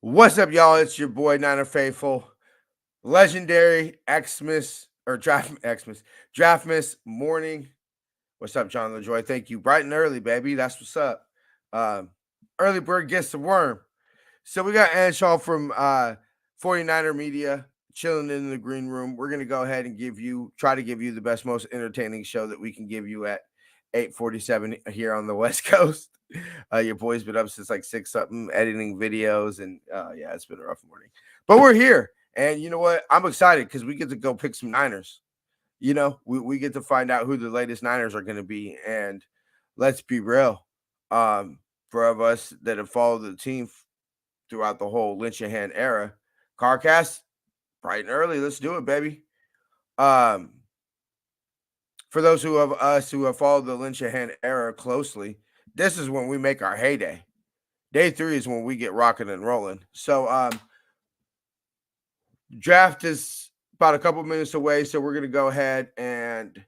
What's up, y'all? It's your boy Niner Faithful, legendary Xmas or Draftmas morning. What's up, John LaJoy? Thank you. Bright and early, baby. That's what's up. Early bird gets the worm. So we got Anshaw from 49er Media chilling in the green room. We're gonna go ahead and try to give you the best, most entertaining show that we can give you at 8:47 here on the West Coast. Your boy's been up since like 6 something, editing videos, and yeah, it's been a rough morning. But we're here, and you know what? I'm excited because we get to go pick some Niners. You know, we get to find out who the latest Niners are going to be, and let's be real. For of us that have followed the team throughout the whole Lynch and Hand era, CarCast, bright and early. Let's do it, baby. For those of us who have followed the Lynch and Hand era closely, this is when we make our heyday. Day 3 is when we get rocking and rolling. So draft is about a couple minutes away, so we're going to go ahead and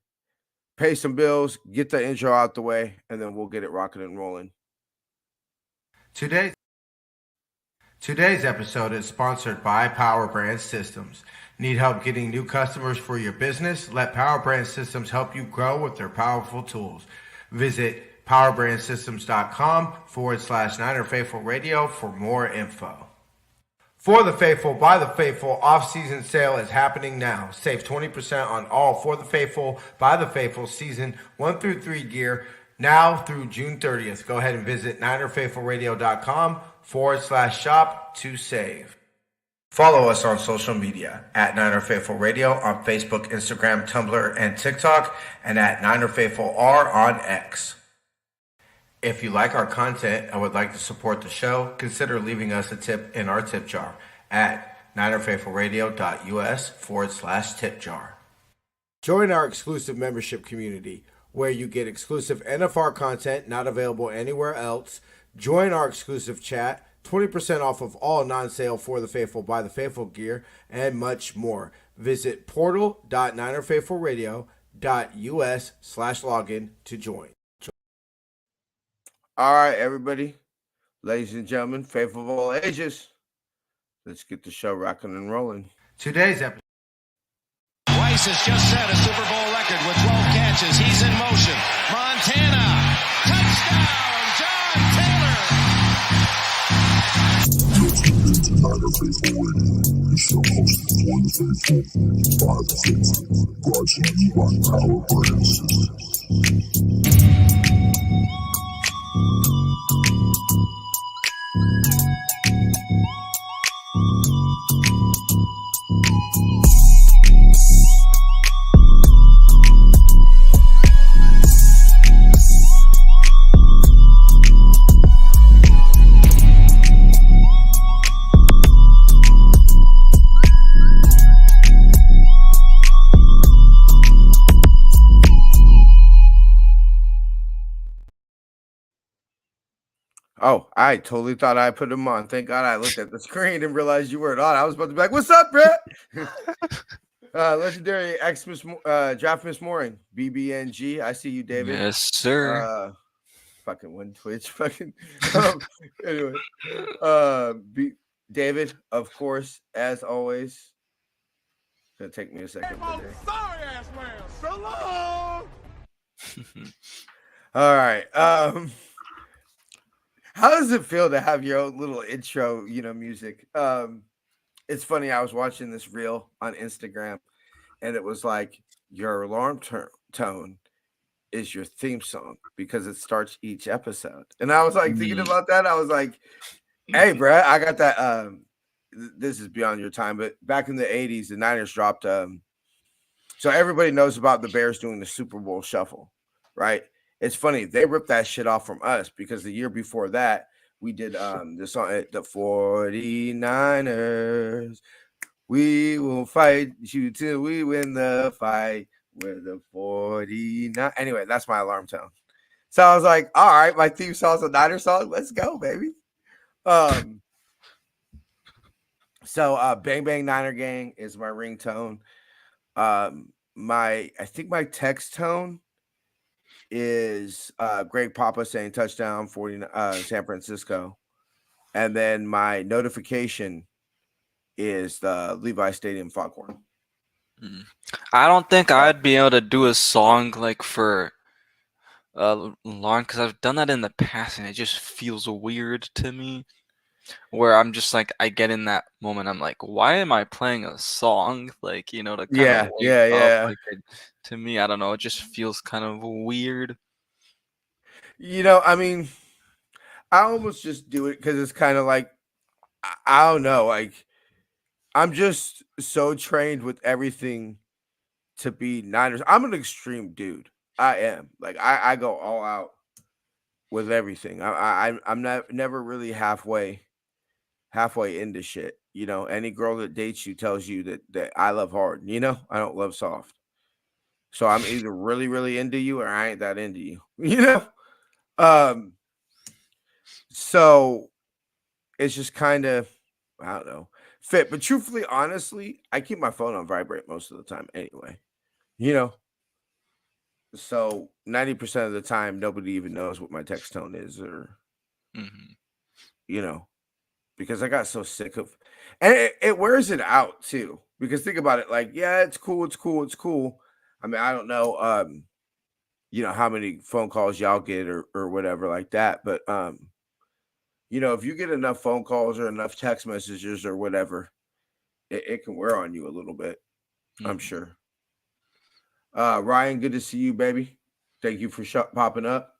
pay some bills, get the intro out the way, and then we'll get it rocking and rolling. Today's episode is sponsored by Power Brand Systems. Need help getting new customers for your business? Let Power Brand Systems help you grow with their powerful tools. Visit powerbrandsystems.com/Niner Faithful Radio for more info. For the Faithful, by the Faithful, off-season sale is happening now. Save 20% on all For the Faithful, by the Faithful season 1 through 3 gear now through June 30th. Go ahead and visit NinerFaithfulRadio.com/shop to save. Follow us on social media at Niner Faithful Radio on Facebook, Instagram, Tumblr, and TikTok, and at Niner Faithful R on X. If you like our content and would like to support the show, consider leaving us a tip in our tip jar at NinerFaithfulRadio.us/tip jar. Join our exclusive membership community where you get exclusive NFR content not available anywhere else. Join our exclusive chat, 20% off of all non-sale For the Faithful, by the Faithful gear, and much more. Visit portal.ninerfaithfulradio.us/login to join. All right, everybody, ladies and gentlemen, faithful of all ages, let's get the show rocking and rolling. Today's episode. Rice has just set a Super Bowl record with 12 catches. He's in motion. Montana, touchdown, John Taylor. You're tuned into Niner Faithful Radio, the show hosted for the faithful, by the faithful, brought to you by Power Brand Systems. Oh, I totally thought I put him on. Thank God I looked at the screen and realized you weren't on. I was about to be like, "What's up, Brett?" Legendary Xmas Draftmas morning, BBNG. I see you, David. Yes, sir. Fucking one Twitch. Fucking. Anyway, David, of course, as always. It's gonna take me a second. Sorry ass man. So long. All right. How does it feel to have your own little intro, music? It's funny. I was watching this reel on Instagram, and it was like your alarm tone is your theme song because it starts each episode. And I was like thinking about that. I was like, "Hey, Brett, I got that." This is beyond your time, but back in the '80s, the Niners dropped. So everybody knows about the Bears doing the Super Bowl shuffle, right? It's funny, they ripped that shit off from us because the year before that, we did the song, the 49ers. We will fight you till we win the fight. We're the 49. Anyway, that's my alarm tone. So I was like, all right, my theme song's a Niner song. Let's go, baby. So Bang Bang Niner Gang is my ringtone. I think my text tone is Greg Papa saying touchdown 49 San Francisco. and then my notification is the Levi Stadium Foghorn. I don't think I'd be able to do a song like for long because I've done that in the past and it just feels weird to me. Where I'm just like, I get in that moment, I'm like, why am I playing a song? Like, to kind of Yeah, wake yeah, up. yeah. Like, to me, I don't know, it just feels kind of weird. I mean, I almost just do it because it's kind of like I don't know, like I'm just so trained with everything to be Niners. I'm an extreme dude. I am. Like I go all out with everything. I'm not never really halfway into shit. Any girl that dates you tells you that I love hard. I don't love soft. So I'm either really really into you or I ain't that into you. Um. So it's just kind of I don't know fit. But truthfully, honestly, I keep my phone on vibrate most of the time anyway. You know. So 90% of the time, nobody even knows what my text tone is, or Hmm. you know, because I got so sick of, and it wears it out too. Because think about it, like, yeah, it's cool, it's cool, it's cool. I mean, I don't know, how many phone calls y'all get or whatever like that, but if you get enough phone calls or enough text messages or whatever, it can wear on you a little bit. I'm Hmm. sure. Ryan, good to see you, baby. Thank you for popping up.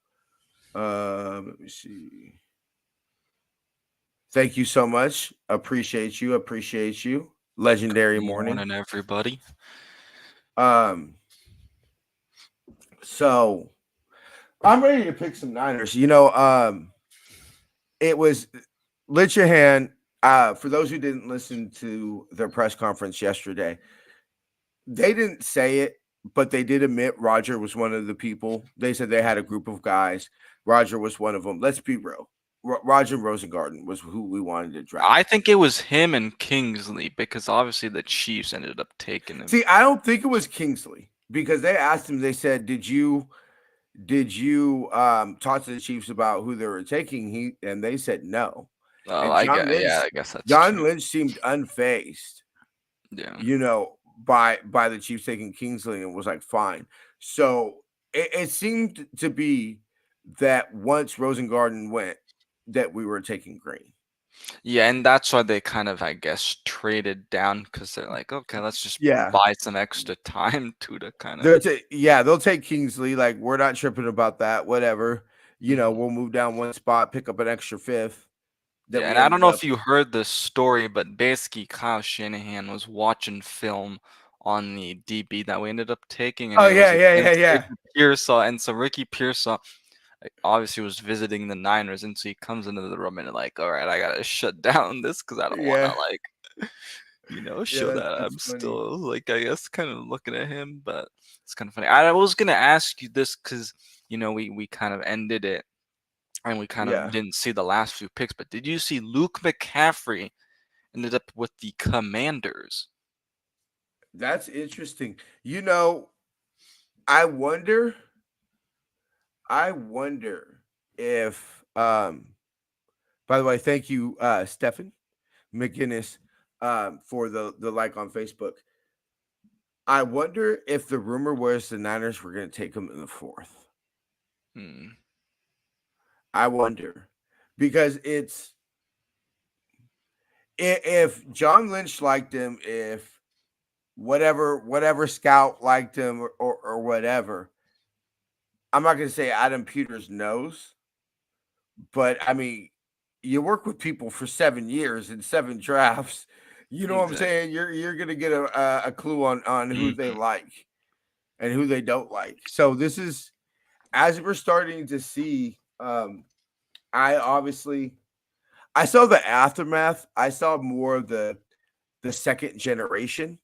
Let me see. Thank you so much. Appreciate you. Appreciate you. Legendary morning. Morning, everybody. Um, so I'm ready to pick some Niners. It was Lit Your Hand. For those who didn't listen to their press conference yesterday, they didn't say it, but they did admit Roger was one of the people. They said they had a group of guys. Roger was one of them. Let's be real. Roger Rosengarten was who we wanted to draft. I think it was him and Kingsley because obviously the Chiefs ended up taking him. See, I don't think it was Kingsley because they asked him. They said, "Did you talk to the Chiefs about who they were taking?" And they said no. Oh, And I guess that's John true. Lynch seemed unfazed, Yeah. by the Chiefs taking Kingsley and was like, fine. So it seemed to be that once Rosengarten went, that we were taking Green. Yeah, and that's why they kind of, I guess, traded down because they're like, okay, let's just Yeah. buy some extra time to kind of. They'll take Kingsley. Like, we're not tripping about that. Whatever. Mhm. We'll move down one spot, pick up an extra fifth that Yeah, we and I don't ended know up. if you heard this story, but basically Kyle Shanahan was watching film on the DB that we ended up taking, and Oh it was yeah, yeah, yeah, against yeah. Ricky Pearsall, and so Ricky Pearsall obviously was visiting the Niners, and so he comes into the room and like, all right, I gotta shut down this because I don't want to Yeah. like, Yeah, show that that's I'm funny. still like, I guess, kind of looking at him, but it's kind of funny. I was gonna ask you this because we kind of ended it and we kind of Yeah. didn't see the last few picks, but did you see Luke McCaffrey ended up with the Commanders? That's interesting. I wonder if by the way, thank you, Stephen McGinnis, for the like on Facebook. I wonder if the rumor was the Niners were going to take him in the fourth. Hmm. I wonder because if John Lynch liked him, if whatever scout liked him or whatever, I'm not going to say Adam Peters knows, but I mean, you work with people for 7 years and 7 drafts. You know what I'm Exactly. saying? You're gonna get a clue on who they Hmm. like and who they don't like. So this is as we're starting to see. I obviously I saw the aftermath. I saw more of the second generation,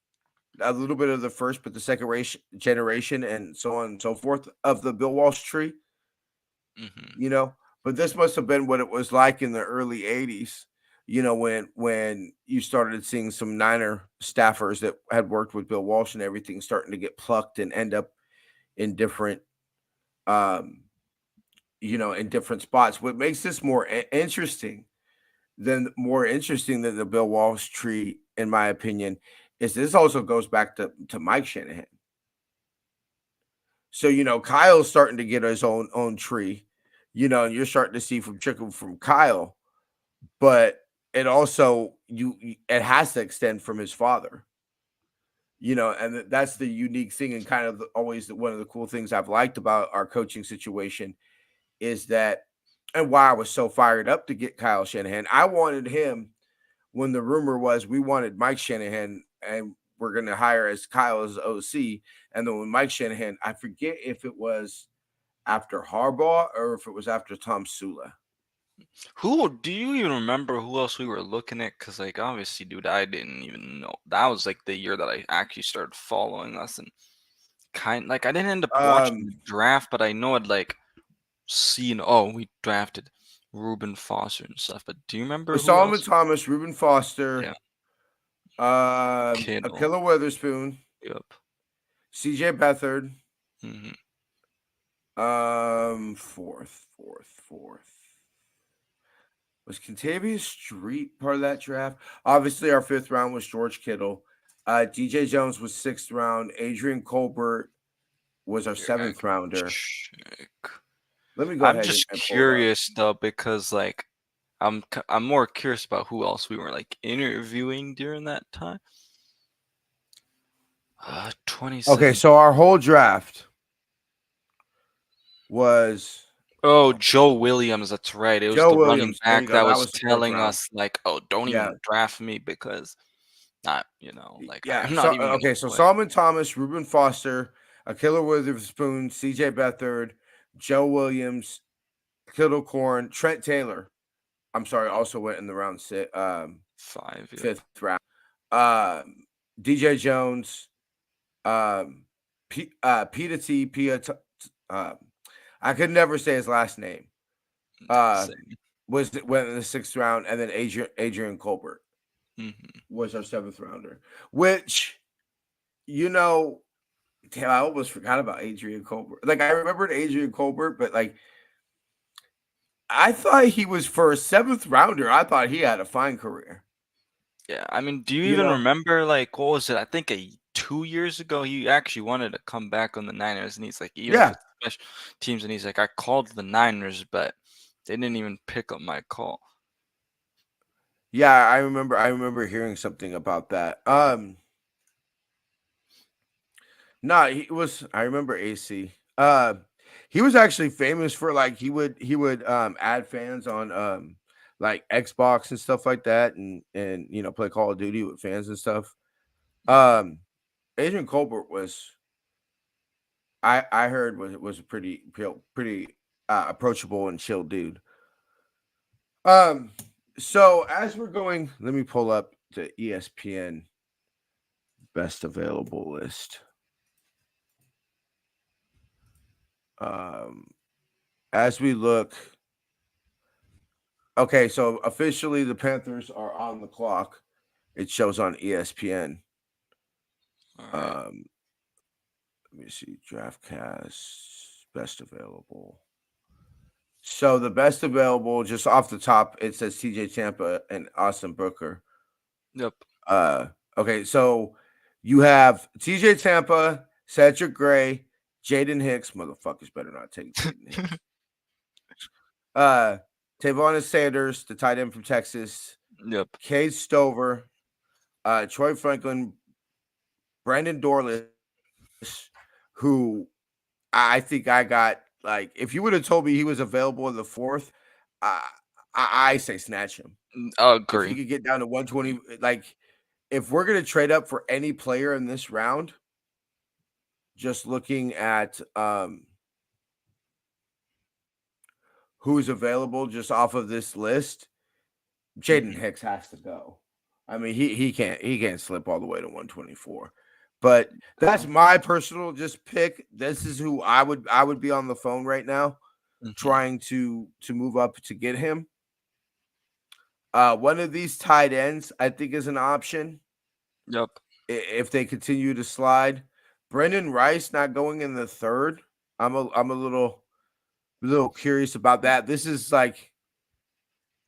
a little bit of the first, but the second generation, and so on and so forth of the Bill Walsh tree. Hmm. you know. But this must have been what it was like in the early '80s. When you started seeing some Niner staffers that had worked with Bill Walsh and everything starting to get plucked and end up in different, in different spots. What makes this more interesting then more interesting than the Bill Walsh tree, in my opinion, is this also goes back to Mike Shanahan. So, Kyle's starting to get his own tree, and you're starting to see from trickle from Kyle, but it also it has to extend from his father. And that's the unique thing, and kind of always one of the cool things I've liked about our coaching situation is that, and why I was so fired up to get Kyle Shanahan. I wanted him when the rumor was we wanted Mike Shanahan and we're going to hire as Kyle as OC. And then when Mike Shanahan, I forget if it was after Harbaugh or if it was after Tom Sula. Who do you even remember who else we were looking at? Because, like, obviously, dude, I didn't even know. That was like the year that I actually started following us, and I didn't end up watching the draft, but I know I'd like seen. Oh, we drafted Reuben Foster and stuff. But do you remember who Solomon else? Thomas, Reuben Foster, Yeah. Kittle. Akilla Witherspoon, Yep. CJ Beathard, hmm fourth. Was Contavious Street part of that draft? Obviously, our 5th round was George Kittle. DJ Jones was 6th round. Adrian Colbert was our 7th rounder. Check. Let me go I'm ahead just and pull it up. curious though, because like I'm more curious about who else we were like interviewing during that time. 27. Okay, so our whole draft was Joe Williams. That's right. It was Joe the running Williams. There you back go. that That was was the 4th telling round. us like, "Oh, don't Yeah. even draft me because not, like Yeah. I'm not even gonna Okay, so play." Solomon Thomas, Reuben Foster, Akilla Witherspoon, CJ Beathard, Joe Williams, Kittle Corn, Trent Taylor. I'm sorry, also went in the round 5, 5th round. DJ Jones, Pita T, I could never say his last name. Same. Went in the 6th round, and then Adrian Colbert was our 7th rounder. Which, damn, I almost forgot about Adrian Colbert. Like, I remembered Adrian Colbert, but like, I thought he was for a 7th rounder. I thought he had a fine career. Yeah, I mean, do you even remember like what was it? I think 2 years ago he actually wanted to come back on the Niners, and he's like, even if it's special teams, and he's like, I called the Niners, but they didn't even pick up my call. Yeah, I remember hearing something about that. No, he was. I remember AC. He was actually famous for like he would add fans on like Xbox and stuff like that, and play Call of Duty with fans and stuff. Adrian Colbert was. I heard was a pretty approachable and chill dude. So as we're going, let me pull up the ESPN best available list. As we look, okay, so officially the Panthers are on the clock. It shows on ESPN. Right. Let me see, DraftCast best available. So the best available, just off the top, it says TJ Tampa and Austin Booker. Yep. Okay, so you have TJ Tampa, Cedric Gray, Jaden Hicks. Motherfuckers better not take Jaden Hicks. Tavon Sanders, the tight end from Texas. Yep. Cade Stover, Troy Franklin, Brandon Dorless, who I think I got, like, if you would have told me he was available in the 4th, I say snatch him. I agree. If he could get down to 120, like, if we're going to trade up for any player in this round, just looking at who's available just off of this list, Jaden Hicks has to go. I mean, he can't slip all the way to 124. But that's my personal just pick. This is who I would be on the phone right now, trying to move up to get him. One of these tight ends, I think, is an option. Yep. If they continue to slide, Brendan Rice not going in the 3rd. I'm a little curious about that. This is like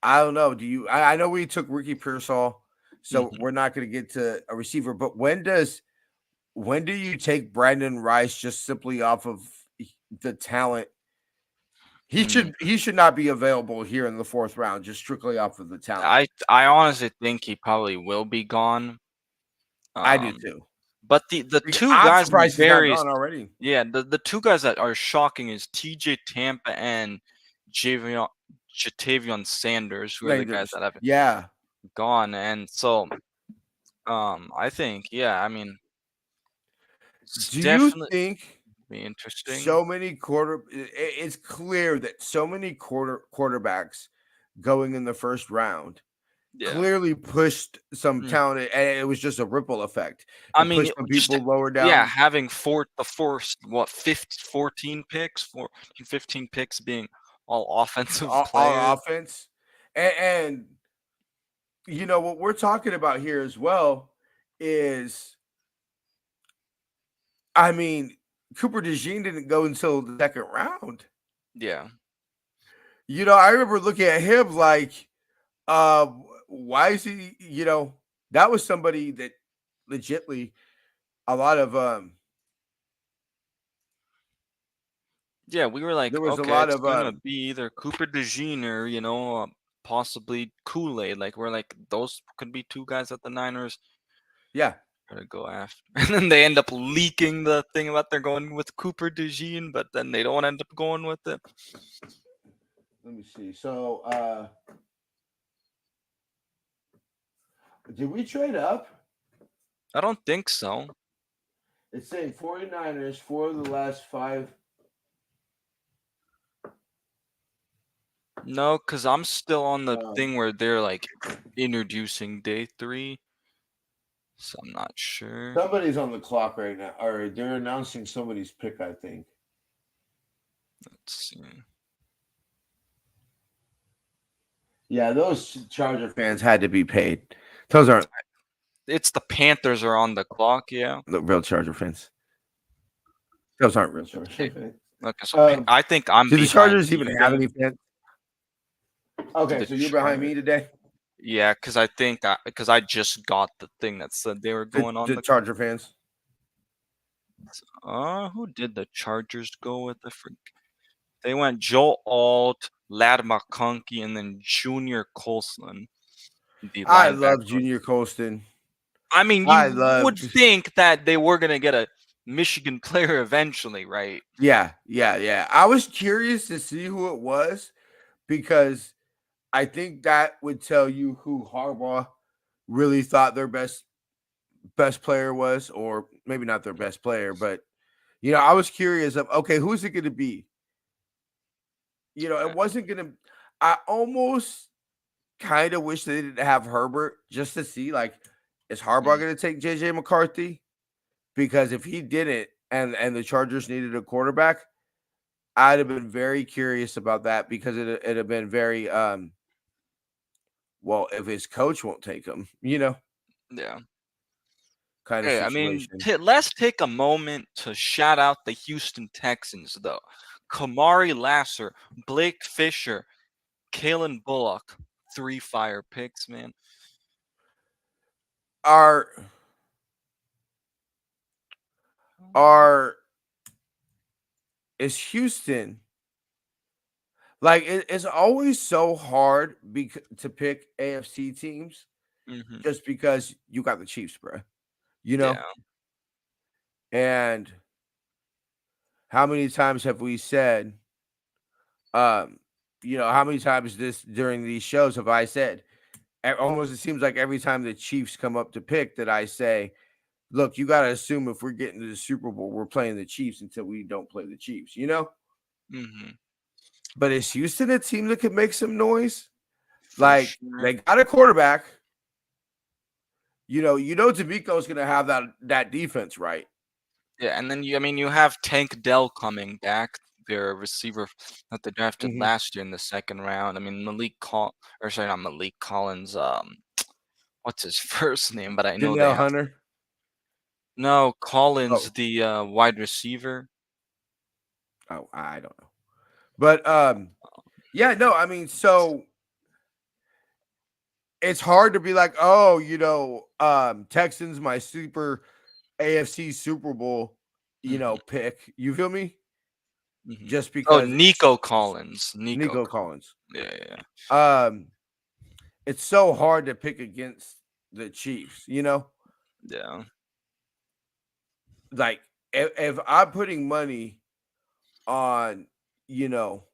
I don't know. Do you? I know we took Ricky Pearsall, so Mhm. we're not going to get to a receiver. But when do you take Brandon Rice just simply off of the talent? Mm. He should not be available here in the 4th round, just strictly off of the talent. I honestly think he probably will be gone. I do Um, too. but the two I'm guys in surprised he's not very gone already. yeah, the two guys that are shocking is TJ Tampa and Javion Jatavion Sanders, who are the guys Landers. that have Yeah. gone. And so I think, yeah, I mean, it's Do you definitely think be interesting. so many it's clear that so many quarterbacks going in the 1st round Yeah. clearly pushed some Mm. talent, and it was just a ripple effect. I It mean, pushed some just people lower yeah, down having the first what 14 picks, 14, 15 picks being all offensive all players. offense. And what we're talking about here as well is, I mean, Cooper DeJean didn't go until the 2nd round. Yeah. I remember looking at him like, uh, why is he? That was somebody that legitly a lot of Yeah, we were like, there was a okay, lot it's of gonna be either Cooper DeJean or possibly Kool-Aid. Like we're like those could be two guys that the Niners yeah. gonna go after, and then they end up leaking the thing about they're going with Cooper DeJean, but then they don't end up going with it. Let me see. So, did we trade up? I don't think so. It's saying 49ers, 4 of the last 5. No, because I'm still on the Um, thing where they're like introducing day 3, so I'm not sure. Somebody's on the clock right now, or they're announcing somebody's pick, I think. Let's see. Yeah, those Charger fans had to be paid. Those aren't It's the Panthers are on the clock, yeah. the real Charger fans. Those aren't real Charger Hey, fans. Okay, so I think I'm Do the behind Chargers even you have then. any fans? Okay, The so you're behind Chargers. me today. Yeah, because I think because I just got the thing that said they were going on The the. Charger fans. Who did the Chargers go with? They went Joe Alt, Lad McConkey, and then Junior Colson, the I love linebacker. Junior Colston. I mean, I you love. would think that they were gonna get a Michigan player eventually, right? Yeah. I was curious to see who it was because I think that would tell you who Harbaugh really thought their best player was, or maybe not their best player, but I was curious of, okay, who's it going to be? It wasn't going to. I almost kind of wish they didn't have Herbert just to see, like, is Harbaugh Mm, going to take JJ McCarthy? Because if he didn't, and the Chargers needed a quarterback, I'd have been very curious about that because it'd have been very well, if his coach won't take him, yeah. kind of Hey, I mean, situation. let's take a moment to shout out the Houston Texans, though. Kamari Lasser, Blake Fisher, Kalen Bullock, 3 fire picks, man. Are is Houston like it's always so hard to pick AFC teams Hmm. just because you got the Chiefs, bro. You know, Yeah. and how many times have we said, um, how many times this during these shows have I said, almost it seems like every time the Chiefs come up to pick that I say, look, you got to assume if we're getting to the Super Bowl, we're playing the Chiefs until we don't play the Chiefs, Hmm. But is Houston a team that could make some noise? For Like sure. they got a quarterback. D'Amico's going to have that defense, right? Yeah, and then you have Tank Dell coming back, their receiver that they drafted Mhm. last year in the 2nd round. I mean, not Malik Collins. What's his first name? But I know they Danielle have Hunter. no Collins, Oh, the wide receiver. I don't know. But yeah, no, I mean, so it's hard to be like, oh, Texans my super AFC Super Bowl, pick. You feel me? Mhm. Just Oh, because Nico Collins. Nico Collins. Yeah, yeah, Um, it's so hard to pick against the Chiefs, yeah. Like if I'm putting money on, you know,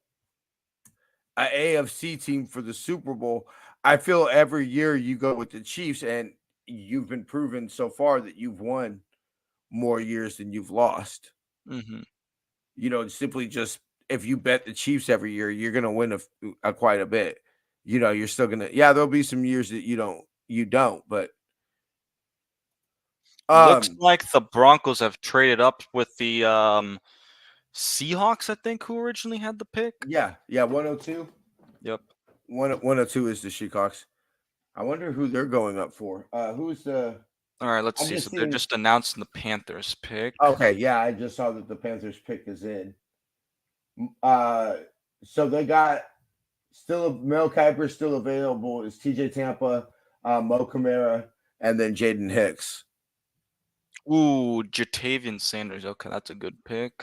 a AFC team for the Super Bowl, I feel every year you go with the Chiefs, and you've been proven so far that you've won more years than you've lost. Mhm. Simply just if you bet the Chiefs every year, you're gonna win a quite a bit. You're still gonna there'll be some years that you don't, but Looks um like the Broncos have traded up with the Seahawks, I think, who originally had the pick. yeah, 102. Yep. 102 is the Seahawks. I wonder who they're going up for. Who's the All right, let's I'm see. just So they're seeing. just announcing the Panthers pick. Okay, yeah, I just saw that the Panthers pick is in. Uh, so they got still Mel Kiper still available. Is TJ Tampa, Mo Camara, and then Jaden Hicks. Ooh, Jatavian Sanders. Okay, that's a good pick.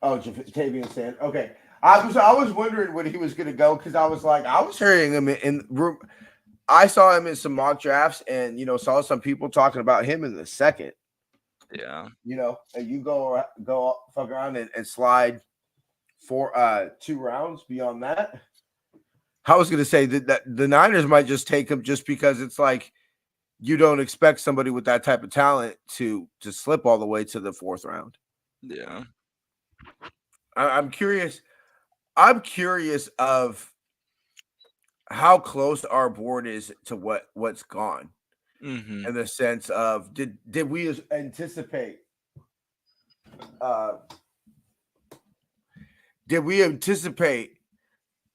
Oh, Tavian Sand. Okay, I was wondering when he was going to go because I was hearing him in room. I saw him in some mock drafts and saw some people talking about him in the second. Yeah. And you go fuck around and slide for 2 rounds beyond that. I was going to say that the Niners might just take him just because it's like you don't expect somebody with that type of talent to slip all the way to the 4th round. Yeah. I'm curious. I'm curious of how close our board is to what's gone, Mm-hmm. in the sense of did we anticipate did we anticipate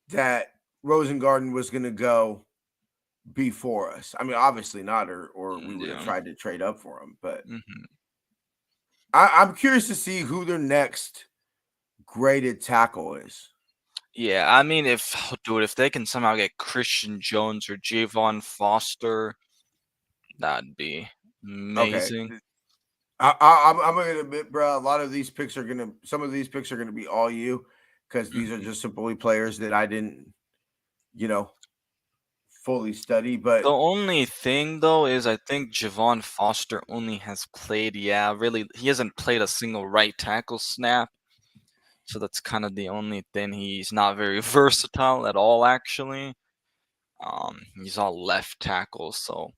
that Rosengarten was going to go before us? I mean, obviously not, or we would have Yeah. tried to trade up for him. But Mm-hmm. I'm curious to see who their next graded tackle is. Yeah, I mean, if they can somehow get Christian Jones or Javon Foster, that'd be Okay, amazing. I'm gonna admit, bro. Some of these picks are gonna be all you, because these are Mhm. just simply players that I didn't, you know, fully study. The But only thing though is I think Javon Foster only has played, really, he hasn't played a single right tackle snap. So that's kind of the only thing. He's not very versatile at all, actually. He's all left tackle, so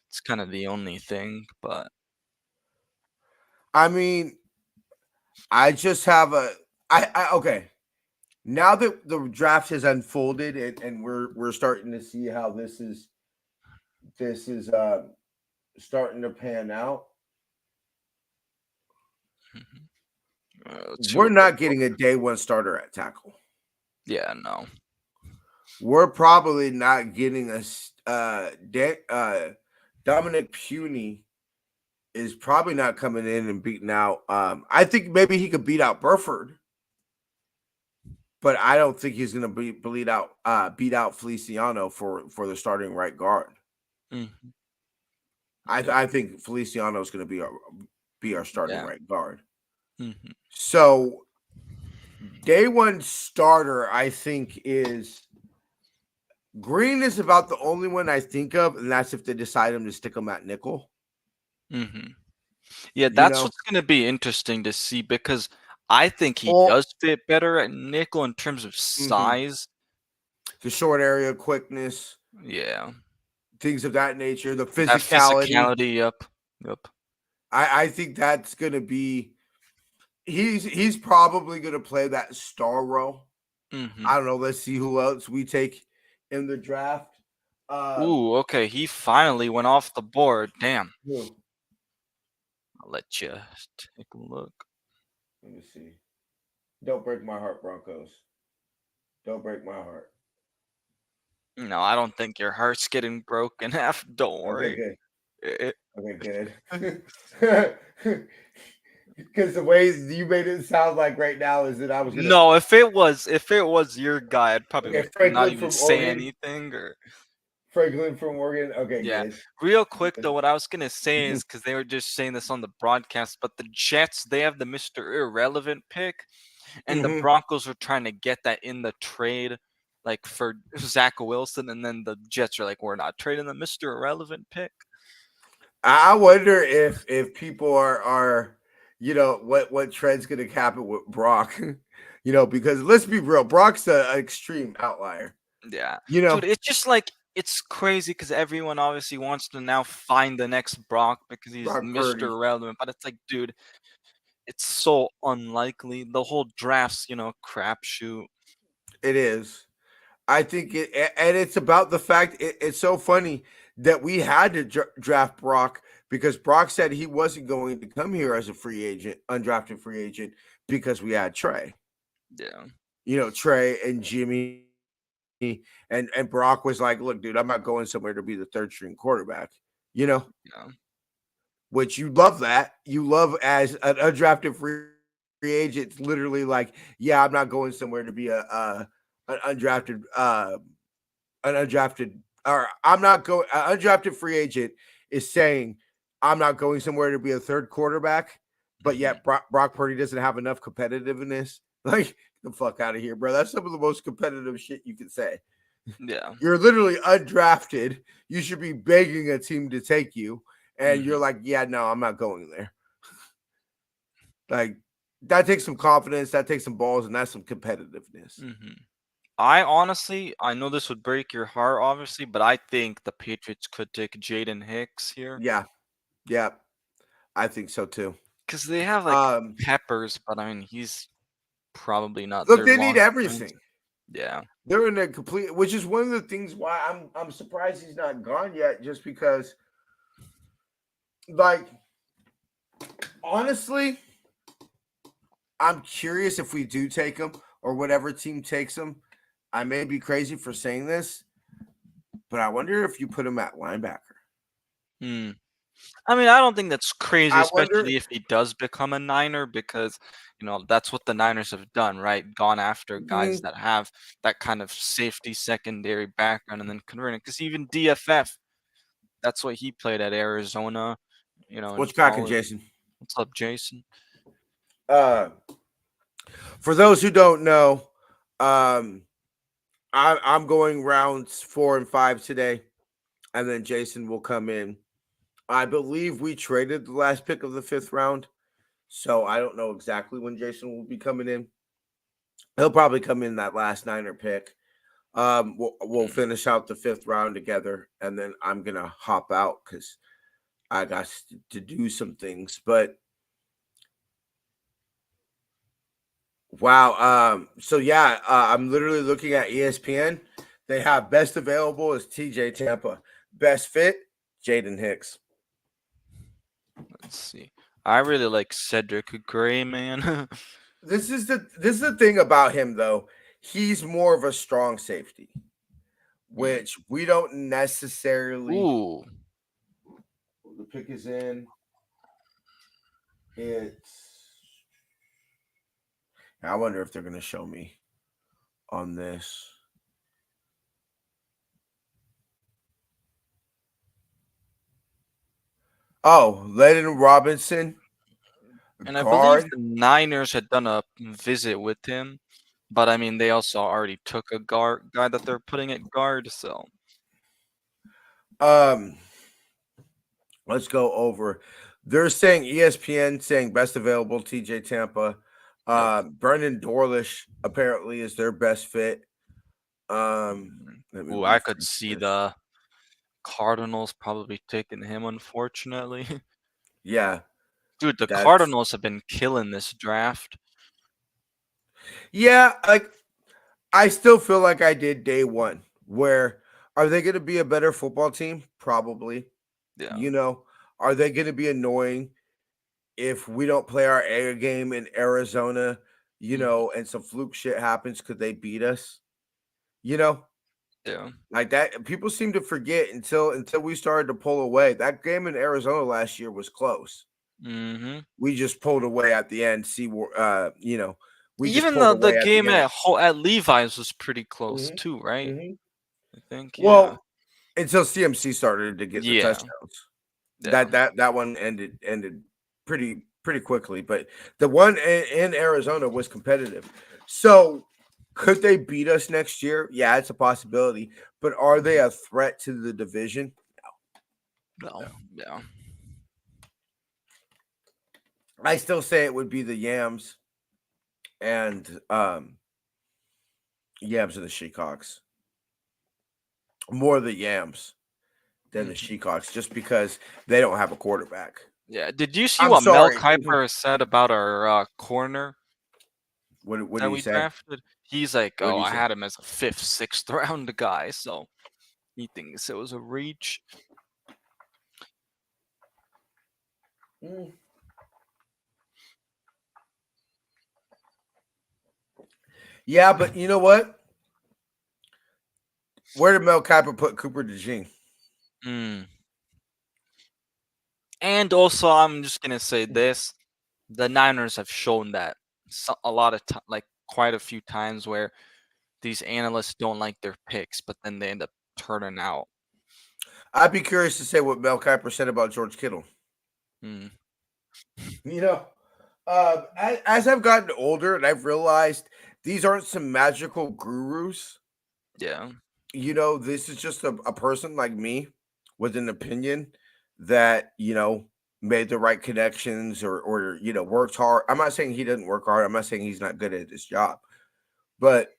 it's kind of the only thing. But I mean, I just have okay. Now that the draft has unfolded, and we're starting to see how this is starting to pan out. let's see We're what not getting a day 1 starter at tackle. yeah, no. We're probably not getting Dominic Puny is probably not coming in and beating out. I think maybe he could beat out Burford, but I don't think he's going to beat out Feliciano for the starting right guard. Mm-hmm. I think Feliciano is going to be our starting Yeah. right guard. Mm-hmm. So day 1 starter, I think, is Green is about the only one I think of, and that's if they decide him to stick him at nickel. Mm-hmm. Yeah, You that's know, what's gonna be interesting to see because I think he or does fit better at nickel in terms of mhm, size. the short area quickness, Yeah. things of that nature, the That physicality. physicality, yep. Yep. I think that's going to be. He's probably going to play that star role. Mm-hmm. I don't know. Let's see who else we take in the draft. Ooh, okay. He finally went off the board. Damn. Who? I'll let you take a look. Let me see. Don't break my heart, Broncos. Don't break my heart. No, I don't think your heart's getting broken half. Don't Okay, worry. good. Eh, Okay, good. Because the way you made it sound like right now is that I was gonna. No, if it was your guy, I'd probably Okay, not Franklin even from say Oregon. anything or Franklin from Oregon. Okay, Yeah. good. Real quick though, what I was gonna say is because they were just saying this on the broadcast, but the Jets, they have the Mr. Irrelevant pick, and the Mhm. Broncos are trying to get that in the trade, like for Zach Wilson, and then the Jets are like, we're not trading the Mr. Irrelevant pick. I wonder if people are what trend's gonna happen with Brock. Because let's be real, Brock's an extreme outlier. Yeah. You Dude, know, it's just like it's crazy because everyone obviously wants to now find the next Brock because he's Brock Mr. Purdy. Irrelevant, but it's like, dude, it's so unlikely. The whole draft's, crapshoot. It is. I think and it's about the fact it's so funny that we had to draft Brock because Brock said he wasn't going to come here as a free agent, undrafted free agent, because we had Trey. Yeah. Trey and Jimmy, and Brock was like, "Look, dude, I'm not going somewhere to be the third string quarterback." Yeah. Which you love that. You love as an undrafted free agent. It's literally like, yeah, I'm not going somewhere to be an undrafted or I'm not going an undrafted free agent is saying I'm not going somewhere to be a third quarterback, but Mhm. yet Brock Purdy doesn't have enough competitiveness. Like, get the fuck out of here, bro. That's some of the most competitive shit you can say. Yeah. You're literally undrafted. You should be begging a team to take you, and you're Mhm. like, yeah, no, I'm not going there. Like, that takes some confidence, that takes some balls, and that's some competitiveness. Mhm. I know this would break your heart, obviously, but I think the Patriots could take Jaden Hicks here Yeah, yeah, I think so too. because they have like Um, Peppers, but I mean, he's probably not Look, their they need long term. everything. Yeah. They're in a complete, which is one of the things why I'm surprised he's not gone yet. Just because, like, honestly, I'm curious if we do take him or whatever team takes him. I may be crazy for saying this, but I wonder if you put him at linebacker. Hmm. I mean, I don't think that's crazy, I wonder. especially if he does become a Niner, because that's what the Niners have done, right? Gone after guys Mhm. that have that kind of safety secondary background and then converting. Because even DFF, that's what he played at Arizona, in What's cracking, college. Jason? What's up, Jason? Uh, for those who don't know, um, I'm going rounds 4 and 5 today, and then Jason will come in. I believe we traded the last pick of the 5th round, so I don't know exactly when Jason will be coming in. He'll probably come in that last Niner pick. We'll Mm. finish out the 5th round together, and then I'm gonna hop out because I got to do some things. But wow, so yeah, I'm literally looking at ESPN. They have best available is TJ Tampa, best fit Jaden Hicks. Let's see. I really like Cedric Gray, man. This is the thing about him though. He's more of a strong safety, Mm. which we don't necessarily. Ooh. The pick is in. It's. I wonder if they're going to show me on this. Oh, Lennon Robinson, And I believe guard. the Niners had done a visit with him, but I mean, they also already took a guard guy that they're putting at guard, so Um, let's go over. They're saying ESPN saying best available TJ Tampa. yep. Brendan Dorlish apparently is their best fit. Let me Ooh, I could rephrase see this. the Cardinals probably taking him, unfortunately. Yeah, Dude, the that's Cardinals have been killing this draft. yeah. Like I still feel like I did day one. Where are they going to be a better football team? Probably. Yeah. You know, are they going to be annoying if we don't play our air game in Arizona? Mhm. And some fluke shit happens. Could they beat us? You know, Yeah. like that. People seem to forget until we started to pull away. That game in Arizona last year was close. Mhm. We just pulled away at the end. We just Even pulled the away at the game end. at Levi's was pretty close Mhm, too, right? mhm. I think, yeah. Well, until CMC started to get the Yeah, touchdowns. yeah. That one ended pretty quickly, but the one in Arizona was competitive. So could they beat us next year? Yeah, it's a possibility. But are they a threat to the division? No, yeah. I still say it would be the Yams and Yams and the Sheekhawks. More the Yams than the Mhm. Sheekhawks, just because they don't have a quarterback. Yeah. Did you see I'm what Mel sorry. Kiper said about our corner What that did he we say? drafted? He's like, What did "Oh, he I say? had him as a fifth, sixth round guy, so he thinks it was a reach." Yeah, but you know what? Where did Mel Kiper put Cooper DeJean? Mm. And also, I'm just gonna say this: the Niners have shown that a lot of like quite a few times where these analysts don't like their picks, but then they end up turning out. I'd be curious to say what Mel Kiper said about George Kittle. Mm. You know, as I've gotten older and I've realized these aren't some magical gurus. Yeah. You know, this is just a person like me with an opinion that, made the right connections or, worked hard. I'm not saying he didn't work hard. I'm not saying he's not good at his job. But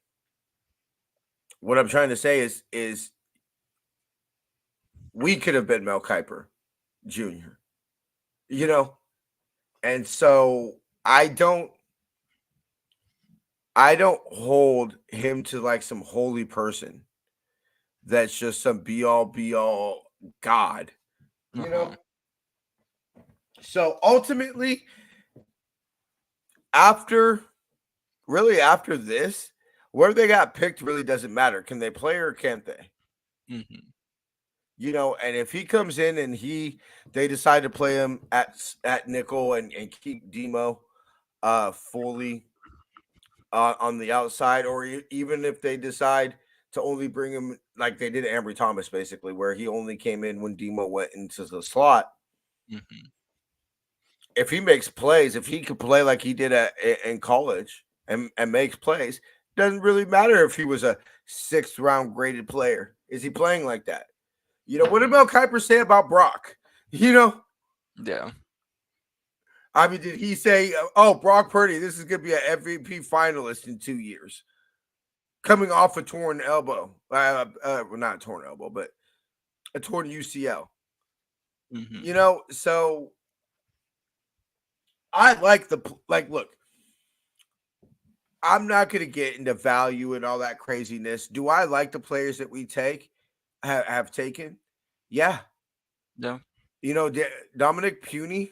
what I'm trying to say is we could have been Mel Kiper Jr., you know? And so I don't hold him to like some holy person that's just some be all God, you Uh-huh. know? So ultimately, after after this, where they got picked really doesn't matter. Can they play or can't they? Hmm. And if he comes in and they decide to play him at nickel and keep Demo fully on the outside, or even if they decide to only bring him like they did Ambry Thomas, basically, where he only came in when Demo went into the slot. Hmm. If he makes plays, if he could play like he did in college and makes plays, doesn't really matter if he was a 6th round graded player. Is he playing like that? What did Mel Kiper say about Brock? Yeah. I mean, did he say, "Oh, Brock Purdy, this is going to be an MVP finalist in 2 years"? Coming off a torn elbow, well, not a torn elbow, but a torn UCL. Hmm. So I like look. I'm not going to get into value and all that craziness. Do I like the players that we have taken? Yeah. Yeah. Dominic Puny,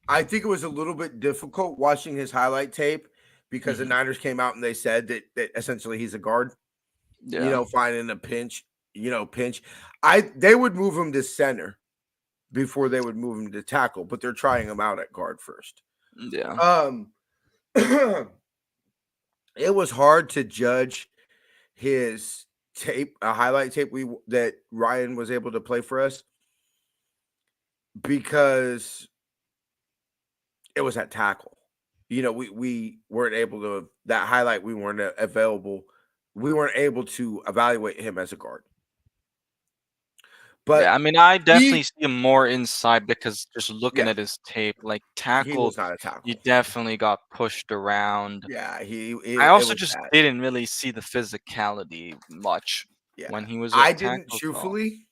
I think it was a little bit difficult watching his highlight tape because the Hmm. Niners came out and they said that essentially he's a guard, Yeah. finding a pinch. They would move him to center before they would move him to tackle, but they're trying him out at guard first. Yeah. Um, it was hard to judge his tape, a highlight tape that Ryan was able to play for us because it was at tackle. We weren't able to that highlight. We weren't available. We weren't able to evaluate him as a guard. Yeah. But I mean, I definitely he, see him more inside because just looking yeah, at his tape, like he tackle, was not a you tackle. definitely got pushed around. Yeah, I it also was just bad. didn't really see the physicality much Yeah, when he was a I didn't tackle. So truthfully.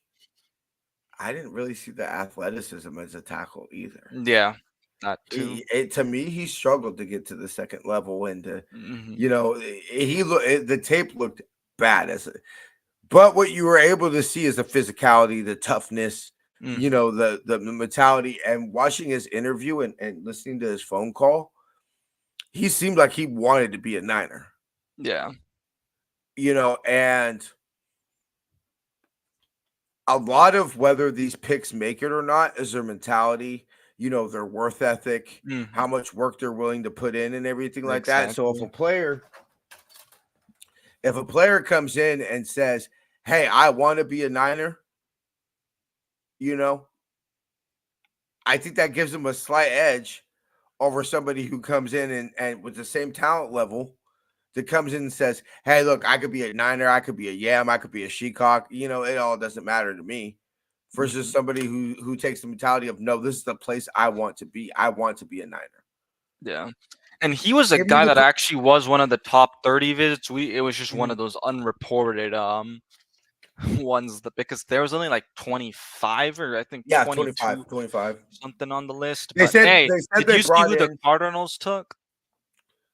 I didn't really see the athleticism as a tackle either. yeah, that too. To me, he struggled to get to the second level, and Hmm. the tape looked bad but what you were able to see is the physicality, the toughness, Hmm. the mentality, and watching his interview and listening to his phone call, he seemed like he wanted to be a Niner, Yeah. and a lot of whether these picks make it or not is their mentality, their worth ethic, Hmm. how much work they're willing to put in and everything like that. So Exactly. if a player comes in and says, hey, I want to be a Niner, I think that gives him a slight edge over somebody who comes in and with the same talent level that comes in and says, hey, look, I could be a Niner, I could be a Yam, I could be a Sheacock. It all doesn't matter to me. Versus somebody who takes the mentality of, no, this is the place I want to be. I want to be a Niner. Yeah. And he was a guy that actually was one of the top 30 visits. It was just one of those unreported ones because there was only like 25 or I think 22 25 something on the list. They But said hey, they did you see brought who the in. Cardinals took?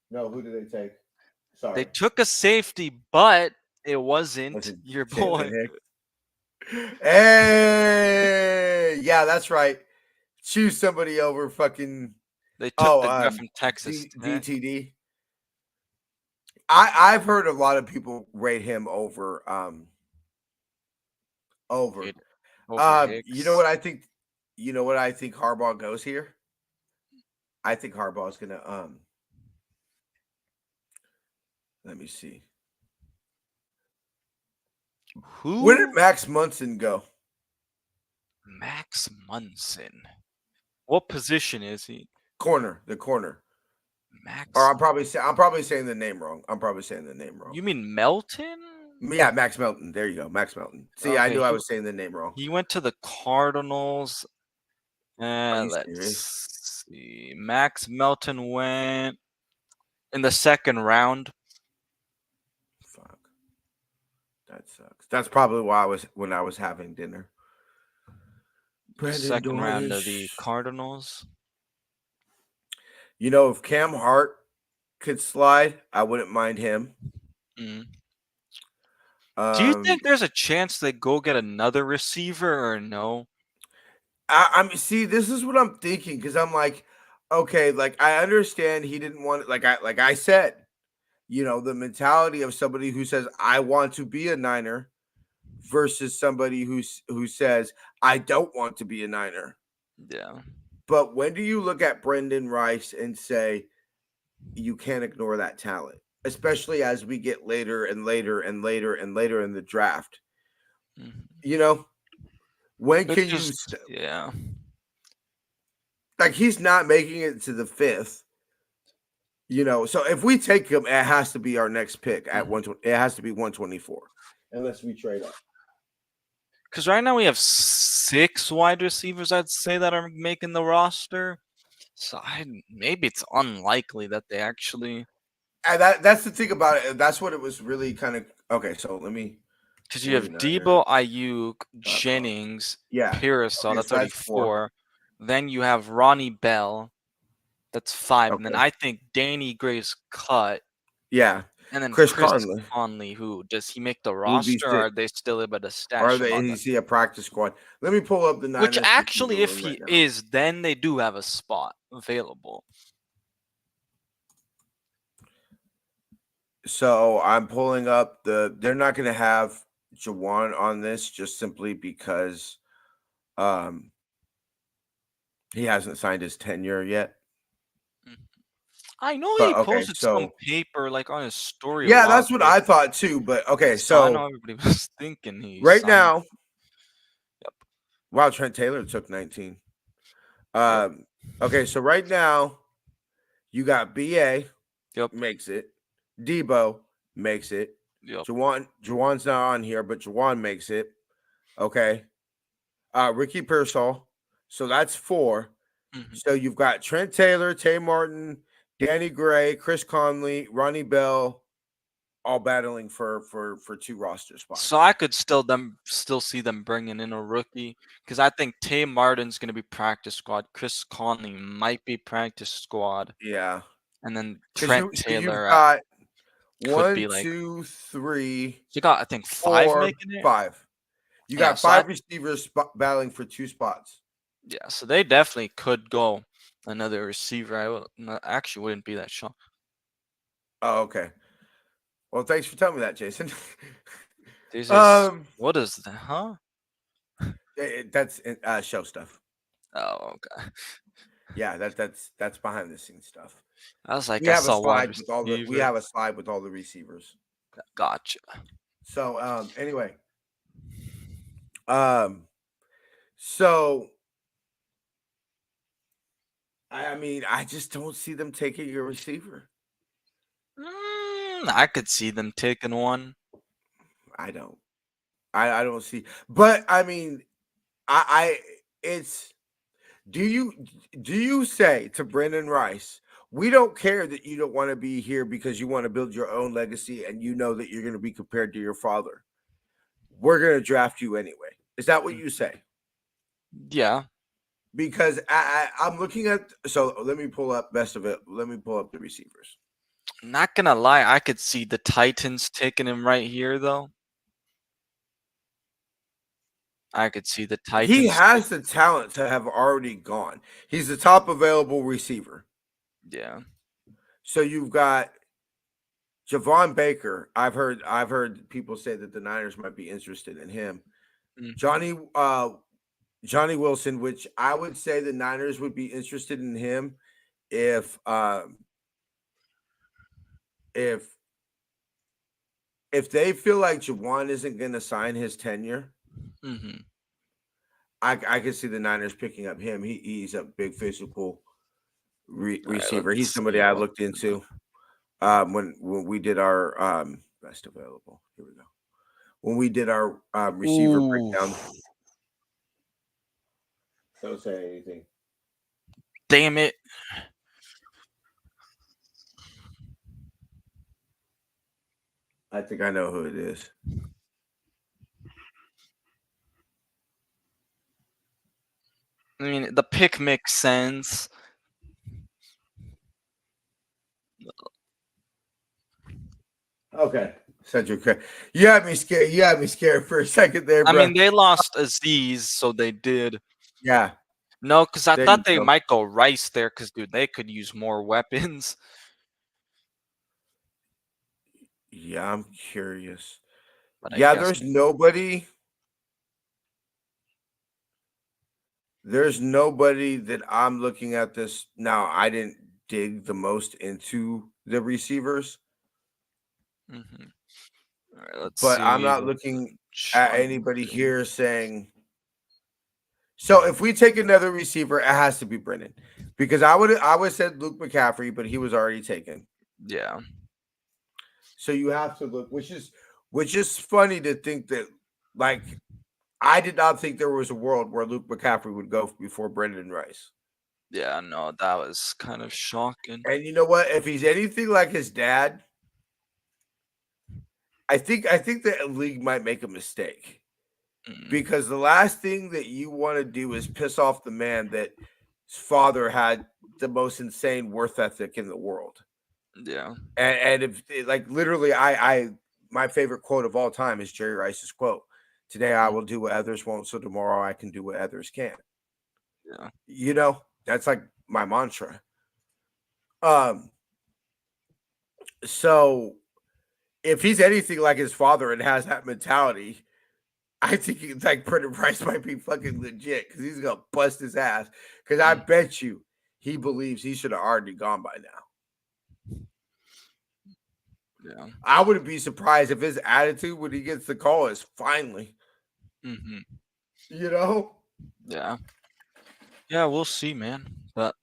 No, who did they take? They Sorry. took a safety, but it wasn't your boy. Hey, yeah, that's right. Choose somebody over fucking. They took the guy from Texas. DTD. I've heard a lot of people rate him over. You know what I think? You know what I think Harbaugh goes here? I think Harbaugh is gonna. Let me see. Where did Max Munson go? Max Munson. What position is he? The corner. Max. Or I'm probably saying the name wrong. You mean Melton? Yeah, Max Melton. There you go, Max Melton. See, okay, I knew I was saying the name wrong. He went to the Cardinals. And let's see. Max Melton went in the second round. Fuck. That sucks. That's probably why when I was having dinner. Second round of the Cardinals. If Cam Hart could slide, I wouldn't mind him. Do you think there's a chance they go get another receiver or no? See, this is what I'm thinking because I'm like, okay, like I understand he didn't want it. Like I said, the mentality of somebody who says I want to be a Niner versus somebody who says I don't want to be a Niner. Yeah. But when do you look at Brendan Rice and say you can't ignore that talent, especially as we get later and later and later and later in the draft? When can you? Yeah. Like he's not making it to the 5th. So if we take him, it has to be our next pick at 120. It has to be 124, unless we trade up. Because right now we have 6 wide receivers, I'd say, that are making the roster. So maybe it's unlikely that they actually. And that's the thing about it. That's what it was really kind of. Okay, so let me. Because you have Debo, Ayuk, Jennings, Pearsall. Okay, that's already 4. Then you have Ronnie Bell. That's 5. And then I think Danny Gray's cut. Yeah. And then Chris Conley, who does he make the roster, or are they still able to stash him? Is he a practice squad? Let me pull up the Niners. Which actually, if he is, then they do have a spot available. So I'm pulling up they're not going to have Jawan on this just simply because he hasn't signed his tenure yet. I know he posted some paper like on his story. Yeah, that's what I thought too. But okay, so I know everybody was thinking he right now. Yep. Wow, Trent Taylor took 19. Okay, so right now you got BA. Yep. Makes it. Debo makes it. Yep. Jawan's not on here, but Jawan makes it. Okay. Ricky Pearsall. So that's 4. So you've got Trent Taylor, Tay Martin, Danny Gray, Chris Conley, Ronnie Bell, all battling for 2 roster spots. So I could still see them bringing in a rookie because I think Tay Martin's going to be practice squad. Chris Conley might be practice squad. Yeah. And then Trent Taylor got could be 2, 3. You got I think 5 making it. 5. You got 5 receivers battling for 2 spots. Yeah, so they definitely could go another receiver. I actually wouldn't be that shocked. Oh, okay. Well, thanks for telling me that, Jason. What is that? Huh? That's show stuff. Oh, okay. Yeah, that's behind the scenes stuff. I was like, we have a slide with all the receivers. Gotcha. So anyway, So I mean, I just don't see them taking a receiver. I could see them taking one. I don't. I don't see. But I mean, I it's do you say to Brendan Rice, we don't care that you don't want to be here because you want to build your own legacy and you know that you're going to be compared to your father. We're going to draft you anyway. Is that what you say? Yeah. Because I'm looking at, so let me pull up best of it. Let me pull up the receivers. Not gonna lie, I could see the Titans taking him right here, though. I could see the He Titans. has the talent to have already gone. He's the top available receiver. Yeah. So you've got Javon Baker. I've heard people say that the Niners might be interested in him. Mhm. Johnny Wilson, which I would say the Niners would be interested in him if if they feel like Jawan isn't going to sign his tenure. Mhm. I could see the Niners picking up him. He's a big physical All right, receiver. He's let's somebody see I what. looked into when we did our best available. Here we go. When we did our receiver Ooh, breakdown. Don't say anything. damn it! I think I know who it is. I mean, the pick makes sense. Okay. Cedric. You had me scared. You had me scared for a second there, I bro. mean, they lost Aziz, so they did. Yeah. No, because I There you thought they go. might go Rice there, because dude, they could use more weapons. Yeah, I'm curious. But I Yeah, guess. there's nobody. There's nobody that I'm looking at this now. I didn't dig the most into the receivers, Mhm. All right, let's but I'm see. not looking at Johnny anybody Wilson. here saying. So if we take another receiver, it has to be Brennan, because I would said Luke McCaffrey, but he was already taken. Yeah. So you have to look, which is funny to think that, like, I did not think there was a world where Luke McCaffrey would go before Brendan Rice. Yeah, no, that was kind of shocking. And you know what? If he's anything like his dad, I think the league might make a mistake, Mm, because the last thing that you want to do is piss off the man that his father had the most insane worth ethic in the world. yeah. And if like literally, I my favorite quote of all time is Jerry Rice's quote: "Today I Mm, will do what others won't, so tomorrow I can do what others can't." yeah. You know, that's like my mantra. Um, so if he's anything like his father and has that mentality, I think like Brendan Rice might be fucking legit, because he's gonna bust his ass. Because I Mm, bet you he believes he should have already gone by now. yeah. I wouldn't be surprised if his attitude when he gets the call is finally, Hmm. you know. Yeah. Yeah, we'll see, man. But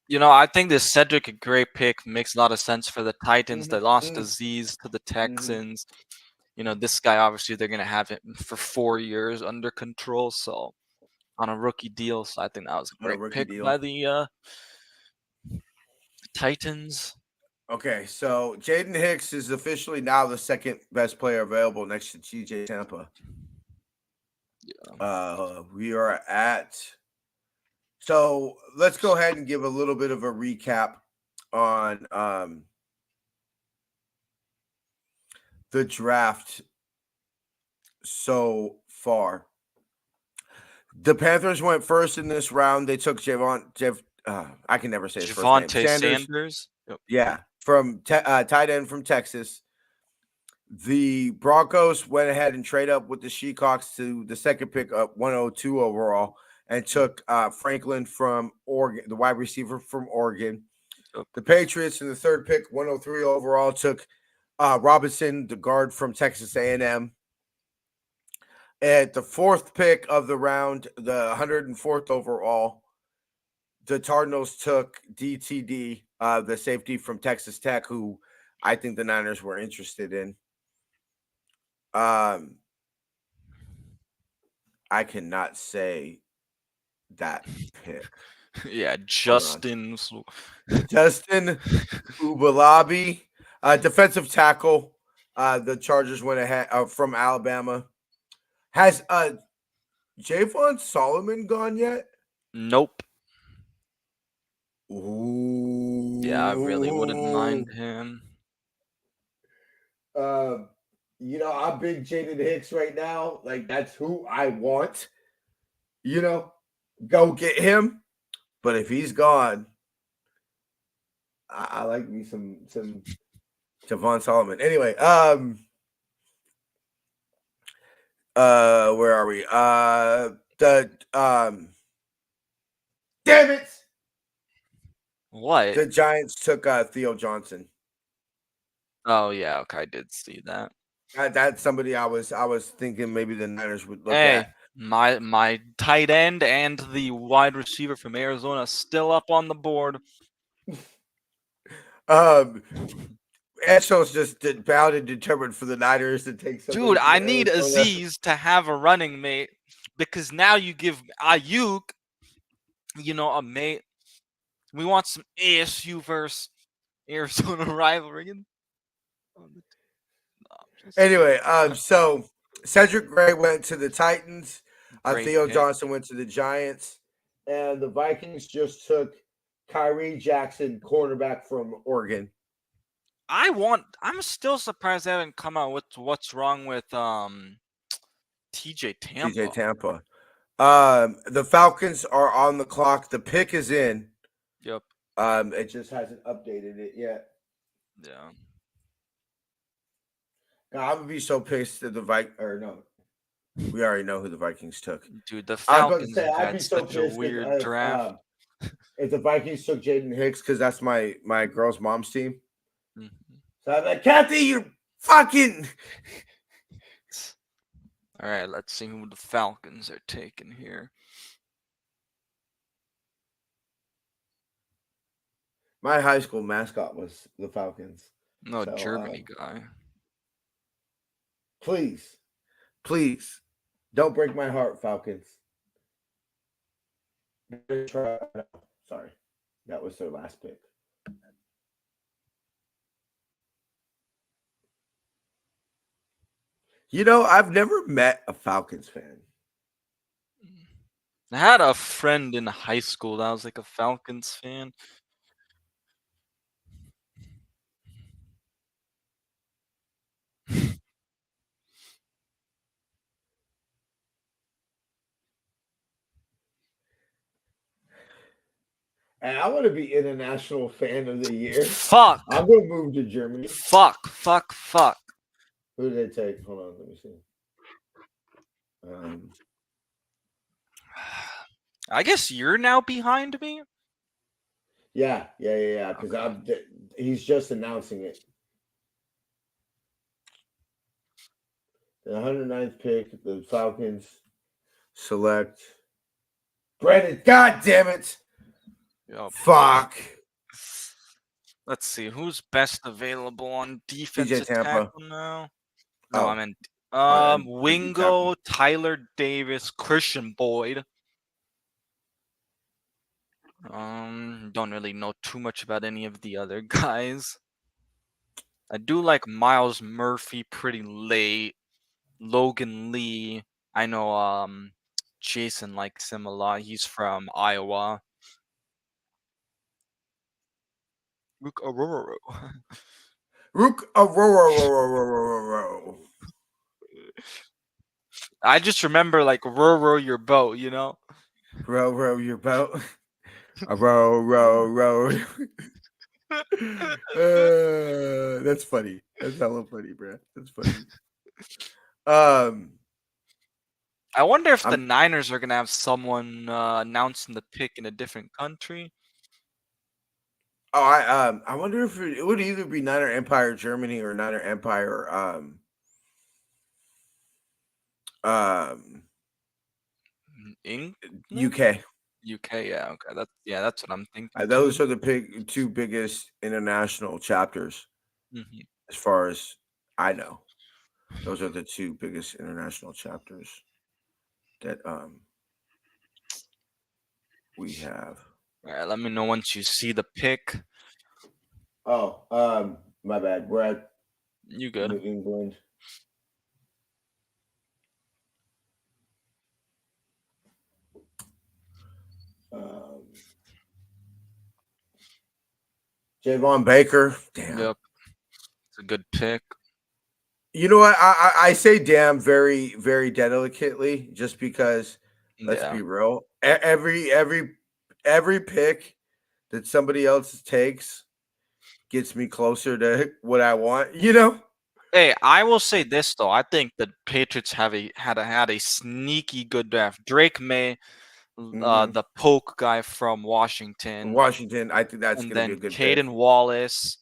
I think this Cedric a great pick makes a lot of sense for the Titans. They lost Mm-hmm. Aziz to the Mm-hmm. Texans. This guy obviously they're gonna have him for 4 years under control, so on a rookie deal. So I think that was a On a great rookie pick deal. by the Titans. Okay, so Jaden Hicks is officially now the second best player available next to TJ Tampa. We are at. So let's go ahead and give a little bit of a recap on the draft so far. The Panthers went first in this round. They took I can never say his first name. Javonte Sanders. Sanders. Yep. Yeah, from tight end from Texas. The Broncos went ahead and trade up with the Seahawks to the second pick up 102 overall and took Franklin from Oregon, the wide receiver from Oregon. Yep. The Patriots in the third pick, 103 overall, took Robinson, the guard from Texas A&M. At the 4th pick of the round, the 104th overall, the Cardinals took DTD, the safety from Texas Tech, who I think the Niners were interested in. I cannot say that pick. Yeah, Justin. Justin Ubalabi, defensive tackle. The Chargers went ahead from Alabama. Has Javon Solomon gone yet? Nope. Ooh. Yeah, I really wouldn't mind him. I'm big Jaden Hicks right now. Like, that's who I want. Go get him. But if he's gone, I like me some Javon Solomon. Anyway, where are we? Damn it! What? The Giants took Theo Johnson. Oh yeah, okay, I did see that. That's somebody I was thinking maybe the Niners would look Hey, at. my tight end and the wide receiver from Arizona still up on the board. Ansel's just bound and determined for the Niners to take somebody. Dude, I from need Arizona. Aziz to have a running mate because now you give Ayuk, a mate. We want some ASU versus Arizona rivalry. Anyway, so Cedric Gray went to the Titans. Great Theo pick. Johnson went to the Giants, and the Vikings just took Kyrie Jackson, cornerback from Oregon. I'm still surprised they haven't come out with what's wrong with TJ Tampa. The Falcons are on the clock. The pick is in. Yep. It just hasn't updated it yet. Yeah. Now, I would be so pissed if the we already know who the Vikings took. Dude, the Falcons have I'd be had so such a pissed weird draft. If the Vikings took Jaden Hicks, because that's my girl's mom's team. Mhm. So I'm like, Kathy, you fucking. All right, let's see who the Falcons are taking here. My high school mascot was the Falcons. No, Germany guy. Please, don't break my heart, Falcons. Sorry, that was their last pick. I've never met a Falcons fan. I had a friend in high school that was like a Falcons fan. And I want to be International Fan of the Year. Fuck. I'm going to move to Germany. Fuck. Who did they take? Hold on, let me see. I guess you're now behind me? Yeah. Because he's just announcing it. The 109th pick, the Falcons select Brandon. God damn it! Yep. Fuck. Let's see who's best available on defensive Tampa. tackle now. No, I meant on Wingo, Tyler Davis, Christian Boyd. Don't really know too much about any of the other guys. I do like Miles Murphy pretty late. Logan Lee. I know Jason likes him a lot. He's from Iowa. Rook Aurora. I just remember like row your boat, Row your boat. Row. That's funny. That's hella funny, bro. That's funny. I wonder if the Niners are gonna have someone announcing the pick in a different country. Oh, I wonder if it would either be Niner Empire Germany or Niner Empire England? UK. UK, yeah, okay. That's what I'm thinking Those too. are the two biggest international chapters, Hmm. as far as I know. Those are the two biggest international chapters that we have. All right, let me know once you see the pick. Oh, my bad. We're at You good? New England. Javon Baker. Damn. Yep, it's a good pick. You know what? I say damn very, very delicately, just because, let's Yeah. be real. Every pick that somebody else takes gets me closer to what I want, you know? Hey, I will say this though. I think the Patriots had a sneaky good draft. Drake May, Mm-hmm. the poke guy from Washington, Washington, I think that's and gonna be a then good pick. Caden Wallace,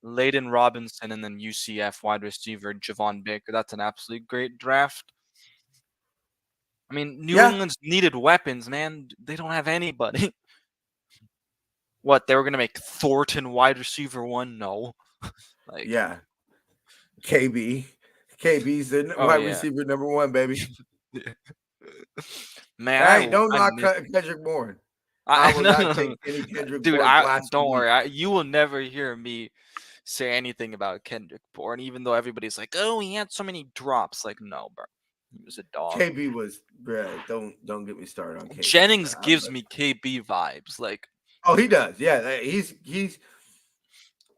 Layden Robinson, and then UCF wide receiver Javon Baker. That's an absolutely great draft. I mean, New Yeah, England's needed weapons, man. They don't have anybody. What, they were gonna make Thornton wide receiver one? No. Like, yeah. KB. KB's the oh wide yeah. receiver number one, baby. Man, Hey, don't I knock miss Kendrick Bourne. I will no, not no, take no. any Kendrick Dude, Bourne don't blasphemy. worry. You will never hear me say anything about Kendrick Bourne, even though everybody's like, "Oh, he had so many drops." Like, no, bro, he was a dog. KB was, bruh, don't get me started on KB. Jennings Bruh. gives me KB vibes. Like, Oh, he does. Yeah, he's.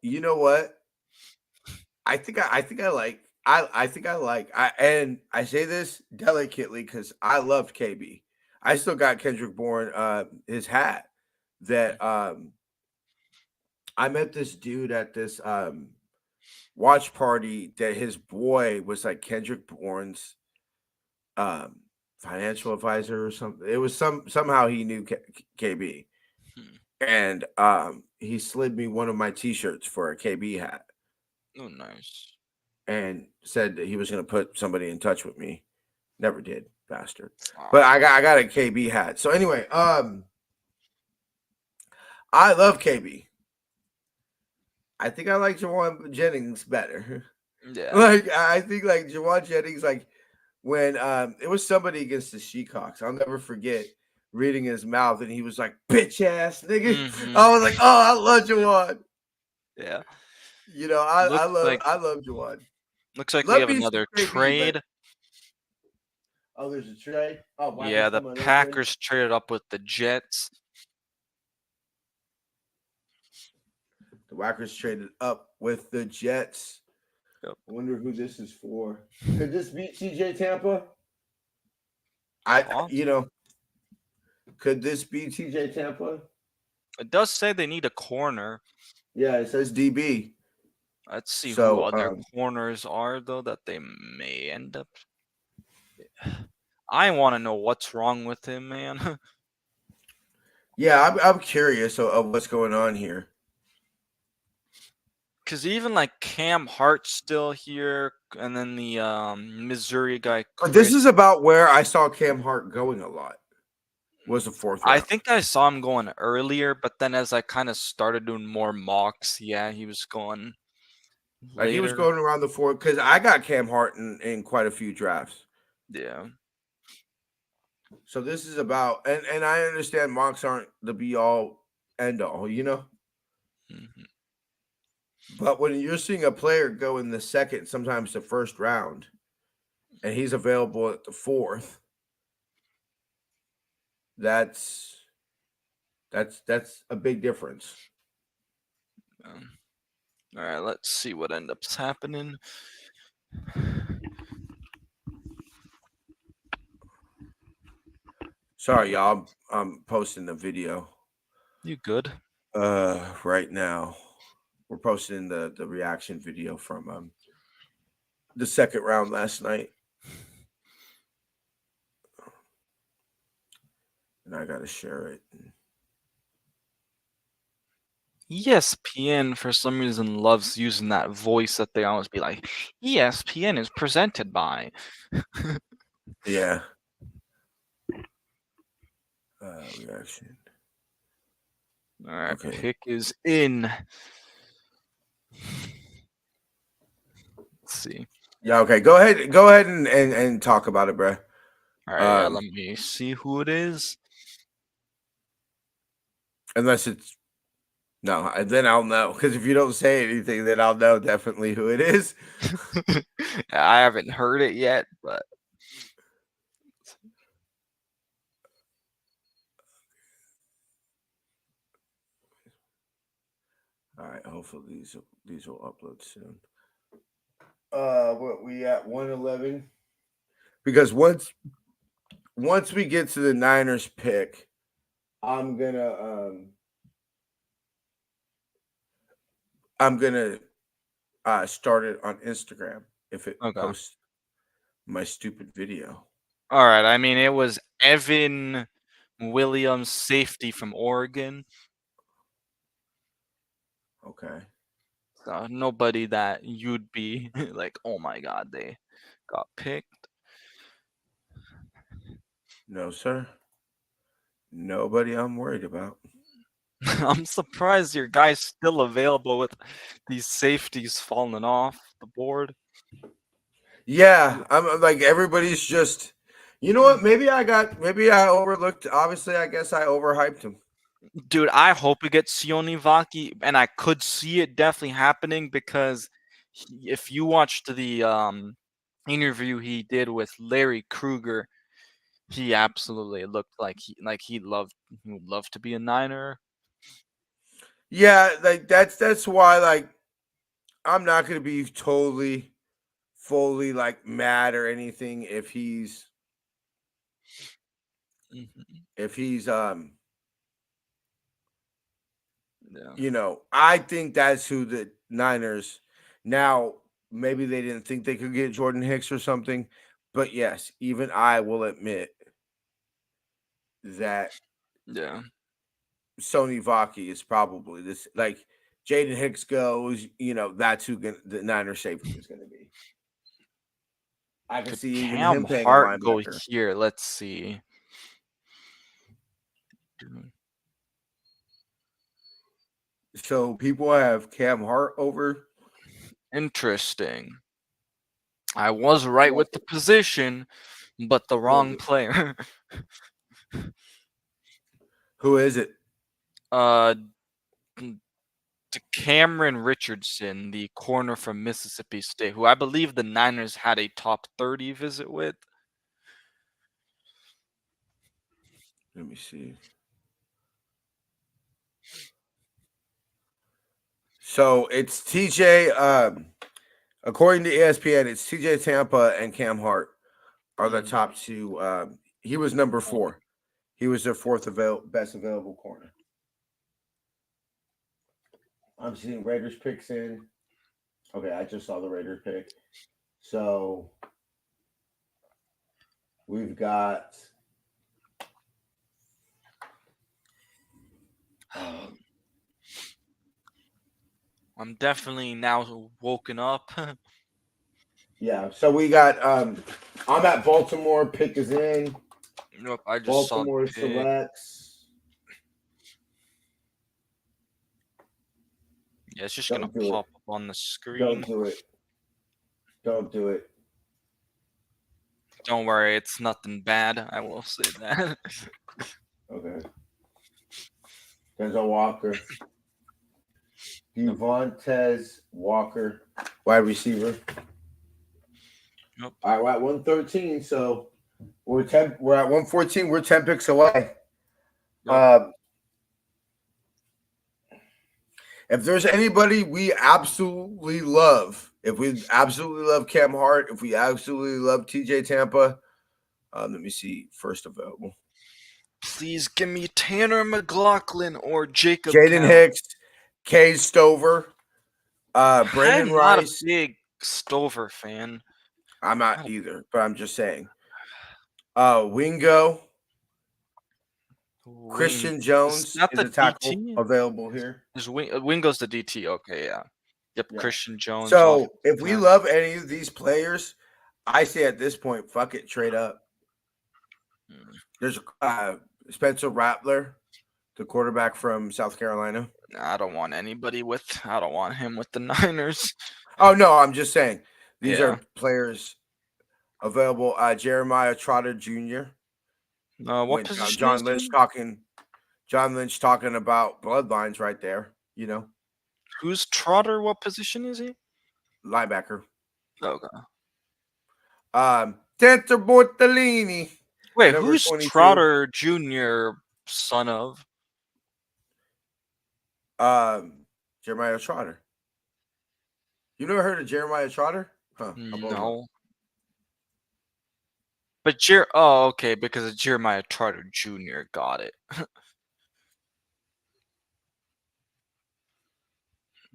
You know what? I think I like. And I say this delicately because I loved KB. I still got Kendrick Bourne his hat that I met this dude at this watch party that his boy was like Kendrick Bourne's um financial advisor or something. It was somehow he knew KB, hmm, and he slid me one of my t-shirts for a KB hat oh, nice. and said that he was going to put somebody in touch with me. Never did, bastard. But Ah, I got a KB hat. So anyway, I love KB. I think I like Jawan Jennings better. yeah. Like I think like Jawan Jennings, like when it was somebody against the Shecox. I'll never forget reading his mouth and he was like, bitch ass nigga. Hmm. I was like, oh, I love Jawan. Yeah. You know, Looks like I love Jawan. we Love have me some another KB, but trade. oh, there's a trade. Oh, Yeah, Wacker's the coming in. Packers traded up with the Jets. The Whackers traded up with the Jets. Yep. I wonder who this is for. Could this be TJ Tampa? Awesome. You know, could this be TJ Tampa? It does say they need a corner. Yeah, it says DB. Let's see who So, other corners are though that they may end up. I want to know what's wrong with him, man. yeah, I'm curious of what's going on here. Because even like Cam Hart's still here, and then the Missouri guy But this Chris. is about where I saw Cam Hart going a lot. Was the fourth I round. think I saw him going earlier, but then as I kind of started doing more mocks, yeah, he was going Like he was later. going around the fourth because I got Cam Hart in quite a few drafts. Yeah. So this is about, and I understand mocks aren't the be all end all, you know. Mm-hmm. But when you're seeing a player go in the second, sometimes the first round, and he's available at the fourth, that's a big difference. All right, let's see what ends up happening. Sorry, y'all. I'm posting the video. You good? Right now, we're posting the reaction video from the second round last night, and I gotta share it. ESPN for some reason loves using that voice that they always be like, ESPN is presented by. Yeah. Reaction. All right, Okay. pick is in. Let's see. Yeah. Okay. Go ahead and talk about it, bro. All right, yeah, let me see who it is. Unless it's no, then I'll know. Because if you don't say anything, then I'll know definitely who it is. I haven't heard it yet, but All right. Hopefully these will upload soon. What we at 111? Because once we get to the Niners pick, I'm gonna start it on Instagram if it okay. posts my stupid video. All right, I mean it was Evan Williams, safety from Oregon. Okay. So nobody that you'd be like, oh my god, they got picked. No, sir. Nobody I'm worried about. I'm surprised your guy's still available with these safeties falling off the board. Yeah, I'm like everybody's just. You know what? Maybe I overlooked. Obviously, I guess I overhyped him. Dude, I hope we get Sione Vaki, and I could see it definitely happening because if you watched the interview he did with Larry Kruger, he absolutely looked like he would love to be a Niner. Yeah, like that's why like I'm not gonna be totally, fully like mad or anything if he's Mhm. if he's Yeah. you know, I think that's who the Niners now maybe they didn't think they could get Jordan Hicks or something, but yes, even I will admit that Yeah. Sony Vaki is probably this like Jaden Hicks goes, you know, that's who the Niners safety is going to be. I can Could see even Cam him paying a Hart go linebacker. here? Let's see. So people have Cam Hart over. Interesting. I was right with the position, but the wrong player. Who is it? Cameron Richardson, the corner from Mississippi State, who I believe the Niners had a top 30 visit with. Let me see. So it's TJ. According to ESPN, it's TJ Tampa and Cam Hart are the top two. He was number 4. He was their fourth best available corner. I'm seeing Raiders picks in. Okay, I just saw the Raiders pick. So we've got I'm definitely now woken up. yeah. So we got I'm at Baltimore. Pick is in. Nope, I just Baltimore saw the pick. selects. Yeah, it's just Don't gonna do pop it. up on the screen. Don't do it. Don't do it. Don't worry, it's nothing bad. I will say that. Okay. Denzel Walker. Devontae Walker, wide receiver. Nope. All right, we're at 113, so we're at 114. We're 10 picks away. Yep. If there's anybody we absolutely love, if we absolutely love Cam Hart, if we absolutely love TJ Tampa, let me see first available. Please give me Tanner McLaughlin or Jacob Jaden Count. Hicks, Kay Stover, Brandon I'm not Rice. a big Stover fan. I'm not either, but I'm just saying. Wingo. Christian Jones is a tackle available here. Wingo's the DT. Okay, yeah. Yep, yeah. Christian Jones. So if we love any of these players, I say at this point, fuck it, trade up. There's Spencer Rattler, the quarterback from South Carolina. I don't want anybody with. I don't want him with the Niners. Oh no, I'm just saying these Yeah. are players available. Jeremiah Trotter Jr. What position John is Lynch he? talking. John Lynch talking about bloodlines right there. You know, Who's Trotter? What position is he? linebacker. Okay. Tenter Bortolini. Wait, number who's 22. Trotter Jr. son of? Jeremiah Trotter. You never heard of Jeremiah Trotter? Huh? No. But okay, because of Jeremiah Trotter Jr. Got it.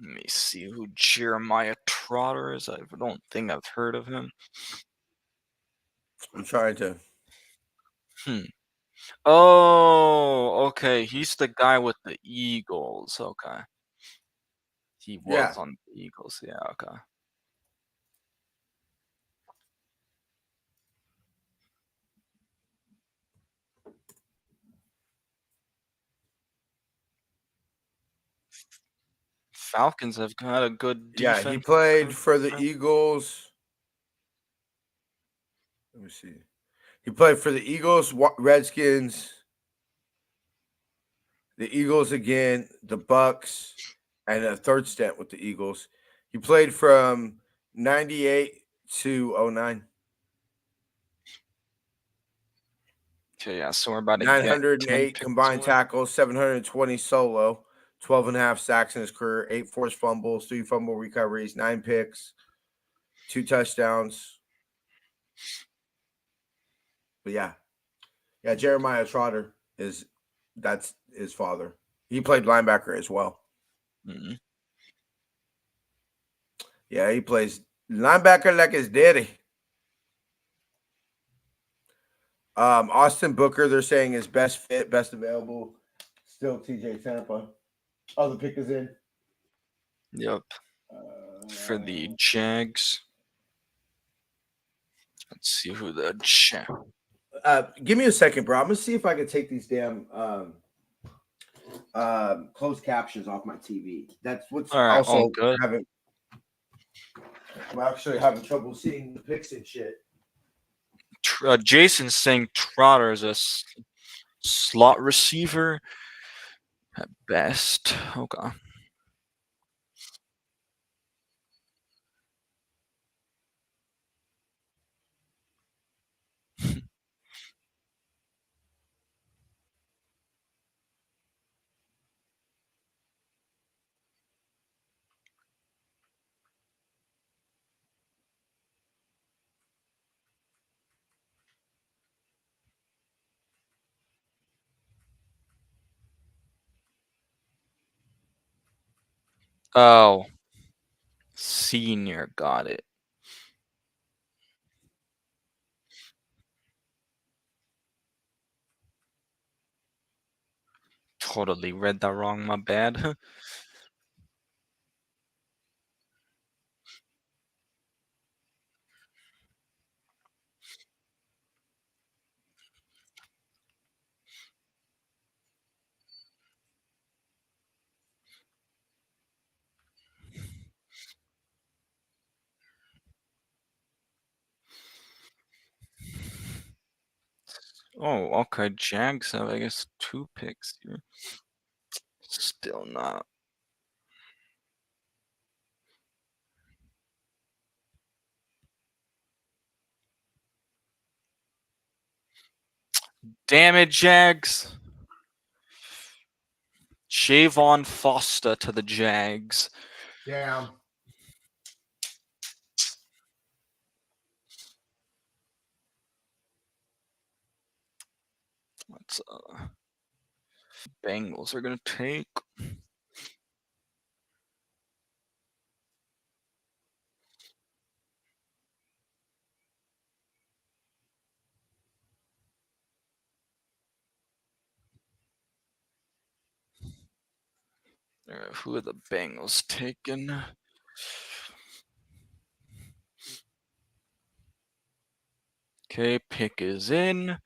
Let me see who Jeremiah Trotter is. I don't think I've heard of him. I'm trying to. Oh, okay. He's the guy with the Eagles. Okay. He was on the Eagles. Yeah, okay. Falcons have got a good defense. Yeah, he played for the Eagles. Let me see. He played for the Eagles, Redskins, the Eagles again, the Bucks, and a third stint with the Eagles. He played from 98 to 09. Okay, yeah, so we're about to 908 combined tackles, 720 solo, 12 and a half sacks in his career, 8 forced fumbles, 3 fumble recoveries, 9 picks, 2 touchdowns. But yeah, Jeremiah Trotter that's his father. He played linebacker as well. Mm-hmm. Yeah, he plays linebacker like his daddy. Austin Booker, they're saying is best fit, best available. Still TJ Tampa. Oh, the pick is in. Yep. For the Jags. Let's see who the give me a second, bro. I'm gonna see if I can take these damn closed captions off my TV. That's what's also good. I'm actually having trouble seeing the picks and shit. Jason's saying Trotter is a slot receiver at best. Okay. Oh. Senior, got it. Totally read that wrong, my bad. Oh, okay. Jags have, I guess, 2 picks here. Still not. Damn it, Jags. Shavon Foster to the Jags. Damn. Let's Bengals are gonna take. Who are the Bengals taking? Okay, pick is in.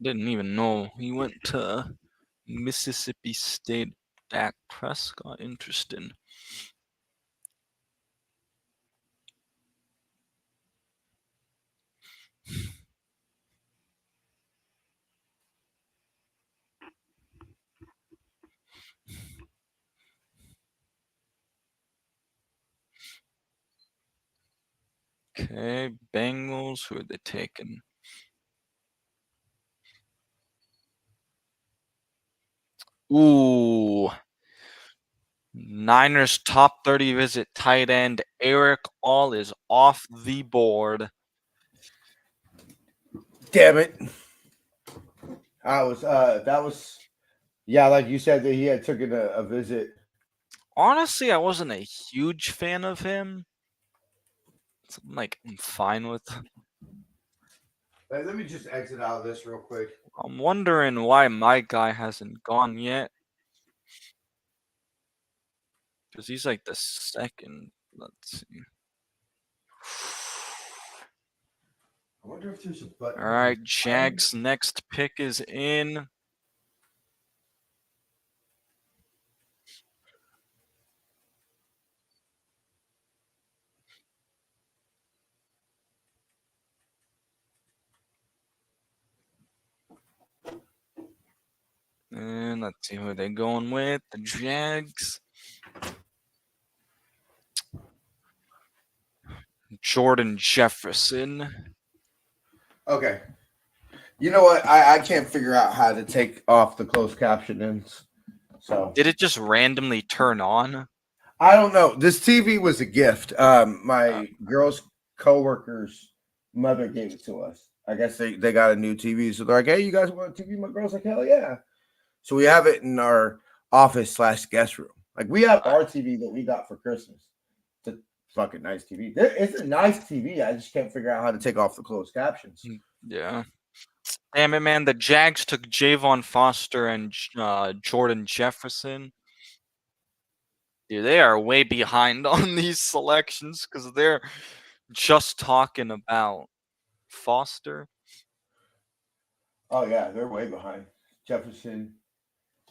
Didn't even know he went to Mississippi State. Dak Prescott, interesting. Okay, Bengals, who are they taking? Ooh. Niners top 30 visit tight end Eric All is off the board. Damn it. That was yeah, like you said that he had taken a visit. Honestly, I wasn't a huge fan of him. So I'm fine with. Hey, let me just exit out of this real quick. I'm wondering why my guy hasn't gone yet. Because he's like the second. Let's see. I wonder if there's a button. All right, Jags' next pick is in. And let's see who they're going with. The Jags. Jordan Jefferson. Okay. You know what? I can't figure out how to take off the closed captionings. So Did it just randomly turn on? I don't know. This TV was a gift. My girl's coworker's mother gave it to us. I guess they got a new TV. So they're like, hey, you guys want a TV? My girl's like, hell yeah. So we have it in our office/guest room. Like we have our TV that we got for Christmas. It's a fucking nice TV. It's a nice TV. I just can't figure out how to take off the closed captions. Yeah. Damn it, man. The Jags took Javon Foster and Jordan Jefferson. Dude, they are way behind on these selections because they're just talking about Foster. Oh yeah, they're way behind. Jefferson,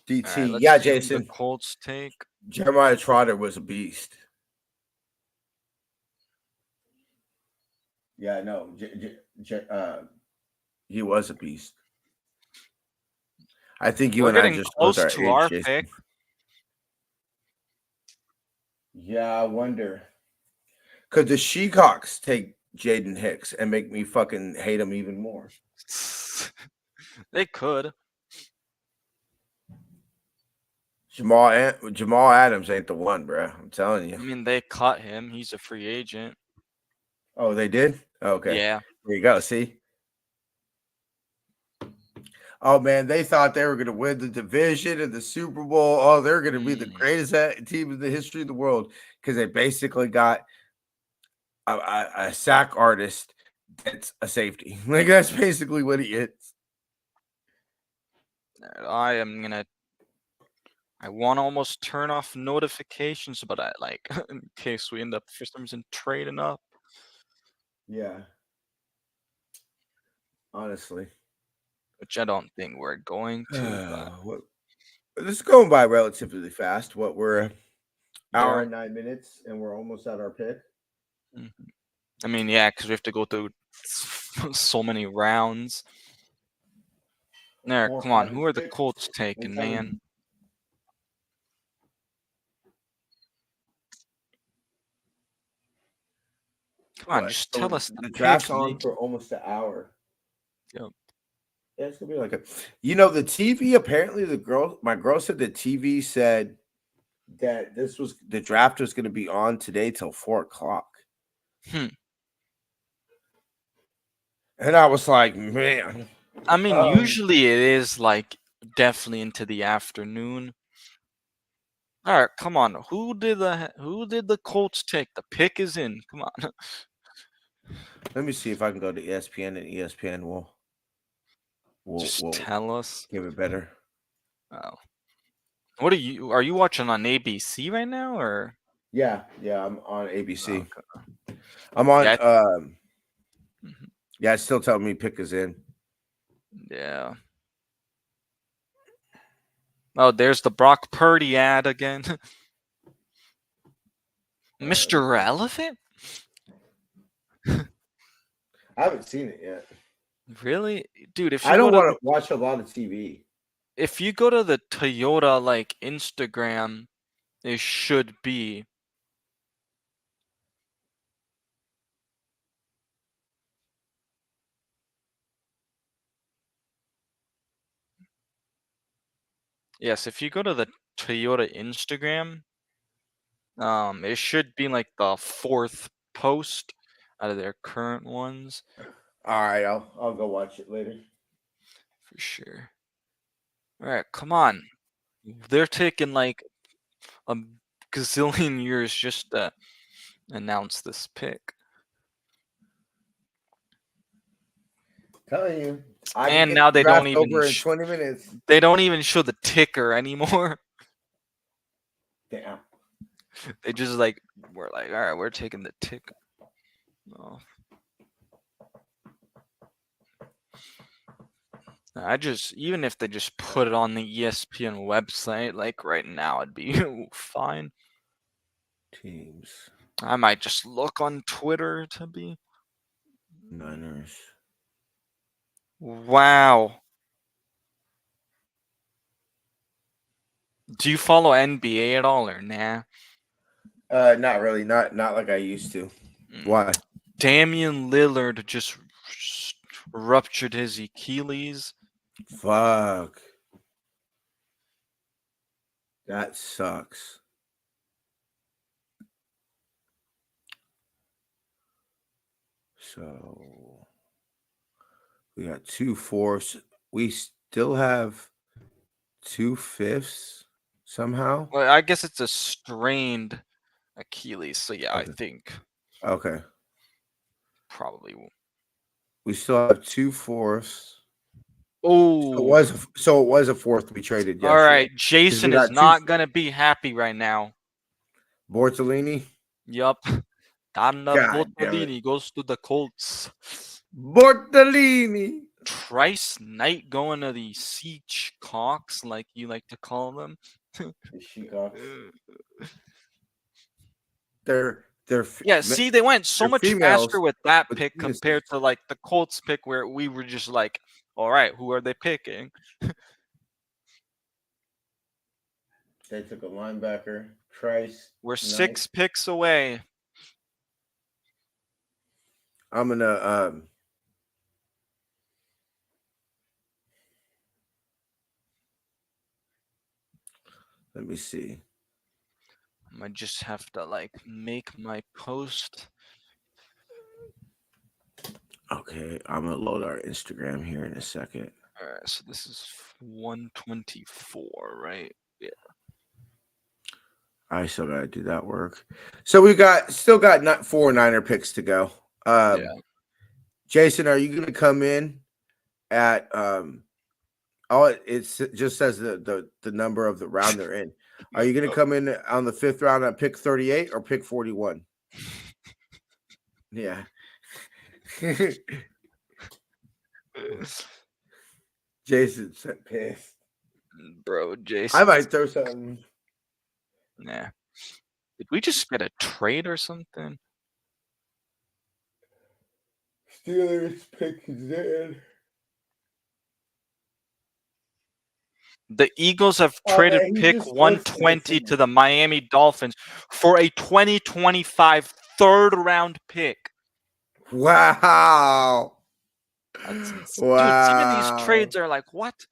DT. Right, let's Yeah, see who Jason. the Colts take. Jeremiah Trotter was a beast. Yeah, I know. He was a beast. I think you We're and I getting just close close our to age, our Jason. pick. Yeah, I wonder. Could the Shecox take Jaden Hicks and make me fucking hate him even more? They could. Jamal Adams ain't the one, bro. I'm telling I you. mean, they cut him. He's a free agent. Oh, they did? Okay. Yeah. There you go. See? Oh, man, they thought they were going to win the division and the Super Bowl. Oh, they're going to be the greatest team in the history of the world because they basically got a sack artist that's a safety. Like, that's basically what he is. I want to almost turn off notifications, but I in case we end up for some reason trading up. Yeah. Honestly. Which I don't think we're going to. This is going by relatively fast. We're an hour Yeah. and 9 minutes, and we're almost at our pick. I mean, yeah, because we have to go through so many rounds. There, come on. Who are the Colts taking, man? Come on, just tell us the draft's on for almost an hour. Yep. Yeah, it's gonna be like the TV. Apparently, my girl said the TV said that the draft was gonna be on today till 4:00. And I was like, man. I mean, usually it is like definitely into the afternoon. All right, come on. Who did the Colts take? The pick is in. Come on. Let me see if I can go to ESPN, and ESPN will Just tell us. give it better. Oh. Are you watching on ABC right now or? Yeah, I'm on ABC. Okay. I'm on Yeah. yeah, it's still telling me pick is in. Yeah. Oh, there's the Brock Purdy ad again. Mr. Relevant? I haven't seen it yet. Really? Dude, if you I don't go to want to watch a lot of TV. if you go to the Toyota like Instagram, it should be. Yes, if you go to the Toyota Instagram, it should be like the 4th post out of their current ones All right, I'll go watch it later. for sure. All right, come on. They're taking like a gazillion years just to announce this pick. Telling you, I And can now get the they don't draft even over in 20 minutes. they don't even show the ticker anymore. Damn. They just like we're like, all right, we're taking the ticker. Oh. Even if they just put it on the ESPN website, like right now, it'd be fine. Teams. I might just look on Twitter to be. Niners. Wow. Do you follow NBA at all or nah? Not really. Not like I used to. Why? Damian Lillard just ruptured his Achilles. Fuck. That sucks. So we got 2/4. We still have 2/5 somehow. Well, I guess it's a strained Achilles, so yeah, Okay. I think Okay. probably. We still have 2/4. Oh, So it was a fourth we traded yesterday. all right. Jason is got not gonna be happy right now. Bortolini. Yup. Donna God damn it. Bortolini goes to the Colts. Bortolini. Trice Knight going to the Seahawks, like you like to call them. They're Yeah, see, they went so they're much females faster with that with pick penises. compared to like the Colts pick, where we were just like, all right, who are they picking? They took a linebacker, Trice. We're Knight. 6 picks away. I'm gonna let me see. I might just have to like make my post. Okay, I'm gonna load our Instagram here in a second. All right, so this is 124, right? Yeah. I still gotta do that work. So we still got 4 Niner picks to go. Yeah. Jason, are you gonna come in at it just says the number of the round they're in. Are you gonna come in on the 5th round at pick 38 or pick 41? Yeah. Jason's pissed. Bro, Jason. I might throw something. Nah. Did we just get a trade or something? Steelers pick is in. The Eagles have traded man, pick 120 to the Miami Dolphins for a 2025 3rd-round pick. Wow. That's insane. Wow. Dude, some of these trades are like, what?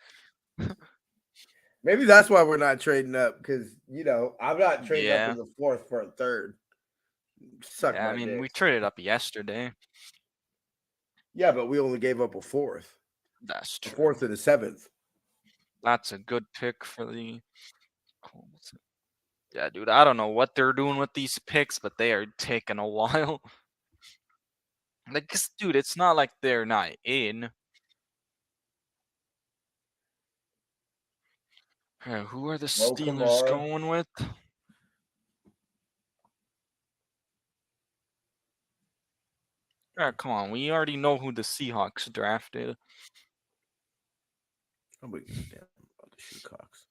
Maybe that's why we're not trading up, because I'm not trading up in the 4th for a 3rd. Yeah, I mean, we traded up yesterday. Yeah, but we only gave up a fourth. That's A true. fourth and a seventh. That's a good pick for the Colts. Yeah, dude, I don't know what they're doing with these picks, but they are taking a while. Like, dude, it's not like they're not in. Who are the Steelers Kamara. going with? Come on, we already know who the Seahawks drafted. Nobody gives a damn about the Shoecocks.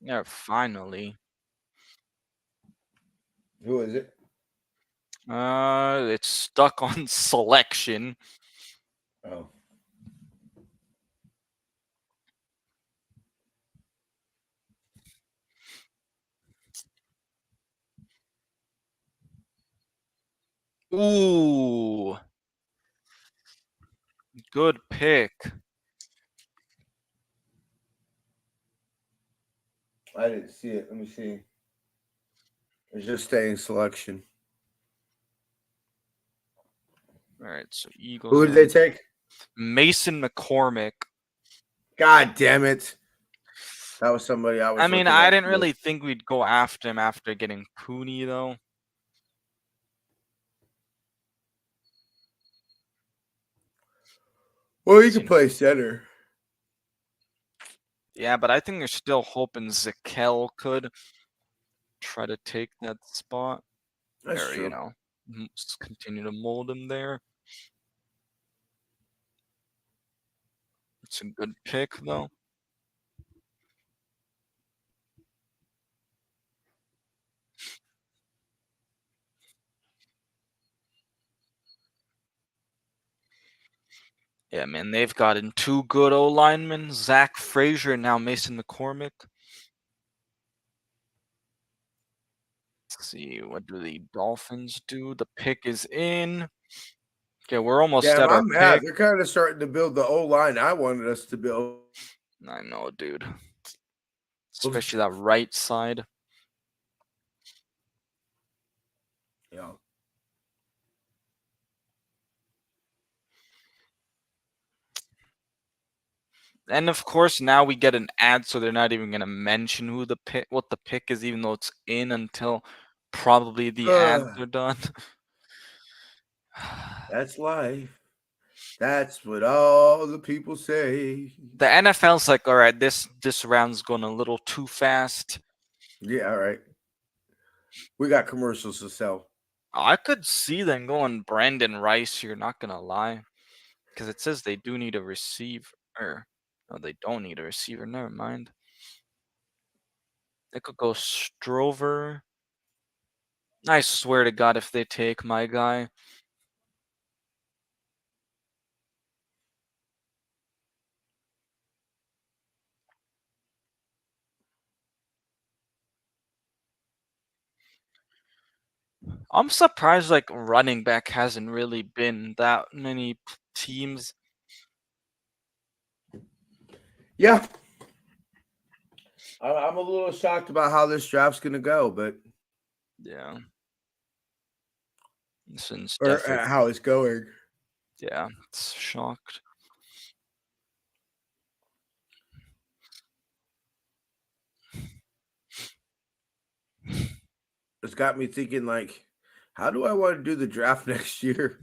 Yeah, finally. Who is it? It's stuck on selection. Oh. Ooh. Good pick. I didn't see it. Let me see. It's just staying selection. All right, so Eagles. Who did they take? Mason McCormick. God damn it. That was somebody I was I mean, looking I at didn't too. really think we'd go after him after getting Pooney, though. Well, he can play center. Yeah, but I think they're still hoping Zakel could try to take that spot. That's Or, true. you know, just continue to mold him there. It's a good pick, though. Yeah, man, they've gotten two good O linemen, Zach Frazier and now Mason McCormick. Let's see, what do the Dolphins do? The pick is in. Okay, we're almost Damn, at our I'm mad. pick. They're kind of starting to build the O line I wanted us to build. I know, dude. Especially that right side. Yeah. And of course, now we get an ad, so they're not even gonna mention who the pick, what the pick is, even though it's in until probably the ads are done. That's life. That's what all the people say. The NFL's like, all right, this round's going a little too fast. Yeah, all right. We got commercials to sell. I could see them going Brandon Rice here, not gonna lie, because it says they do need a receiver. No, they don't need a receiver. Never mind. They could go Strover. I swear to God, if they take my guy. I'm surprised like running back hasn't really been that many teams. Yeah. I'm a little shocked about how this draft's going to go, but Yeah. Since or definitely, how it's going. yeah, it's shocked. It's got me thinking, like, how do I want to do the draft next year?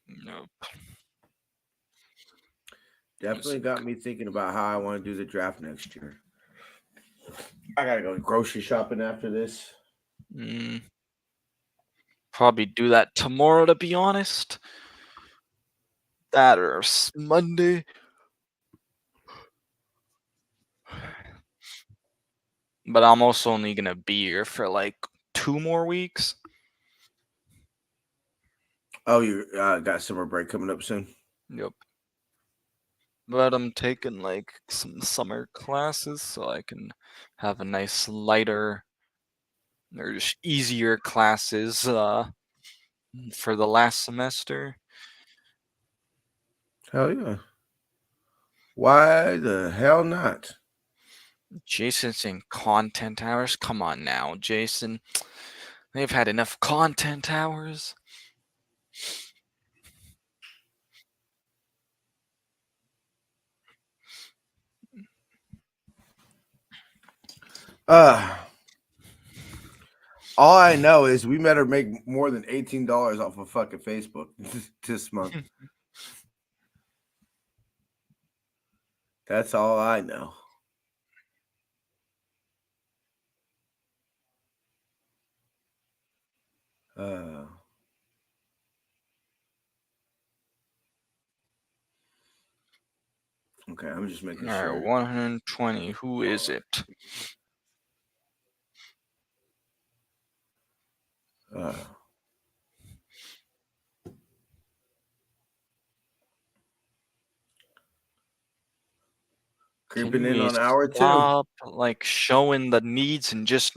Nope. Definitely got me thinking about how I want to do the draft next year. I gotta go grocery shopping after this. Probably do that tomorrow, to be honest. That or Monday. But I'm also only gonna be here for like 2 more weeks. Oh, you got summer break coming up soon. Yep. But I'm taking like some summer classes so I can have a nice lighter They're just easier classes for the last semester. Hell yeah. Why the hell not? Jason saying content hours. Come on now, Jason. They've had enough content hours. All I know is we better make more than $18 off of fucking Facebook this month. That's all I know. Okay, I'm just making All sure. right, 120. Who is it? Creeping Can in we on hour 2. stop, like, showing the needs and just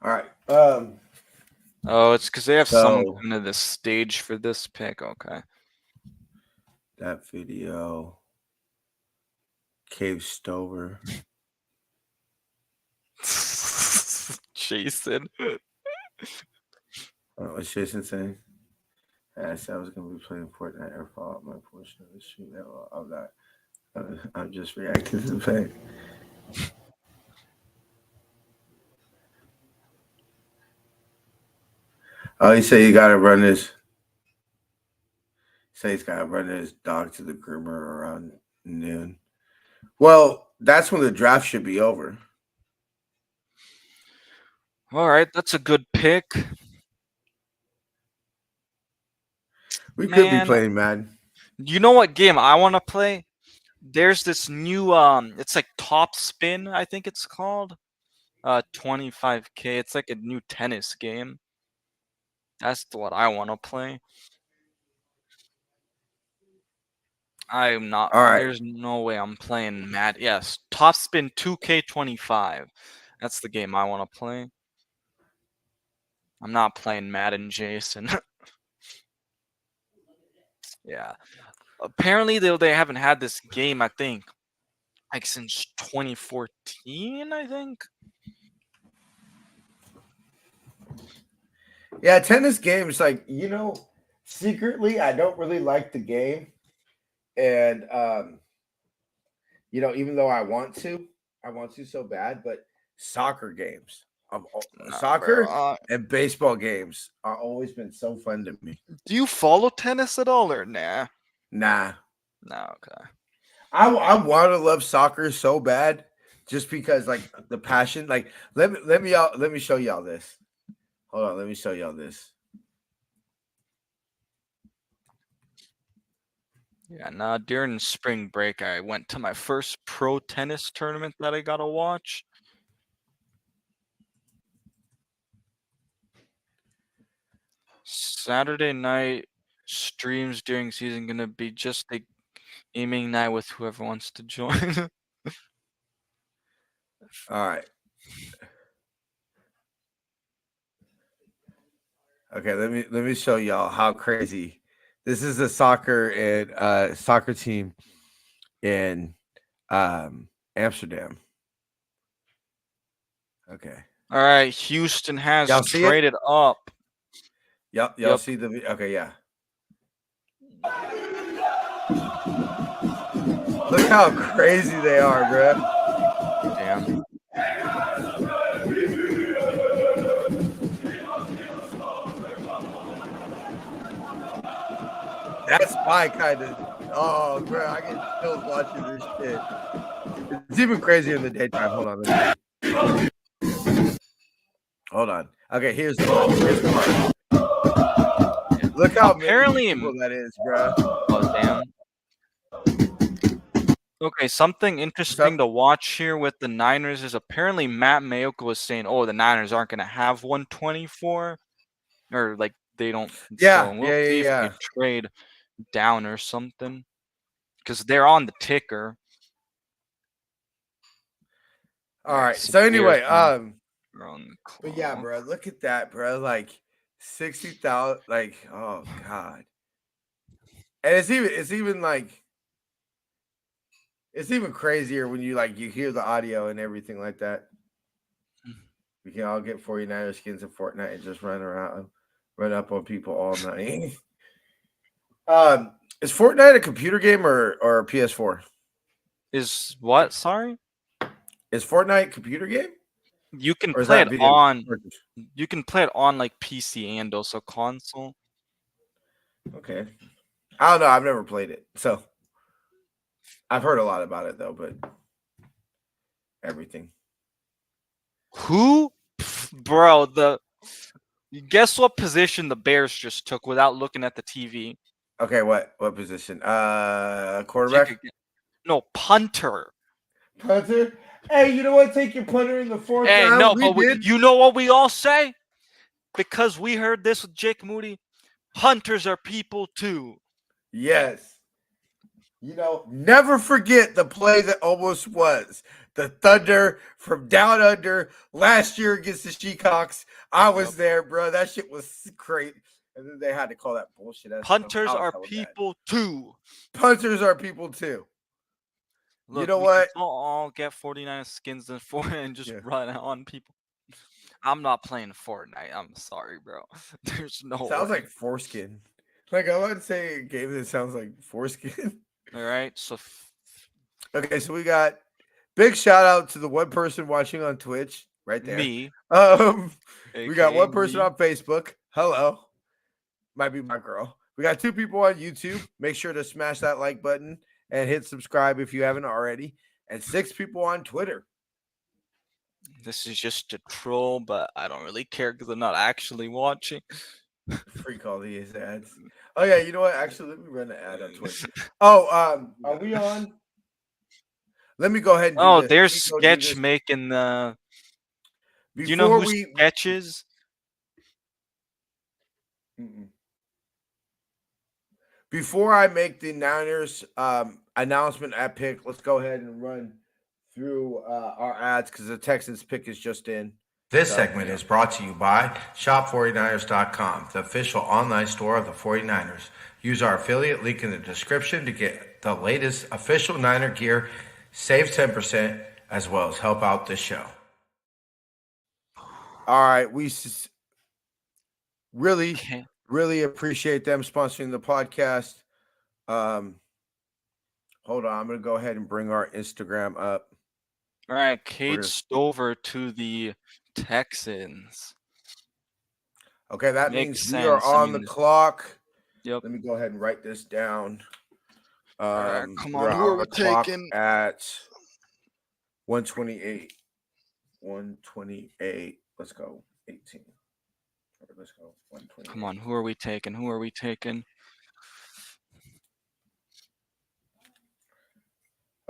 All right. Oh, it's because they have someone So- coming to the stage for this pick. Okay. That video. Cave Stover. Jason. What's Jason saying? I said I was going to be playing Fortnite or fall out my portion of the stream. I'm not. I'm just reacting to the fact. Oh, he said you got to run this. Say he's got to run his dog to the groomer around noon. Well, that's when the draft should be over. All right, that's a good pick. We could be Man. playing Madden. You know what game I want to play? There's this new it's like Top Spin, I think it's called. 25K. It's like a new tennis game. That's what I want to play. I'm not. All right. There's no way I'm playing Mad. Yes, Top Spin 2K25. That's the game I want to play. I'm not playing Madden, Jason. Yeah. Apparently, they haven't had this game, I think, like since 2014, I think. Yeah, tennis games, like, secretly, I don't really like the game. And, even though I want to so bad, but soccer games, soccer and baseball games are always been so fun to me. Do you follow tennis at all or nah? Nah. No, okay. I want to love soccer so bad just because, like, the passion. Like, let me show y'all this. Hold on, let me show y'all this. Yeah, nah, during spring break, I went to my first pro tennis tournament that I got to watch. Saturday night streams during season gonna be just a gaming night with whoever wants to join. All right. Okay, let me show y'all how crazy. This is a soccer team in Amsterdam. Okay. All right, Houston has Y'all see it? traded up. Y'all Yep. see the okay, yeah. Look how crazy they are, bro. Damn. That's my kind of. Oh, bro, I get chills watching this shit. It's even crazier in the daytime. Hold on. Hold on. Okay, here's the part. Look how Apparently, many people that is, bro. Oh, damn. Okay, something interesting to watch here with the Niners is apparently Matt Mayoko was saying, "Oh, the Niners aren't going to have 124, or like they don't." Yeah, so we'll see if yeah. they trade down or something. because they're on the ticker. All right. So anyway, They're on the but yeah, clock. bro, look at that, bro. Like 60,000. Like, oh god. And it's even like it's even crazier when you hear the audio and everything like that. We can all get 49er skins in Fortnite and just run up on people all night. Is Fortnite a computer game or a PS4? Is what? Sorry? Is Fortnite a computer game? You can Or is play that it video? on. You can play it on like PC and also console. Okay. I don't know. I've never played it. So I've heard a lot about it though, but everything. Who? Bro, guess what position the Bears just took without looking at the TV? Okay, what position? Quarterback? No, punter. Punter? Hey, you know what? Take your punter in the fourth Hey, round. no, We but did. you know what we all say? Because we heard this with Jake Moody. Punters are people too. Yes. Never forget the play that almost was. The Thunder from down under last year against the Seahawks. I was there, bro. That shit was great. And then they had to call that bullshit. Punters are people too. Punters are people too. Look, you know we what? can all get 49 skins and just run on people. I'm not playing Fortnite. I'm sorry, bro. There's no Sounds way. like foreskin. Like I would say a game that sounds like foreskin. All right, so okay, so we got big shout out to the one person watching on Twitch right there. Me. We got one person on Facebook. Hello. Might be my girl. We got 2 people on YouTube. Make sure to smash that like button and hit subscribe if you haven't already. And 6 people on Twitter. This is just a troll, but I don't really care because I'm not actually watching. Freak all these ads. Oh yeah, you know what? Actually, let me run an ad on Twitch. Oh, are we on? Let me go ahead and do this. There's Sketch making the. Do you know who Sketch is? Before I make the Niners announcement at pick, let's go ahead and run through our ads because the Texans pick is just in. This segment is brought to you by shop49ers.com, the official online store of the 49ers. Use our affiliate link in the description to get the latest official Niner gear, save 10%, as well as help out this show. All right, we really appreciate them sponsoring the podcast. Hold on, I'm going to go ahead and bring our Instagram up. All right, Cade Stover to the Texans. Okay, that means we are on the clock. Yep. Let me go ahead and write this down. All right, come on. Who are we taking? At 128. 128. Let's go. 18. Let's go. 128. Come on. Who are we taking?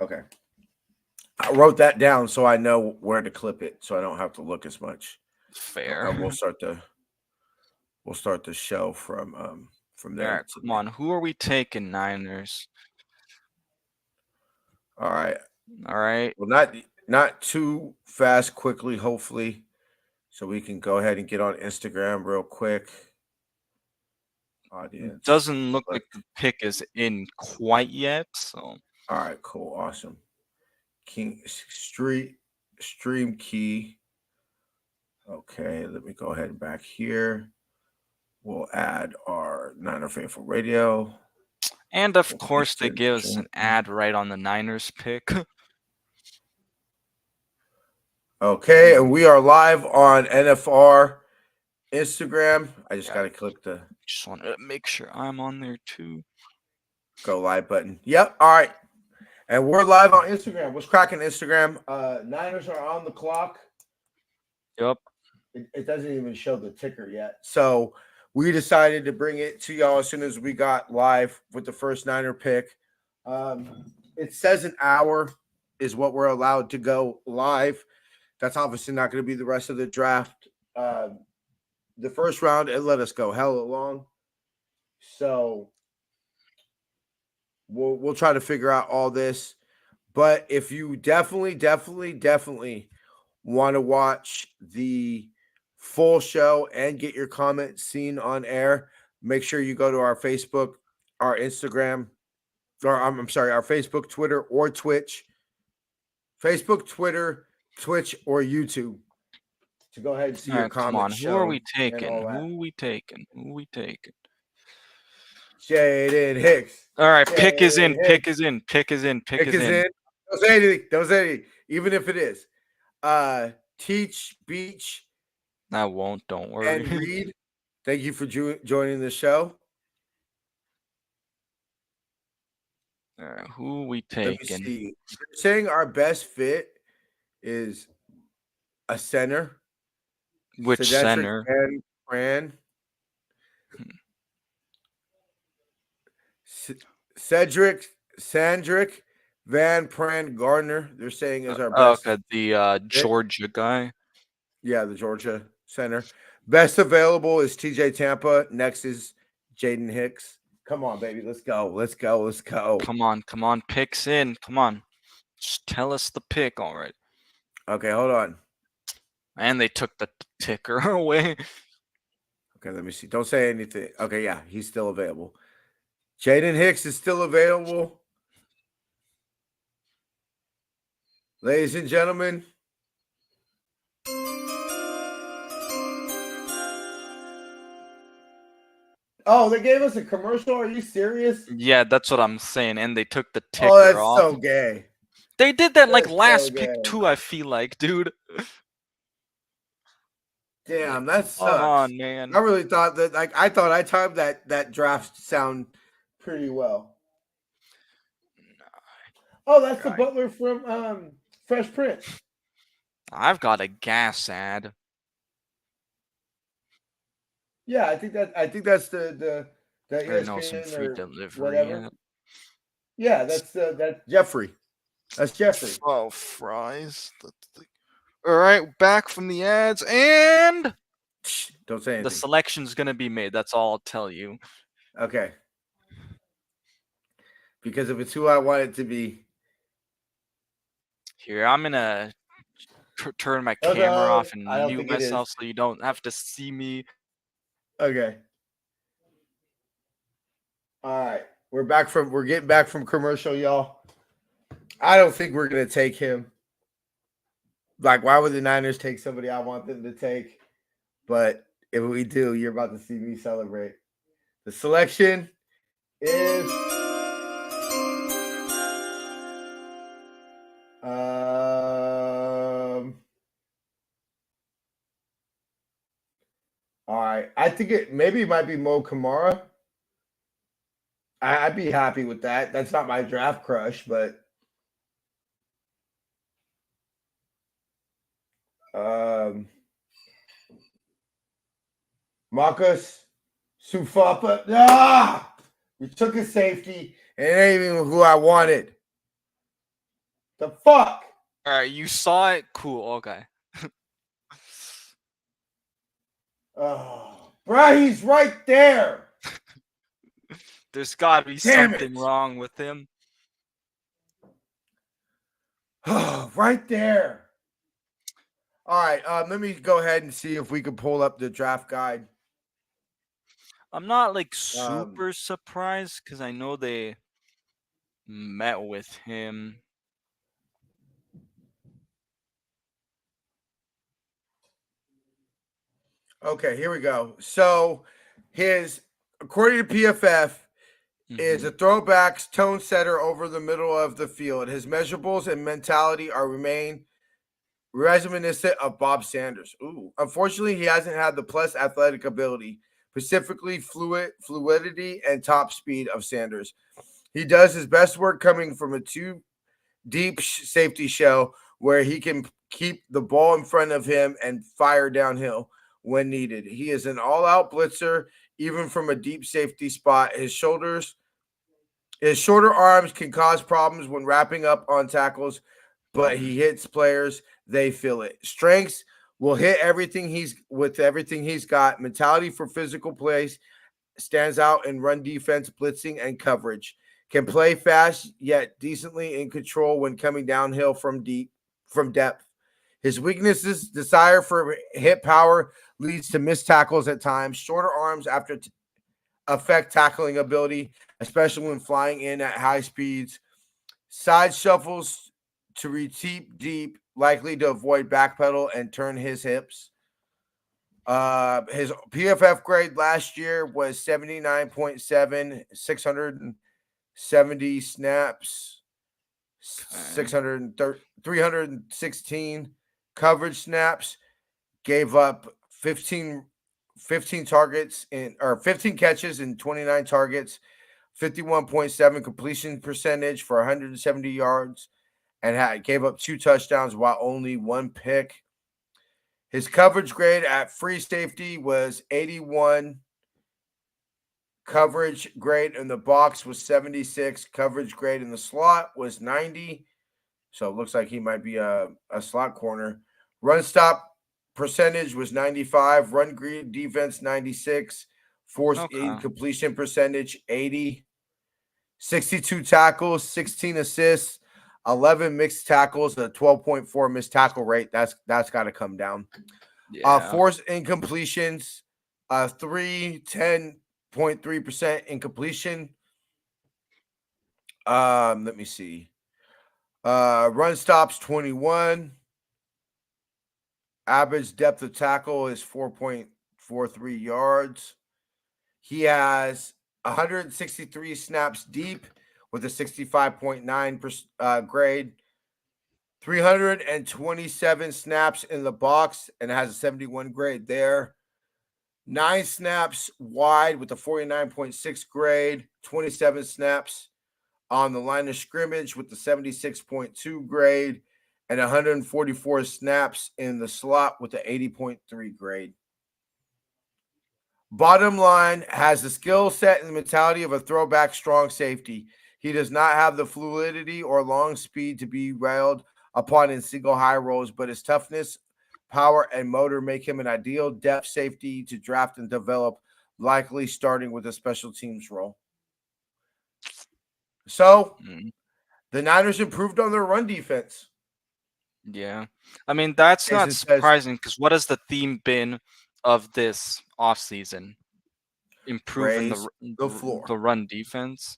Okay. I wrote that down so I know where to clip it, so I don't have to look as much. Fair. Okay, we'll start the show from there. All right, come on. Who are we taking, Niners? All right. Well, not too fast, quickly, hopefully, so we can go ahead and get on Instagram real quick. Audience. It doesn't look like the pick is in quite yet, so. All right, cool, awesome. King stream key. Okay, let me go ahead and back here. We'll add our Niner Faithful Radio. And of course, they give us an ad right on the Niners pick. Okay, and we are live on NFR Instagram. I just got to click the. Just want to make sure I'm on there too. Go live button. Yep. All right. And we're live on Instagram. What's cracking Instagram? Niners are on the clock. Yep. It doesn't even show the ticker yet. So we decided to bring it to y'all as soon as we got live with the first Niner pick. It says an hour is what we're allowed to go live. That's obviously not going to be the rest of the draft. The first round, it let us go hella long. So we'll try to figure out all this. But if you definitely want to watch the full show and get your comments seen on air, make sure you go to our Facebook, our Instagram, or I'm sorry, our Facebook, Twitter, or Twitch. Facebook, Twitter, Twitch, or YouTube to go ahead and see All your right, come on. comments Who are we shown and all taking? that. Who we taking? Who we taking? Jaden Hicks. All right, pick is in. Jaden Pick Hicks. is in. Pick is in. Pick Pick is in. Don't say anything. Don't say anything. Even if it is. Teach, Beach, I won't. Don't worry. and Reed. Thank you for joining the show. All right, who we Let me taking? see. They're saying our best fit is a center. Which Cedric center? and Fran. Sandrick Van Pran Gardner. They're saying is our best. Okay, the Georgia guy. Yeah, the Georgia center. Best available is TJ Tampa. Next is Jaden Hicks. Come on, baby. Let's go. Let's go. Let's go. Come on. Picks in. Come on. Just tell us the pick already. Okay, hold on. And they took the ticker away. Okay, let me see. Don't say anything. Okay, yeah, he's still available. Jaden Hicks is still available. Ladies and gentlemen. Oh, they gave us a commercial? Are you serious? Yeah, that's what I'm saying. And they took the ticker Oh, that's off. so gay. They did that like That's last so pick gay. too, I feel like, dude. Damn, that sucks. Come on, man. I really thought that I thought I timed that draft sound pretty well. Oh, that's the butler from Fresh Prince. I've got a gas ad. Yeah, I think that's the Or no, some ESPN free or delivery. whatever. Yeah, that's Jeffrey. That's Jeffrey. Oh, fries. All right, back from the ads, and Shh, don't say anything. the selection's gonna be made. That's all I'll tell you. Okay. Because if it's who I want it to be. Here, I'm gonna turn my camera off and I don't mute think it is. myself so you don't have to see me. Okay. All right. We're getting back from commercial, y'all. I don't think we're gonna take him. Like, why would the Niners take somebody I want them to take? But if we do, you're about to see me celebrate. The selection is all right. I think it might be Mo Kamara. I'd be happy with that. That's not my draft crush, but Marcus Sufapa. Ah! We took a safety, and it ain't even who I wanted. The fuck? All right, you saw it. Cool. Okay. Oh, bro, he's right there. There's got to be something wrong with him. Oh, right there. All right, let me go ahead and see if we can pull up the draft guide. I'm not like super surprised because I know they met with him. Okay, here we go. So according to PFF, is a throwbacks tone setter over the middle of the field. His measurables and mentality are reminiscent of Bob Sanders. Ooh, unfortunately, he hasn't had the plus athletic ability, specifically fluidity and top speed of Sanders. He does his best work coming from a two deep safety shell where he can keep the ball in front of him and fire downhill when needed. He is an all-out blitzer, even from a deep safety spot. His shorter arms can cause problems when wrapping up on tackles, but he hits players, they feel it. Strengths will hit everything he's got. Mentality for physical plays stands out in run defense, blitzing, and coverage. Can play fast yet decently in control when coming downhill from depth. His weaknesses: desire for hit power leads to missed tackles at times. Shorter arms after affect tackling ability, especially when flying in at high speeds. Side shuffles to retreat deep, likely to avoid backpedal and turn his hips. His PFF grade last year was 79.7, 670 snaps, 316 coverage snaps, gave up 15 targets or 15 catches and 29 targets, 51.7 completion percentage for 170 yards, and gave up 2 touchdowns while only 1 pick. His coverage grade at free safety was 81. Coverage grade in the box was 76. Coverage grade in the slot was 90. So it looks like he might be a slot corner. Run stop percentage was 95. Run green defense 96. Force incompletion percentage 80. 62 tackles, 16 assists, 11 mixed tackles, a 12.4 missed tackle rate. That's got to come down. Force incompletions, 10.3% incompletion. Let me see. Run stops 21. Average depth of tackle is 4.43 yards. He has 163 snaps deep with a 65.9 grade. 327 snaps in the box and has a 71 grade there. 9 snaps wide with a 49.6 grade. 27 snaps on the line of scrimmage with the 76.2 grade. And 144 snaps in the slot with the 80.3 grade. Bottom line, has the skill set and the mentality of a throwback strong safety. He does not have the fluidity or long speed to be railed upon in single high rolls, but his toughness, power, and motor make him an ideal depth safety to draft and develop, likely starting with a special teams role. So, the Niners improved on their run defense. Yeah. I mean, that's not surprising because what has the theme been of this offseason? Improving the floor, the run defense,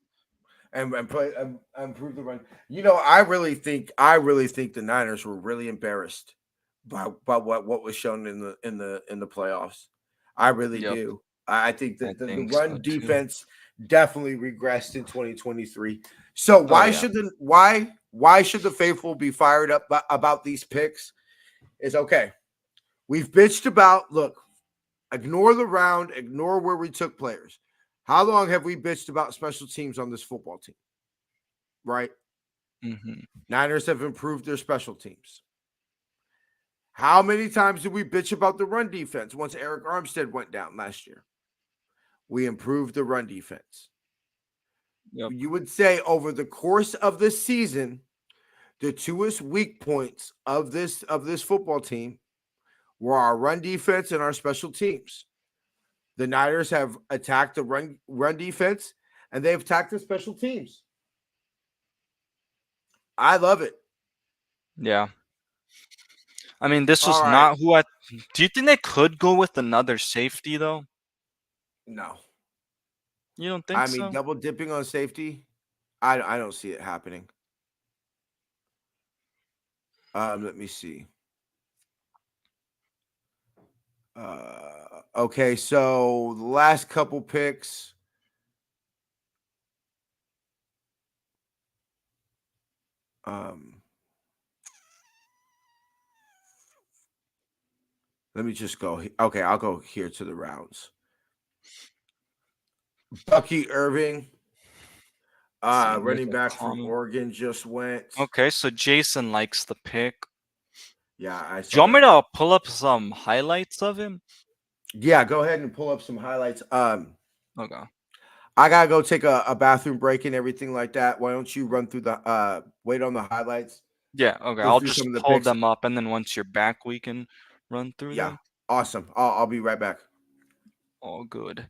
and improve the run. You know, I really think the Niners were really embarrassed by what was shown in the playoffs. I really do. I think that the run defense definitely regressed in 2023. So why should the faithful be fired up about these picks? Is okay. We've bitched about, look, ignore the round, ignore where we took players. How long have we bitched about special teams on this football team? Right? Niners have improved their special teams. How many times did we bitch about the run defense once Eric Armstead went down last year? We improved the run defense. You would say over the course of this season, the 2 weak points of this football team were our run defense and our special teams. The Niners have attacked the run defense, and they've attacked the special teams. I love it. Yeah. I mean, this was not who I... Do you think they could go with another safety, though? No. You don't think so? I mean, double dipping on safety, I don't see it happening. Let me see. Okay, so the last couple picks. Let me just go. Okay, I'll go here to the rounds. Bucky Irving, running back from Oregon, just went. Okay, so Jason likes the pick. Yeah, I saw. Do you want me to pull up some highlights of him? Yeah, go ahead and pull up some highlights. Okay. I gotta go take a bathroom break and everything like that. Why don't you run through the wait on the highlights? Yeah, okay. I'll just pull them up, and then once you're back, we can run through them. Awesome. I'll be right back. All good.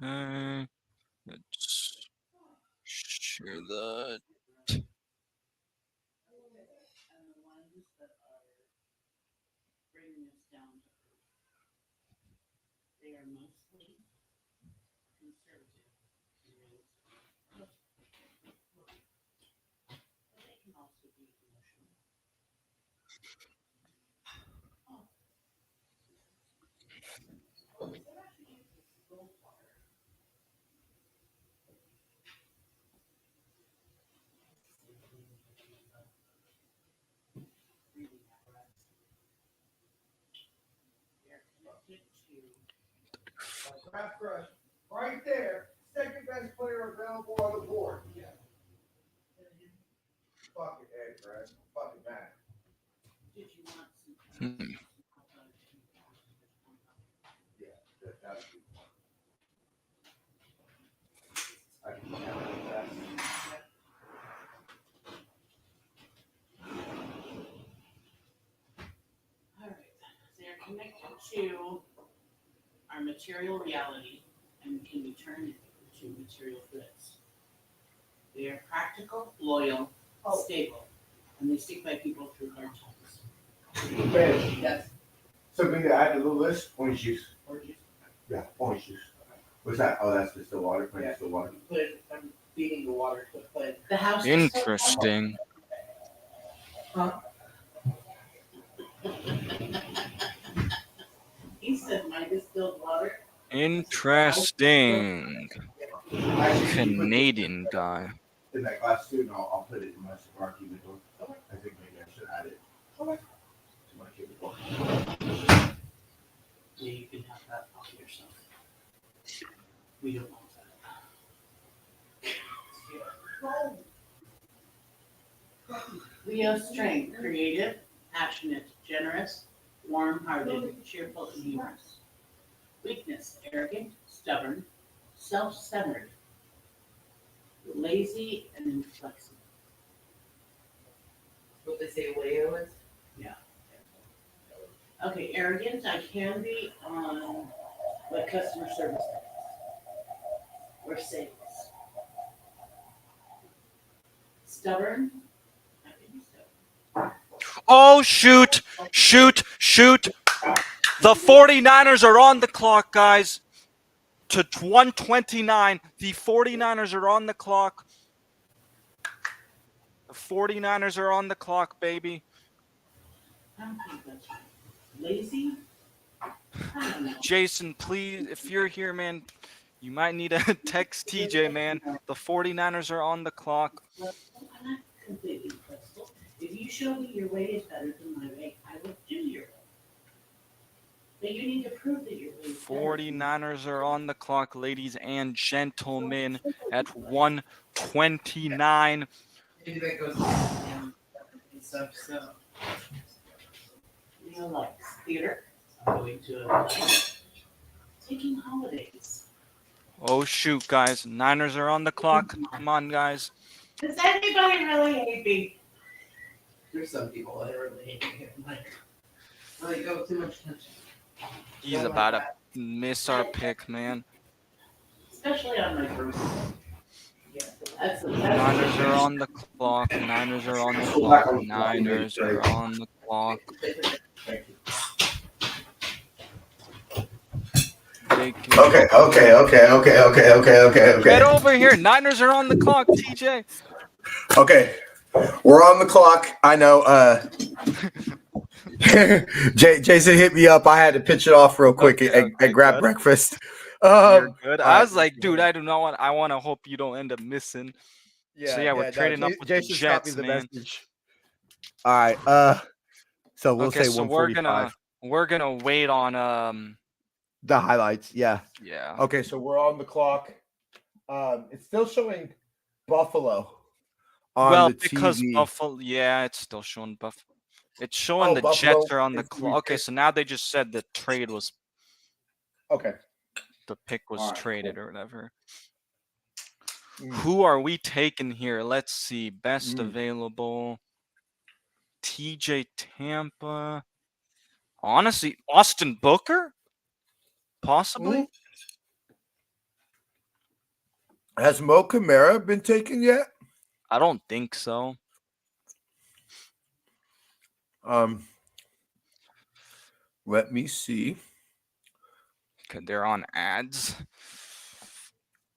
Okay. Let's share that. They are mostly conservative. But they can also be emotional. Right there, second best player available on the board. Yeah. Fucking A, Brad. Fucking mad. Did you want some? Yeah, that's good. I can handle that. All right, they are connected to our material reality and can be turned into material goods. They are practical, loyal, stable, and they stick by people through hard times. Ben, Yes. something to add to the list? Orange juice. Orange juice. Yeah, orange juice. What's that? Oh, that's just the water. Yeah. The water. Put it, I'm feeding the water to the plant. The house. Interesting. Huh? He said my distilled water. Interesting. Canadian guy. In that glass too, and I'll put it in my cigar humidor. I think maybe I should add it to my humidor. Yeah, you can have that all to yourself. We don't want that. Leo strength, creative, passionate, generous, warm-hearted, cheerful, and humorous. Weakness, arrogant, stubborn, self-centered, lazy, and inflexible. What they say Leo is? Okay, arrogant, I can be on like customer service or sales. Stubborn, I can be stubborn. Oh, shoot. Shoot. Shoot. The 49ers are on the clock, guys. To 129. The 49ers are on the clock. The 49ers are on the clock, baby. I don't think that's right. Lazy? I don't know. Jason, please, if you're here, man, you might need to text TJ, man. The 49ers are on the clock. Well, I'm not completely flexible. If you show me your way is better than my way, I will do your way. But you need to prove that your way is better. 49ers are on the clock, ladies and gentlemen, at 129. Maybe that goes down and stuff, so. Leo likes theater, going to a taking holidays. Oh, shoot, guys. Niners are on the clock. Come on, guys. Does anybody really hate me? There's some people that really hate me. Like, oh, too much attention. He's about to miss our pick, man. Especially on my birthday. Yeah. That's Niners are on the clock. Niners are on the clock. Niners are on the clock. Okay. Get over here. Niners are on the clock, TJ. Okay. We're on the clock. I know. Jason hit me up. I had to pitch it off real quick and grab breakfast. You're good. I right. was like, dude, I do not want. I want to hope you don't end up missing. We're trading up with the Jets, man. Message. All right. So we'll say so 145. we're gonna wait on The highlights. Yeah. Yeah. Okay. So we're on the clock. It's still showing Buffalo. On the because TV. Buffalo, yeah, it's still showing Buffalo. It's showing the Buffalo Jets are on the is clock. Okay, so now they just said the trade was Okay. the pick was All right, traded cool. or whatever. Mm. Who are we taking here? Let's see. Best Mm. available. TJ Tampa. Honestly, Austin Booker? Possibly? Has Mo Kamara been taken yet? I don't think so. Let me see. Cause they're on ads.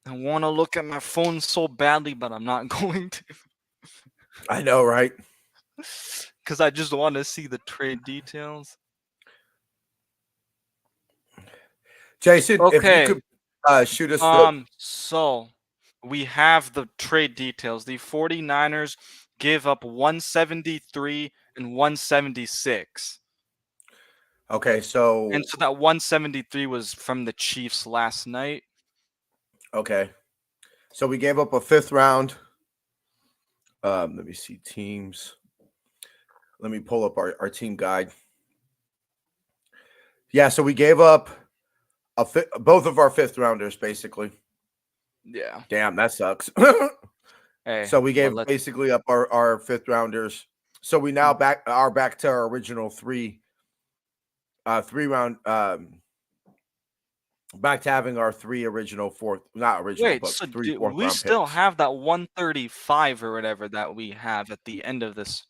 I want to look at my phone so badly, but I'm not going to. I know, right? Because I just want to see the trade details. Jason, if you Okay. could shoot us So we have the trade details. The 49ers give up 173 and 176. Okay, so And so that 173 was from the Chiefs last night. okay. So we gave up a 5th round. Let me see teams. Let me pull up our team guide. Yeah, so we gave up both of our 5th rounders, basically. Yeah. Damn, that sucks. Hey, So we gave well, basically up our 5th rounders. So we now back to our original 3 round back to having our 3 original 4th, not original, wait, but so 3 4th we round still picks. have that 135 or whatever that we have at the end of this.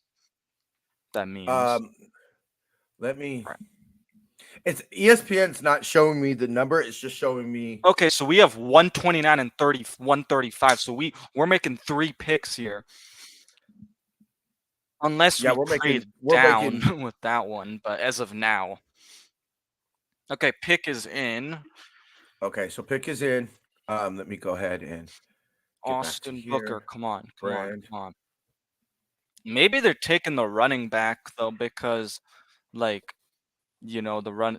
That means. Let me. Right. It's ESPN's not showing me the number. It's just showing me. Okay, so we have 129 and 135. So we're making 3 picks here. Unless we trade down with that one, but as of now. Okay, pick is in. Okay, so pick is in. Let me go ahead and get Austin back to Booker, here. come on. Brand. Maybe they're taking the running back though, because like the run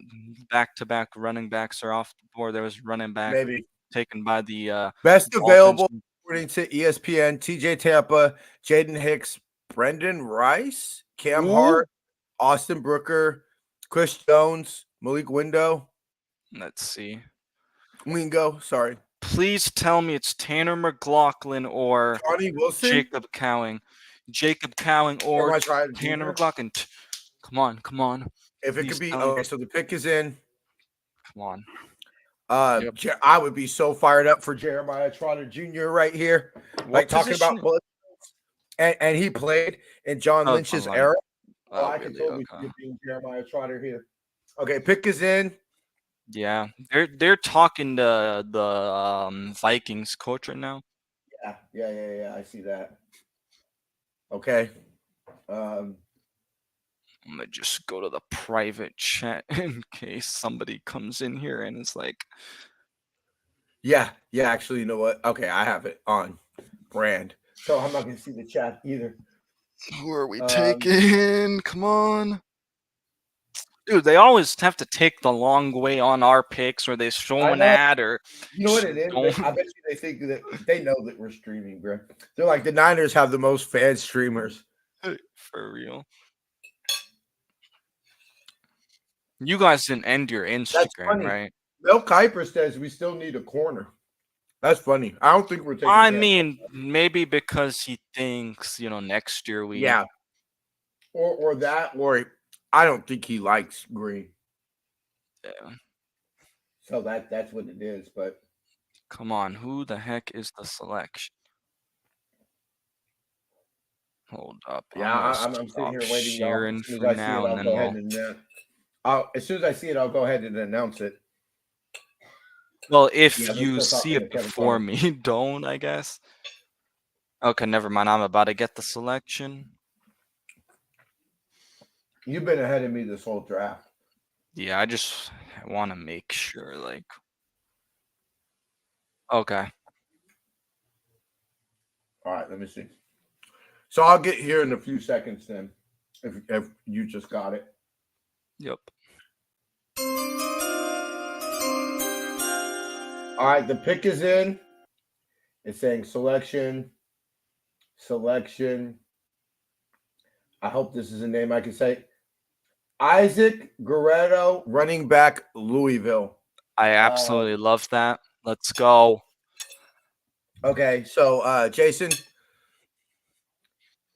back-to-back running backs are off the board. There was running back Maybe taken by the best Dolphins. available according to ESPN: TJ Tampa, Jaden Hicks, Brendan Rice, Cam Hart, Austin Booker, Chris Jones, Malik Wingo. Let's see. Sorry. Please tell me it's Tanner McLaughlin or Johnny Wilson, Jacob Cowing. Jacob Cowing or Tanner McLaughlin. Come on. If it could be okay, so the pick is in. Come on. Yep. I would be so fired up for Jeremiah Trotter Jr. right here. What talking about and he played in John Lynch's era. Oh, I can totally see being Jeremiah Trotter here. Okay, pick is in. Yeah, they're talking to the Vikings coach right now. Yeah. I see that. Okay. I'm gonna just go to the private chat in case somebody comes in here and it's like. Yeah. Actually, you know what? Okay, I have it on brand, so I'm not gonna see the chat either. Who are we taking? Come on. Dude, they always have to take the long way on our picks, or they show an ad, or you know what it is. I bet you they think that they know that we're streaming, bro. They're like the Niners have the most fan streamers. For real. You guys didn't end your Instagram, right? Mel Kiper says we still need a corner. That's funny. I don't think we're taking. I mean, maybe because he thinks next year we. Yeah. Or that, or I don't think he likes Green. Yeah. So that's what it is. But come on, who the heck is the selection? Hold up. Yeah, I'm sitting here waiting. Sharing for now, and then as soon as I see it, I'll go ahead and announce it. Well, if you see it before me, don't, I guess. Okay, never mind. I'm about to get the selection. You've been ahead of me this whole draft. Yeah, I just want to make sure, like. Okay. All right, let me see. So I'll get here in a few seconds then, if you just got it. Yep. All right, the pick is in. It's saying selection. I hope this is a name I can say. Isaac Guerrero, running back, Louisville. I absolutely love that. Let's go. Okay, so Jason,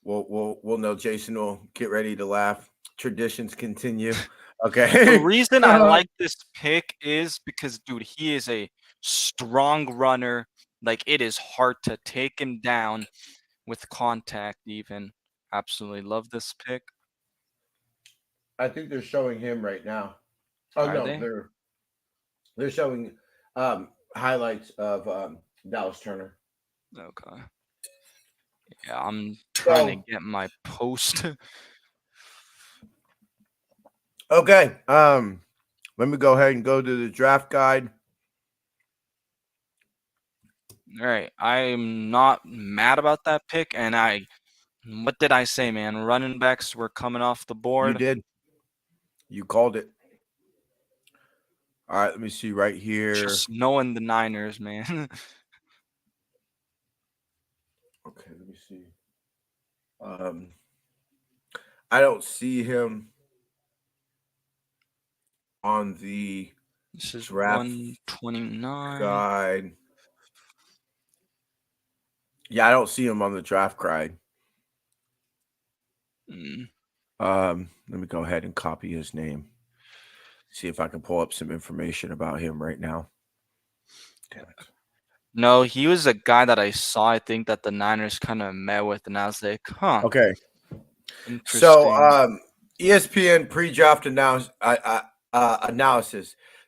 we'll know Jason will get ready to laugh. Traditions continue. Okay. The reason I like this pick is because, dude, he is a strong runner. Like, it is hard to take him down with contact even. Absolutely love this pick. I think they're showing him right now. Oh Are no, they? they're showing highlights of Dallas Turner. Okay. Yeah, I'm trying to So get my post. okay, let me go ahead and go to the draft guide. All right, I'm not mad about that pick, and what did I say, man? Running backs were coming off the You board. did. You called it. All right, let me see right here. Just knowing the Niners, man. Okay, let me see. I don't see him on the This is draft 129. guide. Yeah, I don't see him on the draft guide. Mm. Let me go ahead and copy his name. See if I can pull up some information about him right now. Damn it. No, he was a guy that I saw, I think, that the Niners kind of met with, and I was like, huh, Okay. interesting. So ESPN pre-draft analysis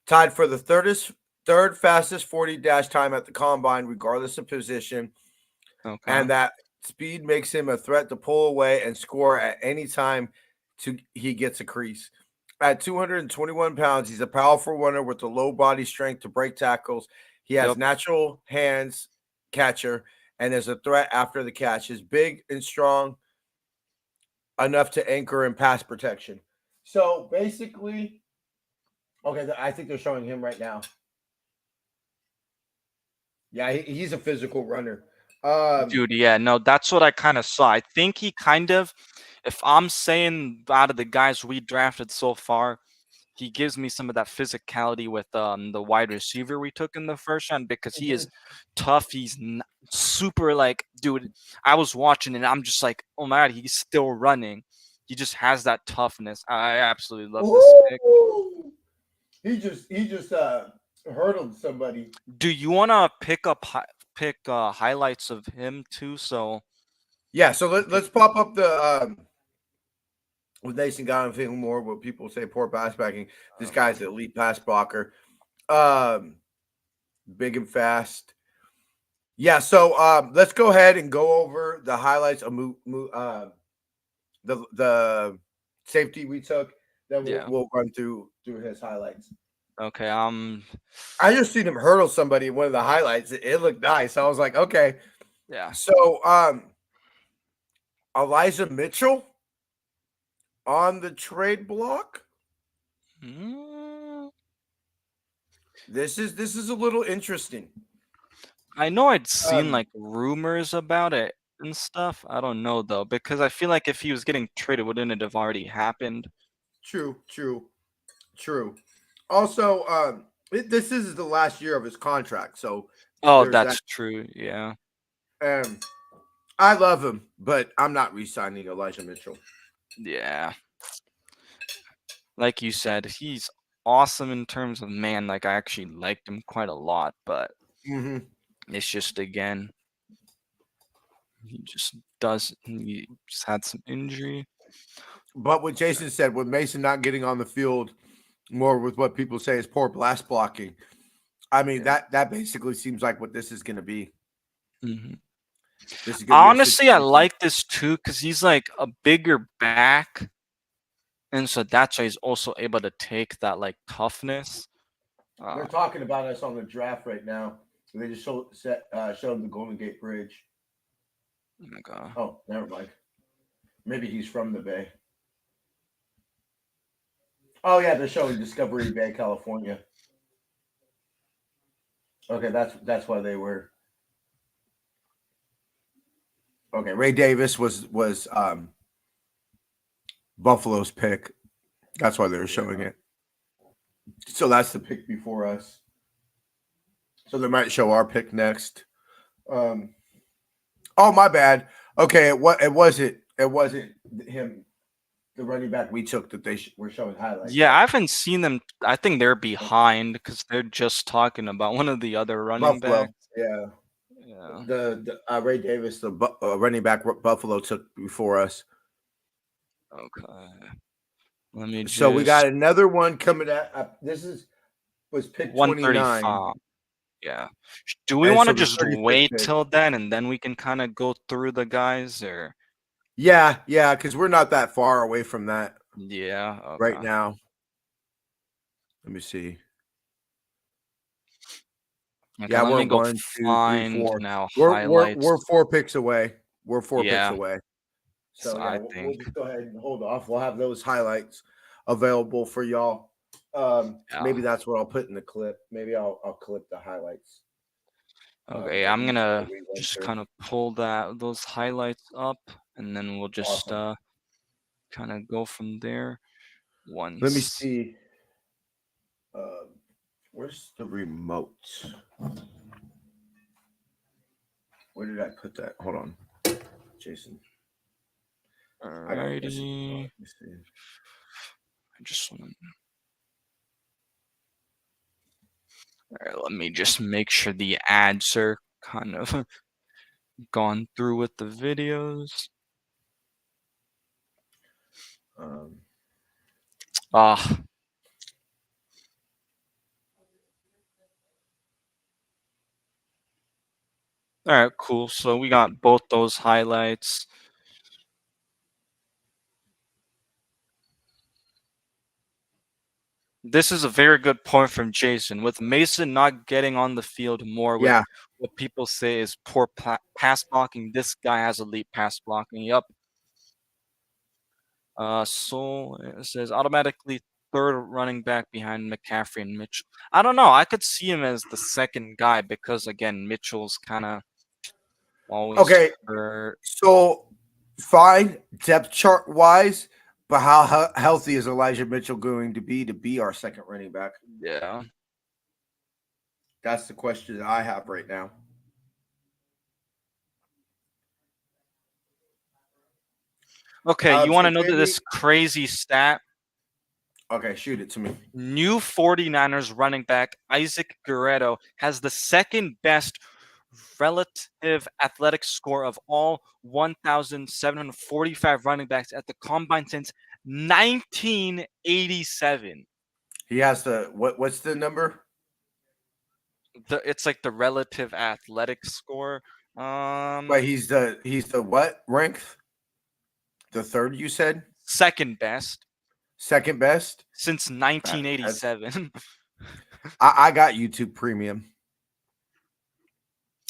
tied for the third fastest 40 dash time at the combine, regardless of position, Okay. and that speed makes him a threat to pull away and score at any time he gets a crease. At 221 pounds, he's a powerful runner with a low body strength to break tackles. He has Yep. natural hands catcher and is a threat after the catch. Is big and strong enough to anchor in pass protection. So basically, okay, I think they're showing him right now. Yeah, he's a physical runner. Dude, yeah, no, that's what I kind of saw. I think he kind of, if I'm saying out of the guys we drafted so far, he gives me some of that physicality with the wide receiver we took in the first round because he is tough. He's super like, dude. I was watching and I'm just like, oh my god, he's still running. He just has that toughness. I absolutely love this pick. He just hurdled somebody. Do you want to pick highlights of him too? So Yeah, so let's pop up the with Nathan got him feeling more what people say poor pass backing. This guy's an elite pass blocker. Big and fast. Yeah, let's go ahead and go over the highlights of the safety we took. Then we'll run through his highlights. Okay, I just seen him hurdle somebody in one of the highlights. It looked nice. I was like, okay. yeah. So Elijah Mitchell on the trade block. Mm, This is a little interesting. I know I'd seen like rumors about it and stuff. I don't know though, because I feel like if he was getting traded, wouldn't it have already happened? True. Also, this is the last year of his contract, so Oh, there's that's true. Yeah. I love him, but I'm not re-signing Elijah Mitchell. Yeah. Like you said, he's awesome in terms of man. Like I actually liked him quite a lot, but it's just again, he just had some injury. But what Jason said, with Mason not getting on the field, more with what people say is poor blast blocking. I mean, that basically seems like what this is going to be. Mm-hmm. This is Honestly, I like this too because he's like a bigger back, and so that's why he's also able to take that like toughness. They're talking about us on the draft right now. They just showed the Golden Gate Bridge. Okay. Oh, never mind. Maybe he's from the Bay. Oh yeah, they're showing Discovery Bay, California. Okay, that's why they were. Okay, Ray Davis was Buffalo's pick. That's why they were showing it. So that's the pick before us. So they might show our pick next. Oh, my bad. Okay, it wasn't him, the running back we took that they were showing highlights. Yeah, I haven't seen them. I think they're behind because they're just talking about one of the other running Buffalo. backs. Yeah. Yeah. The Ray Davis, the running back Buffalo took before us. Okay. Let me just. So we got another one coming at. Was pick 29. 135. Yeah. Do we And want to so the just 35th wait pick. till then and then we can kind of go through the guys or? Yeah, because we're not that far away from that Yeah. Okay. right now. Let me see. Okay, Yeah, let we're me go 1, 2, 3, find 4. now We're highlights. 4 picks away. We're 4 picks Yeah. away. So yeah, I we'll think. just go ahead and hold off. We'll have those highlights available for y'all. Maybe that's what I'll put in the clip. Maybe I'll clip the highlights. Okay, I'm gonna just kind of pull those highlights up, and then we'll just kind of go from there. Let me see. Where's the remote? Where did I put that? Hold on, Jason. Alrighty. I just want to. All right, let me just make sure the ads are kind of gone through with the videos. All right, cool. So we got both those highlights. This is a very good point from Jason. With Mason not getting on the field more with what people say is poor pass blocking, this guy has elite pass blocking. Yep. So it says automatically third running back behind McCaffrey and Mitchell. I don't know. I could see him as the second guy because again, Mitchell's kind of always hurt. So fine depth chart wise, but how healthy is Elijah Mitchell going to be our second running back? Yeah. That's the question that I have right now. Okay, you want to know this crazy stat? Okay, shoot it to me. New 49ers running back Isaac Guerrero has the second best relative athletic score of all 1,745 running backs at the combine since 1987. He has the what's the number? It's like the relative athletic score. But he's the what rank? The third, you said? Second best. Second best? Since 1987. I got YouTube Premium.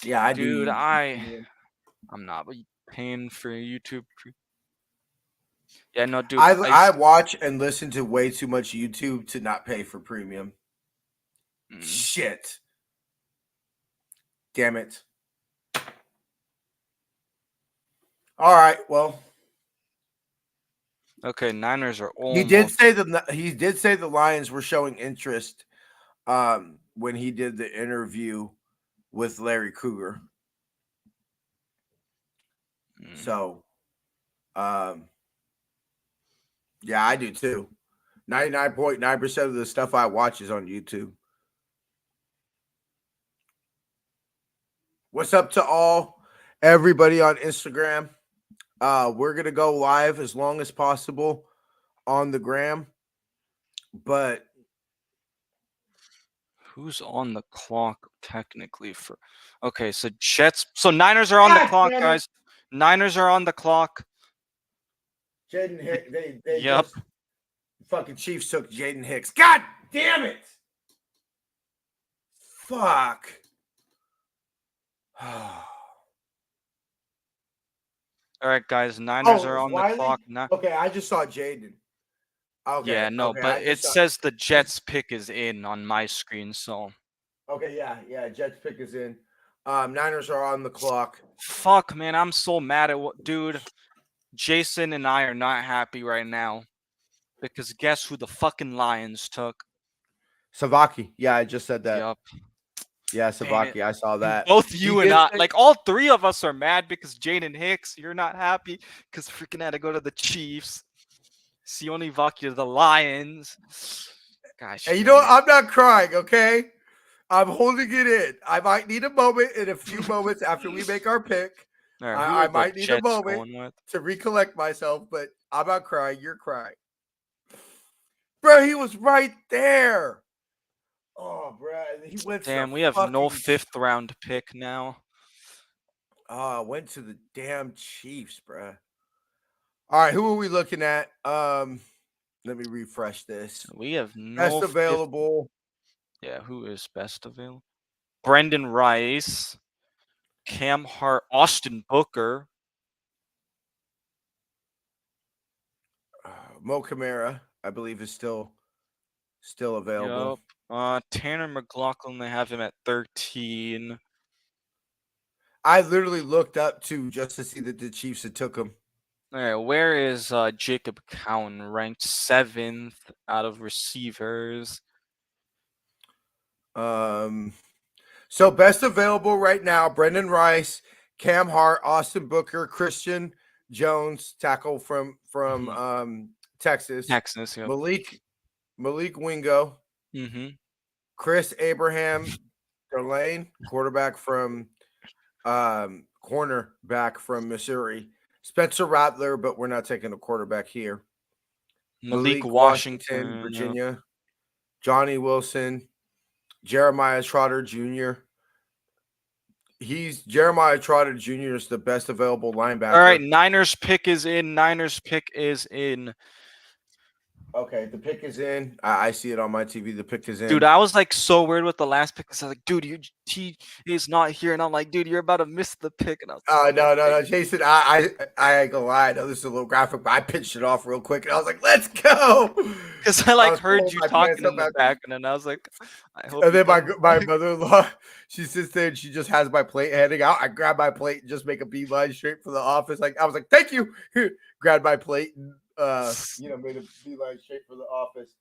Yeah, I do. Dude, I'm not paying for YouTube. Yeah, no, dude. I watch and listen to way too much YouTube to not pay for premium. Shit. Damn it. All right, well. Okay, Niners are almost. He did say the Lions were showing interest when he did the interview with Larry Krueger. So yeah, I do too. 99.9% of the stuff I watch is on YouTube. What's up to everybody on Instagram? We're gonna go live as long as possible on the gram, but who's on the clock technically for? Okay, so Niners are on the clock, guys. Niners are on the clock. Jaden Hicks, they yep. Fucking Chiefs took Jaden Hicks. God damn it! Fuck. All right, guys. Niners are on the clock now. Okay, I just saw Jaden. Okay. Yeah, no, okay, but it says the Jets pick is in on my screen, so. Okay, yeah, Jets pick is in. Niners are on the clock. Fuck, man, I'm so mad at dude. Jason and I are not happy right now because guess who the fucking Lions took? Savaki. Yeah, I just said that. Yup. Yeah, Savaki. I saw that. Both you and I, like all three of us are mad because Jaden Hicks, you're not happy because freaking had to go to the Chiefs. Sione Vaki to the Lions. Gosh. Hey, you know what? I'm not crying, okay? I'm holding it in. I might need a moment in a few moments after we make our pick. All right, who I are the might need a Jets moment going with? to recollect myself, but I'm not crying. You're crying. Bro, he was right there. Oh, bro. He went to Damn, the we have no fucking 5th round pick now. went to the damn Chiefs, bro. All right, who are we looking at? Let me refresh this. We have no Best 5th. available. Yeah, who is best available? Brendan Rice, Cam Hart, Austin Booker. Mo Camara, I believe, is still available. Yup. Tanner McLaughlin, they have him at 13. I literally looked up to just to see that the Chiefs had took him. All right, where is Jacob Cowan ranked 7th out of receivers? So best available right now: Brendan Rice, Cam Hart, Austin Booker, Christian Jones, tackle from Texas, Texas, yep. Malik Wingo, Mm-hmm. Chris Abraham Derlane, cornerback from Missouri, Spencer Rattler, but we're not taking a quarterback here. Malik Washington, Washington, Virginia, Johnny Wilson, Jeremiah Trotter Jr. Jeremiah Trotter Jr. is the best available linebacker. All right, Niners pick is in. Okay, the pick is in. I see it on my TV. The pick is in. Dude, I was like so weird with the last pick. 'Cause I was like, dude, he is not here, and I'm like, dude, you're about to miss the pick. And I was No, Jason. I ain't gonna lie. I know this is a little graphic, but I pitched it off real quick, and I was like, "Let's go!" because I like was heard pulling you my talking pants up in the after- background, and I was like, I hope. And he then my doesn't- mother-in-law, she sits there and she just has my plate heading out. I grab my plate and just make a beeline straight for the office. Like I was like, "Thank you." Grabbed my plate and made a beeline straight for the office.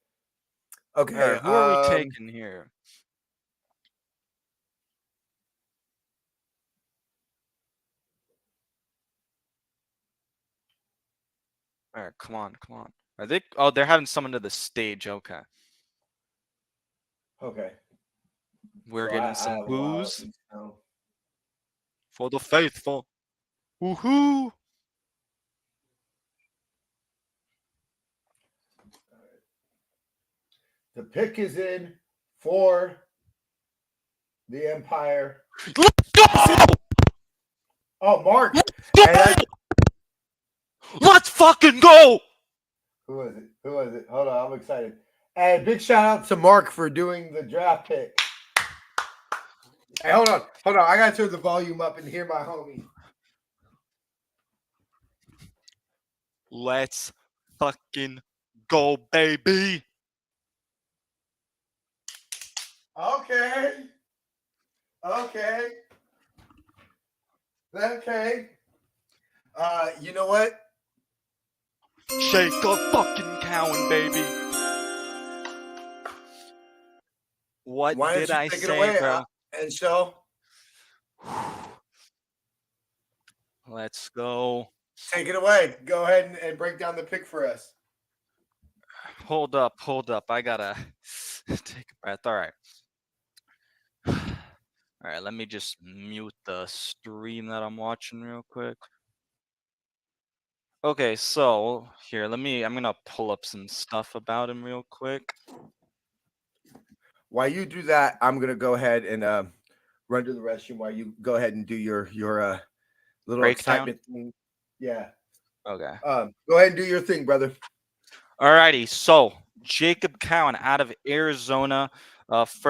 Okay, All right, who are we taking here? All right, come on. Are they? Oh, they're having someone to the stage. Okay, Okay. we're So getting some I booze so. for the faithful. Woohoo! The pick is in for the Empire. Let's go! Oh, Mark. Let's fucking go! Who was it? Hold on, I'm excited. And big shout out to Mark for doing the draft pick. Hey, hold on. I gotta turn the volume up and hear my homie. Let's fucking go, baby! Okay. You know what? Shake a fucking Cowan, baby. What Why don't did you I take say, it away, bro? and show? Let's go. Take it away. Go ahead and break down the pick for us. Hold up. I gotta take a breath. All right. All right, let me just mute the stream that I'm watching real quick. Okay, so here, I'm gonna pull up some stuff about him real quick. While you do that, I'm gonna go ahead and run to the restroom while you go ahead and do your little Breakdown? excitement thing. Yeah. Okay. Go ahead and do your thing, brother. Alrighty, so Jacob Cowan out of Arizona,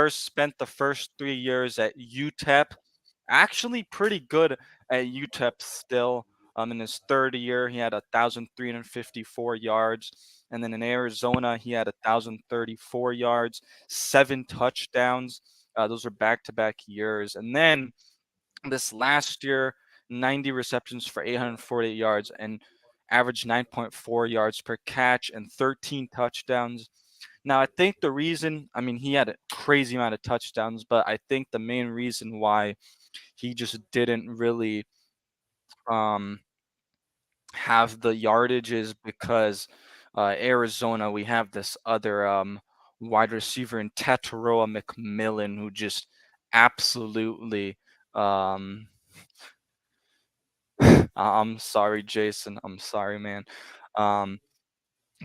spent the first 3 years at UTEP. Actually pretty good at UTEP still. In his third year, he had 1,354 yards. And then in Arizona, he had 1,034 yards, 7 touchdowns. Those are back-to-back years. And then this last year, 90 receptions for 848 yards and averaged 9.4 yards per catch and 13 touchdowns. Now, I think the reason, he had a crazy amount of touchdowns, but I think the main reason why he just didn't really have the yardage is because Arizona, we have this other wide receiver in Tataroa McMillan, who just absolutely. I'm sorry, Jason. I'm sorry, man.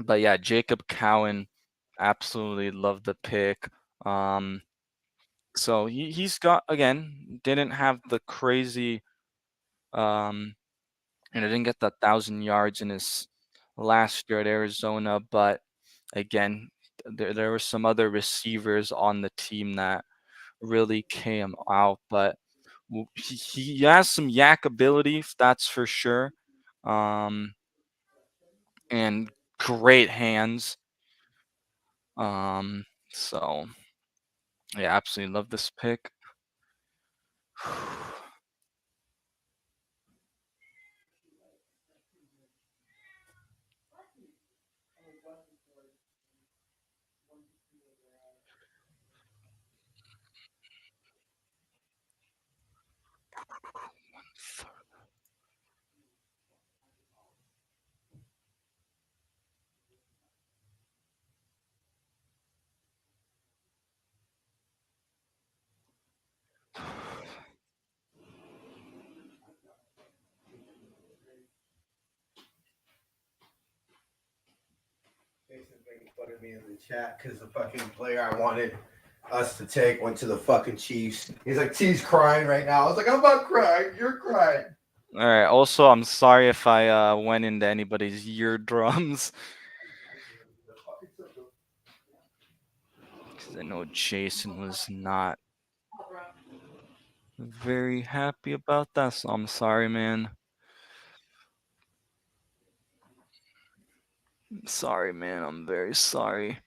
But yeah, Jacob Cowan, absolutely love the pick. So he's got, again, didn't have the crazy, didn't get the 1,000 yards in his last year at Arizona, but again, there were some other receivers on the team that really came out, but he has some yak ability, that's for sure, and great hands. So yeah, absolutely love this pick. Jason's making fun of me in the chat because the fucking player I wanted us to take went to the fucking Chiefs. He's like, T's crying right now. I was like, I'm not crying. You're crying. All right. Also, I'm sorry if I went into anybody's eardrums. Because I know Jason was not very happy about that, so I'm sorry, man. I'm sorry, man. I'm very sorry.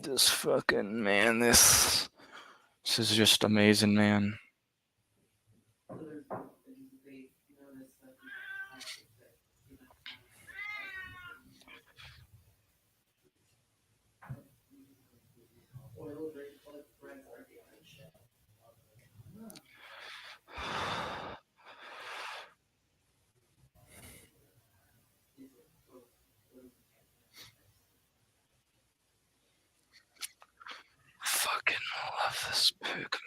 This fucking man, this is just amazing, man. Fucking love this pick.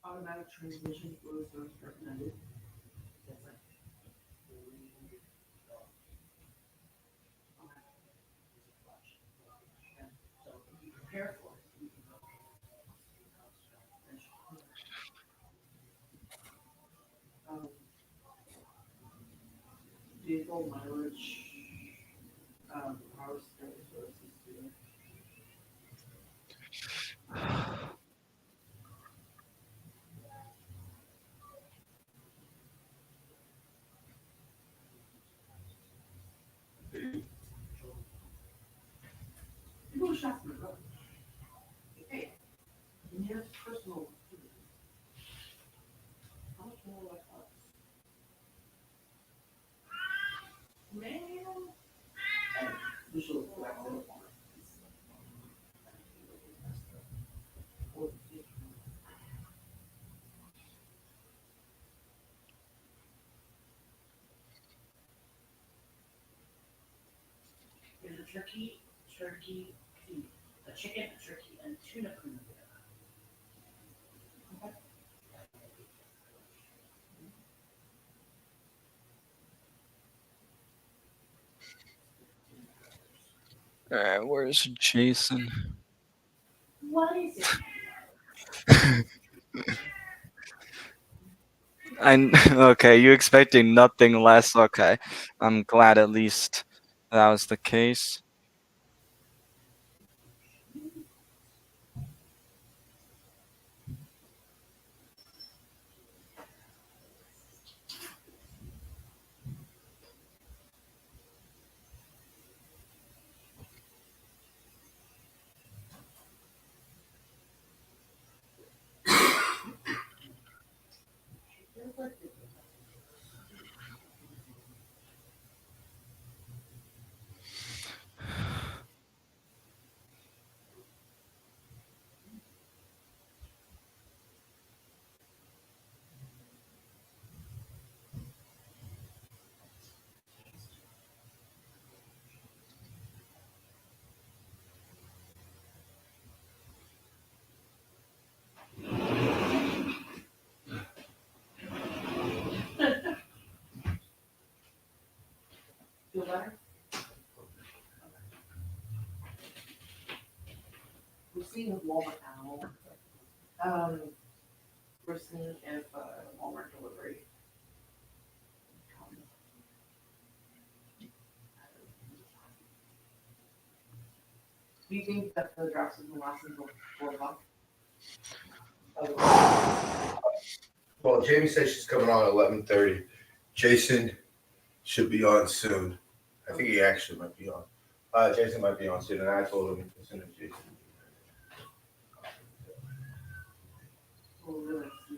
Automatic transmission was recommended. That's like so be prepared for it. Vehicle mileage, power steering sources. People shop for it. Hey, and here's personal. How much more like us? Man, usually black and there's a turkey, a chicken, a turkey, and tuna primavera. All right, where's Jason? What is it? Okay, you expecting nothing less. Okay, I'm glad at least that was the case. better? We're seeing Walmart now. We're seeing if Walmart delivery. Do you think that the drafts will last until 4 o'clock? Well, Jamie says she's coming on at 11:30. Jason should be on soon. I think he actually might be on. Jason might be on soon, and I told him as soon as Jason.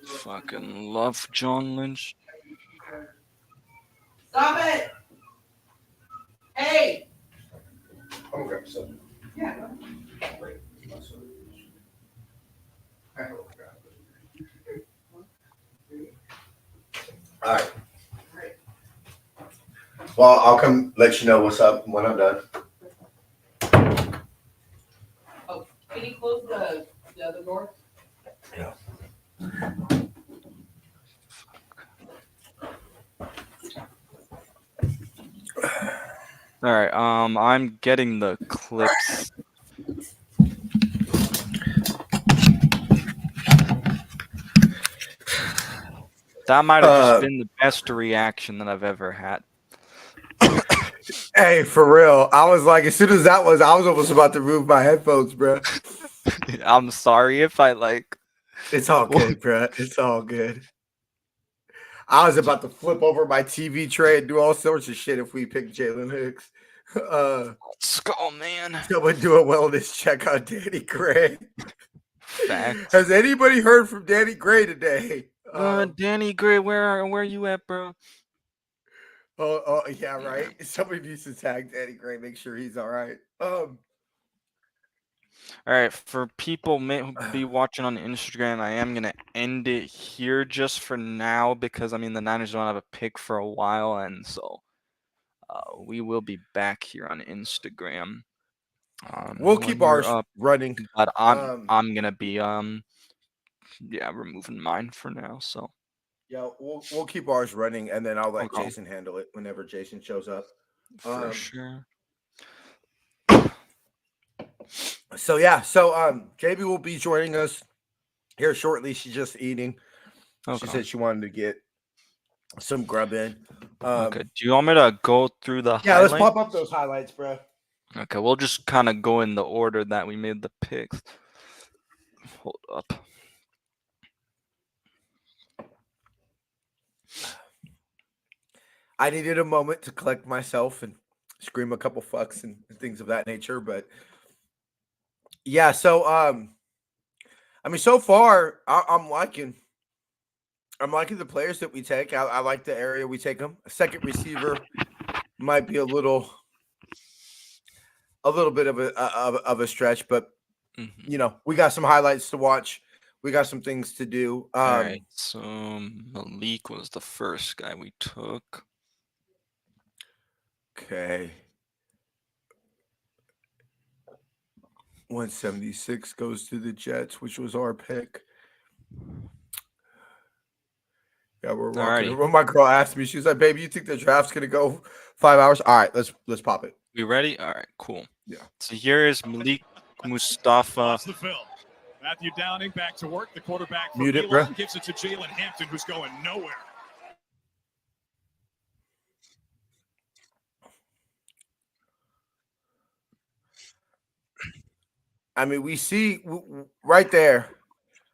Fucking love John Lynch. Stop it! Hey! I'm gonna grab something. Yeah. Wait, all right. Well, I'll come let you know what's up when I'm done. Oh, can you close the other door? Yeah. All right. I'm getting the clips. That might have just been the best reaction that I've ever had. Hey, for real. I was like, as soon as I was almost about to remove my headphones, bro. I'm sorry if I like. It's all good, bro. It's all good. I was about to flip over my TV tray and do all sorts of shit if we picked Jalen Hicks. Let's go, man. Someone do a wellness check on Danny Gray. Facts. Has anybody heard from Danny Gray today? Danny Gray, where you at, bro? Oh, yeah, right. Somebody needs to tag Danny Gray, make sure he's all right. All right, for people who be watching on Instagram, I am gonna end it here just for now because I mean the Niners don't have a pick for a while, and so we will be back here on Instagram. We'll keep ours up, running, but I'm gonna be removing mine for now. So yeah, we'll keep ours running, and then I'll let Okay. Jason handle it whenever Jason shows up. for sure. So JB will be joining us here shortly. She's just eating. Okay. She said she wanted to get some grub in. Okay. Do you want me to go through the Yeah, highlights? let's pop up those highlights, bro. Okay, we'll just kind of go in the order that we made the picks. Hold up. I needed a moment to collect myself and scream a couple fucks and things of that nature, but yeah. So I mean, so far I'm liking the players that we take. I like the area we take them. A second receiver might be a little bit of a stretch, but you know, we got some highlights to watch. We got some things to do. All right. So Malik was the first guy we took. Okay. 176 goes to the Jets, which was our pick. Yeah, we're rocking. Alrighty. When my girl asked me, she was like, "Baby, you think the draft's gonna go 5 hours?" All right, let's pop it. We ready? All right, cool. Yeah. So here is Malik Mustafa. Watch the film. Matthew Downing back to work. The quarterback from Mute it, Elon bro. gives it to Jalen Hampton, who's going nowhere. I mean, we see right there.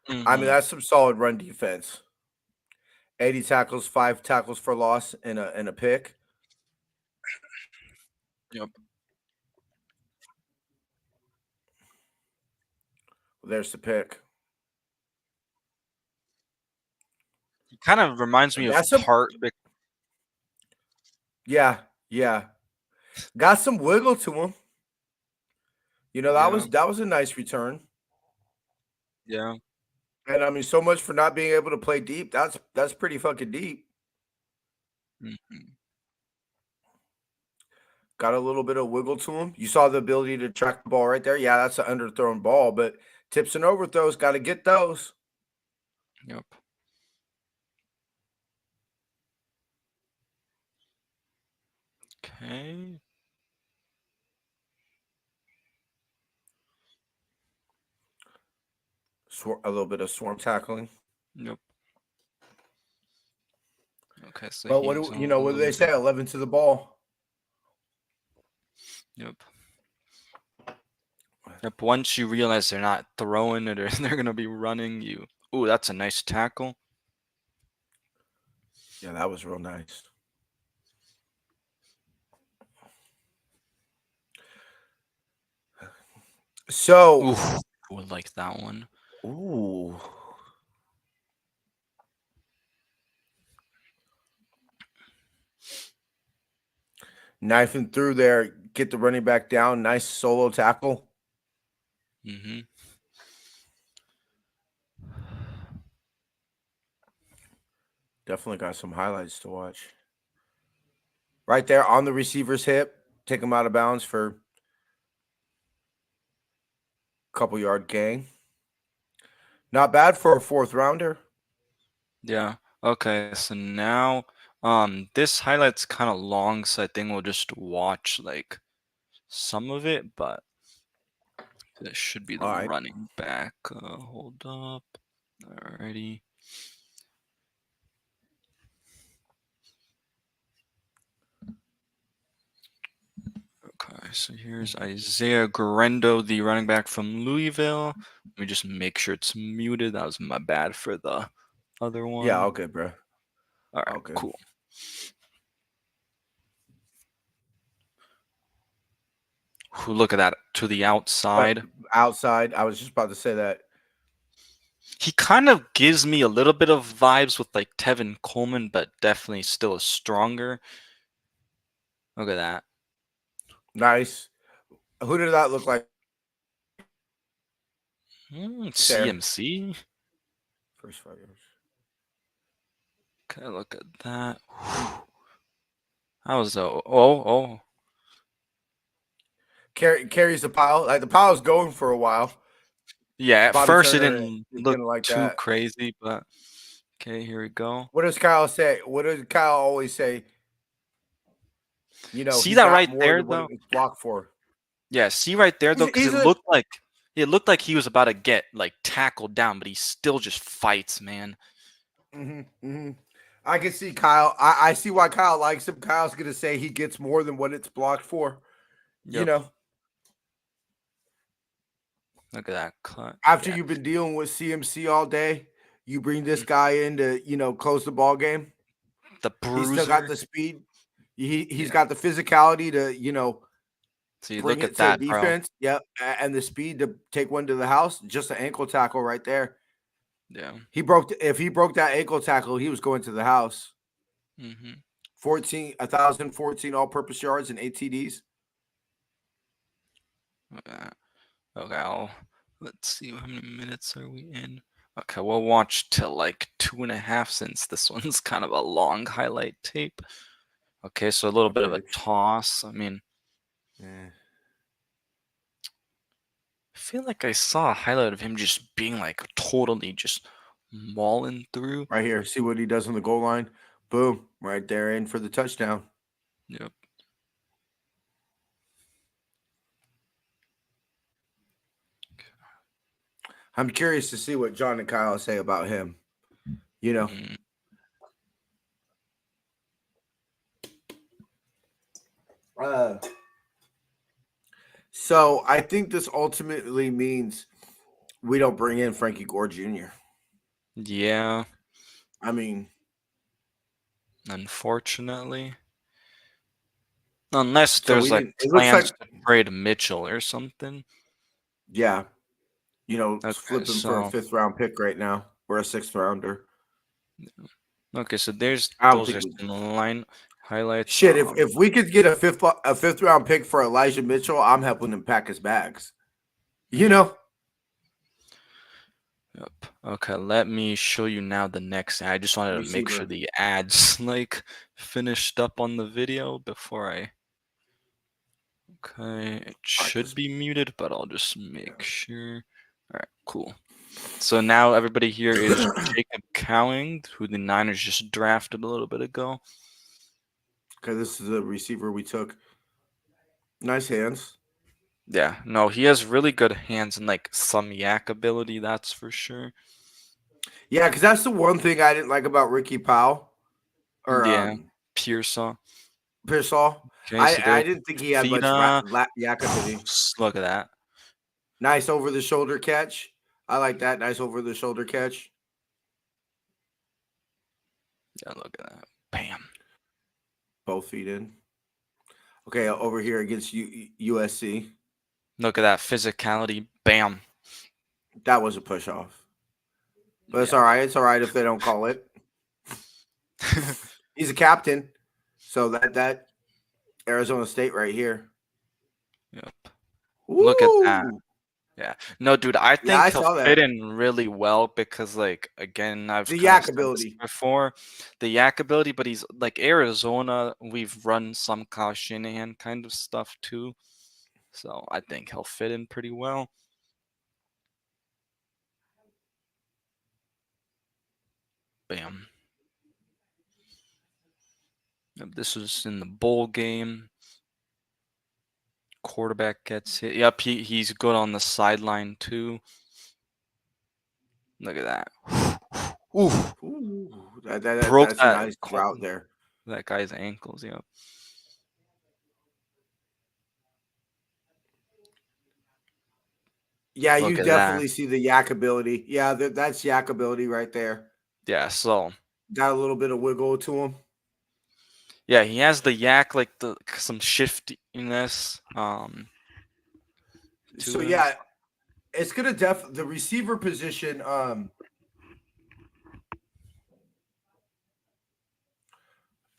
I mean, Mhm. that's some solid run defense. 80 tackles, 5 tackles for loss, and a pick. Yep. There's the pick. It kind of reminds me of That's a- Part. Yeah. Got some wiggle to him. You know, that was a nice return. Yeah. And I mean, so much for not being able to play deep. That's pretty fucking deep. Mhm. Got a little bit of wiggle to him. You saw the ability to track the ball right there. Yeah, that's an underthrown ball, but tips and overthrows, got to get those. Yep. Okay. A little bit of swarm tackling. Yep. Okay, so But he's what do they say? 11 to the ball. Yep. Yep. Once you realize they're not throwing it or they're gonna be running, you. Ooh, that's a nice tackle. Yeah, that was real nice. So, Ooh, would like that one. ooh. Knifing through there, get the running back down. Nice solo tackle. Mm-hmm. Definitely got some highlights to watch. Right there on the receiver's hip. Take him out of bounds for a couple yard gain. Not bad for a 4th rounder. Yeah. Okay, so now this highlight's kind of long, so I think we'll just watch like some of it, but that should be the All right. running back. Hold up. Alrighty. Okay, so here's Isaiah Guerrero, the running back from Louisville. Let me just make sure it's muted. That was my bad for the other one. Yeah, all good, bro. All right, All good. cool. Ooh, look at that to the outside. Outside. I was just about to say that. He kind of gives me a little bit of vibes with like Tevin Coleman, but definitely still is stronger. Look at that. Nice. Who did that look like there? CMC. First 5 years. Okay, look at that. That was oh. Carries the pile. Like the pile's going for a while. Yeah, at Bobby first it Turner didn't is look gonna like too that. crazy, but okay, here we go. What does Kyle say? What does Kyle always say? See He that got right more there than what though? it was blocked for. Yeah, see right there though, because He's it looked like he was about to get like tackled down, but he still just fights, man. I can see Kyle. I see why Kyle likes him. Kyle's gonna say he gets more than what it's blocked for. Yep. Look at that cut. After Yeah. you've been dealing with CMC all day, you bring this guy in to close the ball game. The He's still got bruiser. the speed. He's Yeah. got the physicality to See, bring look it at to that, bro. defense. Yep, and the speed to take one to the house. Just an ankle tackle right there. Yeah. If he broke that ankle tackle, he was going to the house. Mm-hmm. 1,014 all-purpose yards and 8 TDs. Okay, let's see how many minutes are we in. Okay, we'll watch till like 2.5 since this one's kind of a long highlight tape. Okay, so a little bit of a toss. I mean, Yeah. I feel like I saw a highlight of him just being like totally just mauling through. Right here. See what he does on the goal line? Boom. Right there in for the touchdown. Yep. I'm curious to see what John and Kyle say about him. Mm, So I think this ultimately means we don't bring in Frankie Gore Jr. yeah, I mean, unfortunately. Unless so there's we like didn't. It looks plans like, to trade Mitchell or something. yeah, Okay, flipping for a so 5th-round pick right now. We're a 6th-rounder. so there's I don't those think are we. some line highlights. Shit, if we could get a 5th-round pick for Elijah Mitchell, I'm helping him pack his bags. Yep. Okay, let me show you now the next ad. I just wanted to make sure Receiver. the ads like finished up on the video before I. Okay, it should be muted, but I'll just make sure. All right, cool. So now everybody here is Jacob Cowing, who the Niners just drafted a little bit ago. Okay, this is a receiver we took. Nice hands. Yeah, no, he has really good hands and like some yak ability, that's for sure. Yeah, because that's the one thing I didn't like about Ricky Powell or Yeah, Pearsall. Pearsall. Okay, so I there's didn't think he had much Fina. yak ability. Look at that. Nice over the shoulder catch. I like that. Nice over the shoulder catch. Yeah, look at that. Bam. Both feet in. Okay, over here against USC. Look at that physicality. Bam. That was a push off. But it's Yeah. all right. It's all right if they don't call it. He's a captain. So that Arizona State right here. Yep. Look at that. Woo! Yeah. No, dude, I think I he'll saw that. fit in really well because, like, again, I've The kinda yak said this ability. before. The yak ability, but he's like Arizona, we've run some Kyle Shanahan kind of stuff too. So I think he'll fit in pretty well. Bam. Yep, this was in the bowl game. Quarterback gets hit. Yep, he's good on the sideline too. Look at that. Ooh, Ooh, broke that's a that nice route there. that guy's ankles. Yep. Yeah, Look you at that. definitely see the yak ability. Yeah, that's yak ability right there. Yeah. So Got a little bit of wiggle to him. yeah, he has the yak, like some shiftiness. So to it. yeah, it's gonna the receiver position.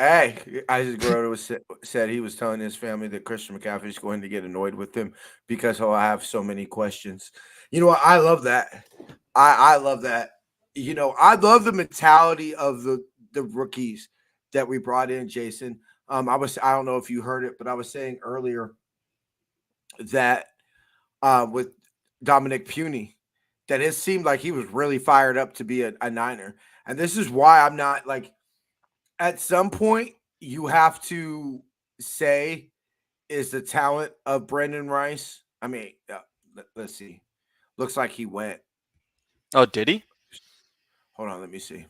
Hey, Isaac Grota said he was telling his family that Christian McCaffrey is going to get annoyed with him because he'll have so many questions. You know what? I love that. I love that. You know, I love the mentality of the rookies that we brought in, Jason. I don't know if you heard it, but I was saying earlier that with Dominic Puny, that it seemed like he was really fired up to be a Niner. And this is why I'm not like, at some point, you have to say, is the talent of Brendan Rice? I mean, let's see. Looks like he went. Oh, did he? Hold on, let me see.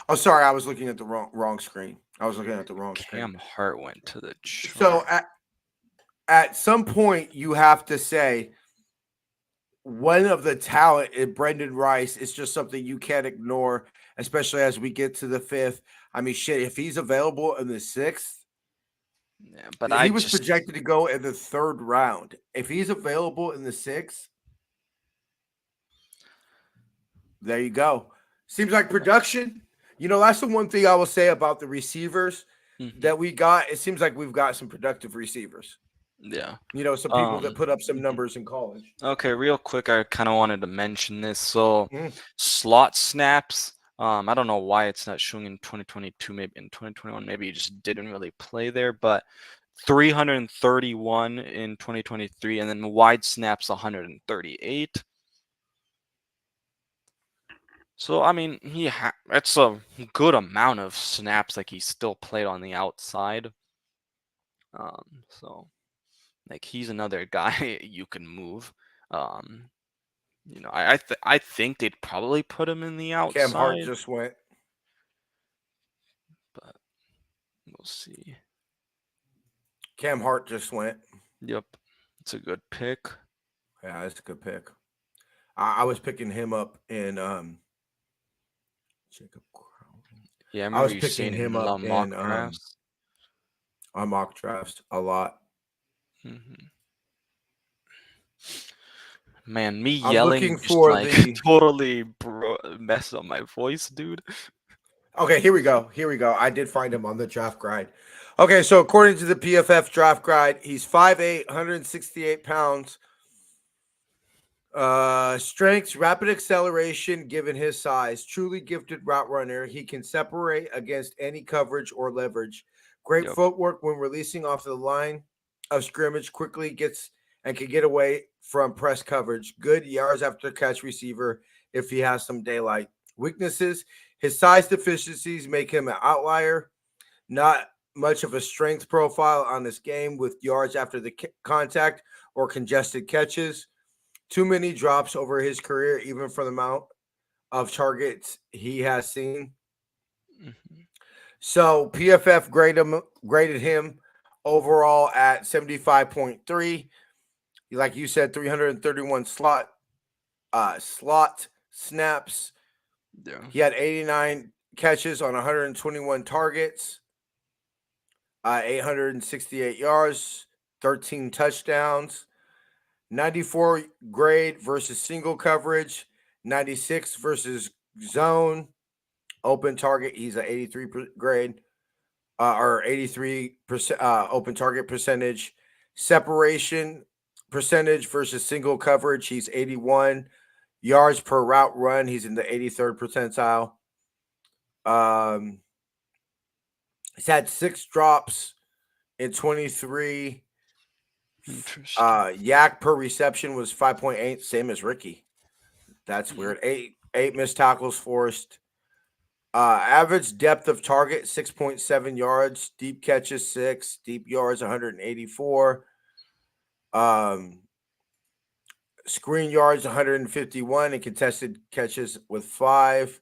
Oh, sorry, I was looking at the wrong screen. I was looking at the wrong screen. Cam Hart went to the chart. So at some point, you have to say, one of the talent in Brendan Rice is just something you can't ignore, especially as we get to the 5th. I mean, shit, if he's available in the 6th, yeah, but he was projected to go in the 3rd round. If he's available in the 6th, there you go. Seems like production. You know, that's the one thing I will say about the receivers that we got. It seems like we've got some productive receivers. Yeah. You know, some people that put up some numbers in college. Okay, real quick, I kind of wanted to mention this. So slot snaps. I don't know why it's not showing in 2022. Maybe in 2021, maybe he just didn't really play there. But 331 in 2023, and then wide snaps 138. So I mean, it's a good amount of snaps. Like he still played on the outside. So like he's another guy you can move. You know, I think they'd probably put him in the outside. Cam Hart just went. But we'll see. Cam Hart just went. Yep, it's a good pick. Yeah, that's a good pick. I was picking him up in Jacob Crowley. Yeah, I was picking him up mock in drafts. On mock drafts a lot. Man, me I'm yelling looking just for like the- totally messed up my voice, dude. Okay, here we go. I did find him on the draft guide. Okay, so according to the PFF draft guide, he's 5'8", 168 pounds. Strengths, rapid acceleration given his size, truly gifted route runner. He can separate against any coverage or leverage. Great footwork when releasing off the line of scrimmage, quickly gets and can get away from press coverage. Good yards after catch receiver if he has some daylight. Weaknesses, his size deficiencies make him an outlier, not much of a strength profile on this game with yards after the contact or congested catches. Too many drops over his career, even for the amount of targets he has seen. Mhm. So PFF graded him overall at 75.3. Like you said, 331 slot snaps. Yeah. He had 89 catches on 121 targets, 868 yards, 13 touchdowns, 94 grade versus single coverage, 96 versus zone. Open target, he's an 83 grade or 83% open target percentage. Separation percentage versus single coverage, he's 81. Yards per route run, he's in the 83rd percentile. He's had 6 drops in 23. Interesting. Yak per reception was 5.8, same as Ricky. That's weird. Eight missed tackles forced. Average depth of target 6.7 yards. Deep catches 6. Deep yards 184. Screen yards 151 and contested catches with 5.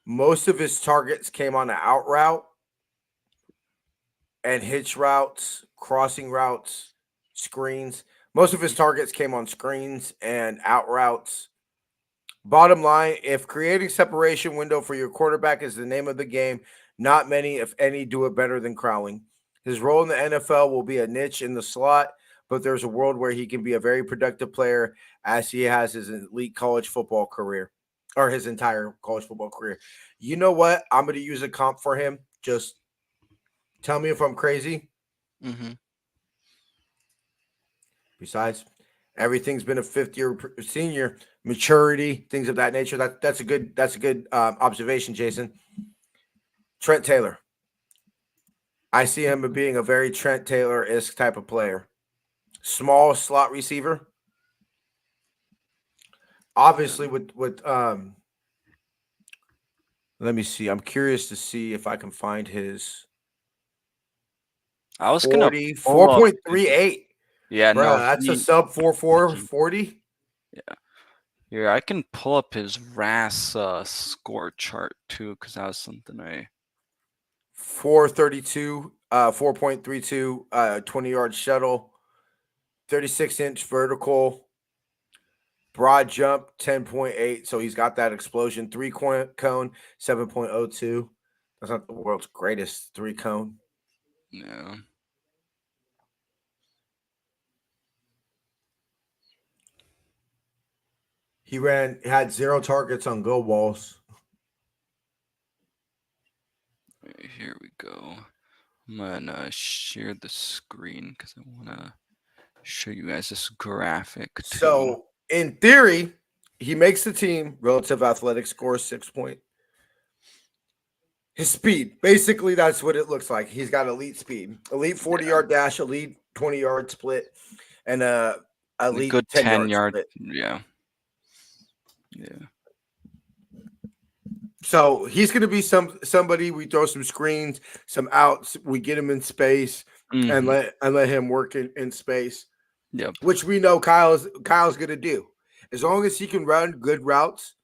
Most of his targets came on the out route and hitch routes, crossing routes, screens. Most of his targets came on screens and out routes. Bottom line, if creating separation window for your quarterback is the name of the game, not many, if any, do it better than Crowling. His role in the NFL will be a niche in the slot, but there's a world where he can be a very productive player as he has his elite college football career, or his entire college football career. You know what? I'm going to use a comp for him. Just tell me if I'm crazy. Mm-hmm. Besides, everything's been a fifth-year senior, maturity, things of that nature. That's a good observation, Jason. Trent Taylor. I see him as being a very Trent Taylor-esque type of player. Small slot receiver. Obviously, with let me see. I'm curious to see if I can find his I was 40, gonna pull up. 4.38. Yeah, Bro, no, that's a sub 4.4 40. Yeah, here I can pull up his RAS score chart too, because that was something I. 432, 4.32, 20-yard shuttle, 36-inch vertical, broad jump, 10.8. So he's got that explosion. 3-cone, 7.02. That's not the world's greatest 3-cone. Yeah. He had 0 targets on go balls. Here we go. I'm gonna share the screen because I wanna show you guys this graphic too. So in theory, he makes the team. Relative athletic score 6 point. His speed, basically, that's what it looks like. He's got elite speed, elite 40-yard dash, elite 20-yard split, and elite good 10-yard split. Yeah. So he's going to be somebody. We throw some screens, some outs. We get him in space and let him work in space. Yep. Which we know Kyle's going to do. As long as he can run good routes,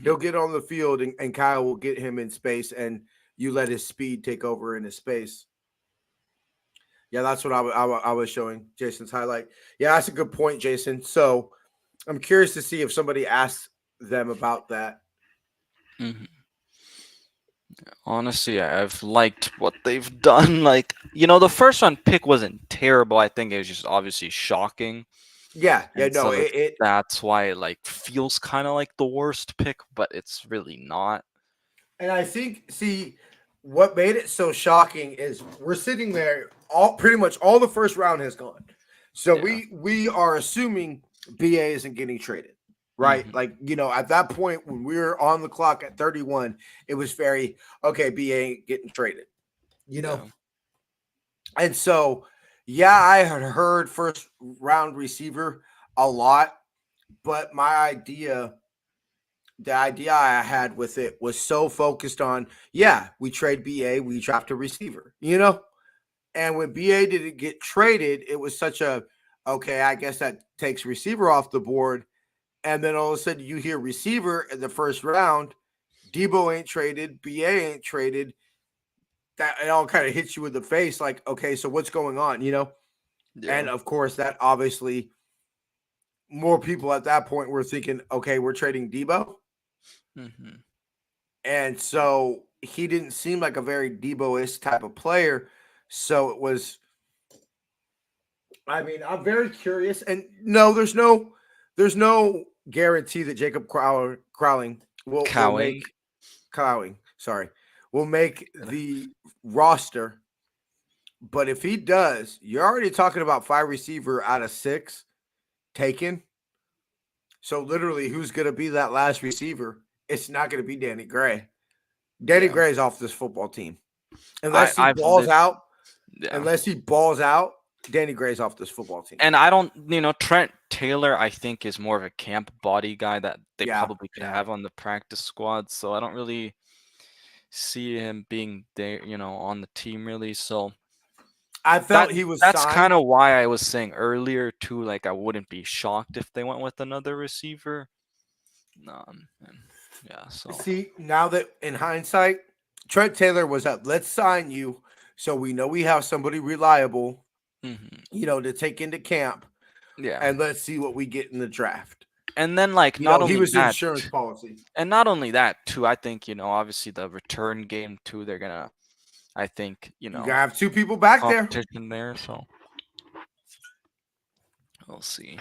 he'll get on the field and Kyle will get him in space, and you let his speed take over in his space. Yeah, that's what I was showing Jason's highlight. Yeah, that's a good point, Jason. So I'm curious to see if somebody asks them about that. Honestly, I've liked what they've done. Like, the first round pick wasn't terrible. I think it was just obviously shocking. Yeah, And no, so that's why it feels kind of like the worst pick, but it's really not. And I think, what made it so shocking is we're sitting there, pretty much all the first round has gone. So we are assuming BA isn't getting traded. Right. At that point, when we were on the clock at 31, it was very, okay, BA ain't getting traded, And so, I had heard first round receiver a lot, but my idea the idea I had with it was so focused on, yeah, we trade BA, we draft a receiver, you know? And when BA didn't get traded, it was such a, okay, I guess that takes receiver off the board. And then all of a sudden you hear receiver in the first round, Debo ain't traded, BA ain't traded. That it all kind of hits you in the face, like, okay, so what's going on, you know? Yeah. And of course, that obviously more people at that point were thinking, okay, we're trading Debo. Mm-hmm. And so he didn't seem like a very Debo-ish type of player. So it was, I mean, I'm very curious. And no, there's no guarantee that Jacob Crowling will make will make the roster. But if he does, you're already talking about 5 receiver out of 6 taken. So literally, who's going to be that last receiver? It's not going to be Danny Gray. Danny Gray's off this football team. Unless he balls out, Danny Gray's off this football team. And I don't, Trent Taylor, I think, is more of a camp body guy that they probably could have on the practice squad. So I don't really see him being there, on the team really. So I felt he was that's signed. kind of why I was saying earlier too, like I wouldn't be shocked if they went with another receiver. So See, now that in hindsight, Trent Taylor was up. Let's sign you so we know we have somebody reliable, to take into camp. Yeah. And let's see what we get in the draft. And then he was insurance policy. And not only that too, I think, obviously the return game too, they're gonna, I think, you gotta have 2 people back there. So we'll see.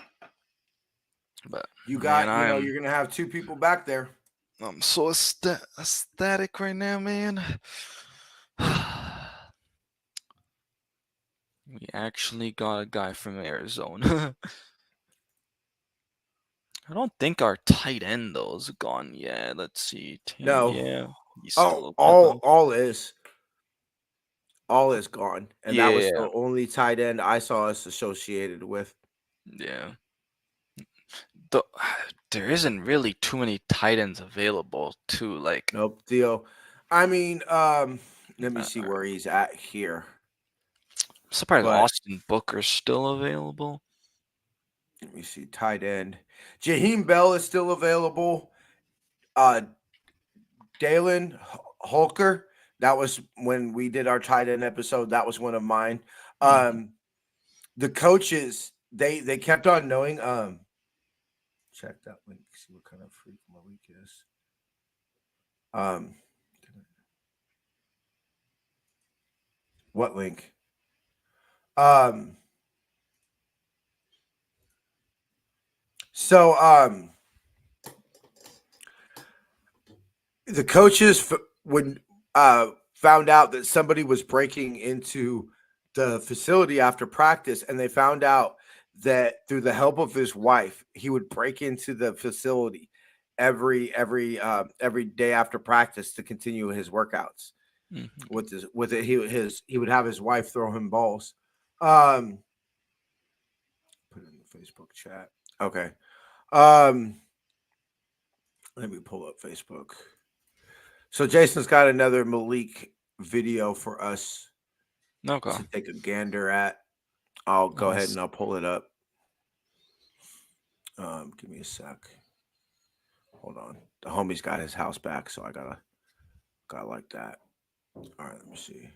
But you got, you're gonna have 2 people back there. I'm so ecstatic right now, man. We actually got a guy from Arizona. I don't think our tight end though is gone yet. Let's see. No. Yeah. All is gone. And that was Yeah. the only tight end I saw us associated with. Yeah. There isn't really too many tight ends available too. Nope, Theo. I mean, let me see where he's at here. I'm surprised Austin Booker's still available. Let me see. Tight end. Jaheim Bell is still available. Dalen Holker. That was when we did our tight end episode. That was one of mine. The coaches, they kept on knowing. Check that link. See what kind of freak my week is. What link? So the coaches found out that somebody was breaking into the facility after practice, and they found out that through the help of his wife, he would break into the facility every day after practice to continue his workouts. He would have his wife throw him balls. Put it in the Facebook chat. Okay. Let me pull up Facebook. So Jason's got another Malik video for us to take a gander at. I'll go ahead and I'll pull it up. Give me a sec. Hold on. The homie's got his house back, so I gotta like that. All right, let me see.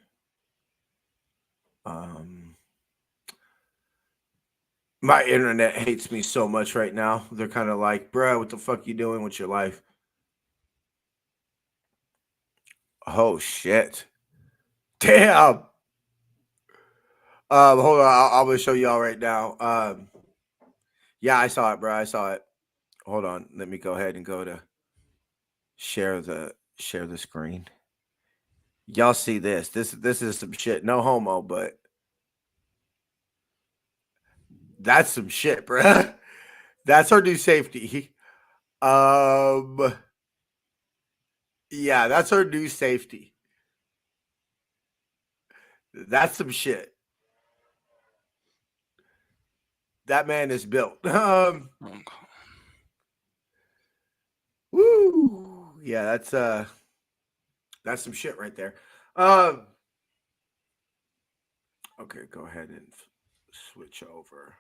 My internet hates me so much right now. They're kind of like, bro, what the fuck you doing with your life? Oh shit. Damn. Hold on, I'm gonna show y'all right now. Yeah, I saw it, bro. I saw it. Hold on. Let me go ahead and go to share the screen. Y'all see this. This is some shit. No homo, but that's some shit, bro. That's our new safety. Yeah, that's our new safety. That's some shit. That man is built. Woo. Yeah, that's some shit right there. Okay, go ahead and switch over.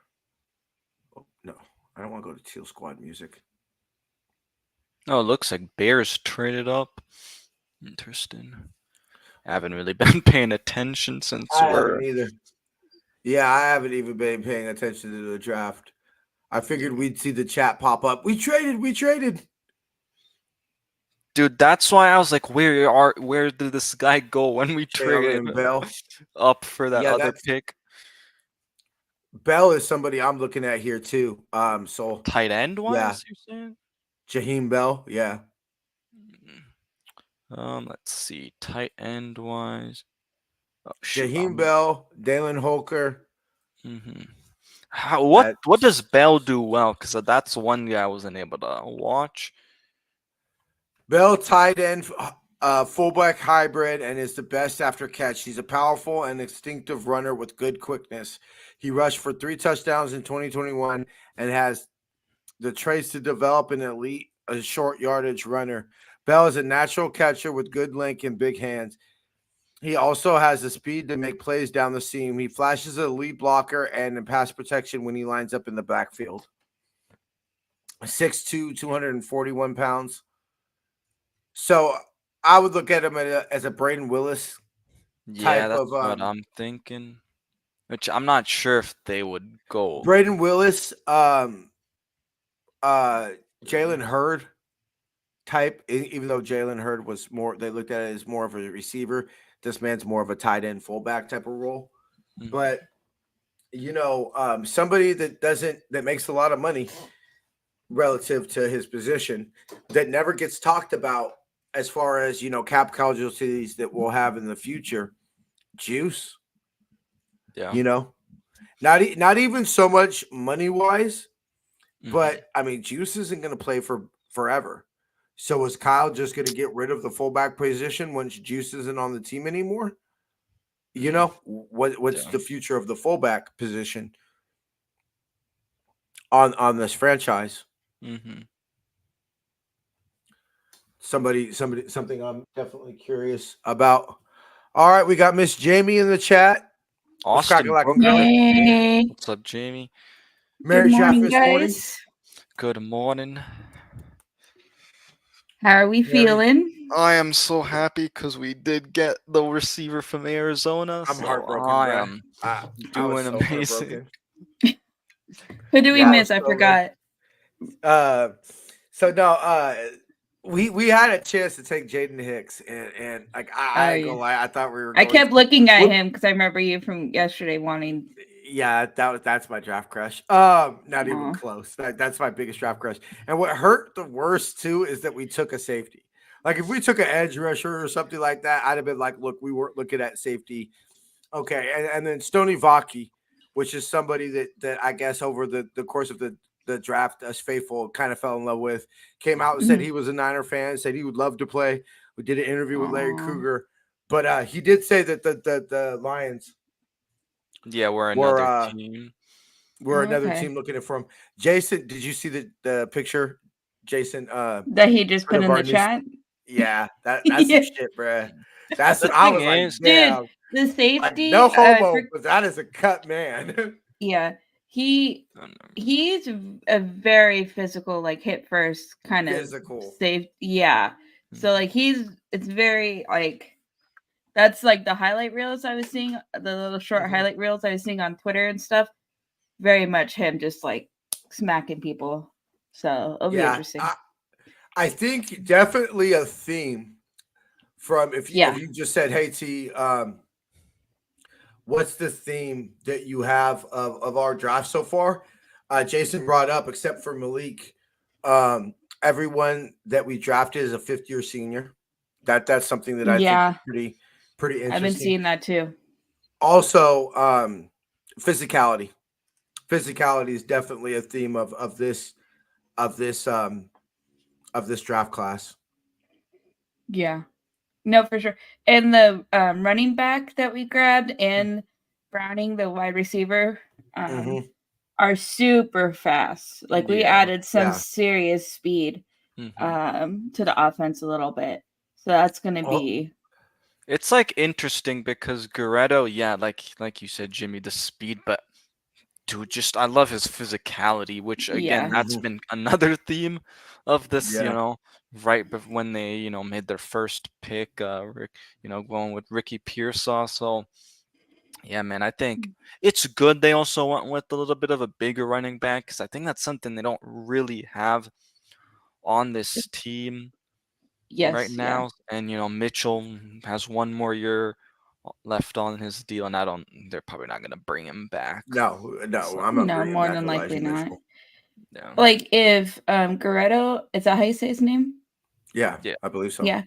Oh, no, I don't want to go to Teal Squad music. Oh, it looks like Bears traded up. Interesting. I haven't really been paying attention since I we're. haven't either. Yeah, I haven't even been paying attention to the draft. I figured we'd see the chat pop up. We traded. Dude, that's why I was like, where did this guy go when we traded Jalen Bell. up for that Yeah, other pick? Bell is somebody I'm looking at here too. So Tight end wise, you're saying? Jaheim Bell, yeah. Let's see. Tight end wise. Oh, shoot, Jaheim Bell, Dalen Holker. What does Bell do well? Because that's one guy I wasn't able to watch. Bell, tight end, fullback hybrid, and is the best after catch. He's a powerful and instinctive runner with good quickness. He rushed for 3 touchdowns in 2021 and has the traits to develop an elite short yardage runner. Bell is a natural catcher with good length and big hands. He also has the speed to make plays down the seam. He flashes a lead blocker and in pass protection when he lines up in the backfield. 6'2", 241 pounds. So I would look at him as a Braden Willis Yeah, type that's of. what I'm thinking. Which I'm not sure if they would go. Braden Willis, Jalen Hurd type, even though Jalen Hurd was more, they looked at it as more of a receiver. This man's more of a tight end fullback type of role. But, somebody that makes a lot of money relative to his position that never gets talked about as far as, cap casualties that we'll have in the future. Juice. Yeah. Not even so much money-wise, but, I mean, Juice isn't going to play for forever. So is Kyle just going to get rid of the fullback position once Juice isn't on the team anymore? What's the future of the fullback position on this franchise? Something I'm definitely curious about. All right, we got Miss Jamie in the chat. Austin. Yay. What's up, Jamie? Merry Good morning, Shaffis guys. morning. Good morning. How are we feeling? I am so happy because we did get the receiver from Arizona. I'm heartbroken. I am doing so amazing. Who do we miss? I forgot. We had a chance to take Jaden Hicks, and like I ain't gonna lie, I thought we were. I kept looking at him because I remember you from yesterday wanting. Yeah, that's my draft crush. Not even close. That's my biggest draft crush. And what hurt the worst too is that we took a safety. Like if we took an edge rusher or something like that, I'd have been like, look, we weren't looking at safety. Okay, and then Stoney Vaki, which is somebody that I guess over the course of the draft, us faithful kind of fell in love with, came out and said he was a Niner fan, said he would love to play. We did an interview with Larry Krueger, but he did say that the Lions. Yeah, we're another team. We're another team looking for him. Jason, did you see the picture? Jason, that he just put in the chat. Yeah, that's some shit, bruh. That's what I was like, damn. Dude, the safety. No homo, but that is a cut man. Yeah, he's a very physical, like hit first kind of safe. Yeah, so like it's very like. That's like the highlight reels I was seeing, the little short highlight reels I was seeing on Twitter and stuff. Very much him just like smacking people. So it'll be interesting. I think definitely a theme from if you just said, hey T, what's the theme that you have of our draft so far? Jason brought up, except for Malik, everyone that we drafted is a fifth-year senior. That's something that I think is pretty interesting. I've been seeing that too. Also, physicality. Physicality is definitely a theme of this draft class. Yeah, no, for sure. And the running back that we grabbed and Browning, the wide receiver, are super fast. Like we added some serious speed to the offense a little bit. So that's going to be. It's like interesting because Guerrero, yeah, like you said, Jimmy, the speed, but dude, I love his physicality, which again, that's been another theme of this, right when they, made their first pick, going with Ricky Pearsall. So, yeah, man, I think it's good they also went with a little bit of a bigger running back because I think that's something they don't really have on this team right now. And, Mitchell has one more year left on his deal, and they're probably not going to bring him back. No, So, I'm not No, bringing more back than likely Elijah not. Mitchell. Yeah. Like if Guerrero, is that how you say his name? Yeah, I believe so. Yeah.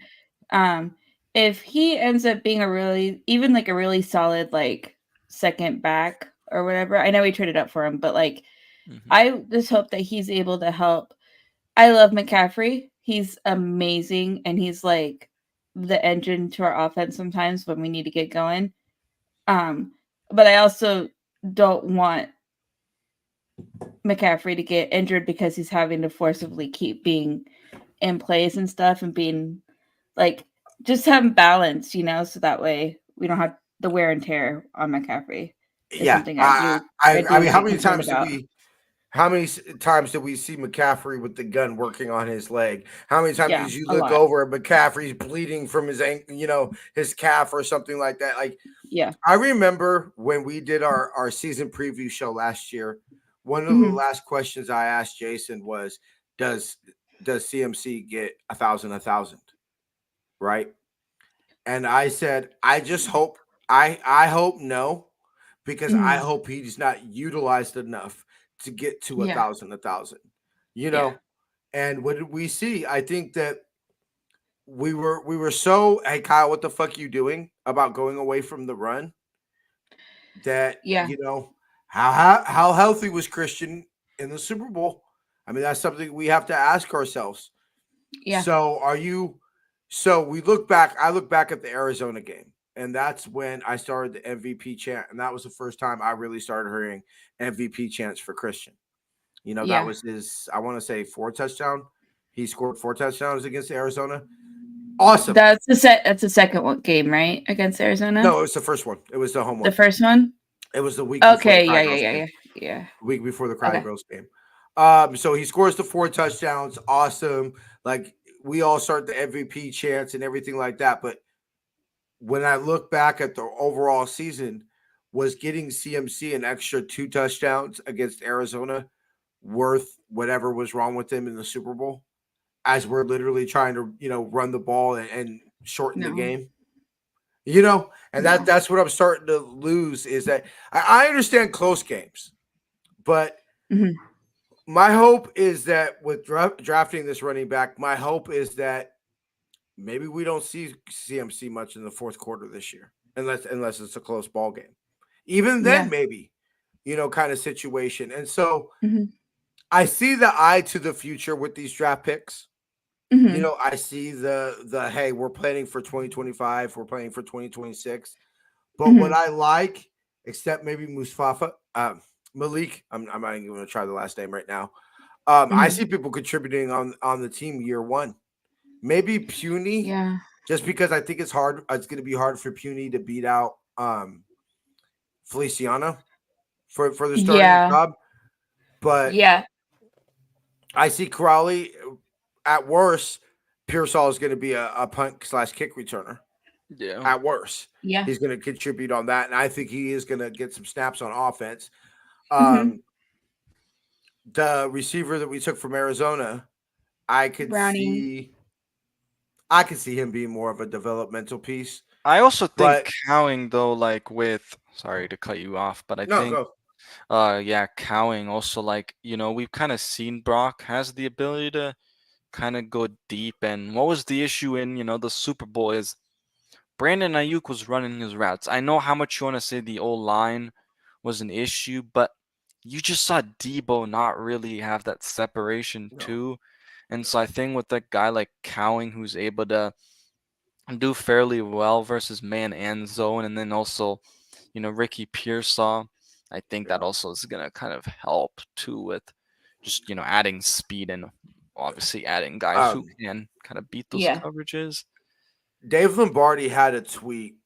If he ends up being a really solid like second back or whatever, I know we traded up for him, but like I just hope that he's able to help. I love McCaffrey. He's amazing, and he's like the engine to our offense sometimes when we need to get going. But I also don't want McCaffrey to get injured because he's having to forcibly keep being in plays and stuff and being like just have balance, so that way we don't have the wear and tear on McCaffrey. Yeah, something I mean, how many get times concerned did we see McCaffrey with the gun working on his leg? How many times Yeah, did you a look lot. over and McCaffrey's bleeding from his his calf or something like that? Like, Yeah. I remember when we did our season preview show last year, one of the last questions I asked Jason was, does CMC get 1,000, right? And I said, I just hope I hope no, because I hope he's not utilized enough to get to 1,000, And what did we see? I think that we were so, hey Kyle, what the fuck you doing about going away from the run? That how healthy was Christian in the Super Bowl? I mean, that's something we have to ask ourselves. Yeah. So we look back. I look back at the Arizona game, and that's when I started the MVP chant, and that was the first time I really started hearing MVP chants for Christian. That was his, I want to say, 4 touchdown. He scored 4 touchdowns against Arizona. Awesome. That's the second game, right? Against Arizona? No, it was the first one. It was the home one. The first one? It was the week before the yeah. Week before the Cry Girls game. So he scores the 4 touchdowns. Awesome. Like, we all start the MVP chants and everything like that. But when I look back at the overall season, was getting CMC an extra 2 touchdowns against Arizona worth whatever was wrong with them in the Super Bowl, as we're literally trying to, run the ball and shorten the game? And that's what I'm starting to lose, is that I understand close games, but my hope is that with drafting this running back, my hope is that maybe we don't see CMC much in the fourth quarter this year, unless it's a close ball game. Even then, maybe, kind of situation. And so I see the eye to the future with these draft picks. I see the hey, we're planning for 2025, we're planning for 2026. But what I like, except maybe Mustafa, Malik, I'm not even going to try the last name right now. I see people contributing on the team year one. Maybe Puny, just because I think it's hard. It's going to be hard for Puny to beat out Feliciano for the starting job. But I see Crowley, at worst, Pearsall is going to be a punt/kick returner. Yeah. At worst. Yeah. He's going to contribute on that. And I think he is going to get some snaps on offense. The receiver that we took from Arizona, I could see him being more of a developmental piece. I also think Cowing, though, like with, sorry to cut you off, but I think, Cowing also, like, we've kind of seen Brock has the ability to kind of go deep. And what was the issue in, the Super Bowl is Brandon Ayuk was running his routes. I know how much you want to say the O-line was an issue, but you just saw Debo not really have that separation too. And so I think with a guy like Cowing, who's able to do fairly well versus man and zone, and then also, Ricky Pearsall, I think that also is going to kind of help too with just, adding speed and obviously adding guys who can kind of beat those coverages. Dave Lombardi had a tweet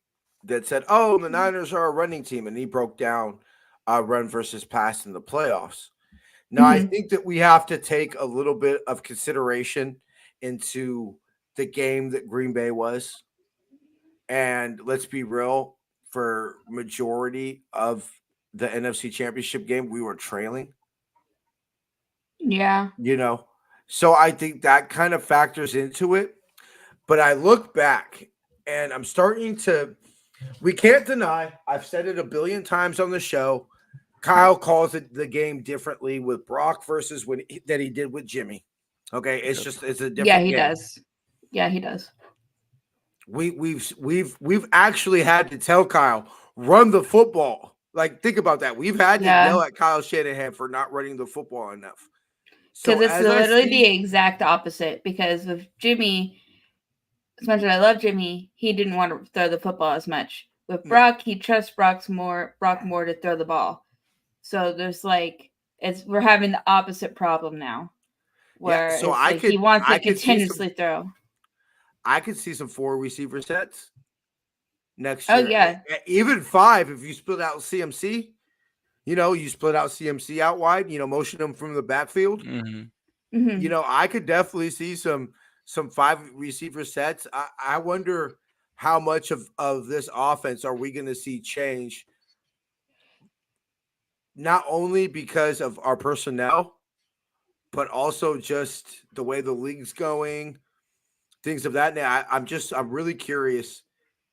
that said, "Oh, the Niners are a running team," and he broke down run versus pass in the playoffs. Now, I think that we have to take a little bit of consideration into the game that Green Bay was. And let's be real, for majority of the NFC Championship game, we were trailing. Yeah. So I think that kind of factors into it. But I look back and I'm starting to, we can't deny, I've said it a billion times on the show, Kyle calls it the game differently with Brock versus that he did with Jimmy. Okay, it's a different game. He does. Yeah, he does. We've actually had to tell Kyle, run the football. Like, think about that. We've had to yell at Kyle Shanahan for not running the football enough. Because it's literally the exact opposite. Because with Jimmy, as much as I love Jimmy, he didn't want to throw the football as much. With Brock, he trusts Brock more to throw the ball. So there's we're having the opposite problem now, where he wants to continuously throw. I could see some 4 receiver sets next year. Oh yeah, even 5 if you split out CMC. You split out CMC out wide. Motion them from the backfield. I could definitely see some 5 receiver sets. I wonder how much of this offense are we going to see change. Not only because of our personnel, but also just the way the league's going, things of that nature. I'm really curious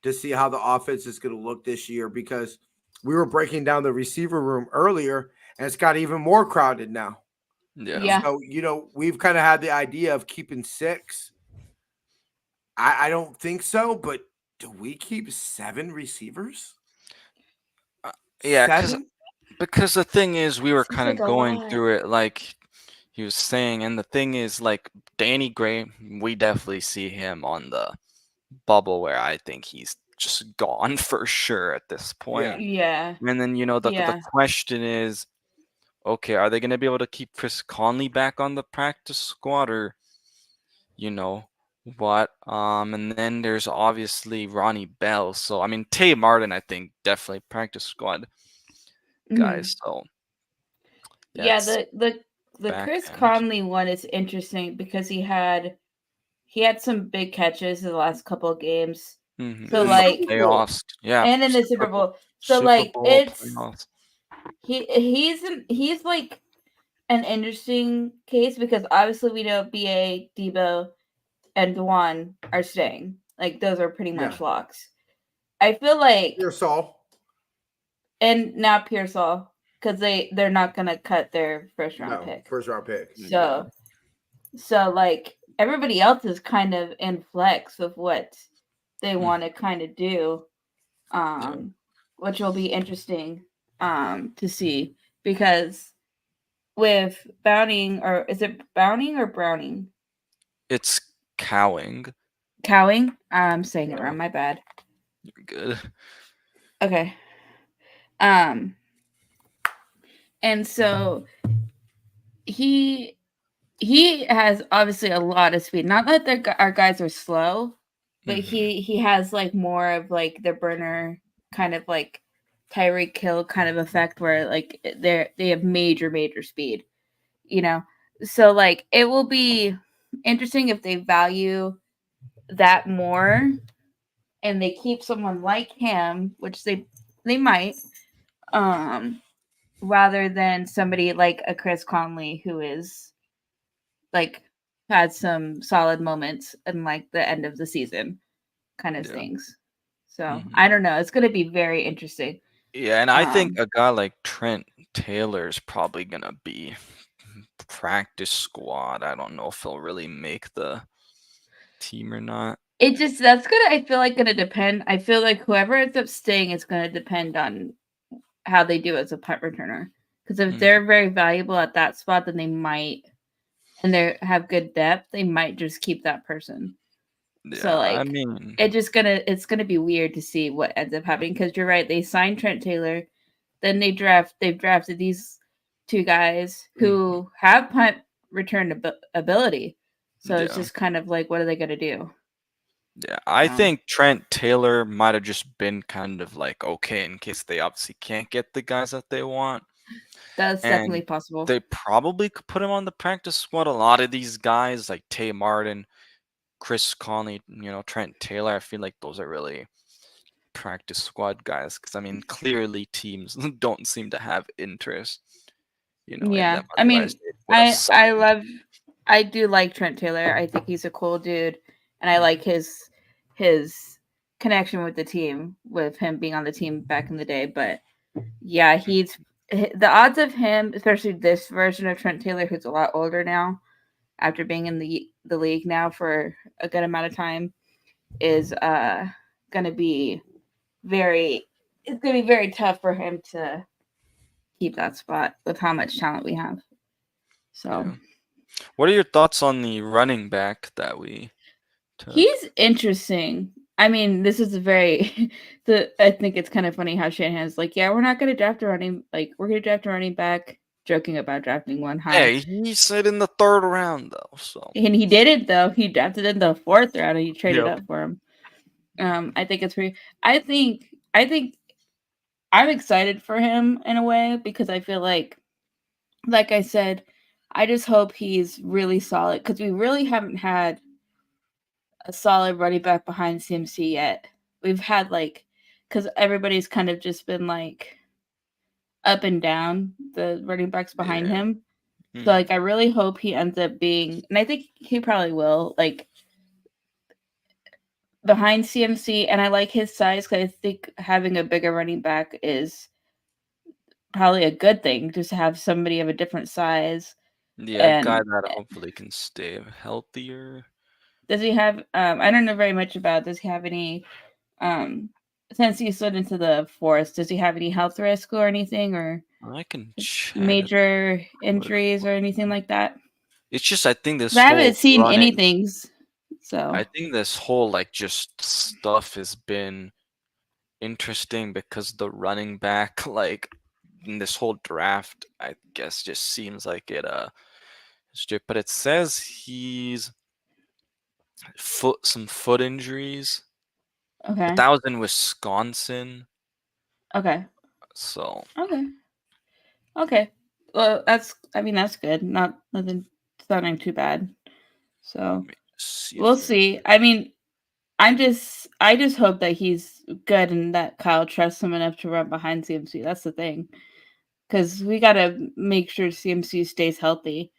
to see how the offense is going to look this year, because we were breaking down the receiver room earlier and it's got even more crowded now. Yeah. So, we've kind of had the idea of keeping 6. I don't think so, but do we keep 7 receivers? Yeah, because the thing is, we were kind of going through it like he was saying, and the thing is, like, Danny Gray, we definitely see him on the bubble where I think he's just gone for sure at this point. Yeah. And then, the question is, okay, are they going to be able to keep Chris Conley back on the practice squad, or, what? And then there's obviously Ronnie Bell. So, I mean, Tay Martin, I think, definitely practice squad guys. So, the Chris Conley one is interesting because he had some big catches in the last couple of games. So playoffs, and in the Super Bowl. So he's like an interesting case, because obviously we know BA, Debo, and Dwan are staying. Like, those are pretty much locks. I feel like Pearsall. And now Pearsall, because they're not gonna cut their first round pick. So everybody else is kind of in flex with what they want to kind of do, which will be interesting to see, because with Browning, or is it Browning or Browning? It's Cowing. Cowing? I'm saying it wrong. My bad. You're good. Okay. And so he has obviously a lot of speed. Not that our guys are slow, but he has more of the burner kind of Tyreek Hill kind of effect, where they have major speed, So it will be interesting if they value that more and they keep someone like him, which they might, rather than somebody like a Chris Conley, who is had some solid moments in the end of the season kind of things. So I don't know. It's going to be very interesting. Yeah, and I think a guy like Trent Taylor is probably going to be practice squad. I don't know if he'll really make the team or not. That's I feel like going to depend. I feel like whoever ends up staying is going to depend on how they do as a punt returner. Because if they're very valuable at that spot, then they might, and they have good depth, they might just keep that person. Yeah, so I mean, it's gonna be weird to see what ends up happening, because you're right. They signed Trent Taylor, then they've drafted these 2 guys who have punt return ability. So it's Yeah. just kind of like, what are they going to do? Yeah, I think Trent Taylor might have just been kind of like, okay, in case they obviously can't get the guys that they want. That's definitely And possible. they probably could put him on the practice squad. A lot of these guys, like Tay Martin, Chris Conley, Trent Taylor, I feel like those are really practice squad guys. Because, I mean, clearly teams don't seem to have interest, in Yeah. them. I Otherwise, mean, they would have signed. I do like Trent Taylor. I think he's a cool dude, and I like his connection with the team, with him being on the team back in the day. But yeah, the odds of him, especially this version of Trent Taylor, who's a lot older now, after being in the league now for a good amount of time, is gonna be it's gonna be very tough for him to keep that spot with how much talent we have. So. Yeah. What are your thoughts on the running back that we took? He's interesting. I mean, this is a very I think it's kind of funny how Shanahan's like, yeah, we're not gonna draft a running we're gonna draft a running back, joking about drafting one high. Hey, he said in the 3rd round though, so. And he did it though. He drafted in the 4th round and he traded Yep. up for him. I think it's pretty I think I'm excited for him in a way because I feel like I said, I just hope he's really solid because we really haven't had a solid running back behind CMC yet. We've had because everybody's kind of just been up and down the running backs behind Yeah. him. So I really hope he ends up being, and I think he probably will, behind CMC. And I like his size because I think having a bigger running back is probably a good thing, just to have somebody of a different size. Yeah, a guy that hopefully can stay healthier. Does he have? I don't know very much about. Does he have any? Since he slid into the forest, does he have any health risk or anything, or I can check. major injuries or anything like that? It's just I think this I whole haven't seen running. anything. So I think this whole just stuff has been interesting because the running back in this whole draft, I guess, just seems like it but it says he's some foot injuries. okay, But that was in Wisconsin. okay, So okay. Well, that's good. Nothing sounding too bad. So see we'll if see. I mean, I just hope that he's good and that Kyle trusts him enough to run behind CMC. That's the thing, because we gotta make sure CMC stays healthy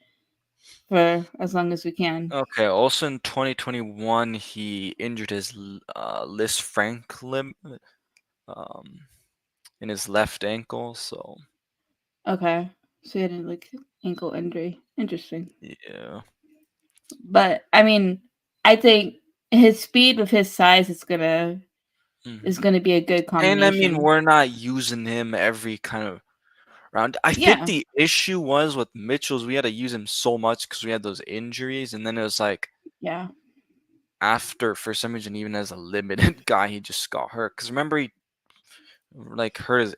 for as long as we can. Okay, also in 2021, he injured his Lis Frank in his left ankle, so Okay, so he had a ankle injury. Interesting. yeah. But I mean, I think his speed with his size is gonna be a good And I mean, combination. we're not using him every kind of round. I think Yeah. the issue was with Mitchell's we had to use him so much because we had those injuries, and then it was Yeah. after for some reason even as a limited guy he just got hurt. Because remember he hurt his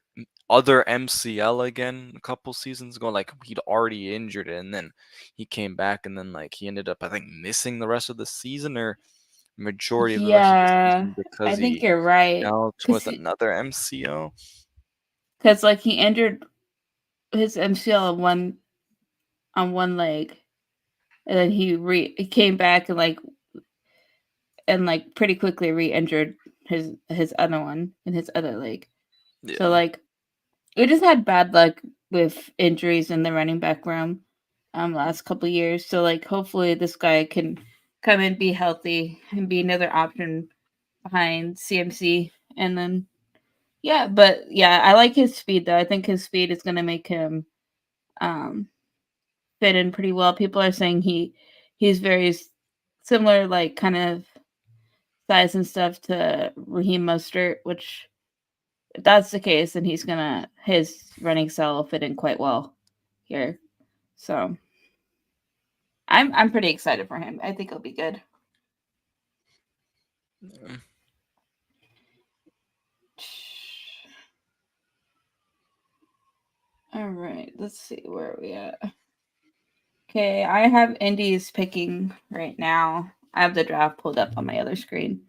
other MCL again a couple seasons ago. He'd already injured it, and then he came back, and then he ended up I think missing the rest of the season or majority of the rest of the Yeah. season I because think he you're right. dealt with another MCL. Because he injured his MCL on one leg, and then he came back and pretty quickly re-injured his other one in his other leg. Yeah. So we just had bad luck with injuries in the running back room last couple years. So hopefully this guy can come and be healthy and be another option behind CMC. And then but I like his speed though. I think his speed is gonna make him fit in pretty well. People are saying he's very similar, kind of size and stuff to Raheem Mostert, which if that's the case, then his running style will fit in quite well here. So I'm pretty excited for him. I think it'll be good. Yeah. All right, let's see where are we at. Okay, I have Indies picking right now. I have the draft pulled up on my other screen.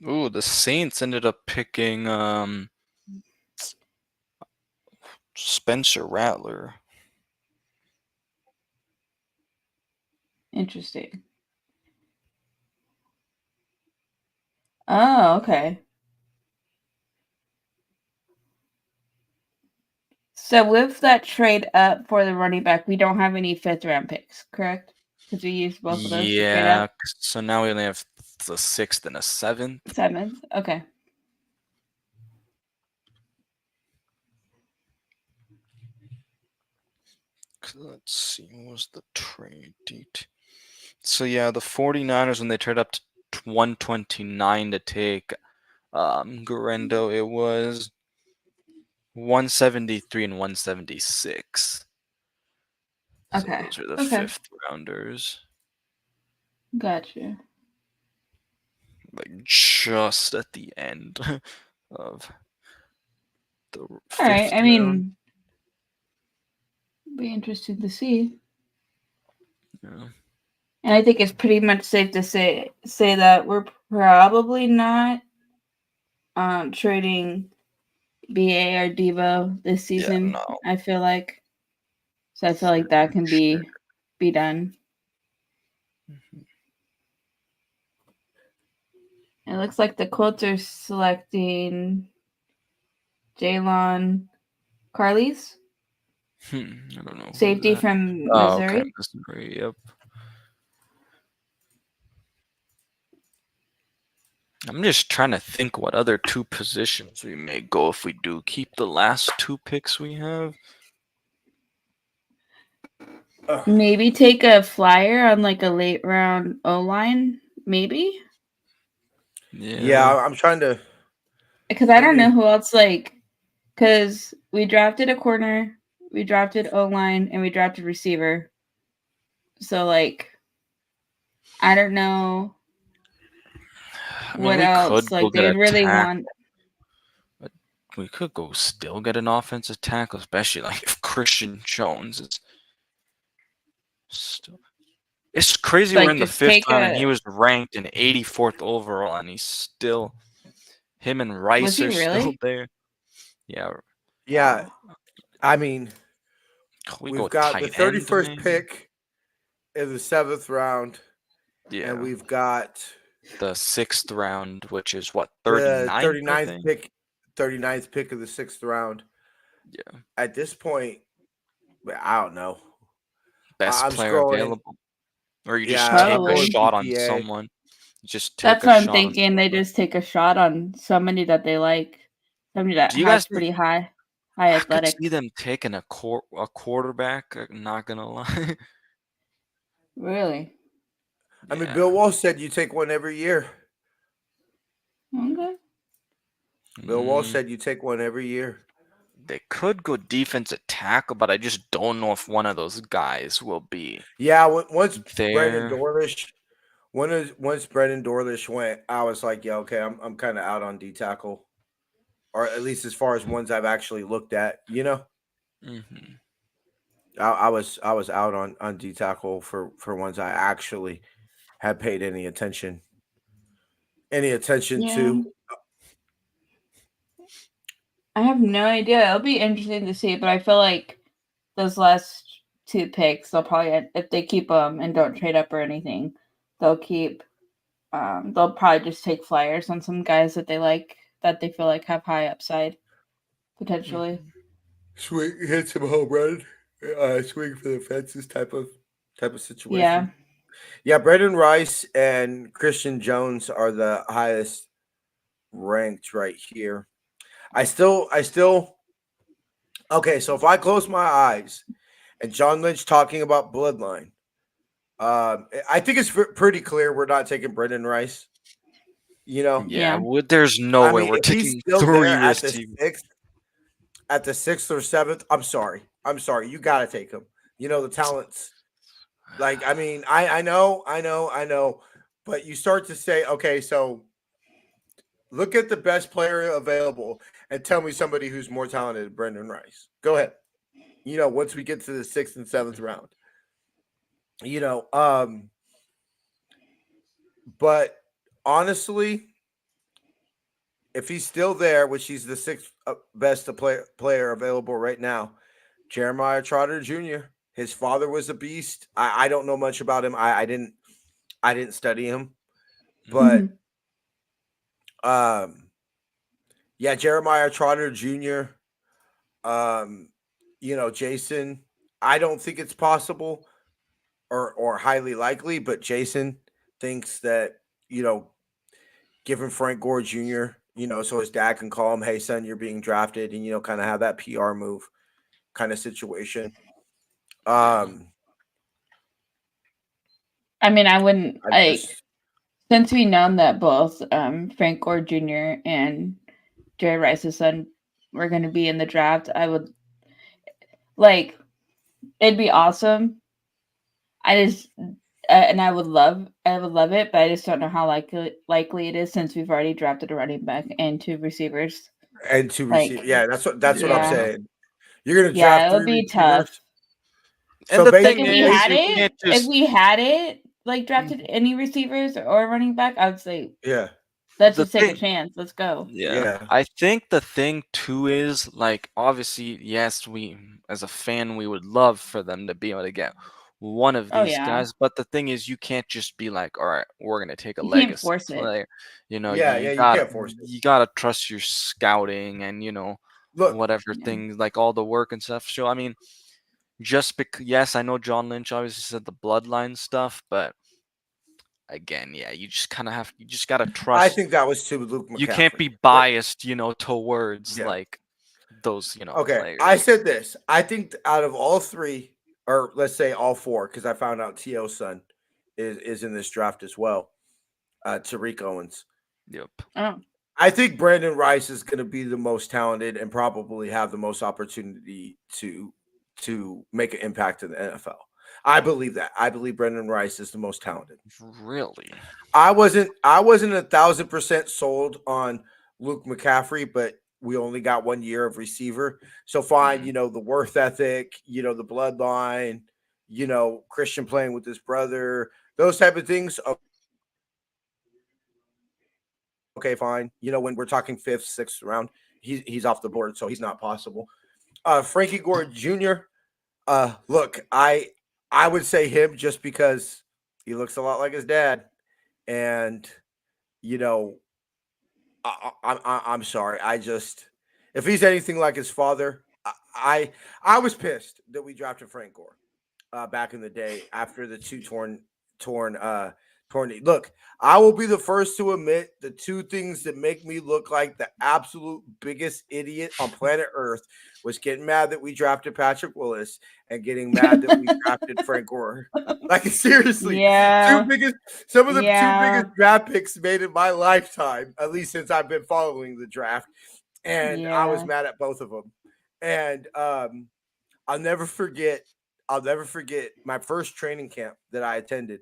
Ooh, the Saints ended up picking Spencer Rattler. Interesting. Oh, okay. So with that trade up for the running back, we don't have any 5th round picks, correct? Because we used both of those to trade Yeah, up. so now we only have the 6th and a 7th. 7th, okay. Let's see, what was the trade date? So yeah, the 49ers, when they trade up to 129 to take Garendo, it was 173 and 176. So Okay. those are the Okay. 5th rounders. Gotcha. Like just at the end of the 5th All right. I round. mean, be interesting to see. Yeah. And I think it's pretty much safe to say that we're probably not trading BA or Devo this season. Yeah, no. I feel like. So I feel like that can be done. Mm-hmm. It looks like the Colts are selecting Jalen Carles, I don't know. safety from Oh, Missouri. okay, Missouri. Yep. I'm just trying to think what other 2 positions we may go if we do keep the last 2 picks we have. Maybe take a flyer on like a late round O line, maybe. Yeah, I'm trying to. Because I don't know who else because we drafted a corner, we drafted O line, and we drafted receiver. So I don't know what else. They really want. We could go still get an offensive tackle, especially if Christian Jones is still. It's crazy we're in the 5th round and he was ranked in 84th overall and he's still. Him and Rice are still there. Yeah. Yeah. I mean, we've got the 31st pick in the 7th round. Yeah. And we've got the 6th round, which is what, 39th pick. 39th pick of the 6th round. Yeah. At this point, I don't know. Best player available. Or you just take a shot on someone. That's what I'm thinking. They just take a shot on somebody that they like. Somebody that has pretty high athletic. I could see them taking a quarterback, not going to lie. Really? I mean, Bill Walsh said you take one every year. Okay. Bill Walsh said you take one every year. They could go defensive tackle, but I just don't know if one of those guys will be. Yeah, once there. Brendan Dorlish went, I was like, yeah, okay, I'm kind of out on D tackle, or at least as far as ones I've actually looked at. Mm-hmm. I was out on D tackle for ones I actually had paid any attention to. I have no idea. It'll be interesting to see, but I feel like those last 2 picks, they'll probably, if they keep them and don't trade up or anything, they'll keep. They'll probably just take flyers on some guys that they like, that they feel like have high upside, potentially. Swing, hit some home run, swing for the fences type of situation. Yeah. Yeah, Brendan Rice and Christian Jones are the highest ranked right here. I still okay, so if I close my eyes and John Lynch talking about bloodline, I think it's pretty clear we're not taking Brendan Rice. Yeah. There's no way we're taking 3 receivers. At the 6th or 7th. I'm sorry. You got to take him. The talents. I know. But you start to say, okay, so look at the best player available and tell me somebody who's more talented than Brendan Rice. Go ahead. Once we get to the 6th and 7th round. You know, but honestly, if he's still there, which he's the sixth best player available right now, Jeremiah Trotter Jr. His father was a beast. I don't know much about him. I didn't study him, but yeah, Jeremiah Trotter Jr. You know, Jason. I don't think it's possible or highly likely, but Jason thinks that, you know, giving Frank Gore Jr., you know, so his dad can call him, hey, son, you're being drafted, and, you know, kind of have that PR move kind of situation. I mean, I wouldn't since we known that both Frank Gore Jr. and Jerry Rice's son were going to be in the draft, I would like it'd be awesome. I just and I would love it, but I just don't know how likely it is since we've already drafted a running back and 2 receivers. And 2 receivers. Yeah, that's what I'm saying. You're gonna draft 3 it would be receivers. tough. So the thing is, if we had it, like drafted any receivers or running back, I would say, yeah, let's just take a chance. Let's go. Yeah. I think the thing too is, like, obviously, yes, we as a fan we would love for them to be able to get one of these guys, but the thing is, you can't just be like, all right, we're gonna take a legacy player. You know, you can't force it. You gotta trust your scouting and, you know, whatever things, like all the work and stuff. So I mean, just because, yes, I know John Lynch obviously said the bloodline stuff, but again, yeah, you just gotta trust. I think that was to Luke McCaffrey. You can't be biased, you know, towards like those, you know, okay, players. I said this. I think out of all 3, or let's say all 4, because I found out T.O.'s son is in this draft as well. Tariq Owens. Yep. Oh. I think Brandon Rice is going to be the most talented and probably have the most opportunity to make an impact in the NFL. I believe that. I believe Brandon Rice is the most talented. Really? I wasn't 1,000% sold on Luke McCaffrey, but we only got 1 year of receiver. So fine, you know, the worth ethic, you know, the bloodline, you know, Christian playing with his brother, those type of things. Okay, fine. You know, when we're talking 5th, 6th round, he's off the board, so he's not possible. Frankie Gore Jr. Look, I would say him just because he looks a lot like his dad, and you know, I'm sorry. If he's anything like his father, I was pissed that we drafted Frank Gore back in the day after the 2 torn. Look, I will be the first to admit the 2 things that make me look like the absolute biggest idiot on planet Earth was getting mad that we drafted Patrick Willis and getting mad that we drafted Frank Gore. Like, seriously, some of the 2 biggest draft picks made in my lifetime, at least since I've been following the draft. And I was mad at both of them. And I'll never forget my first training camp that I attended.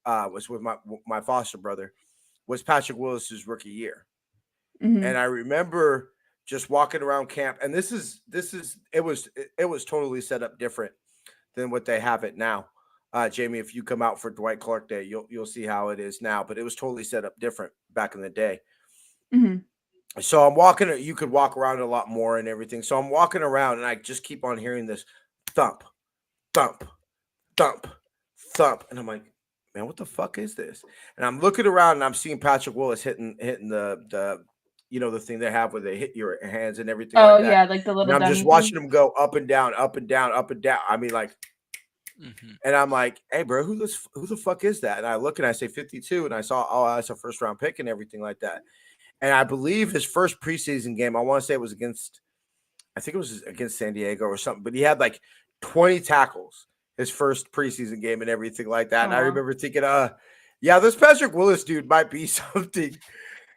Was with my foster brother, was Patrick Willis's rookie year. And I remember just walking around camp, and it was totally set up different than what they have it now. Jamie, if you come out for Dwight Clark Day, you'll see how it is now, but it was totally set up different back in the day. So I'm walking, you could walk around a lot more and everything. So I'm walking around and I just keep on hearing this thump, thump, thump, thump. And I'm like, man, what the fuck is this? And I'm looking around and I'm seeing Patrick Willis hitting the you know, the thing they have where they hit your hands and everything. Oh, like that. yeah, like the little. And I'm just watching him go up and down, up and down, up and down. I mean, like, and I'm like, hey, bro, who the fuck is that? And I look and I say 52, and I saw, oh, that's a 1st round pick and everything like that. And I believe his first preseason game, I want to say it was against San Diego or something, but he had like 20 tackles his first preseason game and everything like that. And I remember thinking, yeah, this Patrick Willis dude might be something.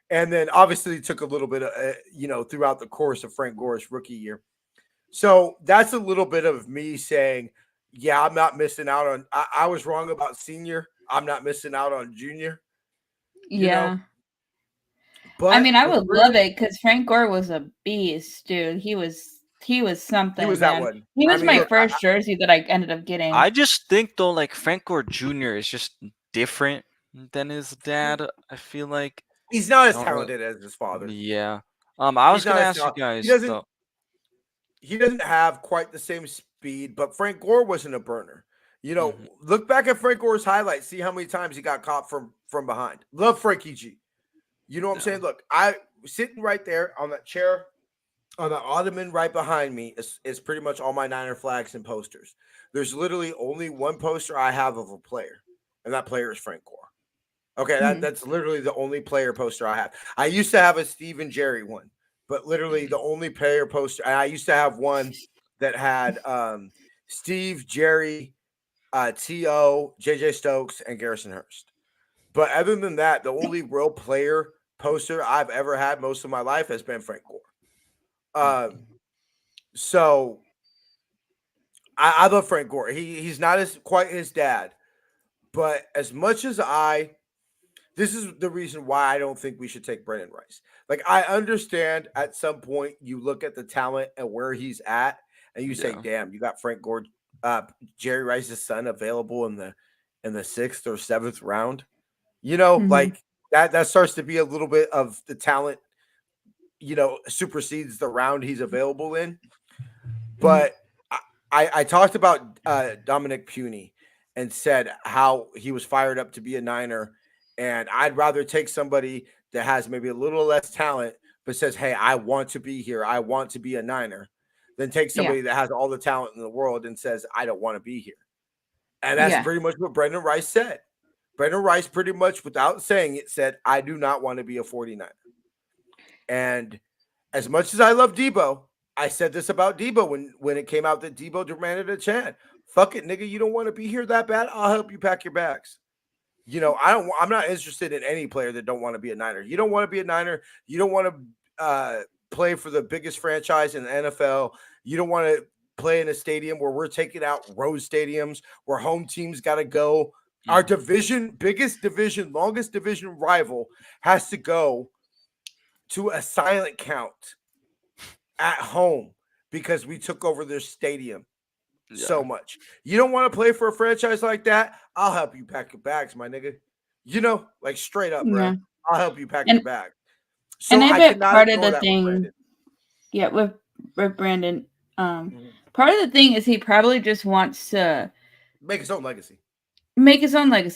And then obviously he took a little bit of, you know, throughout the course of Frank Gore's rookie year. So that's a little bit of me saying, yeah, I'm not missing out on, I was wrong about senior. I'm not missing out on junior. You know? But I mean, I would love it because Frank Gore was a beast, dude. He was he was something. He was that man. one. He was my look, first jersey that I ended up getting. I just think though, like Frank Gore Jr. is just different than his dad. I feel like he's not as I don't really- talented as his father. Yeah. I was He's gonna not as ask you talented. guys though. He doesn't have quite the same speed, but Frank Gore wasn't a burner. You know, look back at Frank Gore's highlights. See how many times he got caught from behind. Love Frankie G. You know what I'm saying? Look, I sitting right there on that chair, on the ottoman right behind me is pretty much all my Niner flags and posters. There's literally only one poster I have of a player, and that player is Frank Gore. Okay, that's literally the only player poster I have. I used to have a Steve and Jerry one, but literally the only player poster. And I used to have one that had Steve, Jerry, T.O., J.J. Stokes, and Garrison Hurst. But other than that, the only real player poster I've ever had most of my life has been Frank Gore. So I love Frank Gore. He's not quite his dad, but as much as this is the reason why I don't think we should take Brendan Rice. Like, I understand at some point you look at the talent and where he's at, and you say, "Damn, you got Frank Gore, Jerry Rice's son, available in the 6th or 7th round." You know, like that starts to be a little bit of the talent. You know, supersedes the round he's available in. But I talked about Dominic Puny and said how he was fired up to be a Niner. And I'd rather take somebody that has maybe a little less talent, but says, "Hey, I want to be here. I want to be a Niner," than take somebody that has all the talent in the world and says, "I don't want to be here." And that's pretty much what Brendan Rice said. Brendan Rice pretty much, without saying it, said, "I do not want to be a 49er." And as much as I love Debo, I said this about Debo when it came out that Debo demanded a chant. Fuck it, nigga. You don't want to be here that bad? I'll help you pack your bags. You know, I'm not interested in any player that don't want to be a Niner. You don't want to be a Niner. You don't want to play for the biggest franchise in the NFL. You don't want to play in a stadium where we're taking out road stadiums where home teams got to go. Our biggest division, longest division rival has to go to a silent count at home because we took over their stadium so much. You don't want to play for a franchise like that? I'll help you pack your bags, my nigga. You know, like straight up, bro. I'll help you pack your bag. So and I bet part of the that thing, with Brandon, part of the thing is he probably just wants to make his own legacy.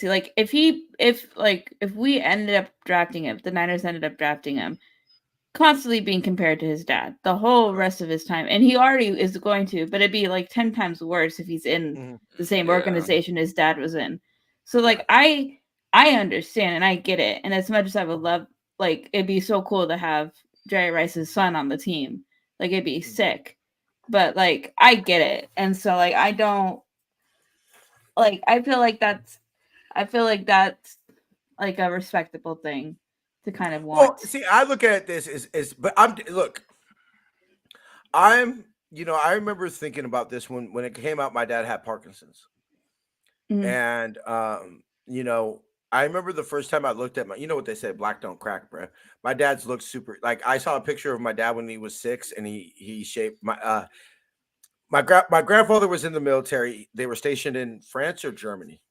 Like if we ended up drafting him, the Niners ended up drafting him, constantly being compared to his dad the whole rest of his time, and he already is going to, but it'd be like 10 times worse if he's in the same organization his dad was in. So like I understand and I get it, and as much as I would love, like, it'd be so cool to have Jerry Rice's son on the team, like it'd be sick, but like I get it, and so like I don't like I feel like that's like a respectable thing to kind of want. Well, see, I look at this but I remember thinking about this when it came out. My dad had Parkinson's, and you know, I remember the first time I looked at you know what they say, black don't crack, bro. My dad's looked super. Like, I saw a picture of my dad when he was 6, and he shaped my grandfather was in the military. They were stationed in France or Germany,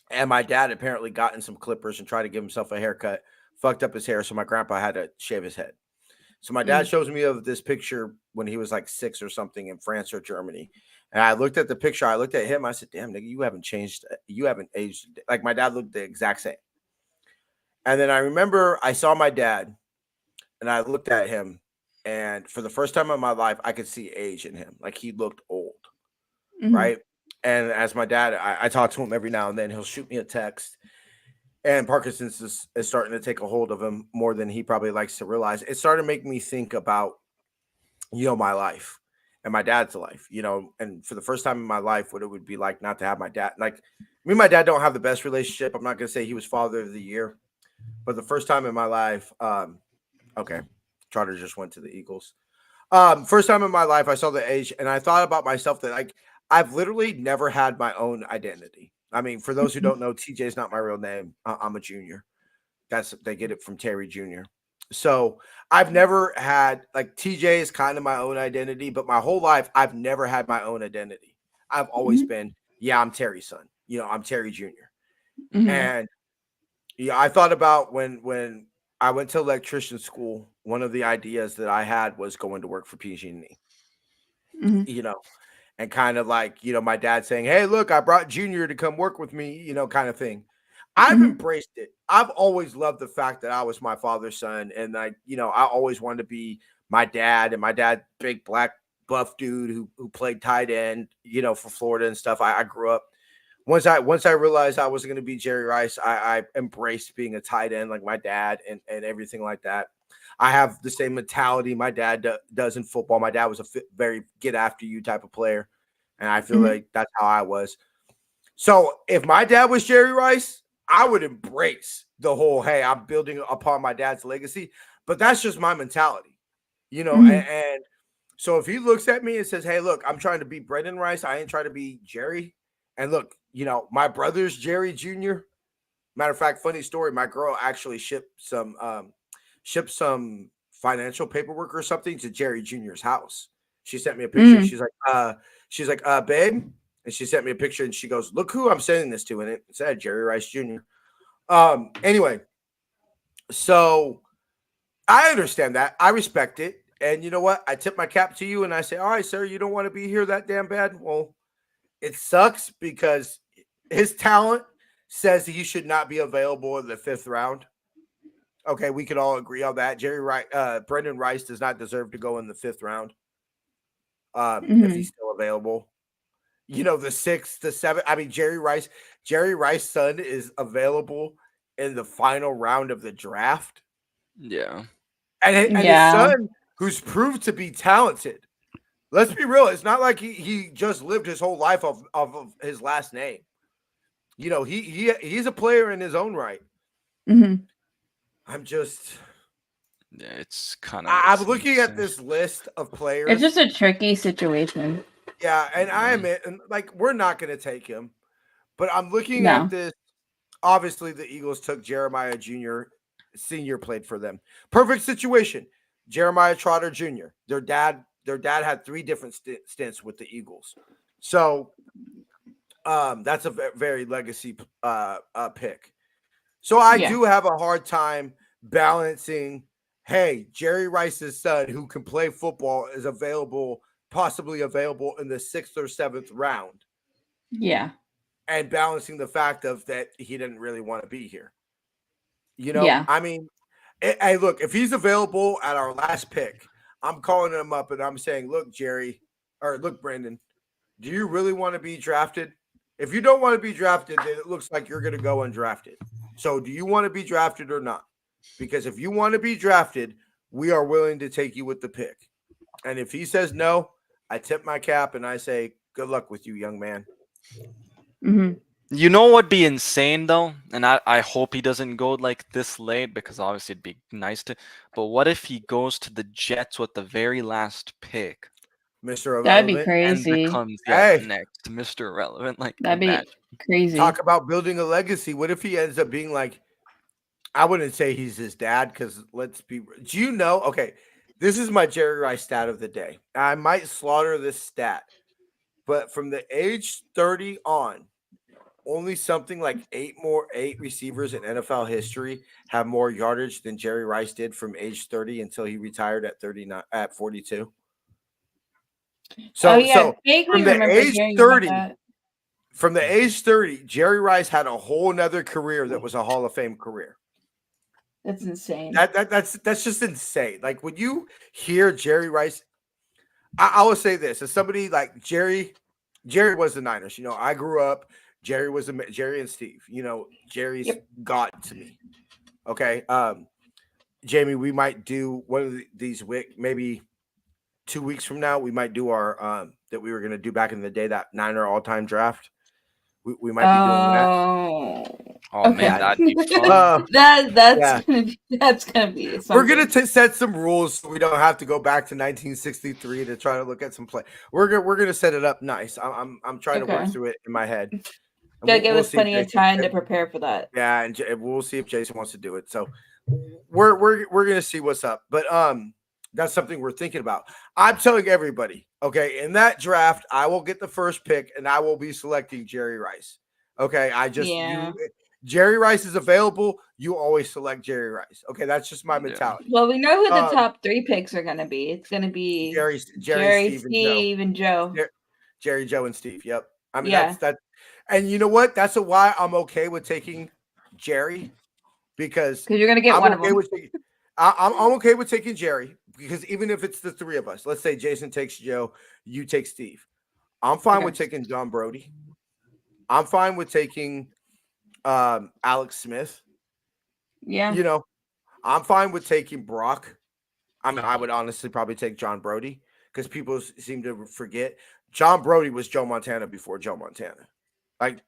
and my dad apparently got in some clippers and tried to give himself a haircut. Fucked up his hair, so my grandpa had to shave his head. So my dad shows me of this picture when he was like 6 or something in France or Germany. And I looked at the picture. I looked at him. I said, "Damn, nigga, you haven't changed. You haven't aged." Like, my dad looked the exact same. And then I remember I saw my dad, and I looked at him, and for the first time in my life, I could see age in him. Like, he looked old, right? And as my dad, I talk to him every now and then. He'll shoot me a text. And Parkinson's is starting to take a hold of him more than he probably likes to realize. It started making me think about, you know, my life and my dad's life, you know, and for the first time in my life, what it would be like not to have my dad. Like, me and my dad don't have the best relationship. I'm not going to say he was father of the year, but the first time in my life, okay, Trotter just went to the Eagles. First time in my life, I saw the age, and I thought about myself that, like, I've literally never had my own identity. I mean, for those who don't know, TJ is not my real name. I'm a junior. They get it from Terry Jr. So I've never had like TJ is kind of my own identity, but my whole life I've never had my own identity. I've always been, I'm Terry's son. I'm Terry Jr. And I thought about when I went to electrician school, one of the ideas that I had was going to work for PG&E. And kind of like, my dad saying, "Hey, look, I brought Junior to come work with me," kind of thing. I've embraced it. I've always loved the fact that I was my father's son. And I always wanted to be my dad, and my dad, big black buff dude who played tight end, for Florida and stuff. I grew up. Once I realized I wasn't going to be Jerry Rice, I embraced being a tight end like my dad and everything like that. I have the same mentality my dad does in football. My dad was a very get after you type of player. And I feel like that's how I was. So if my dad was Jerry Rice, I would embrace the whole, hey, I'm building upon my dad's legacy. But that's just my mentality, and so if he looks at me and says, "Hey, look, I'm trying to be Brendan Rice. I ain't trying to be Jerry." And look, my brother's Jerry Jr. Matter of fact, funny story. My girl actually shipped some financial paperwork or something to Jerry Jr.'s house. She sent me a picture. She's like, babe. And she sent me a picture and she goes, "Look who I'm sending this to." And it said Jerry Rice Jr. Anyway, so I understand that. I respect it. And you know what? I tip my cap to you and I say, "All right, sir, you don't want to be here that damn bad." Well, it sucks because his talent says he should not be available in the 5th round. Okay, we could all agree on that. Brendan Rice does not deserve to go in the 5th round. If he's still available. The 6th, the 7th. I mean, Jerry Rice's son is available in the final round of the draft. Yeah. And his son, who's proved to be talented. Let's be real. It's not like he just lived his whole life off of his last name. He's a player in his own right. I'm just... Yeah, it's kind of... I'm looking at this list of players. It's just a tricky situation. Yeah, and I admit, like, we're not going to take him. But I'm looking at this. Obviously, the Eagles took Jeremiah Jr. Sr. played for them. Perfect situation. Jeremiah Trotter Jr. Their dad had 3 different stints with the Eagles. So that's a very legacy pick. So I do have a hard time balancing, hey, Jerry Rice's son who can play football is possibly available in the 6th or 7th round. Yeah. And balancing the fact of that he didn't really want to be here. I mean, hey, look, if he's available at our last pick, I'm calling him up and I'm saying, "Look, look, Brandon, do you really want to be drafted? If you don't want to be drafted, then it looks like you're going to go undrafted. So do you want to be drafted or not? Because if you want to be drafted, we are willing to take you with the pick." And if he says no, I tip my cap and I say, "Good luck with you, young man." You know what'd be insane though, and I hope he doesn't go like this late because obviously it'd be nice to. But what if he goes to the Jets with the very last pick? Mr. Irrelevant. That'd be crazy. And becomes next Mr. Irrelevant. Like that'd be crazy. Talk about building a legacy. What if he ends up being like? I wouldn't say he's his dad because let's be. Do you know? Okay, this is my Jerry Rice stat of the day. I might slaughter this stat, but from the age 30 on, only something like 8 receivers in NFL history have more yardage than Jerry Rice did from age 30 until he retired at 42. So from the age 30, Jerry Rice had a whole nother career that was a Hall of Fame career. That's insane. That's just insane. Like when you hear Jerry Rice, I will say this: as somebody like Jerry was the Niners. I grew up. Jerry and Steve. Jerry's God to me. Okay, Jamie, we might do one of these maybe 2 weeks from now. We might do our that we were going to do back in the day, that Niner all-time draft. We might be doing that. Oh man, that'd be fun. That's gonna be something. We're gonna set some rules so we don't have to go back to 1963 to try to look at some play. We're gonna set it up nice. I'm trying to work through it in my head. Gotta give us plenty of time to prepare for that. Yeah, and we'll see if Jason wants to do it. So we're gonna see what's up, but that's something we're thinking about. I'm telling everybody, okay, in that draft, I will get the first pick, and I will be selecting Jerry Rice. Okay, Jerry Rice is available. You always select Jerry Rice. Okay, that's just my mentality. Well, we know who the top 3 picks are going to be. It's going to be Jerry, Steve, and Joe. Jerry, Joe, and Steve. Yep. I mean, yeah. that's. And you know what? That's why I'm okay with taking Jerry, because you're going to get one of them. I'm okay with taking Jerry, because even if it's the 3 of us, let's say Jason takes Joe, you take Steve. I'm fine with taking John Brody. I'm fine with taking Alex Smith. Yeah. You know, I'm fine with taking Brock. I mean, I would honestly probably take John Brody, because people seem to forget John Brody was Joe Montana before Joe Montana. Like,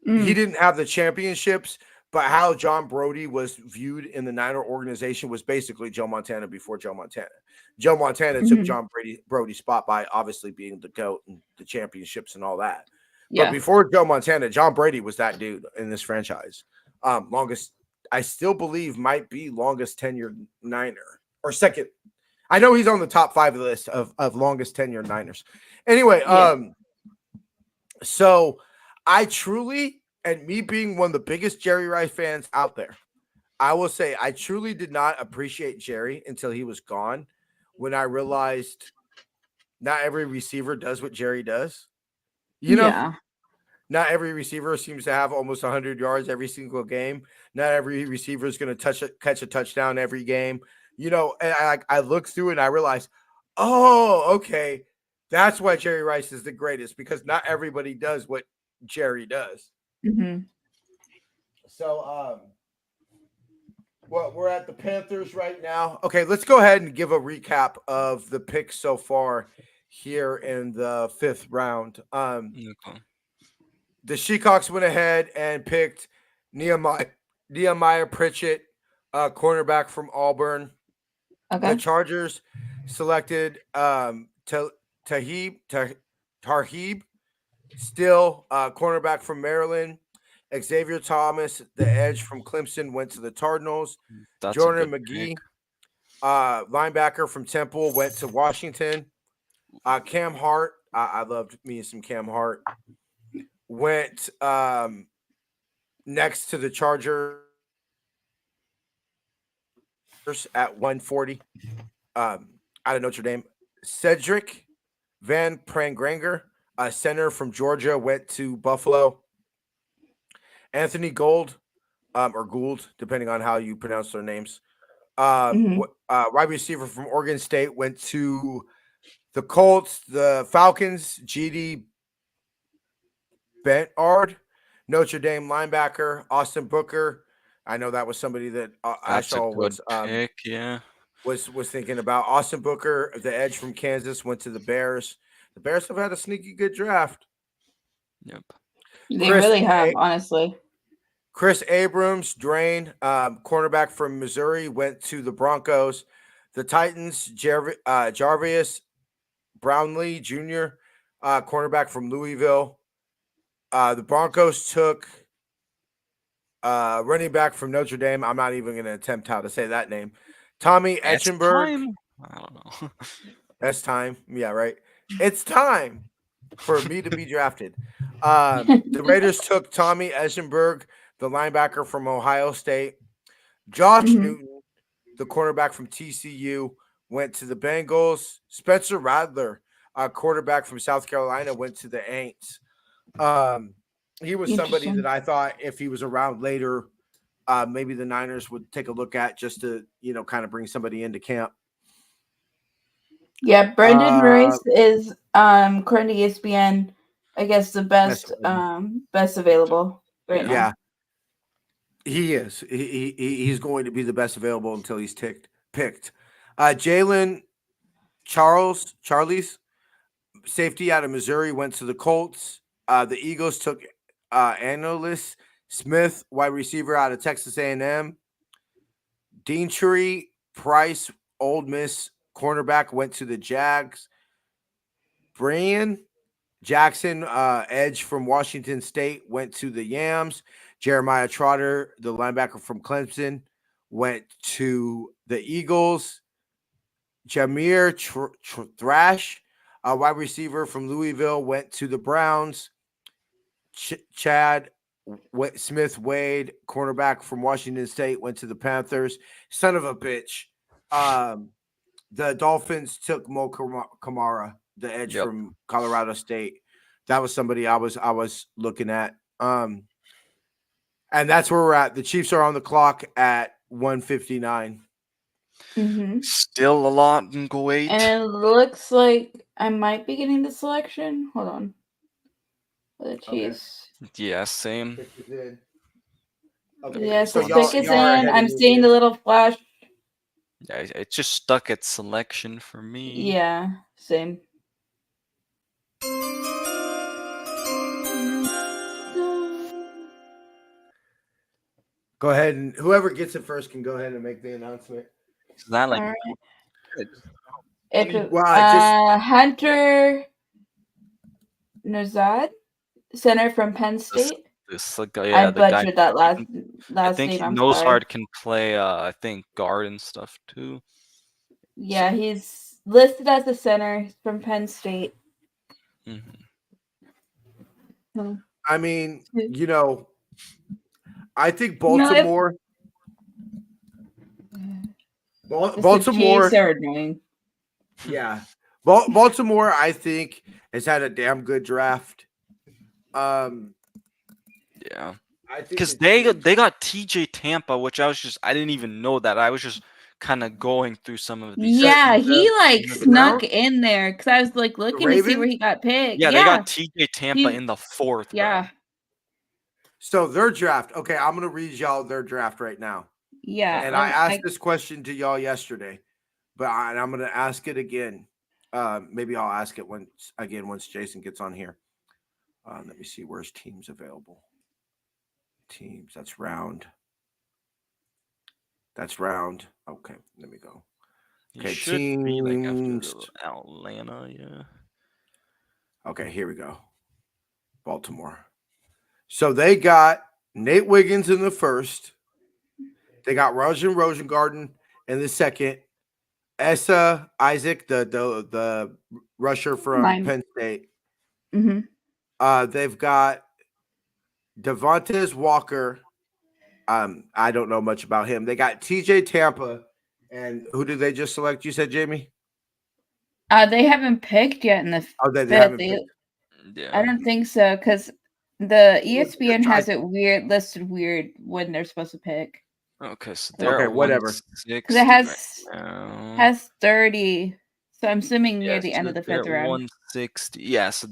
he didn't have the championships, but how John Brody was viewed in the Niner organization was basically Joe Montana before Joe Montana. Joe Montana took John Brody's spot by obviously being the GOAT and the championships and all that. Yeah. But before Joe Montana, John Brady was that dude in this franchise. Longest, I still believe, might be longest tenured Niner, or second. I know he's on the top 5 list of longest tenured Niners. Anyway, so I truly, and me being one of the biggest Jerry Rice fans out there, I will say I truly did not appreciate Jerry until he was gone, when I realized not every receiver does what Jerry does. You know, not every receiver seems to have almost 100 yards every single game. Not every receiver is going to catch a touchdown every game. You know, and I looked through it and I realized, oh, okay, that's why Jerry Rice is the greatest, because not everybody does what Jerry does. So, well, we're at the Panthers right now. Okay, let's go ahead and give a recap of the picks so far here in the 5th round. The Seahawks went ahead and picked Nehemiah Pritchett, cornerback from Auburn. The Chargers selected Tarheeb Still, cornerback from Maryland. Xavier Thomas, the edge from Clemson, went to the Cardinals. Jordan McGee, linebacker from Temple, went to Washington. Cam Hart, I loved me some Cam Hart, went next to the Chargers at 140. Out of Notre Dame. Cedric Van Prangranger, a center from Georgia, went to Buffalo. Anthony Gould, or Gould, depending on how you pronounce their names. Wide receiver from Oregon State went to the Colts. The Falcons, G.D. Bentard. Notre Dame linebacker, Austin Booker. I know that was somebody that I saw was pick, yeah. Was thinking about. Austin Booker, the edge from Kansas, went to the Bears. The Bears have had a sneaky good draft. Yep. They really have, honestly. Chris Abrams, Drain, cornerback from Missouri, went to the Broncos. The Titans, Jarvis Brownlee Jr., cornerback from Louisville. The Broncos took running back from Notre Dame. I'm not even going to attempt how to say that name. Tommy Etchenberg. I don't know. That's time. Yeah, right. It's time for me to be drafted. The Raiders took Tommy Etchenberg, the linebacker from Ohio State. Josh Newton, the cornerback from TCU, went to the Bengals. Spencer Rattler, a quarterback from South Carolina, went to the Aints. He was somebody that I thought if he was around later, maybe the Niners would take a look at, just to, kind of bring somebody into camp. Yeah, Brendan Rice is, according to ESPN, I guess the best available right now. Yeah, he is. He's going to be the best available until he's picked. Jalen Charlie's safety out of Missouri, went to the Colts. The Eagles took Annalise Smith, wide receiver out of Texas A&M. Deantree Price, Ole Miss cornerback, went to the Jags. Brian Jackson, edge from Washington State, went to the Yams. Jeremiah Trotter, the linebacker from Clemson, went to the Eagles. Jameer Thrash, a wide receiver from Louisville, went to the Browns. Chad Smith Wade, cornerback from Washington State, went to the Panthers. Son of a bitch. The Dolphins took Mo Kamara, the edge from Colorado State. That was somebody I was looking at. And that's where we're at. The Chiefs are on the clock at 1:59. Mm-hmm. Still a lot in Kuwait. And it looks like I might be getting the selection. Hold on. The Chiefs. Okay. Yeah, same. Okay. Yes, So the pick is in. I'm seeing the little flash. Yeah, it just stuck at selection for me. Yeah, same. Go ahead, and whoever gets it first can go ahead and make the announcement. Is that like? Right. Hunter Nazad, center from Penn State. I butchered that last I think name. I'm Nose sorry. Hard can play. I think guard and stuff too. Yeah, he's listed as a center. He's from Penn State. Mm-hmm. I mean, I think Baltimore. Baltimore. Chiefs are annoying. Yeah, Baltimore. I think has had a damn good draft. Yeah, because they got TJ Tampa, which I didn't even know that. I was just kind of going through some of these. Yeah, he snuck in there because I was like looking to see where he got picked. Yeah, they got TJ Tampa in the 4th. Yeah. Bro. So their draft. Okay, I'm gonna read y'all their draft right now. Yeah, and I asked this question to y'all yesterday, but I'm gonna ask it again. Maybe I'll ask it once Jason gets on here. Let me see where's teams available. Teams. That's round. Okay, let me go. Okay, teams. Be like after Atlanta, yeah. Okay, here we go. Baltimore. So they got Nate Wiggins in the 1st. They got Rajan Rosengarten in the 2nd. Essa Isaac, the rusher from Penn State. Mm-hmm. They've got Devontae Walker. I don't know much about him. They got TJ Tampa. And who did they just select? You said, Jamie? They haven't picked yet in the they haven't picked. Yeah. I don't think so, because the ESPN has it listed weird when they're supposed to pick. Okay, so they're whatever. Because it has 30, so I'm assuming near the end of the 5th round. 160. Yeah, so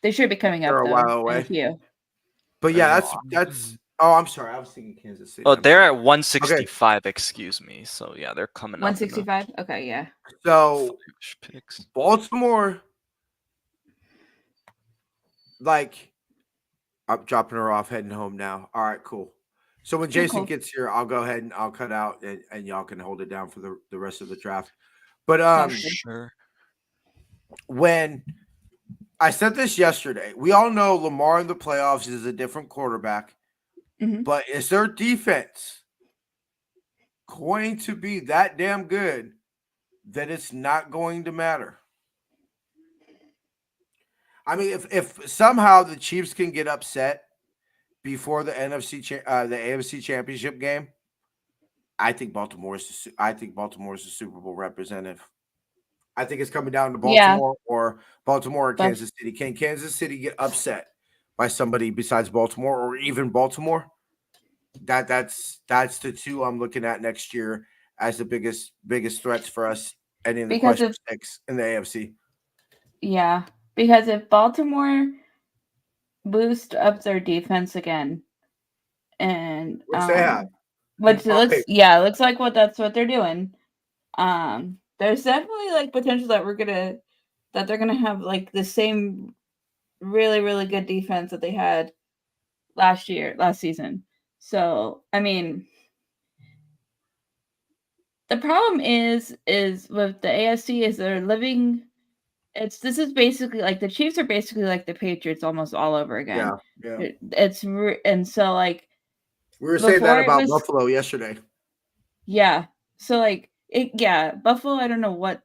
they should be coming up a though, while away. In a few. But yeah, that's. Oh, I'm sorry. I was thinking Kansas City. Oh, they're at 165. Okay. Excuse me. So yeah, they're coming 165. Up. 165. Okay, yeah. So Baltimore, I'm dropping her off, heading home now. All right, cool. So when Jason gets here, I'll go ahead and I'll cut out, and y'all can hold it down for the rest of the draft. But sure. When I said this yesterday, we all know Lamar in the playoffs is a different quarterback, but is their defense going to be that damn good that it's not going to matter? I mean, if somehow the Chiefs can get upset before the the AFC Championship game, I think Baltimore is the Super Bowl representative. I think it's coming down to Baltimore or Kansas City. Can Kansas City get upset by somebody besides Baltimore or even Baltimore? That's the two I'm looking at next year as the biggest threats for us ending the question 6 in the AFC. Yeah, because if Baltimore boost up their defense again, and which they have, which it looks like that's what they're doing. There's definitely potential that they're gonna have the same really, really good defense that they had last season. So I mean, the problem is with the AFC is they're living. This is basically the Chiefs are basically like the Patriots almost all over again. Yeah. And so We were saying that Before it about was Buffalo yesterday. yeah. So like Buffalo, I don't know what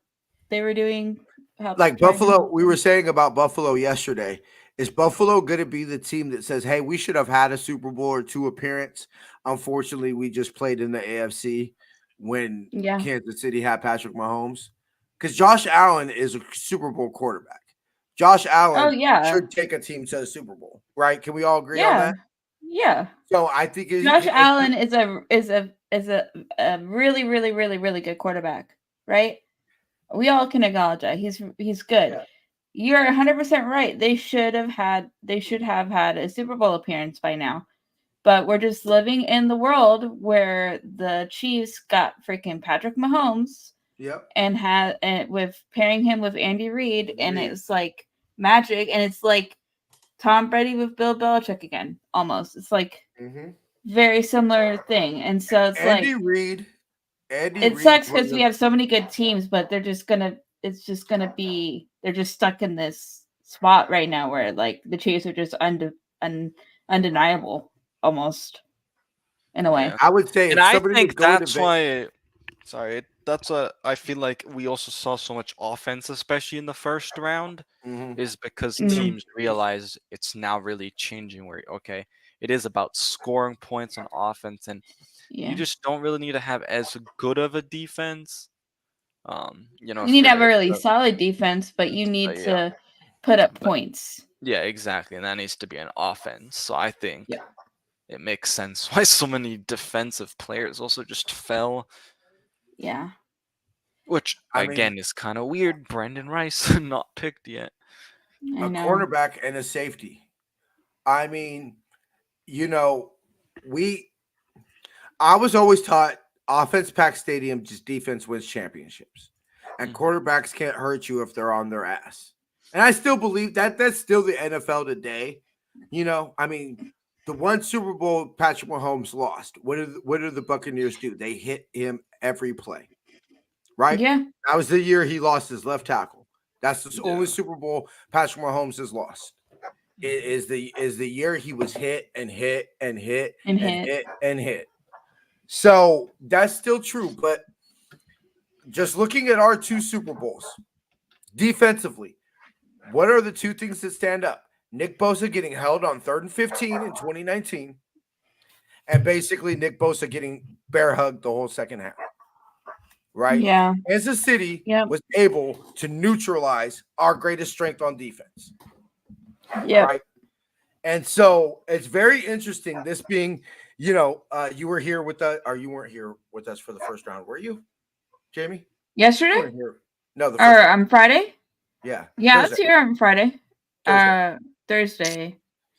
they were doing. Like trying to Buffalo, help we were them. saying about Buffalo yesterday. Is Buffalo going to be the team that says, "Hey, we should have had a Super Bowl or two appearance"? Unfortunately, we just played in the AFC when Yeah. Kansas City had Patrick Mahomes, because Josh Allen is a Super Bowl quarterback. Josh Oh Allen yeah. should take a team to the Super Bowl, right? Can we all agree on Yeah. that? Yeah. So I think Josh Allen is a really, really, really, really good quarterback, right? We all can acknowledge that. He's good. Yeah. You're 100% right. They should have had a Super Bowl appearance by now. But we're just living in the world where the Chiefs got freaking Patrick Mahomes Yep. and with pairing him with Andy Reid, and it's like magic, and it's like Tom Brady with Bill Belichick again, almost. It's like very similar thing, and so it's Andy like Reid. it sucks because we have so many good teams, but they're just gonna they're just stuck in this spot right now where like the Chiefs are just undeniable almost in a way. Yeah. I would say And if I somebody think would go to that's why. Sorry, that's what I feel like we also saw so much offense, especially in the first round, is because Mhm. teams realize it's now really changing. Where okay, it is about scoring points on offense, and Yeah. you just don't really need to have as good of a defense. You know, You if need to have you're a really solid defense, but you need yeah, to put up but points. yeah, exactly, and that needs to be an offense. So I think Yeah. it makes sense why so many defensive players also just fell. Yeah. Which I mean, again is kind of weird. Brandon Rice not picked yet. I a know. cornerback and a safety. I mean, you know, I was always taught offense packs stadium, just defense wins championships. And quarterbacks can't hurt you if they're on their ass. And I still believe that that's still the NFL today. You know, I mean, the one Super Bowl Patrick Mahomes lost. What do the Buccaneers do? They hit him every play. Right? Yeah. That was the year he lost his left tackle. That's the only Super Bowl Patrick Mahomes has lost. It is the year he was hit and hit and hit And and hit. hit and hit. So that's still true. But just looking at our two Super Bowls defensively, what are the two things that stand up? Nick Bosa getting held on 3rd and 15 in 2019, and basically Nick Bosa getting bear hugged the whole second half. Right? Yeah. Kansas City Yep. was able to neutralize our greatest strength on defense. Yeah. Right. And so it's very interesting. This being, you were here with us, or you weren't here with us for the first round, were you, Jamie? Yesterday? You weren't here. No, the Or first round. on Friday? Yeah. Yeah, I was here on Friday. Thursday.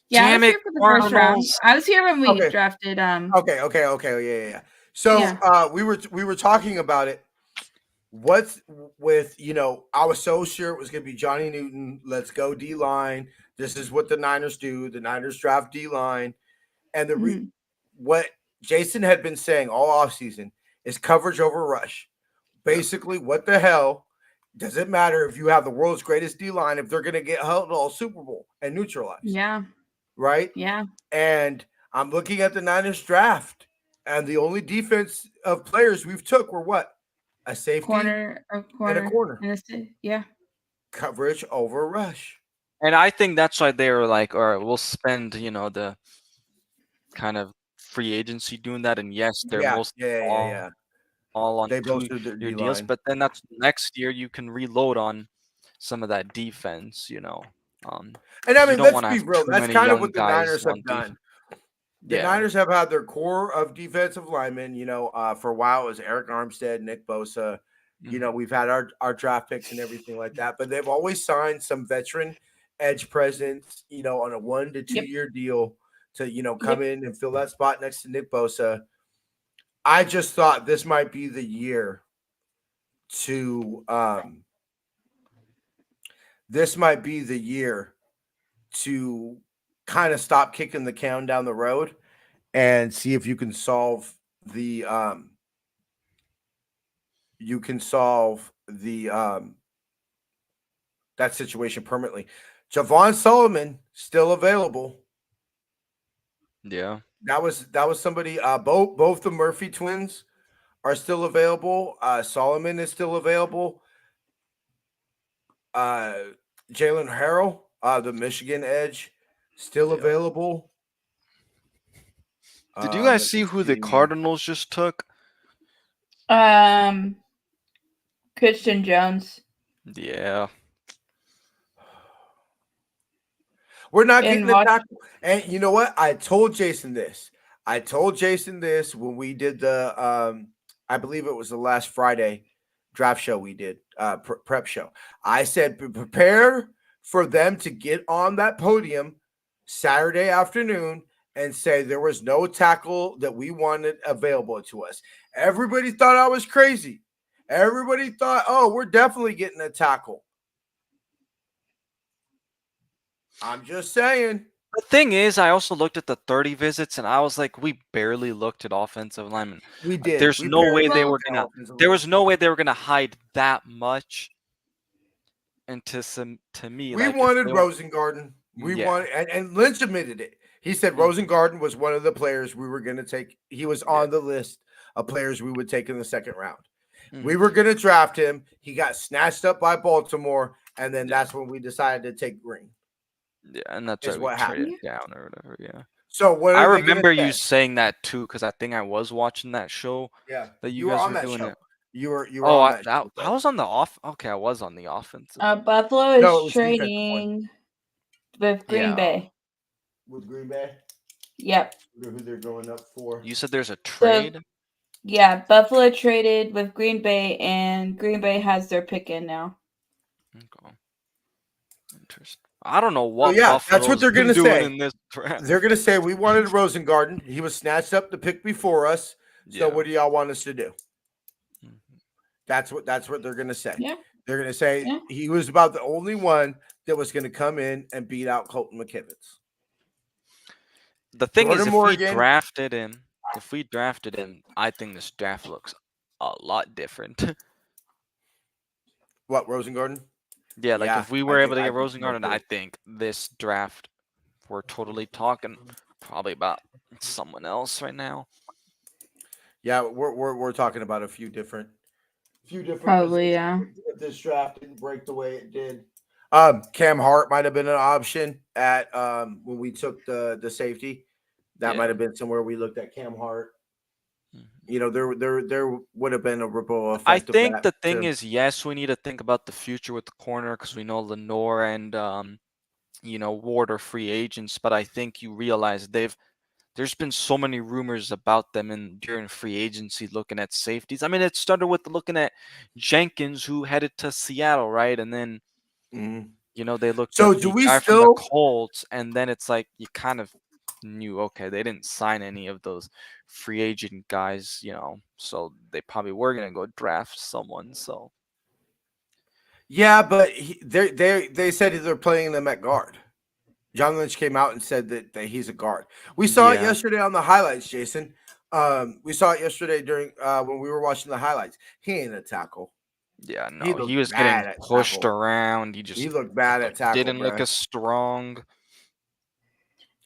Yeah, I was here for the first round. I was here when we drafted. Okay. Yeah. So we were talking about it. What's with, I was so sure it was going to be Johnny Newton. Let's go D-line. This is what the Niners do. The Niners draft D-line. And what Jason had been saying all offseason is coverage over rush. Basically, what the hell does it matter if you have the world's greatest D-line if they're going to get held all Super Bowl and neutralized? Yeah. Right? Yeah. And I'm looking at the Niners draft, and the only defense of players we've took were what? A safety, corner, and a corner. Yeah. Coverage over rush. And I think that's why they were like, all right, we'll spend, the kind of free agency doing that. And yes, they're mostly all on they bolstered their your deals, but then that's next year you can reload on some of that defense, And I mean, let's be real. That's kind of what the Niners have done. The Niners have had their core of defensive linemen. For a while it was Eric Armstead, Nick Bosa. We've had our draft picks and everything like that, but they've always signed some veteran edge presence, on a 1 to 2 year deal to, come in and fill that spot next to Nick Bosa. I just thought this might be the year to kind of stop kicking the can down the road and see if you can solve the that situation permanently. Javon Solomon still available. Yeah. That was somebody. Both the Murphy twins are still available. Solomon is still available. Jalen Harrell, the Michigan edge, still available. Did you guys Let see me who the see. Cardinals just took? Christian Jones. Yeah. We're not In getting a tackle. And you know what? I told Jason this. When we did the I believe it was the last Friday draft show we did, prep show. I said prepare for them to get on that podium Saturday afternoon and say there was no tackle that we wanted available to us. Everybody thought I was crazy. Everybody thought, oh, we're definitely getting a tackle. I'm just saying. The thing is, I also looked at the 30 visits, and I was like, we barely looked at offensive linemen. We did. There's We no barely way they looked were at gonna. offensive There line. was no way they were gonna hide that much. And to me, We like, wanted Rosengarten. Yeah. And Lynch admitted it. He said Rosengarten was one of the players we were going to take. He was on the list of players we would take in the second round. We were going to draft him. He got snatched up by Baltimore, and then that's when we decided to take Green. Yeah, and that's Is why we what traded happened. down or whatever. Yeah. So what I are they remember gonna you say? saying that too, because I think I was watching that show. Yeah, that you you were guys on were that doing show. it. You were Oh, on that show. I was on the off. Okay, I was on the offensive. Buffalo is No, it was defensive one. trading with Green Yeah. Bay. With Green Bay? Yep. Who they're going up for? You said there's a trade? Yeah, Buffalo traded with Green Bay, and Green Bay has their pick in now. Okay. Interesting. I don't know what that's what Buffalo's they're been gonna doing say. in this draft. They're gonna say we wanted Rosengarten. He was snatched up the pick before us. So what do y'all want us to do? That's what they're gonna say. Yeah. They're gonna say he was about the only one that was gonna come in and beat out Colton McKivitz. The thing Jordan is, if Morgan, we drafted him, I think this draft looks a lot different. What, Rosengarten? Yeah, like if we were able to get Rosengarten, I think this draft, we're totally talking probably about someone else right now. Yeah, we're talking about a few different Probably, yeah. If this draft didn't break the way it did. Cam Hart might have been an option at when we took the safety. That might have been somewhere we looked at Cam Hart. You know, there would have been a ripple effect. I think the thing is, yes, we need to think about the future with the corner because we know Lenore and Ward are free agents, but I think you realize there's been so many rumors about them during free agency looking at safeties. I mean, it started with looking at Jenkins, who headed to Seattle, right? And then they looked at the guy from the Colts, and then it's like you kind of knew, okay, they didn't sign any of those free agent guys, so they probably were gonna go draft someone. So yeah, but they said they're playing them at guard. John Lynch came out and said that he's a guard. We saw it yesterday on the highlights, Jason. We saw it yesterday during when we were watching the highlights. He ain't a tackle. Yeah, no, he was getting pushed around. He looked bad at tackle. Didn't look as strong.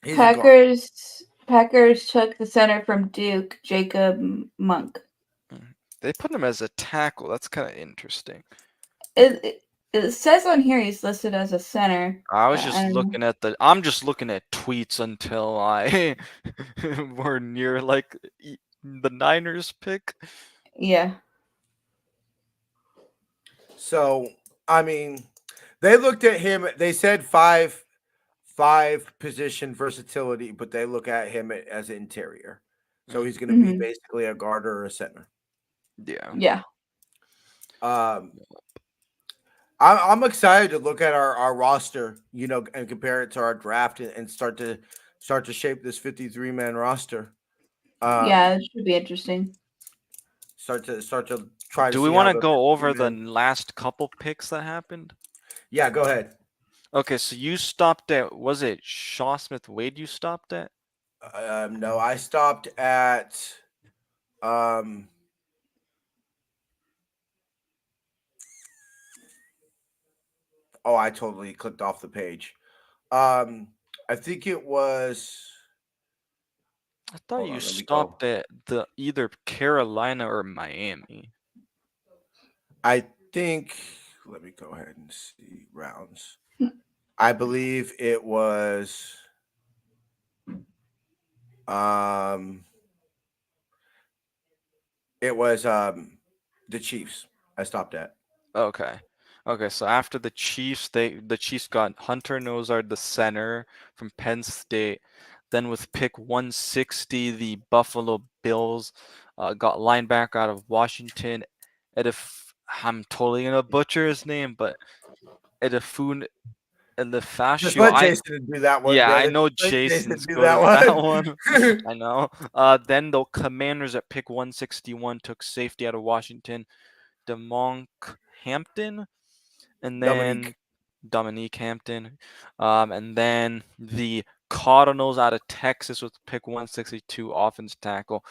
Packers took the center from Duke, Jacob Monk. They put him as a tackle. That's kind of interesting. It says on here he's listed as a center. I was just looking at I'm just looking at tweets until I were near like the Niners pick. Yeah. So, I mean, they looked at him. They said five position versatility, but they look at him as an interior. So he's going to be basically a guard or a center. Yeah. Yeah. I'm excited to look at our roster, and compare it to our draft and start to shape this 53-man roster. Yeah, it should be interesting. Start to try. Do we want to go over the last couple picks that happened? Yeah, go ahead. Okay, so you stopped at, was it Shaw Smith Wade you stopped at? No, I stopped at oh, I totally clicked off the page. I think it was I thought Hold you on, let me stopped go. at the either Carolina or Miami. I think. Let me go ahead and see rounds. I believe it was. Um, it was the Chiefs. I stopped at. Okay. Okay, so after the Chiefs, the Chiefs got Hunter Nozard, the center from Penn State. Then with pick 160, the Buffalo Bills got linebacker out of Washington. I'm totally gonna butcher his name, but Edifun Just Elefashio. let Jason do that one, Yeah, I brother. know Let Jason Jason's do good that at that one. one. I know. Then the Commanders at pick 161 took safety out of Washington, DeMonk Hampton, and then Dominique Hampton. And then the Cardinals out of Texas with pick 162 offense tackle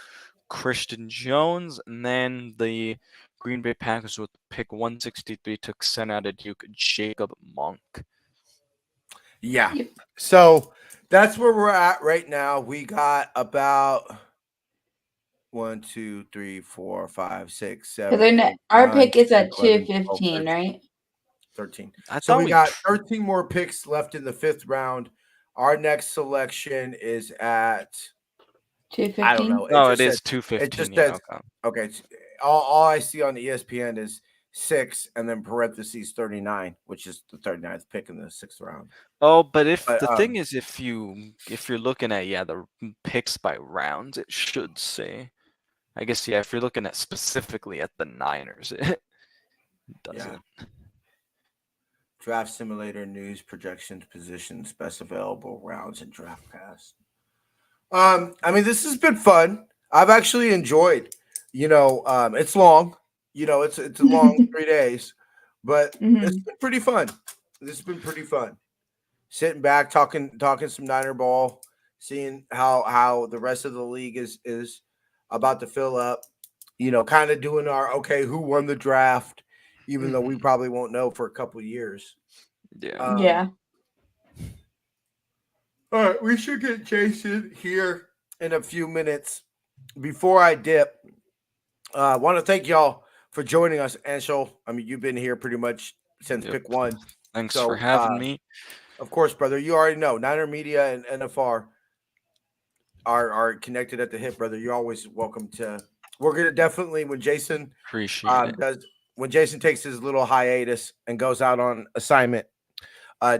Christian Jones, and then the Green Bay Packers with pick 163 took center out of Duke Jacob Monk. Yeah. So that's where we're at right now. We got about 1, 2, 3, 4, 5, 6, 7, 8, Our 9, pick is 10, at 11, 12, 215, 13. right? 13. I So thought we we got 13 more picks left in the 5th round. Our next selection is at I don't 215. know. No, it It is just 215. Yeah, says okay. okay. All I see on the ESPN is 6 and then parentheses 39, which is the 39th pick in the 6th round. Oh, but if But the thing is, if you're looking at the picks by rounds, it should say. I guess if you're looking at specifically at the Niners, it doesn't. Draft simulator news projections, positions, best available rounds, and draft pass. I mean, this has been fun. I've actually enjoyed. It's long. It's a long 3 days, but it's been pretty fun. This has been pretty fun. Sitting back, talking some Niner ball, seeing how the rest of the league is about to fill up. Kind of doing our who won the draft, even though we probably won't know for a couple of years. Yeah. Yeah. All right, we should get Jason here in a few minutes. Before I dip, I want to thank y'all for joining us, Anshul. I mean, you've been here pretty much since Yep. pick 1. Thanks So, for having me. Of course, brother. You already know Niner Media and NFR are connected at the hip, brother. You're always welcome to. We're gonna definitely when Jason Appreciate it. when Jason takes his little hiatus and goes out on assignment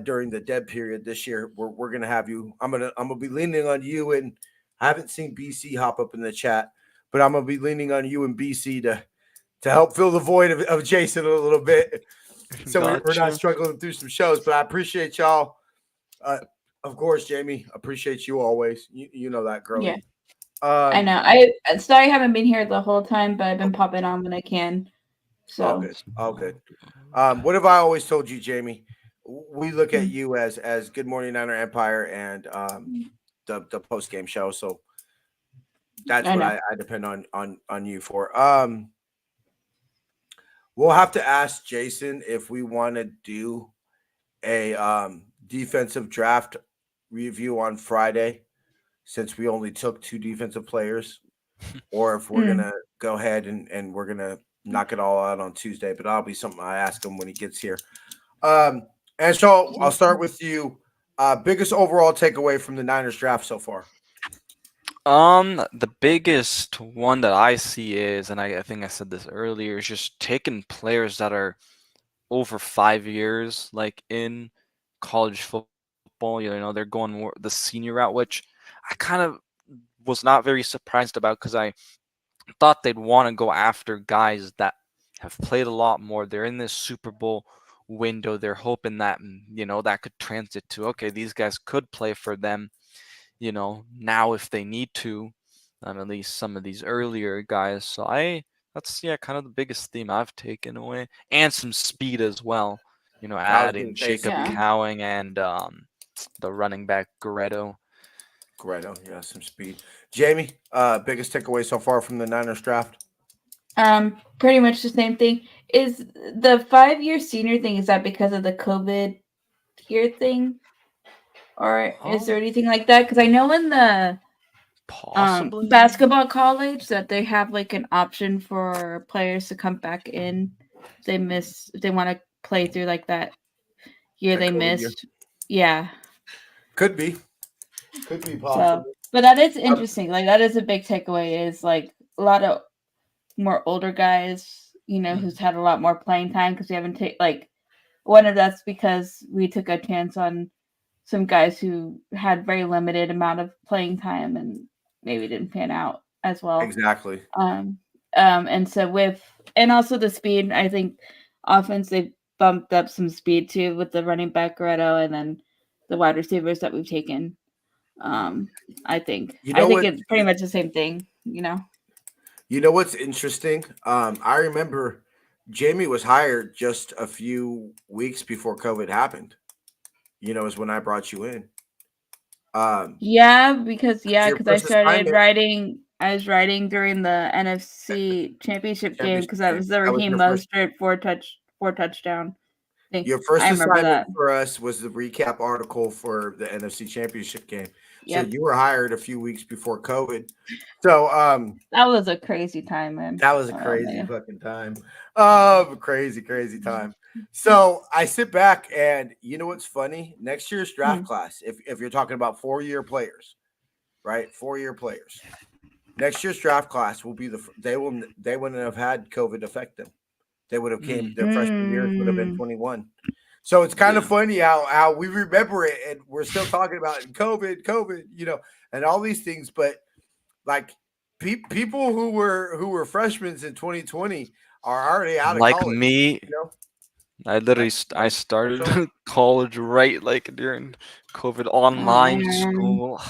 during the dead period this year, we're gonna have you. I'm gonna be leaning on you, and I haven't seen BC hop up in the chat, but I'm gonna be leaning on you and BC to help fill the void of Jason a little bit, so we're not struggling through some shows. But I appreciate y'all. Of course, Jamie, appreciate you always. You know that, girl. Yeah. I know. I sorry I haven't been here the whole time, but I've been popping on when I can. So all good. All good. What have I always told you, Jamie? We look at you as Good Morning Niner Empire and the post game show. So that's what I depend on you for. We'll have to ask Jason if we want to do a defensive draft review on Friday, since we only took 2 defensive players, or if we're gonna go ahead and we're gonna knock it all out on Tuesday. But that'll be something I ask him when he gets here. And so I'll start with you. Biggest overall takeaway from the Niners draft so far? The biggest one that I see is, and I think I said this earlier, is just taking players that are over 5 years, like in college football. They're going more the senior route, which I kind of was not very surprised about because I thought they'd want to go after guys that have played a lot more. They're in this Super Bowl window. They're hoping that, that could transit to, okay, these guys could play for them, now if they need to, at least some of these earlier guys. So that's kind of the biggest theme I've taken away, and some speed as well. Adding Jacob Cowing and the running back Guerrero. Yeah, some speed. Jamie, biggest takeaway so far from the Niners draft? Pretty much the same thing. Is the 5-year senior thing, is that because of the COVID year thing? Or is there anything like that? Because I know in the Possibly. Basketball college, that they have like an option for players to come back in. If they want to play through like that year they missed. Yeah. Could be possible. So, but that is interesting. Like that is a big takeaway. Is like a lot of more older guys, who's had a lot more playing time because we haven't taken like one of that's because we took a chance on some guys who had very limited amount of playing time and maybe didn't pan out as well. Exactly. And so and also the speed, I think offense they bumped up some speed too with the running back Garetto and then the wide receivers that we've taken. I think it's pretty much the same thing, You know what's interesting? I remember Jamie was hired just a few weeks before COVID happened. Is when I brought you in. Because I started riding. I was riding during the NFC Championship game because that was the Raheem Mostert four touchdown thing. Your first assignment for us was the recap article for the NFC Championship game. Yep. So you were hired a few weeks before COVID. So that was a crazy time, man. That was a crazy fucking time. Crazy time. So I sit back and you know what's funny? Next year's draft class, if you're talking about 4-year players, right? 4-year players. Next year's draft class will be they wouldn't have had COVID affect them. They would have their freshman years would have been 21. So it's kind of funny how we remember it and we're still talking about it, COVID, and all these things. But like people who were freshmen in 2020 are already out of college. Like me, I started college right like during COVID online school.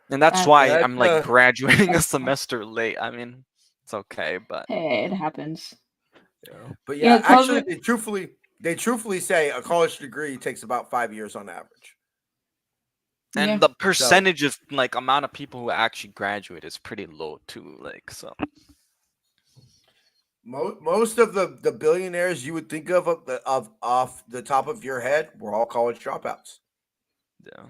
And that's why I'm like graduating a semester late. I mean, it's okay, but hey, it happens. Yeah. But yeah, actually, they truthfully say a college degree takes about 5 years on average. And the percentage of like amount of people who actually graduate is pretty low too. Like so, most of the billionaires you would think of off the top of your head were all college dropouts. Yeah.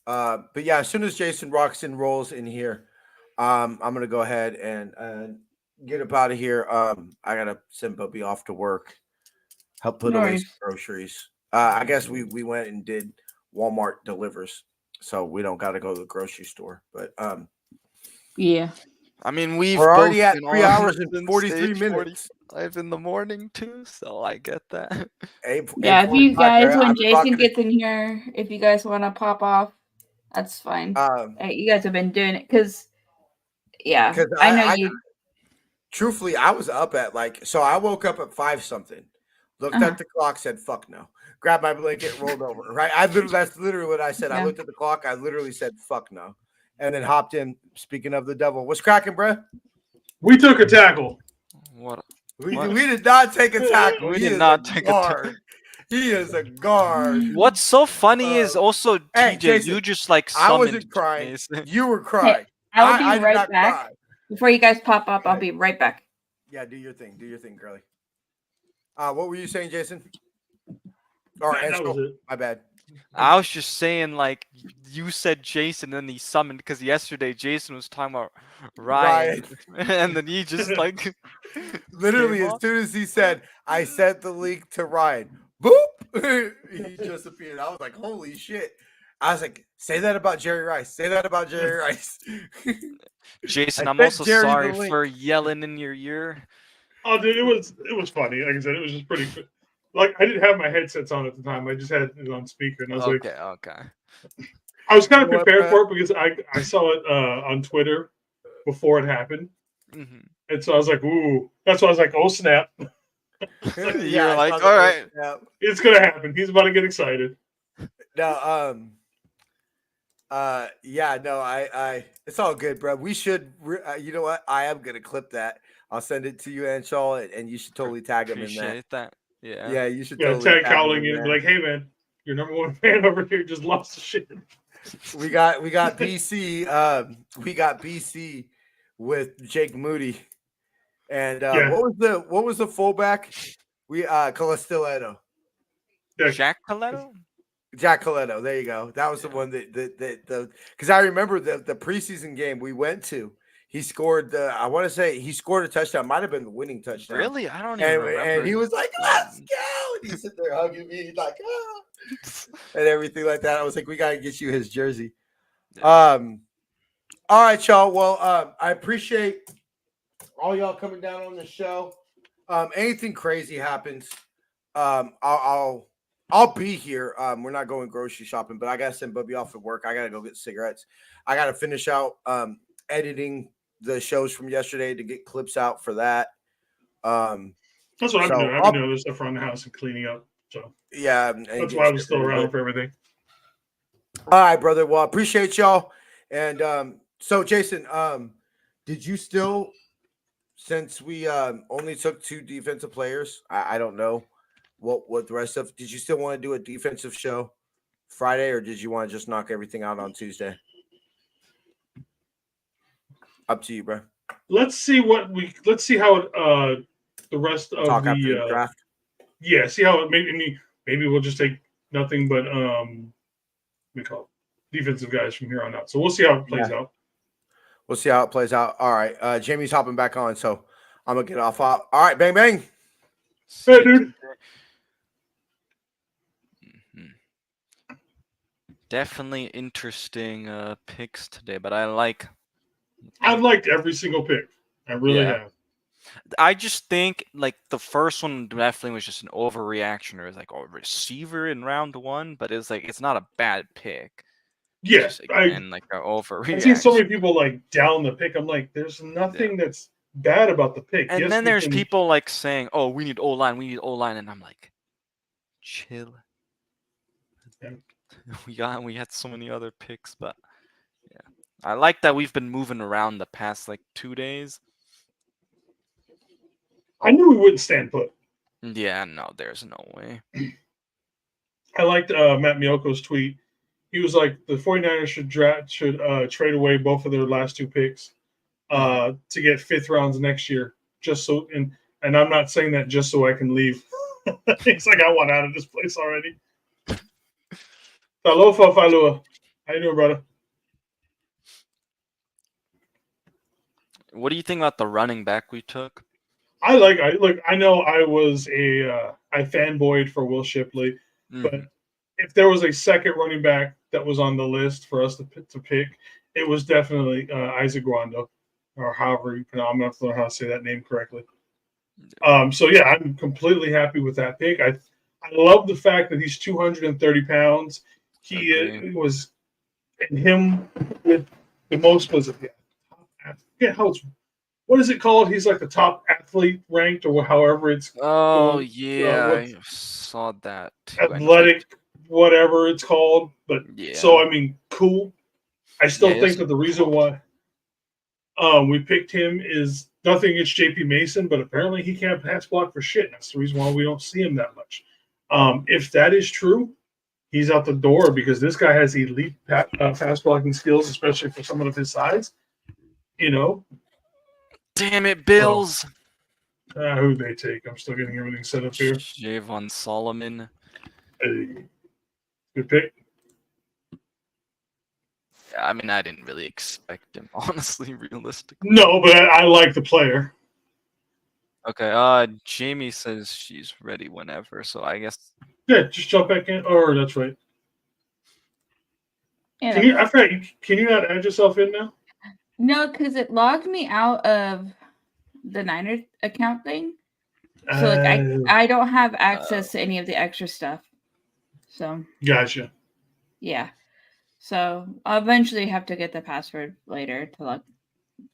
But yeah, as soon as Jason Roxon rolls in here, I'm gonna go ahead and get up out of here. I gotta send Bubby off to work, help put away some groceries. I guess we went and did Walmart delivers, so we don't got to go to the grocery store. But yeah, I mean we're already at 3 hours and 43 minutes. 45 in the morning too, so I get that. If you guys, when Jason gets in here, if you guys want to pop off, that's fine. You guys have been doing it because I know you. Truthfully, I was up at I woke up at 5 something, looked at the clock, said fuck no, grabbed my blanket, rolled over. Right, that's literally what I said. I looked at the clock, I literally said fuck no, and then hopped in. Speaking of the devil, what's cracking, bro? We took a tackle. What? We did not take a tackle. We did not take a tackle. He is a guard. What's so funny is also TJ, Jason, you just like I wasn't crying. Jason. You were crying. Hey, I will be right back. Cry. Before you guys pop up, I'll be right back. Yeah, do your thing, girly. What were you saying, Jason? Or my bad. I was just saying, like, you said Jason, and then he summoned because yesterday Jason was talking about Ryan. And then he just like literally as soon as he said, I sent the link to Ryan, boop, he just appeared. I was like, holy shit. I was like, say that about Jerry Rice. Say that about Jerry Rice. Jason, I'm also sorry for yelling in your ear. Oh, dude, it was funny. Like I said, it was just pretty. Like I didn't have my headsets on at the time. I just had it on speaker, and I was okay. I was kind of prepared for it because I saw it on Twitter before it happened, and so I was like, ooh. That's why I was like, oh snap. You're like, all right, it's gonna happen. He's about to get excited. No, I it's all good, bro. We should, you know what? I am gonna clip that. I'll send it to you, Anshaw, and you should totally tag him in that. Yeah, you should totally tag Cowling in. Like, hey man, your number one fan over here just lost the shit. We got BC. We got BC with Jake Moody, and what was the fullback? We Calistiletto. Jack Coletto? Jack Coletto. There you go. That was the one that because I remember the preseason game we went to. He scored I want to say he scored a touchdown. Might have been the winning touchdown. Really? I don't even remember. And he was like, "Let's go!" And he's sitting there hugging me, like, "Ah," and everything like that. I was like, "We gotta get you his jersey." Yeah. All right, y'all. Well, I appreciate all y'all coming down on the show. Anything crazy happens, I'll be here. We're not going grocery shopping, but I gotta send Bubby off at work. I gotta go get cigarettes. I gotta finish out editing the shows from yesterday to get clips out for that. That's what I've been doing. I've been doing other stuff around the house and cleaning up. So yeah, that's why I was still around for everything. All right, brother. Well, I appreciate y'all. And so Jason, did you still, since we only took 2 defensive players, I don't know what the rest of, did you still want to do a defensive show Friday, or did you want to just knock everything out on Tuesday? Up to you, bro. Let's see how the rest of Talk the after the draft. Yeah, see how it maybe we'll just take nothing but we call it defensive guys from here on out. So we'll see how it plays out. We'll see how it plays out. All right. Jamie's hopping back on, so I'm gonna get off. All right, bang bang. Hey, dude. Definitely interesting picks today, but I liked every single pick. I really have. I just think like the first one definitely was just an overreaction. It was like a receiver in round 1, but it's like it's not a bad pick. Yes, and like an overreaction. I've seen so many people like down the pick. I'm like, there's nothing that's bad about the pick. And then there's people like saying, "Oh, we need O-line, and I'm like, chill. Yeah. We had so many other picks, but yeah, I like that we've been moving around the past like 2 days. I knew we wouldn't stand put. Yeah, no, there's no way. I liked Matt Mioko's tweet. He was like, the 49ers should trade away both of their last 2 picks to get 5th rounds next year. Just so, and I'm not saying that just so I can leave. It's like I want out of this place already. Alofa Falua. How you doing, brother? What do you think about the running back we took? I know I was I fanboyed for Will Shipley, but if there was a second running back that was on the list for us to pick, it was definitely Isaac Guando, or however you pronounce. I'm not sure how to say that name correctly. So yeah, I'm completely happy with that pick. I love the fact that he's 230 pounds. He was, and him with the most was what is it called? He's like the top athlete ranked, or however it's. Oh yeah, I saw that too. Athletic, whatever it's called. But so I mean, cool. I still think that the reason why we picked him is nothing against JP Mason, but apparently he can't pass block for shit. That's the reason why we don't see him that much. If that is true, he's out the door because this guy has elite pass blocking skills, especially for someone of his size. You know. Damn it, Bills. Who they take? I'm still getting everything set up here. Javon Solomon. Hey. Good pick. Yeah, I mean, I didn't really expect him, honestly, realistically. No, but I like the player. Okay, Jamie says she's ready whenever, so I guess. Yeah, just jump back in. Or that's right. Yeah. Can you not add yourself in now? No, because it logged me out of the Niners account thing. So like I don't have access to any of the extra stuff. So gotcha. Yeah. So I'll eventually have to get the password later to log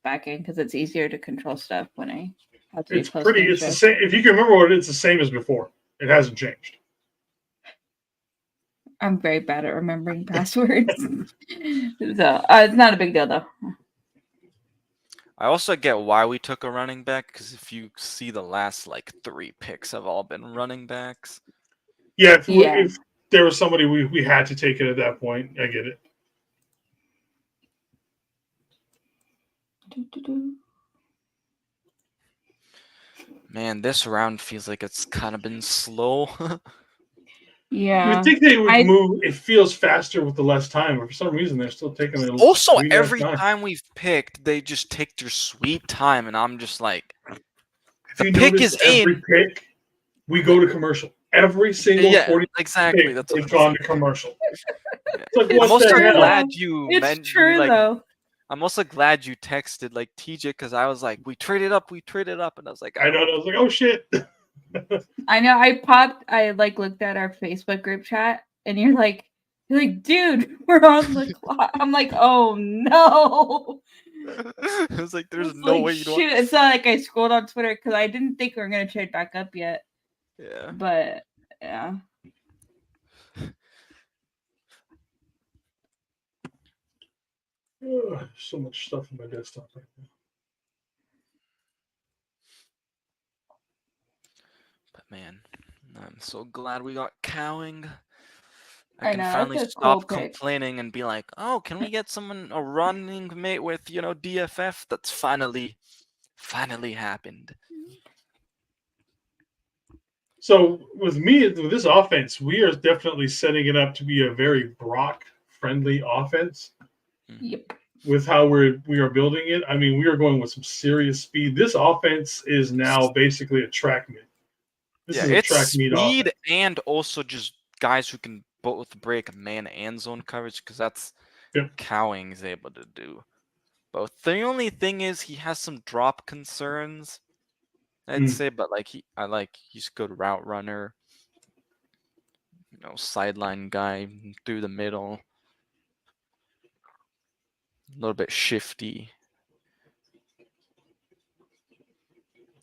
back in because it's easier to control stuff when I have to. It's the same. If you can remember what it's the same as before. It hasn't changed. I'm very bad at remembering passwords. So it's not a big deal though. I also get why we took a running back, because if you see the last like 3 picks have all been running backs. Yeah, if there was somebody we had to take it at that point, I get it. Man, this round feels like it's kind of been slow. Yeah. You would think they would move. It feels faster with the less time, but for some reason they're still taking it. Also, every time we've picked, they just take their sweet time, and I'm just like, the pick is every pick. We go to commercial. Every single 40 exactly. pick, That's they've gone to commercial. It's like, I'm also the hell? glad you It's true though. I'm also glad you texted like TJ because I was like, we traded up, and I was like, I know. I was like, oh shit. I know. I like looked at our Facebook group chat, and you're like, dude, we're on the clock. I'm like, oh no. I was like, there's no way you don't. It's not like I scrolled on Twitter because I didn't think we were gonna trade back up yet. Yeah. But yeah. So much stuff on my desktop right now. But man, I'm so glad we got Cowing. I can know, finally that's a stop cool pick. complaining and be like, oh, can we get someone a running mate with, DFF? That's finally happened. So with this offense, we are definitely setting it up to be a very Brock-friendly offense. Yep. With how we are building it, I mean, we are going with some serious speed. This offense is now basically a track meet. This is a track meet speed offense. And also just guys who can both break man and zone coverage because that's Cowing is able to do both. The only thing is he has some drop concerns, I'd say, but he's a good route runner, sideline guy through the middle, a little bit shifty.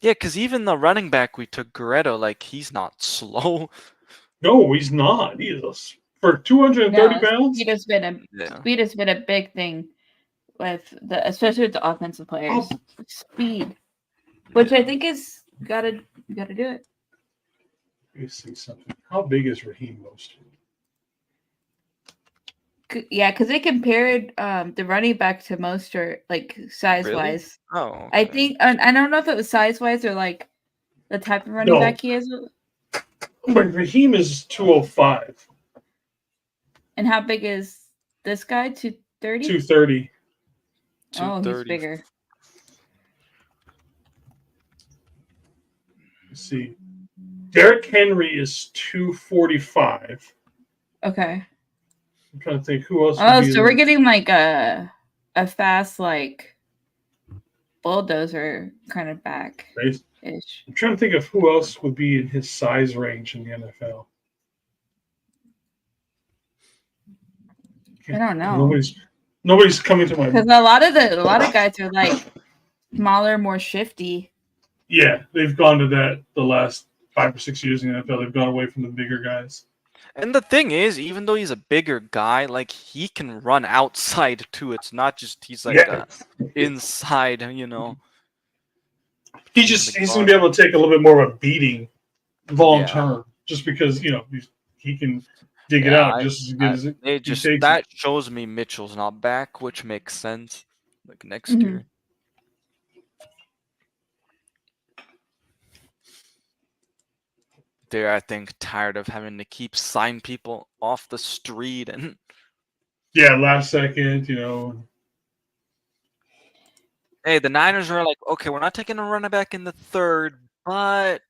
Yeah, because even the running back we took, Goretto, he's not slow. No, he's not. He is for 230 pounds. Speed has been a big thing with especially with the offensive players. Speed, which I think is gotta do it. Let me see something. How big is Raheem Mostert? Yeah, because they compared the running back to Mostert, size wise. Oh, okay. I think I don't know if it was size wise or the type of running back he is. But Raheem is 205. And how big is this guy? 230? 230. Oh, he's bigger. Let's see. Derrick Henry is 245. Okay. I'm trying to think who else. Oh, so we're getting a fast bulldozer kind of back ish. I'm trying to think of who else would be in his size range in the NFL. I don't know. Nobody's coming to my because a lot of guys are smaller, more shifty. Yeah, they've gone to that the last 5 or 6 years in the NFL. They've gone away from the bigger guys. And the thing is, even though he's a bigger guy, he can run outside too. It's not just he's inside, He's going to be able to take a little bit more of a beating long term, just because he can dig it out just as good as it takes that shows me Mitchell's not back, which makes sense. Next year. They're, I think, tired of having to keep sign people off the street and last second, Hey, the Niners are okay, we're not taking a running back in the third, but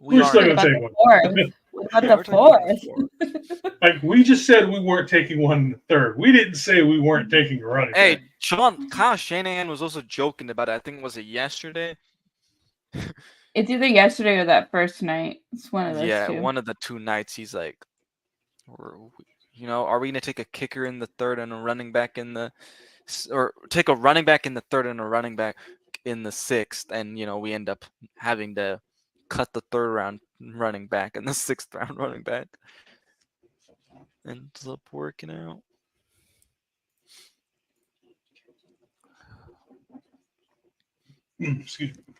we're still going to take one. What about the fourth? We just said we weren't taking one in the third. We didn't say we weren't taking a running back. Hey, Kyle Shanahan was also joking about it. I think, was it yesterday? It's either yesterday or that first night. It's one of those two. Yeah, one of the 2 nights. He's like, are we going to take a kicker in the third and a running back in the, or take a running back in the third and a running back in the sixth, and we end up having to cut the third round running back and the 6th round running back. Ends up working out. Excuse me.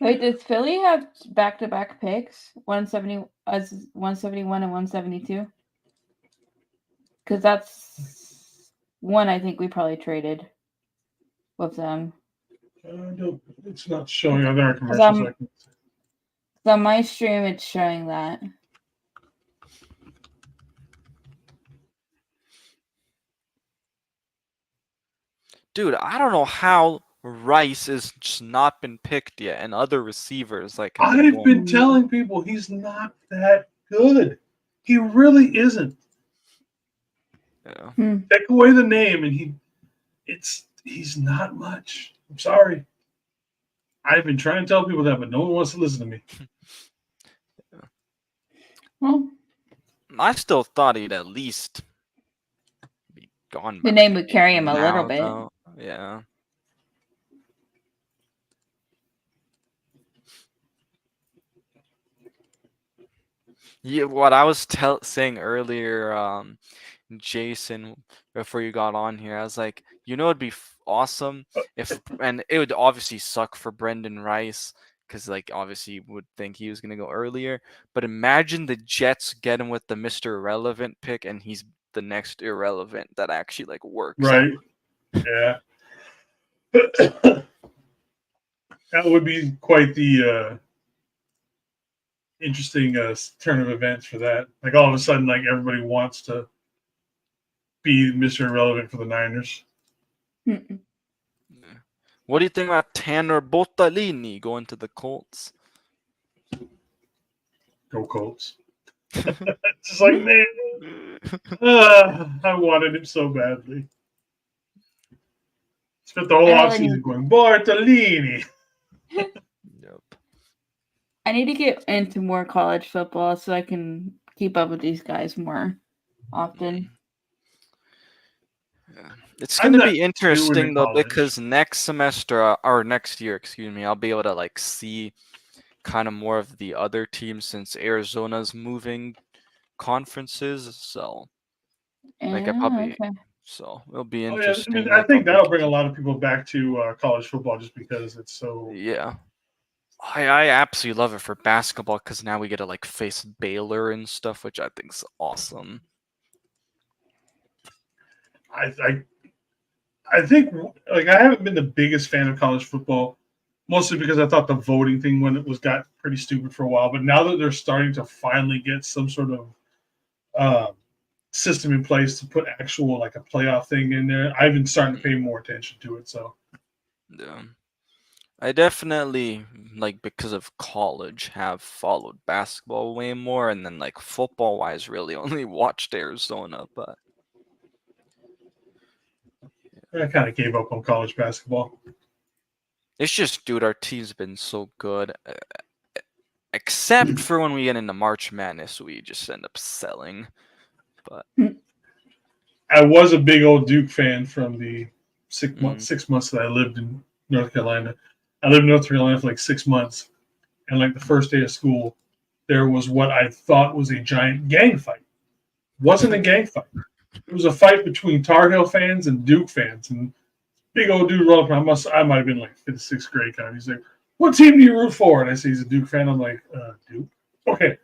Wait, does Philly have back-to-back picks? 171 and 172? Because that's one I think we probably traded with them. No, it's not showing on our Because commercials. on my stream, it's showing that. Dude, I don't know how Rice has just not been picked yet, and other receivers like have I've been telling people he's not that good. He really isn't. Yeah. Take away the name, and he's not much. I'm sorry. I've been trying to tell people that, but no one wants to listen to me. Well, I still thought he'd at least be gone. The name would carry him a little bit. Though. Yeah. Yeah, what I was saying earlier, Jason, before you got on here, I was like, it'd be awesome if, and it would obviously suck for Brendan Rice because, like, obviously you would think he was gonna go earlier. But imagine the Jets get him with the Mr. Irrelevant pick, and he's the next irrelevant that actually like works. Right? Yeah. That would be quite the interesting turn of events for that. Like all of a sudden, like everybody wants to be Mr. Irrelevant for the Niners. What do you think about Tanner Bottolini going to the Colts? Go Colts. Just like, man, I wanted him so badly. Spent the whole offseason going, Bartolini. Yep. I need to get into more college football so I can keep up with these guys more often. Yeah. It's going to be interesting though, because next semester or next year, excuse me, I'll be able to like see kind of more of the other teams since Arizona's moving conferences. So like so it'll be interesting. I think that'll bring a lot of people back to college football just because it's so. Yeah. I absolutely love it for basketball because now we get to like face Baylor and stuff, which I think is awesome. I think like I haven't been the biggest fan of college football, mostly because I thought the voting thing when it got pretty stupid for a while. But now that they're starting to finally get some sort of system in place to put actual like a playoff thing in there, I've been starting to pay more attention to it. So yeah. I definitely, like, because of college, have followed basketball way more, and then, like, football-wise, really only watched Arizona, but... I kind of gave up on college basketball. It's just, dude, our team's been so good. Except for when we get into March Madness, we just end up selling. But I was a big old Duke fan from the 6 months that I lived in North Carolina. I lived in North Carolina for like 6 months, and like the first day of school, there was what I thought was a giant gang fight. It wasn't a gang fight. It was a fight between Tar Heel fans and Duke fans. And big old dude rolled up. I might have been like 5th, 6th grade kind of. He's like, "What team do you root for?" And I say he's a Duke fan. I'm like, Duke. Okay,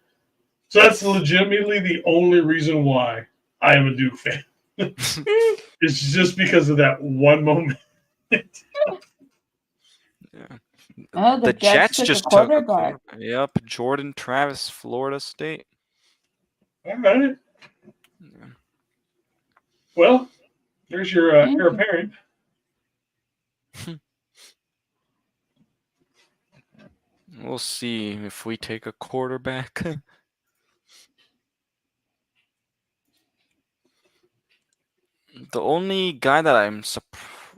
so that's legitimately the only reason why I am a Duke fan. It's just because of that one moment. Yeah. Oh, the Jets just took a quarterback. Yep, Jordan Travis, Florida State. All right. Yeah. Well, there's your heir apparent. We'll see if we take a quarterback. The only guy that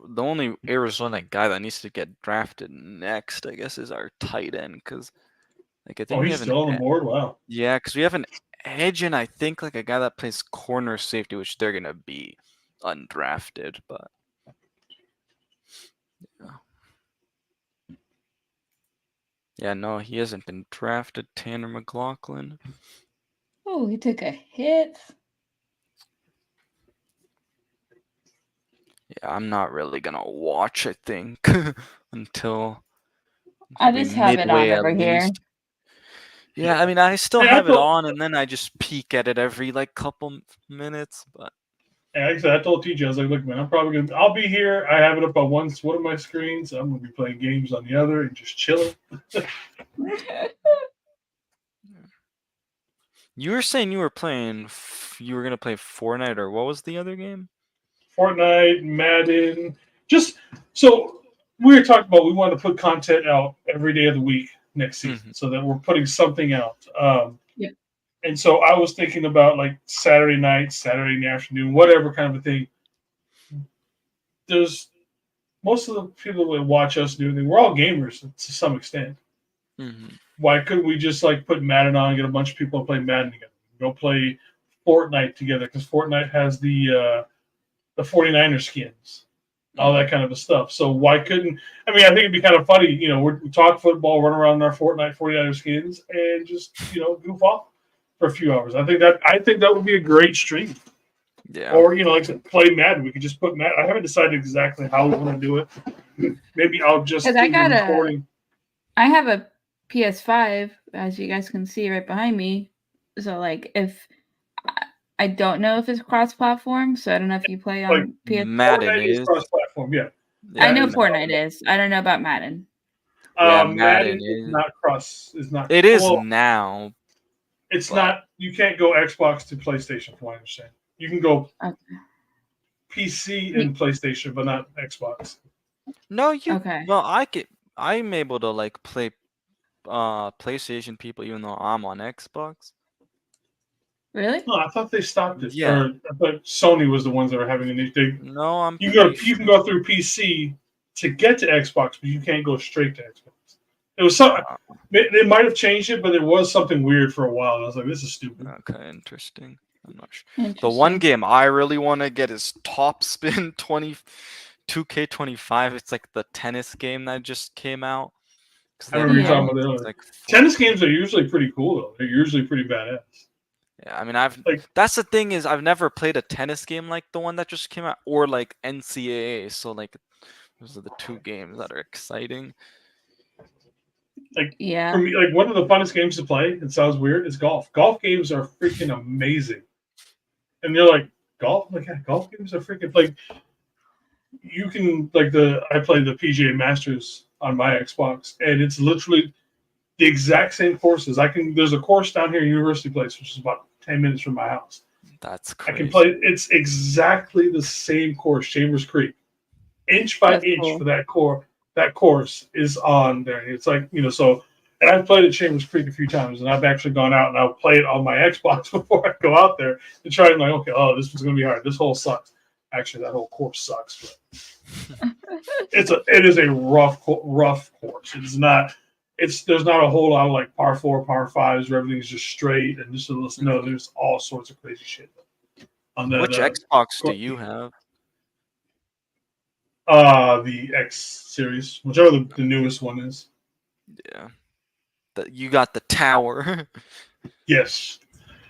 the only Arizona guy that needs to get drafted next, I guess, is our tight end. Because, like, I think we he's have still on the board. Wow. Yeah, because we have an edge, and I think like a guy that plays corner safety, which they're gonna be undrafted. But yeah, no, he hasn't been drafted. Tanner McLaughlin. Oh, he took a hit. Yeah, I'm not really gonna watch, I think, until I just have it on over here. Yeah, I mean, I still have it on, and then I just peek at it every like couple minutes. But And like I said, I told TJ, I was like, look, man, I'll be here. I have it up on one of my screens. I'm gonna be playing games on the other and just chilling. You were saying you were playing. You were gonna play Fortnite, or what was the other game? Fortnite, Madden, just so we were talking about. We want to put content out every day of the week next season, so that we're putting something out. And so I was thinking about like Saturday night, Saturday in the afternoon, whatever kind of a thing. There's most of the people that watch us do anything. We're all gamers to some extent. Why couldn't we just like put Madden on and get a bunch of people to play Madden together? Go play Fortnite together because Fortnite has the 49er skins, all that kind of a stuff. So why couldn't? I mean, I think it'd be kind of funny. You know, we talk football, run around in our Fortnite 49er skins, and just goof off for a few hours. I think that would be a great stream. Yeah. Or like I said, play Madden. We could just put Madden. I haven't decided exactly how we want to do it. Maybe I'll just do recording. I have a PS5, as you guys can see right behind me. So like, if I don't know if it's cross-platform, so I don't know if you play on PS5. Madden is cross-platform. Yeah. I know Fortnite is. I don't know about Madden. Madden is not cross. Is not. It is now. It's not. You can't go Xbox to PlayStation, from what I understand. You can go PC and PlayStation, but not Xbox. No, I'm able to like play PlayStation people, even though I'm on Xbox. Really? No, I thought they stopped it. Yeah. Or I thought Sony was the ones that were having an issue. No, you can go through PC to get to Xbox, but you can't go straight to Xbox. It was something. They might have changed it, but it was something weird for a while. I was like, this is stupid. Okay, interesting. I'm not sure. The one game I really want to get is Top Spin 2K25. It's like the tennis game that just came out. I remember you talking about that. Tennis games are usually pretty cool, though. They're usually pretty badass. Yeah, I mean, that's the thing is I've never played a tennis game like the one that just came out, or like NCAA. So like, those are the two games that are exciting. Like, for me, like one of the funnest games to play, it sounds weird, is golf. Golf games are freaking amazing. And you're like, golf? Like, yeah, golf games are freaking, like, you can, like, I play the PGA Masters on my Xbox, and it's literally the exact same courses. There's a course down here in University Place, which is about 10 minutes from my house. That's crazy. I can play, it's exactly the same course, Chambers Creek. Inch by inch for that course. That course is on there. It's like, so, and I've played at Chambers Creek a few times, and I've actually gone out and I'll play it on my Xbox before I go out there and try and like, okay, this is going to be hard. This hole sucks. Actually, that whole course sucks. But it is a rough course. There's not a whole lot of like par 4, par 5s where everything's just straight and just no, there's all sorts of crazy shit on that. Which Xbox do you have? The X series, whichever the newest one is. Yeah, you got the tower. Yes,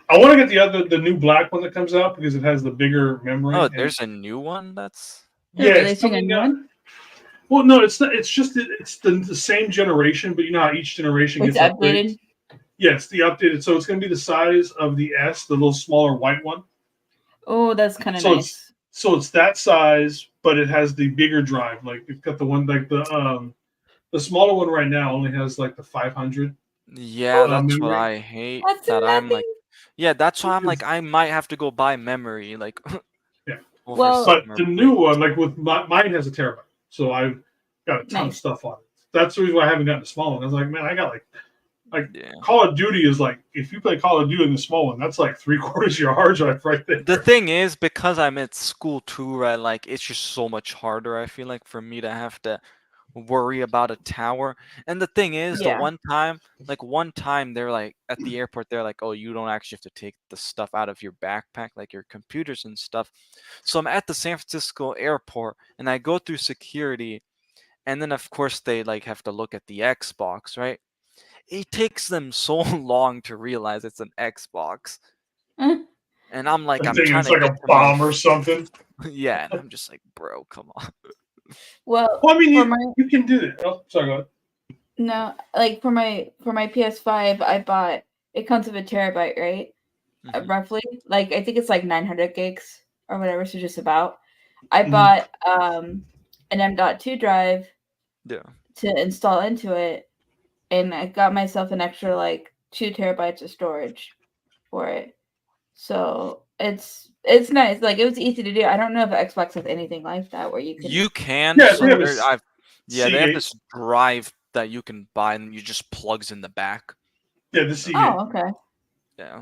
I want to get the new black one that comes out because it has the bigger memory. Oh, there's a new one that's. They're releasing a new one? Well, no, it's not. It's just it's the same generation, but you know how each generation gets updated. Yes, the updated. So it's going to be the size of the S, the little smaller white one. Oh, that's kind of nice. So it's that size, but it has the bigger drive. Like it's got the one like the smaller one right now only has like the 500. Yeah, that's what I hate. I'm like, yeah, that's why I'm like, I might have to go buy memory. Like, yeah. Well, but the new one, like with mine has a terabyte, so I've got a ton of stuff on it. That's the reason why I haven't gotten the small one. I was like, man, I got Call of Duty is like, if you play Call of Duty in the small one, that's like 3/4 of your hard drive right there. The thing is, because I'm at school too, right? Like, it's just so much harder, I feel like, for me to have to worry about a tower. And the thing is, the one time they're like, at the airport, they're like, oh, you don't actually have to take the stuff out of your backpack, like your computers and stuff. So I'm at the San Francisco airport, and I go through security, and then, of course, they like have to look at the Xbox, right? It takes them so long to realize it's an Xbox. And I'm like, I'm trying it's like a bomb or something. Yeah, and I'm just like, bro, come on. Well, I mean, you can do it. Oh, sorry, go ahead. No, like for my PS5, I bought, it comes with a terabyte, right? Roughly. Like, I think it's like 900 gigs. or whatever, so just about. I bought an M.2 drive to install into it, and I got myself an extra like 2 terabytes of storage for it. So it's nice. Like it was easy to do. I don't know if Xbox has anything like that where you can. You can. Yeah, So they they have this drive that you can buy, and you just plugs in the back. Yeah, the Seagate. Oh, okay. Yeah.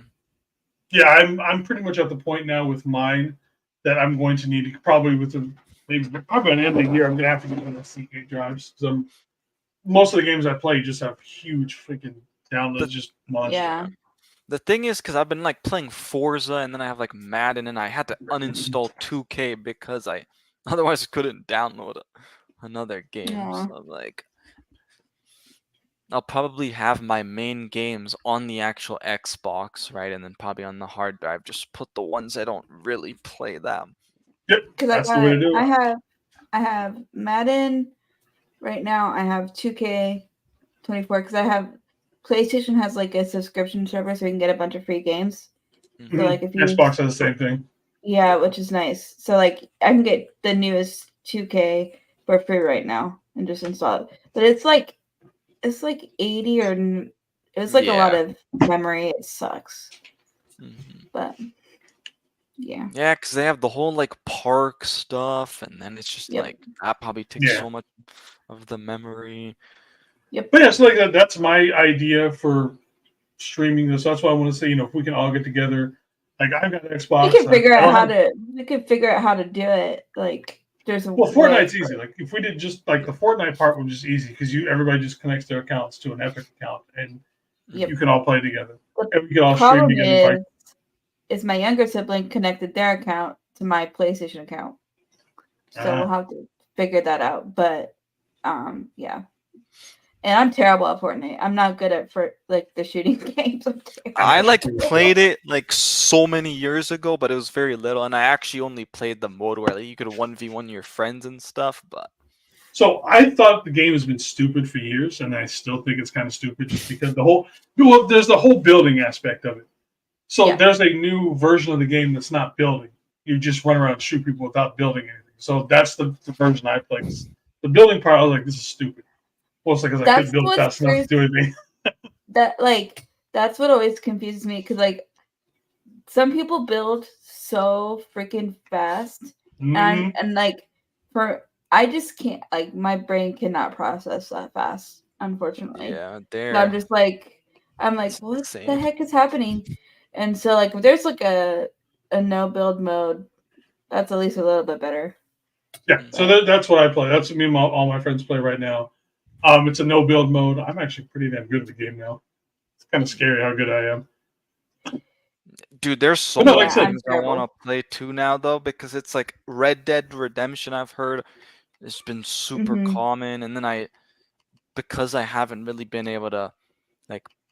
Yeah, I'm pretty much at the point now with mine that I'm going to need to probably probably by the end of the year I'm gonna have to get one of the Seagate drives because most of the games I play just have huge freaking downloads, just monster. Yeah. The thing is, because I've been like playing Forza, and then I have like Madden, and I had to uninstall 2K because I otherwise couldn't download another game. Yeah. So like, I'll probably have my main games on the actual Xbox, right, and then probably on the hard drive, just put the ones I don't really play them. Yep, that's the way to do it. I have Madden right now. I have 2K24 because I have PlayStation has like a subscription service so you can get a bunch of free games. Mm-hmm. So like if you Xbox has the same thing. Yeah, which is nice. So like I can get the newest 2K for free right now and just install it. But it's like 80 or it's like a lot of memory. It sucks. But yeah. Yeah, because they have the whole like park stuff, and then it's just like that probably takes so much of the memory. Yep. But yeah, so like that's my idea for streaming this. That's why I want to say, if we can all get together. Like I've got an Xbox. We can figure out how to do it. Like there's a Fortnite's easy. Like if we did just like the Fortnite part was just easy because everybody just connects their accounts to an Epic account and you can all play together. And we can all stream together. Is my younger sibling connected their account to my PlayStation account? So we'll have to figure that out. But yeah. And I'm terrible at Fortnite. I'm not good at the shooting games. I played it like so many years ago, but it was very little, and I actually only played the mode where you could 1v1 your friends and stuff. But so I thought the game has been stupid for years, and I still think it's kind of stupid just because there's the whole building aspect of it. So there's a new version of the game that's not building. You just run around and shoot people without building anything. So that's the version I played. The building part, I was like, this is stupid. Mostly because I couldn't build fast enough to do anything. That's what always confuses me because some people build so freaking fast, and I just can't. Like my brain cannot process that fast, unfortunately. Yeah, so I'm just like what the heck is happening? And so if there's a no build mode, that's at least a little bit better. Yeah, so that's what I play. That's what me and all my friends play right now. It's a no build mode. I'm actually pretty damn good at the game now. It's kind of scary how good I am. Dude, there's so many things I want to play too now though, because it's like Red Dead Redemption. I've heard it's been super common, and then because I haven't really been able to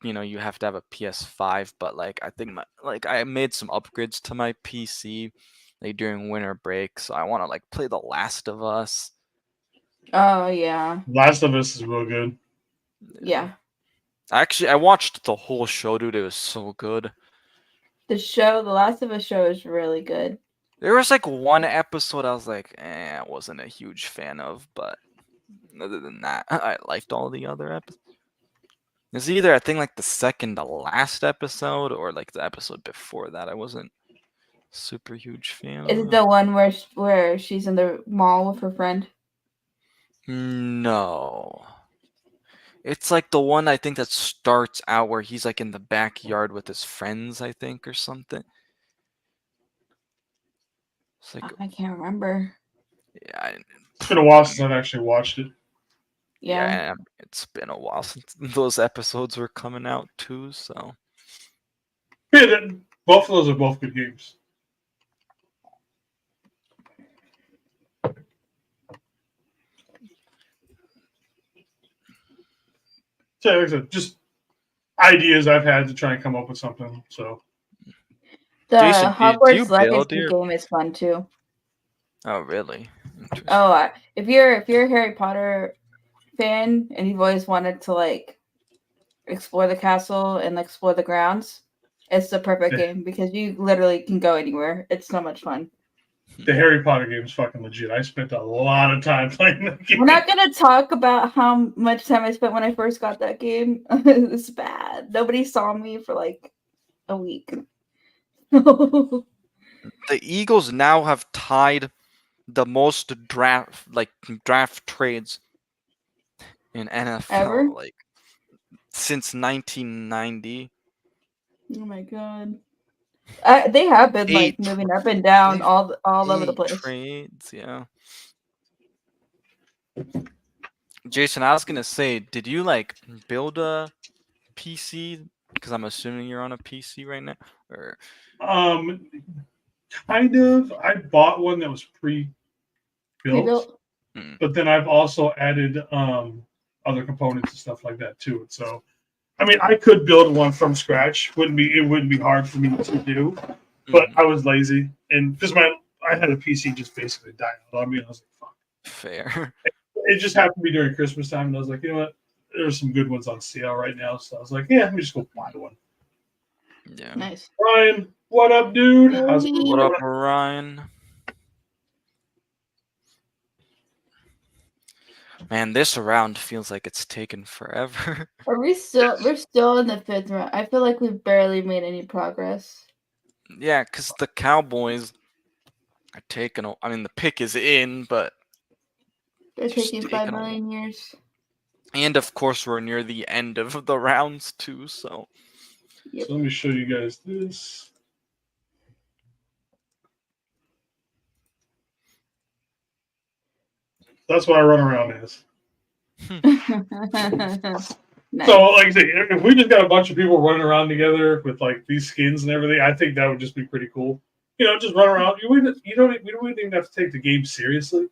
you have to have a PS5, but I think I made some upgrades to my PC during winter break, so I want to play The Last of Us. Oh yeah, Last of Us is real good. Yeah. Actually, I watched the whole show, dude. It was so good. The Last of Us show is really good. There was one episode I was I wasn't a huge fan of, but other than that, I liked all the other episodes. It's either I think the second to last episode or the episode before that I wasn't super huge fan of. Is it the one where she's in the mall with her friend? No. It's the one I think that starts out where he's in the backyard with his friends, I think, or something. It's I can't remember. Yeah, it's been a while since I've actually watched it. Yeah, it's been a while since those episodes were coming out too. So yeah, both of those are both good games. So, like I said, just ideas I've had to try and come up with something. So, the Hogwarts Legacy game is fun too. Oh, really? Oh, if you're a Harry Potter fan and you've always wanted to explore the castle and explore the grounds, it's the perfect game because you literally can go anywhere. It's so much fun. The Harry Potter game is fucking legit. I spent a lot of time playing that game. We're not gonna talk about how much time I spent when I first got that game. It's bad. Nobody saw me for like a week. The Eagles now have tied the most draft trades in NFL Ever? like since 1990. Oh my god. They have been like Eight moving up and down they've all over the 8 place. trades, yeah. Jason, I was gonna say, did you like build a PC? Because I'm assuming you're on a PC right now, or Kind of. I bought one that was pre-built, Pre-built? but then I've also added other components and stuff like that to it. So, I mean, I could build one from scratch. It wouldn't be hard for me to do, but I was lazy, and because I had a PC just basically die out on me. I was like, fuck. Fair. It just happened to be during Christmas time, and I was like, you know what? There's some good ones on sale right now, so I was like, yeah, let me just go buy one. Yeah. Nice. Ryan, what up, dude? How's it What going? up, Ryan? Man, this round feels like it's taken forever. Are we still? We're still in the 5th round. I feel like we've barely made any progress. Yeah, because the Cowboys are taking. I mean, the pick is in, but They're just taking 5 taking a million years. And of course, we're near the end of the rounds too. So, Yep. So let me show you guys this. That's what I run around as. Nice. So, like I say, if we just got a bunch of people running around together with like these skins and everything, I think that would just be pretty cool. You know, just run around. We don't even have to take the game seriously.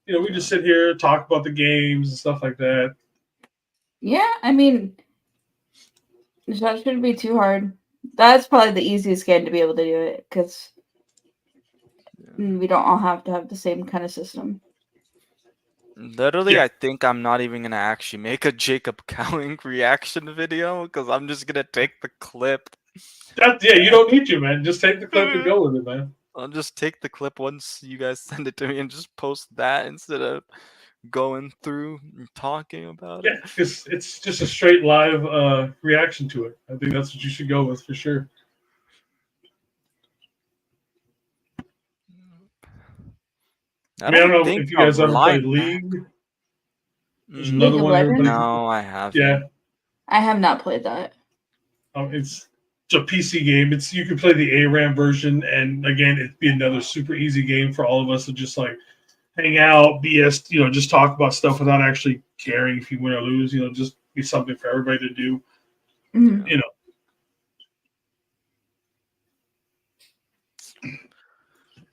You know, we just sit here, talk about the games and stuff like that. Yeah, I mean, that shouldn't be too hard. That's probably the easiest game to be able to do it because we don't all have to have the same kind of system. literally, Yeah. I think I'm not even gonna actually make a Jacob Cowing reaction video because I'm just gonna take the clip. You don't need to, man. Just take the clip and go with it, man. I'll just take the clip once you guys send it to me and just post that instead of going through and talking about it. Yeah, because it's just a straight live reaction to it. I think that's what you should go with for sure. I mean, I don't know think if you guys of ever played Linebacker. League. There's League another of one Legends? everybody. No, I haven't. Yeah, I have not played that. it's a PC game. You can play the ARAM version, and again, it'd be another super easy game for all of us to just like hang out, BS, just talk about stuff without actually caring if you win or lose. Just be something for everybody to do. Mhm.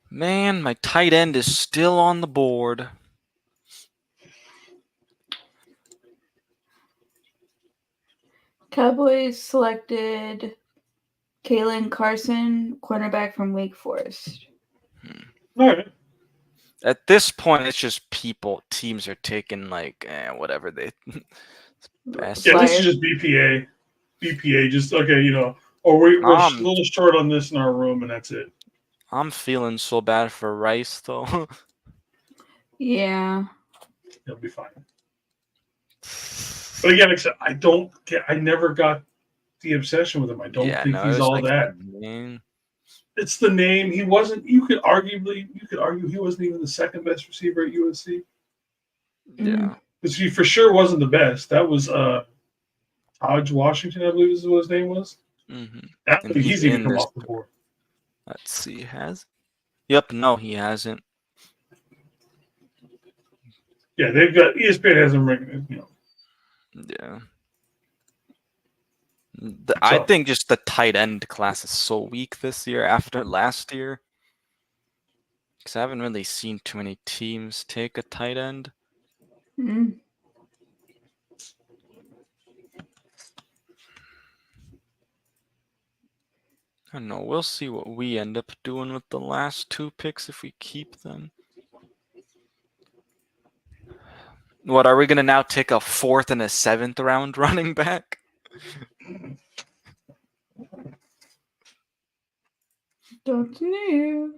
Man, my tight end is still on the board. Cowboys selected Kalen Carson, cornerback from Wake Forest. All right. At this point, it's just teams are taking like whatever they best. Yeah, this is just BPA. BPA, just okay, or we're a little short on this in our room, and that's it. I'm feeling so bad for Rice, though. Yeah. He'll be fine. But again, except I never got the obsession with him. I don't think he's all that. It's the name. He wasn't. You could argue he wasn't even the second best receiver at USC. Yeah, because he for sure wasn't the best. That was Hodge Washington, I believe is what his name was. Mm-hmm. I don't think he's even come off the board. Let's see, Yep, no, he hasn't. Yeah, they've got ESPN has him ranked. Yeah. I think just the tight end class is so weak this year after last year. Because I haven't really seen too many teams take a tight end. Mm. I don't know. We'll see what we end up doing with the last 2 picks if we keep them. What, are we going to now take a 4th and a 7th round running back? Don't know.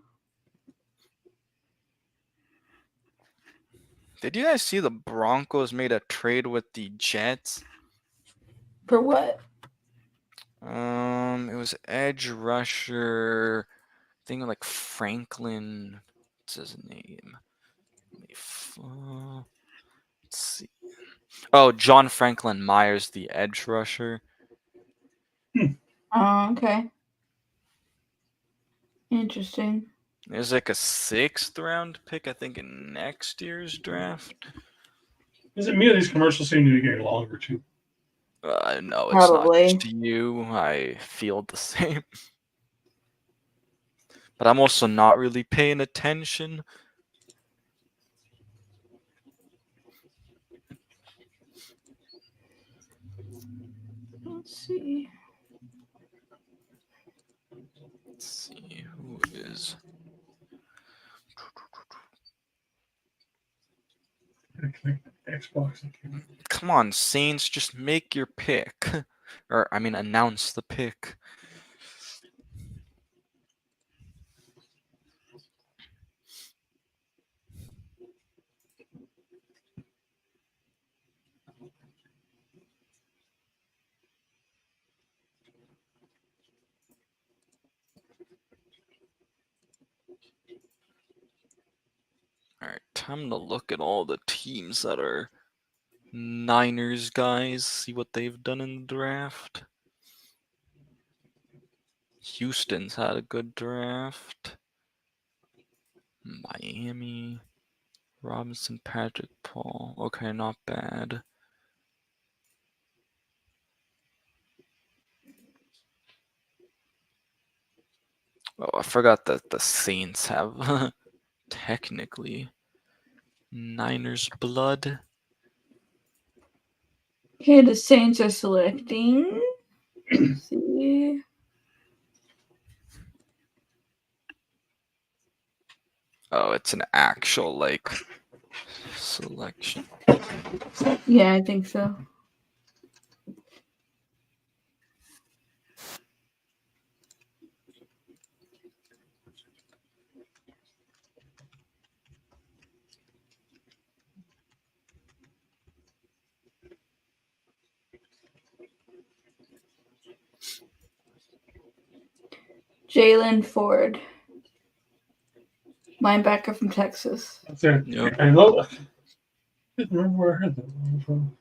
Did you guys see the Broncos made a trade with the Jets? For what? It was edge rusher. I think like Franklin. What's his name? Let's see. Oh, John Franklin Myers, the edge rusher. Oh, okay. Interesting. There's like a 6th round pick, I think, in next year's draft. Is it me or these commercials seem to be getting longer too? No, it's Probably. not just you. I feel the same. But I'm also not really paying attention. Let's see. Let's see who is. Xbox. Come on, Saints, just make your pick. Or, I mean, announce the pick. Alright, time to look at all the teams that are Niners guys, see what they've done in the draft. Houston's had a good draft. Miami, Robinson, Patrick, Paul. Okay, not bad. Oh, I forgot that the Saints have technically Niners blood. Okay, the Saints are selecting. Let's see. Oh, it's an actual, like, selection. Yeah, I think so. Jalen Ford, linebacker from Texas. That's it. Yep. I love. I didn't remember where I heard that one from.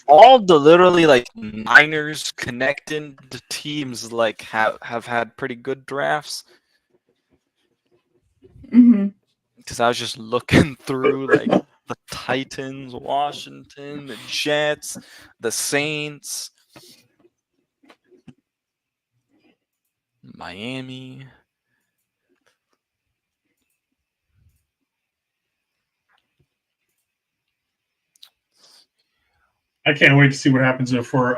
All the literally like Niners connecting the teams like have had pretty good drafts. Because I was just looking through like the Titans, Washington, the Jets, the Saints, Miami. I can't wait to see what happens for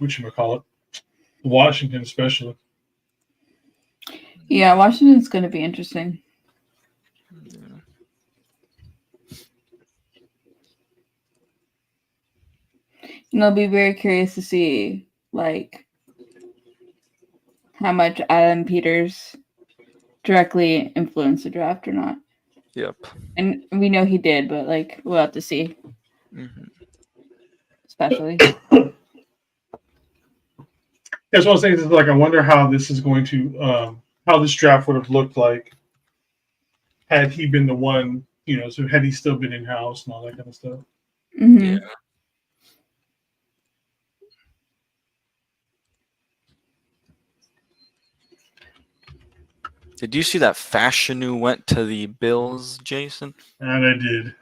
whatchamacallit, Washington especially. Yeah, Washington's going to be interesting. Yeah. And I'll be very curious to see like how much Adam Peters directly influenced the draft or not. Yep. And we know he did, but like we'll have to see. Especially. That's one of the things. Is like I wonder how this is going to how this draft would have looked like had he been the one, so had he still been in house and all that kind of stuff. Yeah. Did you see that Fashanu went to the Bills, Jason? That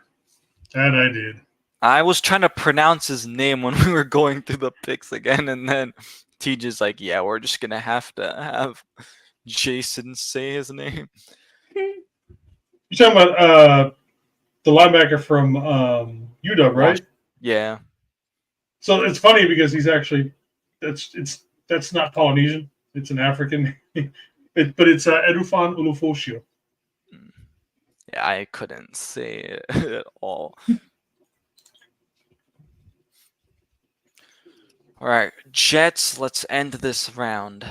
I did. I was trying to pronounce his name when we were going through the picks again, and then TJ's like, yeah, we're just going to have Jason say his name. You're talking about the linebacker from UW, right? Yeah. So it's funny because he's actually that's not Polynesian. It's an African, but it's Edufan Ulufosio. Yeah, I couldn't say it at all. All right, Jets, let's end this round.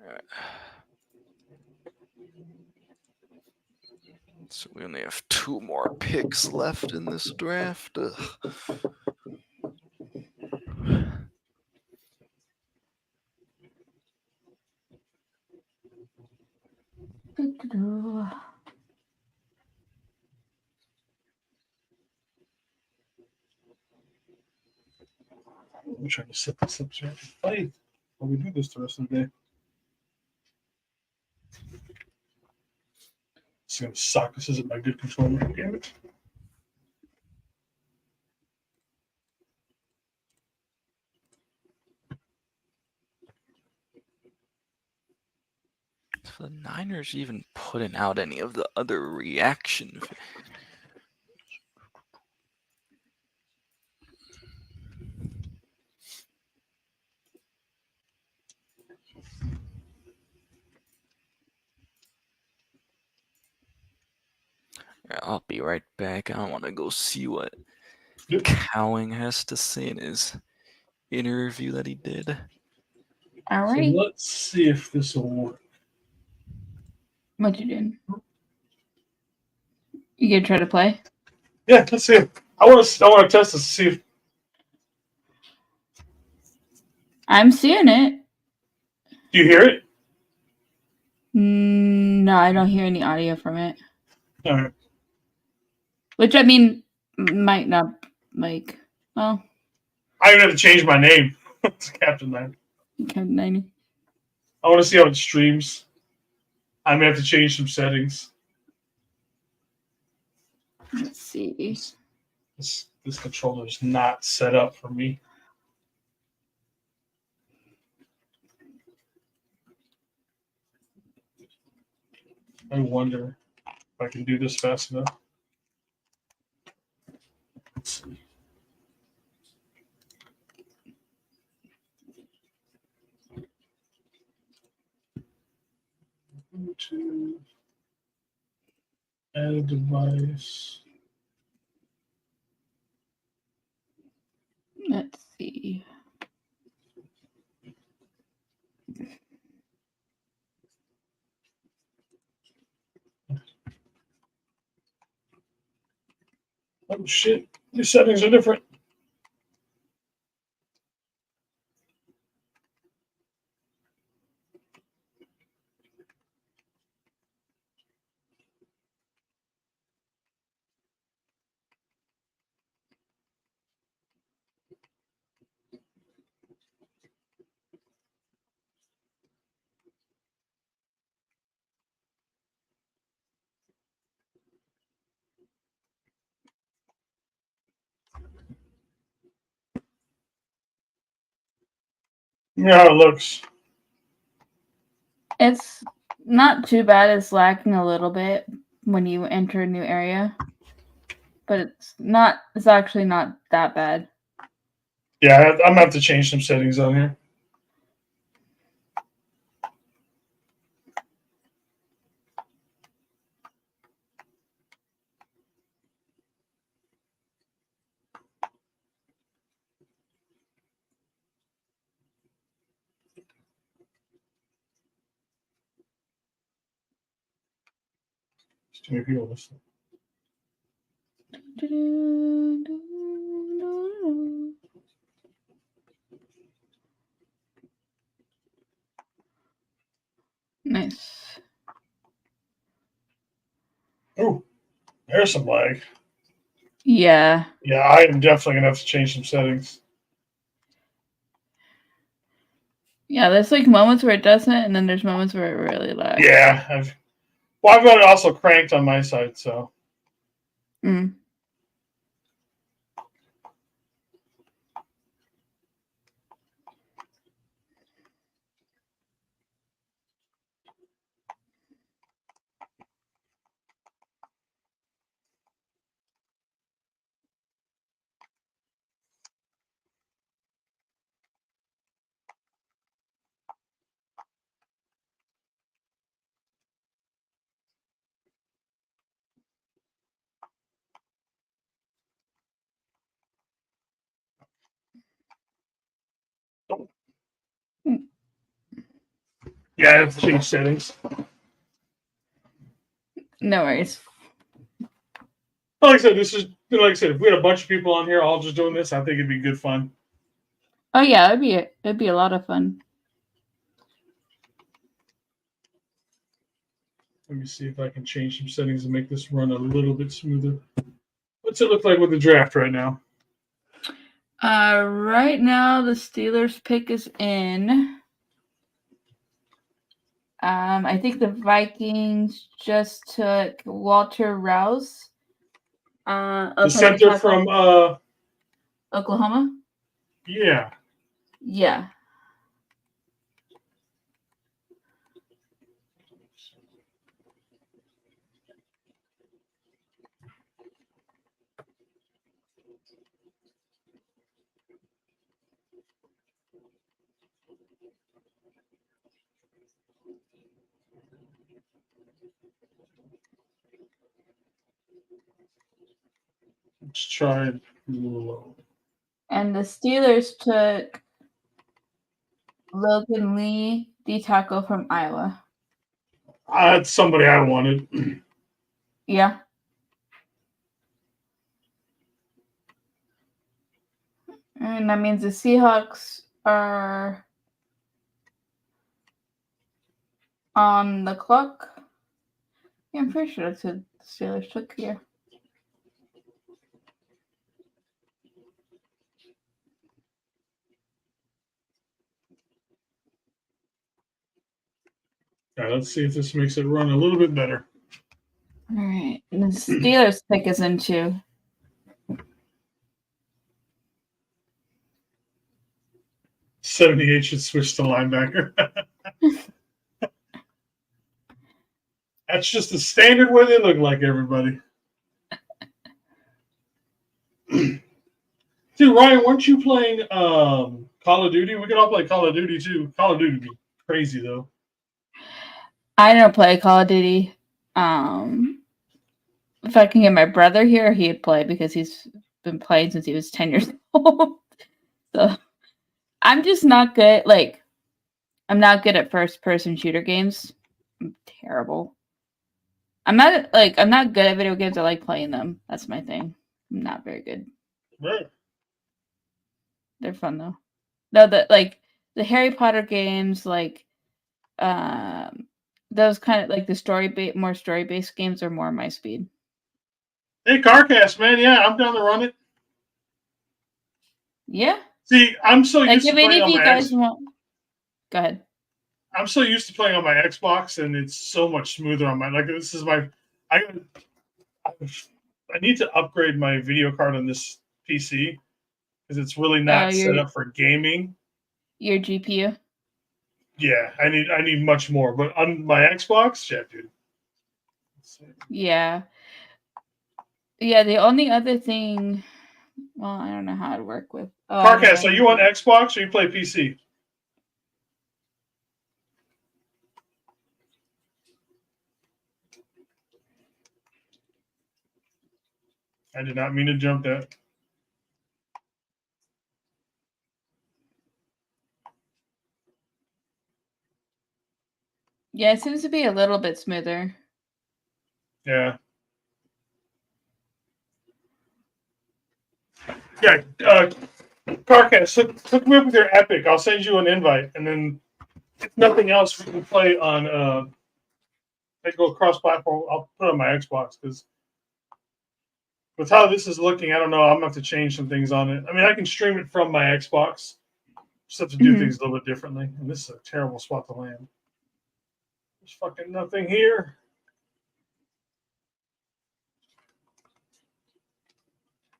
All right. So we only have 2 more picks left in this draft. Ugh. I'm trying to set this up so I can play while we do this the rest of the day. It's gonna suck. This isn't my good controller. Damn it. So the Niners even putting out any of the other reaction. I'll be right back. I want to go see what Cowing has to say in his interview that he did. All So right. let's see if this will work. What you doing? You gonna try to play? Yeah, let's see. I want to test this to see if I'm seeing it. do you hear it? No, I don't hear any audio from it. All right. Which I mean, might not like. Well, I even have to change my name to Captain 9. Captain 90. I want to see how it streams. I may have to change some settings. Let's see. This controller is not set up for me. I wonder if I can do this fast enough. Let's see. To add a device. Let's see. Oh shit! These settings are different. Yeah, how it looks. It's not too bad. It's lacking a little bit when you enter a new area, but it's not. It's actually not that bad. Yeah, I'm gonna have to change some settings on here. There's too many people listening. Nice. Oh, there's some lag. Yeah. Yeah, I am definitely gonna have to change some settings. Yeah, there's like moments where it doesn't, and then there's moments where it really lags. Yeah, I've got it also cranked on my side, so. Mm. Yeah, I have to change settings. No worries. Like I said, if we had a bunch of people on here all just doing this, I think it'd be good fun. Oh yeah, it'd be a lot of fun. Let me see if I can change some settings and make this run a little bit smoother. What's it look like with the draft right now? Right now the Steelers pick is in. I think the Vikings just took Walter Rouse. The center from Oklahoma. Yeah. Yeah. Let's try it low. And the Steelers took Logan Lee, D tackle from Iowa. That's somebody I wanted. Yeah. And that means the Seahawks are on the clock. Yeah, I'm pretty sure that's who the Steelers took here. All right, let's see if this makes it run a little bit better. All right. And the Steelers pick is in 2. 78 should switch to linebacker. That's just the standard way they look like, everybody. Dude, Ryan, weren't you playing Call of Duty? We could all play Call of Duty, too. Call of Duty would be crazy, though. I don't play Call of Duty. If I can get my brother here, he'd play because he's been playing since he was 10 years old. So I'm just not good. Like, I'm not good at first-person shooter games. I'm terrible. I'm not good at video games. I like playing them. That's my thing. I'm not very good. Right. They're fun though. No, the Harry Potter games, those kind of like the more story-based games are more my speed. Hey, Carcast, man. Yeah, I'm down to run it. Yeah. See, I'm so used to playing on my Go ahead. I'm so used to playing on my Xbox, and it's so much smoother on my. This is my. I need to upgrade my video card on this PC because it's really not set up for gaming. Your GPU. Yeah, I need much more, but on my Xbox, yeah, dude. Yeah. Yeah. The only other thing. Well, I don't know how to work with. Carcast, are you on Xbox or you play PC? I did not mean to jump that. Yeah, it seems to be a little bit smoother. Yeah. Yeah, Carcast, hook me up with your Epic. I'll send you an invite, and then if nothing else, we can play on. I go cross-platform. I'll put it on my Xbox because with how this is looking, I don't know. I'm gonna have to change some things on it. I mean, I can stream it from my Xbox. Just have to do things a little bit differently. And this is a terrible spot to land. There's fucking nothing here.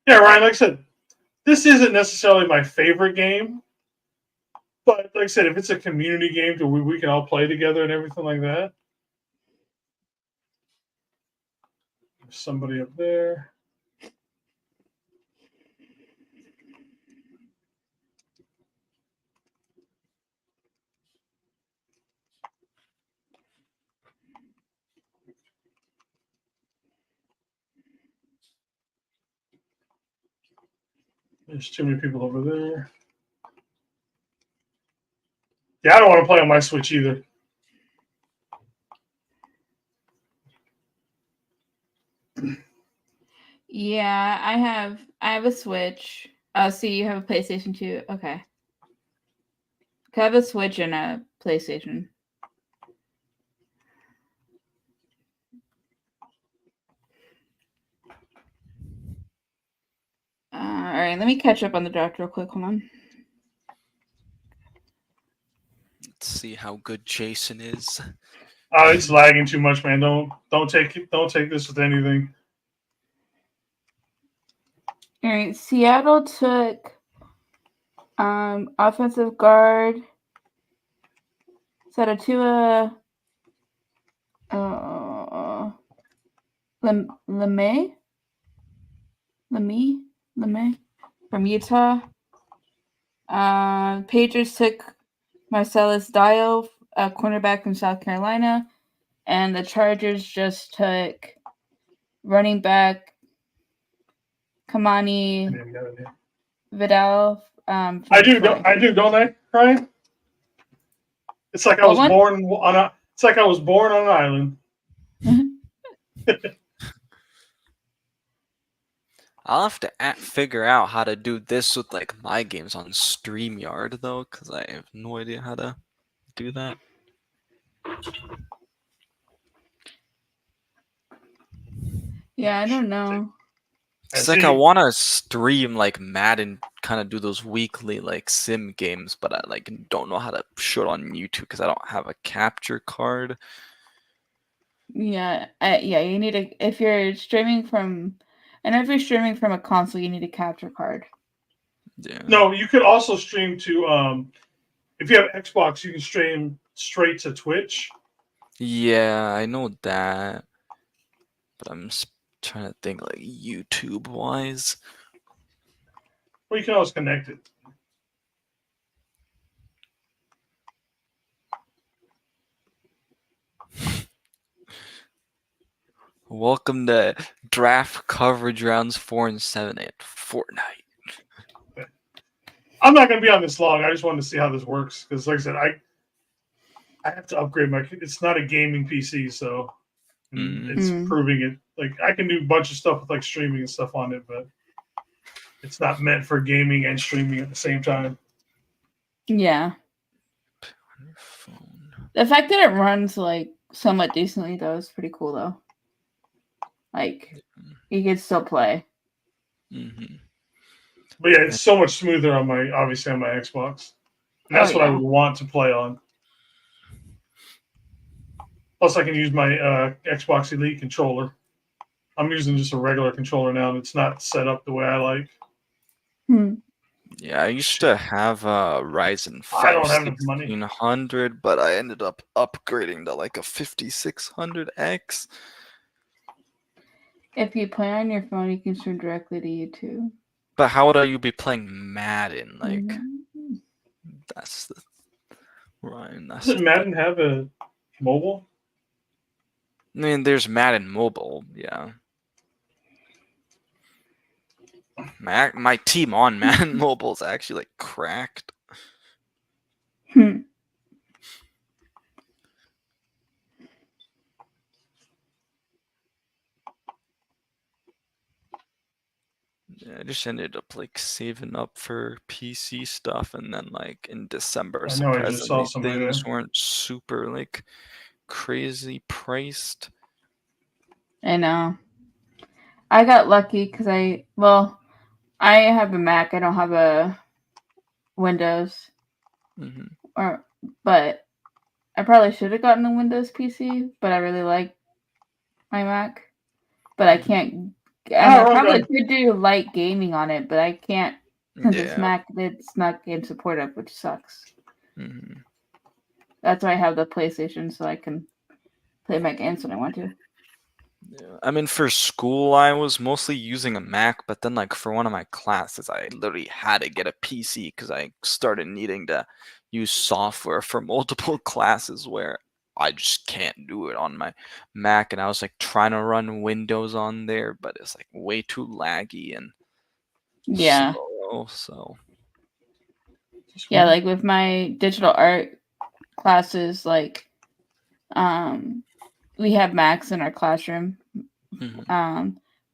Yeah, Ryan, like I said, this isn't necessarily my favorite game. But like I said, if it's a community game to where we can all play together and everything like that. There's somebody up there. There's too many people over there. Yeah, I don't want to play on my Switch either. Yeah, I have a Switch. Oh, see, you have a PlayStation 2. Okay. I have a Switch and a PlayStation. All right, let me catch up on the draft real quick. Hold on. Let's see how good Jason is. Oh, it's lagging too much, man. Don't take this with anything. All right, Seattle took offensive guard Sadatua LeMay from Utah. Patriots took Marcellus Dio, a cornerback from South Carolina, and the Chargers just took running back Kamani Vidal. I do, don't I, Ryan? It's like I was born on a. It's like I was born on an island. I'll have to figure out how to do this with like my games on StreamYard though, because I have no idea how to do that. Yeah, I don't know. It's like I want to stream like Madden, kind of do those weekly like sim games, but I like don't know how to show it on YouTube because I don't have a capture card. Yeah, you need to. If you're streaming from, and if you're streaming from a console, you need a capture card. Yeah. No, you could also stream to. If you have Xbox, you can stream straight to Twitch. Yeah, I know that, but I'm trying to think like YouTube wise. Well, you can always connect it. Welcome to draft coverage rounds 4 and 7 at Fortnite. I'm not going to be on this long. I just wanted to see how this works because, like I said, I have to upgrade my. It's not a gaming PC, so it's proving it. Like I can do a bunch of stuff with like streaming and stuff on it, but it's not meant for gaming and streaming at the same time. Yeah. The fact that it runs like somewhat decently though is pretty cool though. Like you can still play. Mm-hmm. But yeah, it's so much smoother on my Xbox. And that's what I would want to play on. Plus, I can use my Xbox Elite controller. I'm using just a regular controller now. And it's not set up the way I like. Yeah, I used to have a Ryzen 5 I don't have enough money. 1600, but I ended up upgrading to like a 5600X. If you play on your phone, you can stream directly to YouTube. But how would you be playing Madden? Like, that's the Ryan. Doesn't Madden have a mobile? I mean, there's Madden Mobile, yeah. My team on Madden Mobile is actually like cracked. Yeah, I just ended up like saving up for PC stuff, and then like in December, surprisingly, things weren't super like crazy priced. I know. I got lucky because I have a Mac. I don't have a Windows. But I probably should have gotten a Windows PC. But I really like my Mac. But I can't. I probably could do light gaming on it, but I can't since it's Mac. It's not game supportive, which sucks. That's why I have the PlayStation, so I can play my games when I want to. Yeah, I mean, for school, I was mostly using a Mac, but then like for one of my classes, I literally had to get a PC because I started needing to use software for multiple classes where I just can't do it on my Mac, and I was like trying to run Windows on there, but it's like way too laggy and slow, so yeah, like with my digital art classes, like we have Macs in our classroom.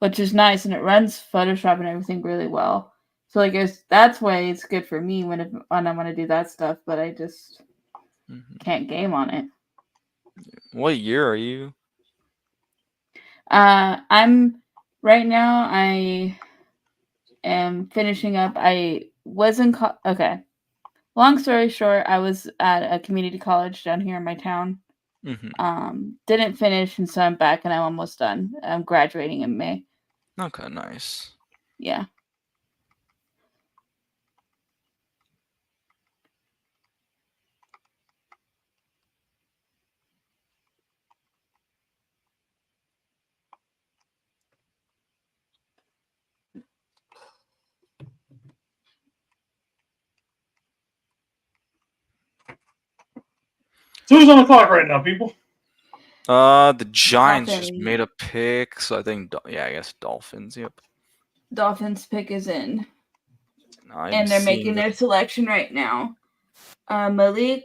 But which is nice, and it runs Photoshop and everything really well. So like that's why it's good for me when I want to do that stuff, but I just can't game on it. What year are you? I'm right now. I am finishing up. I was in okay. Long story short, I was at a community college down here in my town. Didn't finish, and so I'm back, and I'm almost done. I'm graduating in May. Okay, nice. Yeah. So who's on the clock right now, people? The Giants just Dolphins. made a pick, so I think I guess Dolphins. Yep. Dolphins pick is in, and they're making their selection right now. Malik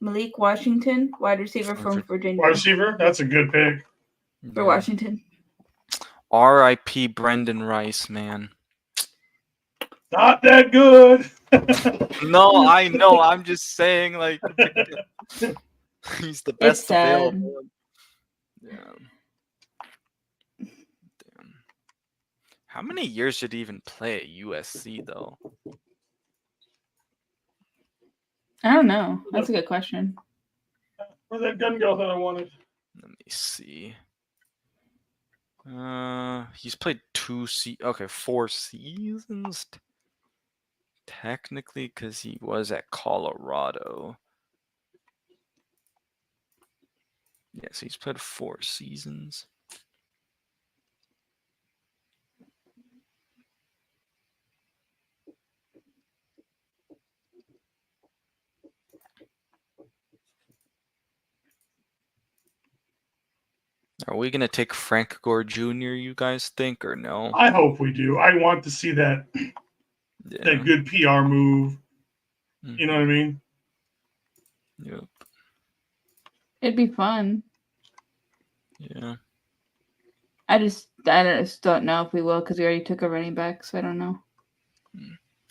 Washington, wide receiver from Virginia. Wide receiver, that's a good pick for Washington. R.I.P. Brendan Rice, man. Not that good. No, I know. I'm just saying, like, he's the best available. Yeah. Damn. How many years did he even play at USC, though? I don't know. That's a good question. Where's that gun go that I wanted? Let me see. He's played 4 seasons. Technically, because he was at Colorado. Yes, he's played 4 seasons. Are we gonna take Frank Gore Jr., you guys think, or no? I hope we do. I want to see that that good PR move. You know what I mean? Yep. It'd be fun. Yeah. I just don't know if we will because we already took a running back, so I don't know.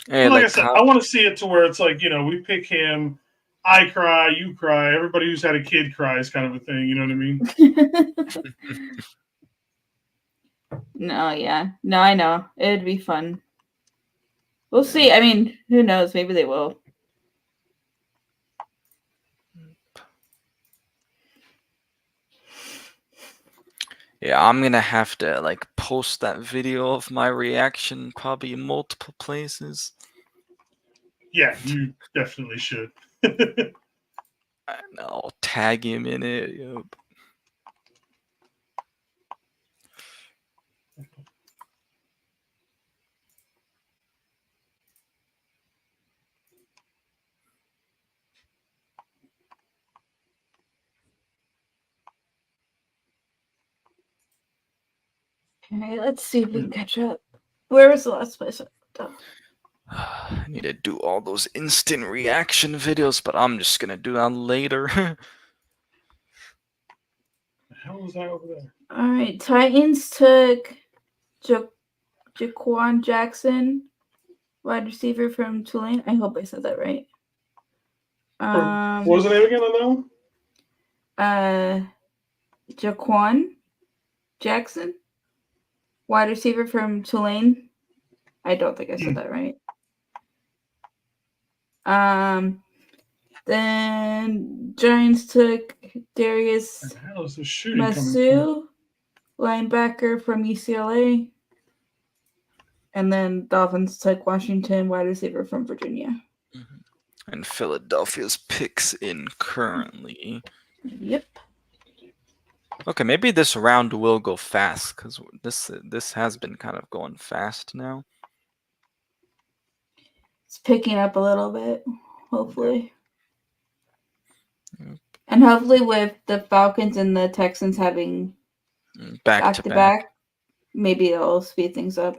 Hey, like I said, I want to see it to where it's like, we pick him, I cry, you cry, everybody who's had a kid cries, kind of a thing. You know what I mean? No, yeah. No, I know. It'd be fun. We'll see. I mean, who knows? Maybe they will. Yeah, I'm gonna have to post that video of my reaction probably in multiple places. Yeah, you definitely should. And I'll tag him in it. Yep. Okay, let's see if we can catch up. Where was the last place? I need to do all those instant reaction videos, but I'm just gonna do that later. The hell was that over there? All right, Titans took Jaquan Jackson, wide receiver from Tulane. I hope I said that right. What was the name again on that one? Jaquan Jackson, wide receiver from Tulane. I don't think I said that right. Then Giants took Darius Masu, linebacker from UCLA. And then Dolphins took Washington, wide receiver from Virginia. And Philadelphia's picks in currently. Yep. Okay, maybe this round will go fast because this has been kind of going fast now. It's picking up a little bit, hopefully. Yep. And hopefully with the Falcons and the Texans having back-to-back, maybe it'll speed things up.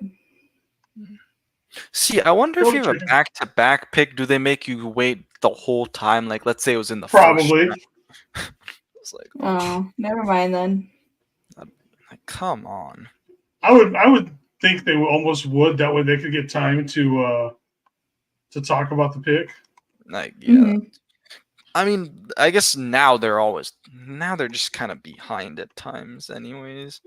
See, I wonder if you have a back-to-back pick, do they make you wait the whole time? Like, let's say it was in the probably. First round. Oh, never mind then. Like, come on. I would think they almost would. That way they could get time to talk about the pick. Like, yeah. I mean, I guess now they're just kind of behind at times, anyways.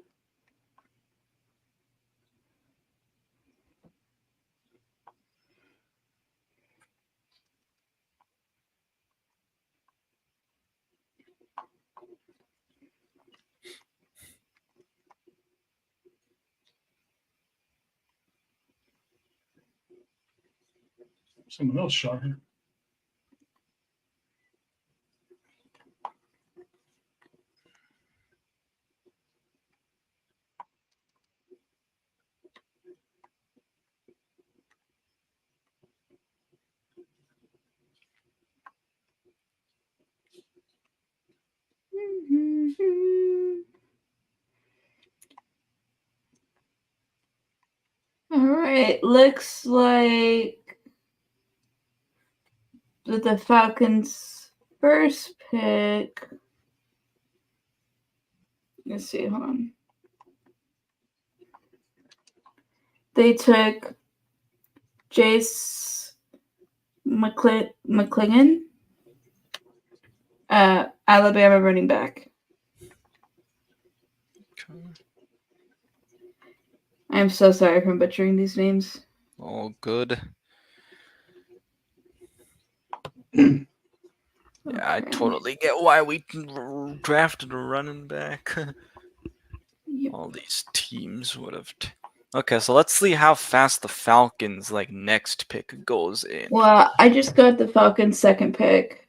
Someone else shot her. All right, looks like with the Falcons' first pick. Let's see, hold on. They took Jace McClingan, Alabama running back. I'm so sorry for butchering these names. All good. Yeah, I totally get why we drafted a running back. Yep. All these teams would have. Okay, so let's see how fast the Falcons' next pick goes in. Well, I just got the Falcons' second pick.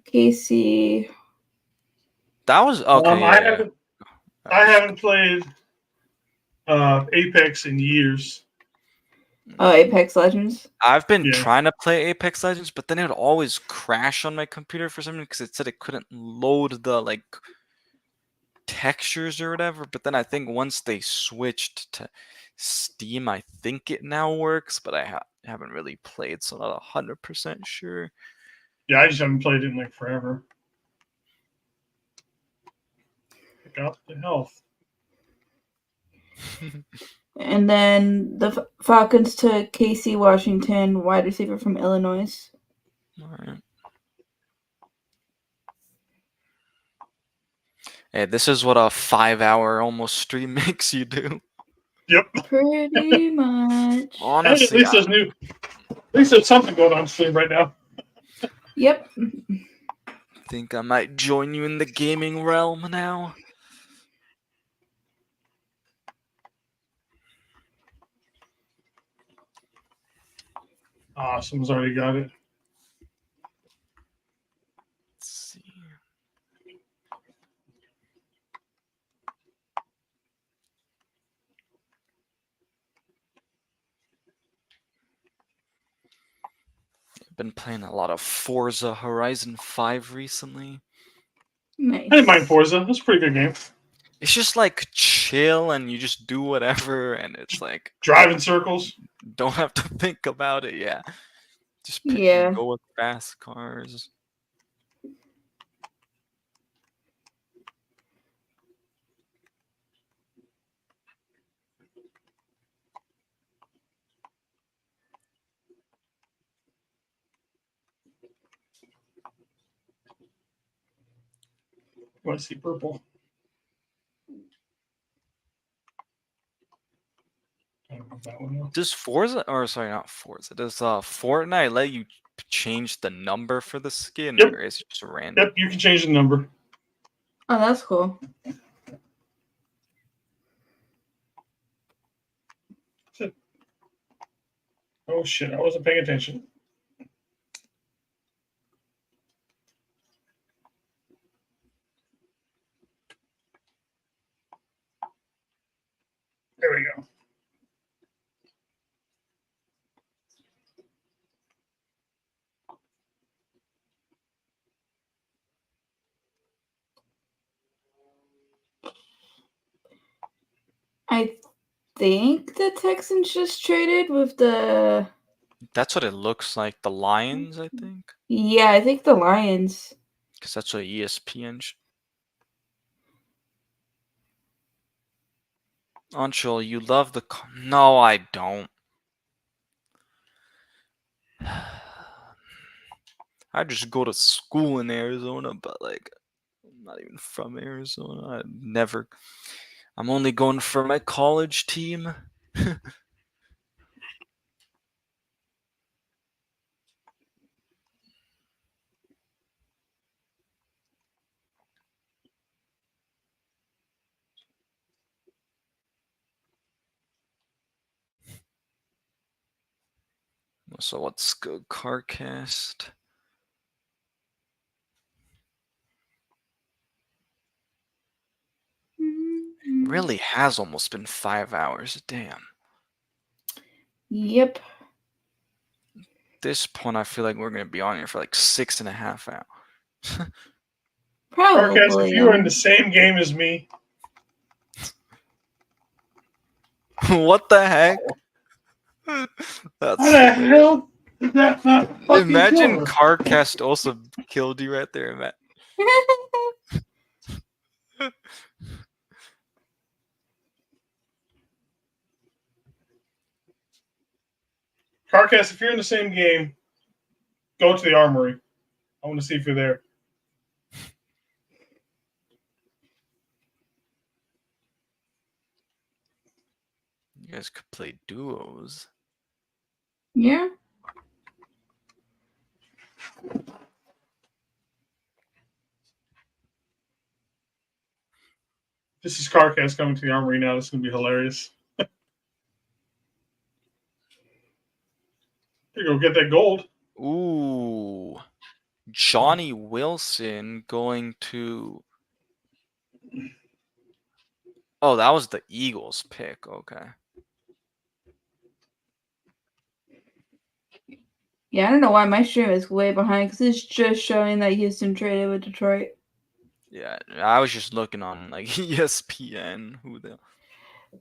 Casey. That was okay. I haven't played Apex in years. Oh, Apex Legends. I've been trying to play Apex Legends, but then it would always crash on my computer for some reason because it said it couldn't load the textures or whatever. But then I think once they switched to Steam, I think it now works. But I haven't really played, so not 100% sure. Yeah, I just haven't played it in forever. Pick up the health. And then the Falcons took Casey Washington, wide receiver from Illinois. All right. Hey, this is what a 5-hour almost stream makes you do. Yep. Pretty much. Honestly, at least there's something going on stream right now. Yep. Think I might join you in the gaming realm now. Someone's already got it. Let's see. I've been playing a lot of Forza Horizon 5 recently. Nice. I didn't mind Forza. It's a pretty good game. It's just chill and you just do whatever, and it's drive in circles. Don't have to think about it. Yeah, just pick and go with fast cars. I see purple. Does Forza, or sorry, not Forza, does Fortnite let you change the number for the skin, or is it just random? Yep, you can change the number. Oh, that's cool. Oh shit, I wasn't paying attention. There we go. I think the Texans just traded with the... That's what it looks like. The Lions, I think. Yeah, I think the Lions. Because that's what ESPN. Anshul, you love the... No, I don't. I just go to school in Arizona, but like, I'm not even from Arizona. I'm only going for my college team. So let's go CarCast. It really has almost been 5 hours. Damn. Yep. At this point, I feel like we're going to be on here for like 6.5 hours. Probably. CarCast, if you were in the same game as me. What the heck? That's How the hell did that not fucking Imagine kill her? CarCast also killed you right there, Matt. CarCast, if you're in the same game, go to the armory. I want to see if you're there. You guys could play duos. Yeah. This is CarCast coming to the armory now. This is going to be hilarious. Here, go get that gold. Ooh. Johnny Wilson going to... Oh, that was the Eagles pick. Okay. Yeah, I don't know why my stream is way behind because it's just showing that Houston traded with Detroit. Yeah, I was just looking on like ESPN. Who the...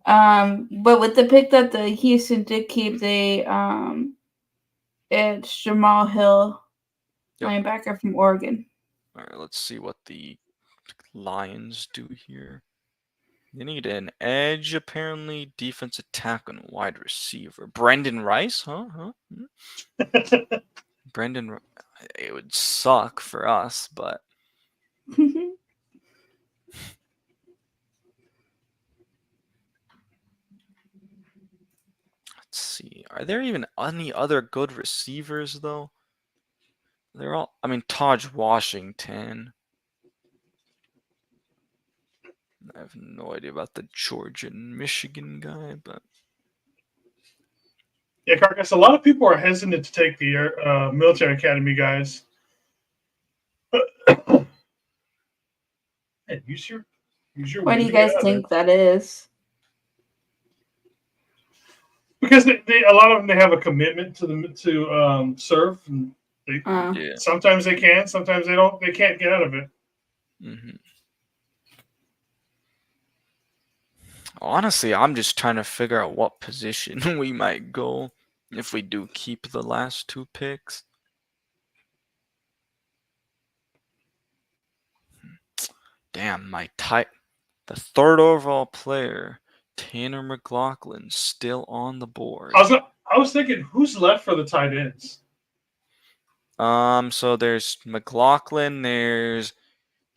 But with the pick that the Houston did keep, they it's Jamal Hill, linebacker from Oregon. All right, let's see what the Lions do here. They need an edge, apparently, defensive tackle and wide receiver. Brendan Rice, huh? Brendan, it would suck for us, but let's see. Are there even any other good receivers though? They're all. I mean, Taj Washington. I have no idea about the Georgia and Michigan guy, but yeah, CarCast. A lot of people are hesitant to take the military academy guys. Hey, use your. What do you guys think that is? Because a lot of them they have a commitment to serve. And sometimes they can, sometimes they don't. They can't get out of it. Mm-hmm. Honestly, I'm just trying to figure out what position we might go if we do keep the last 2 picks. Damn, the 3rd overall player, Tanner McLaughlin, still on the board. I was thinking, who's left for the tight ends? So there's McLaughlin, there's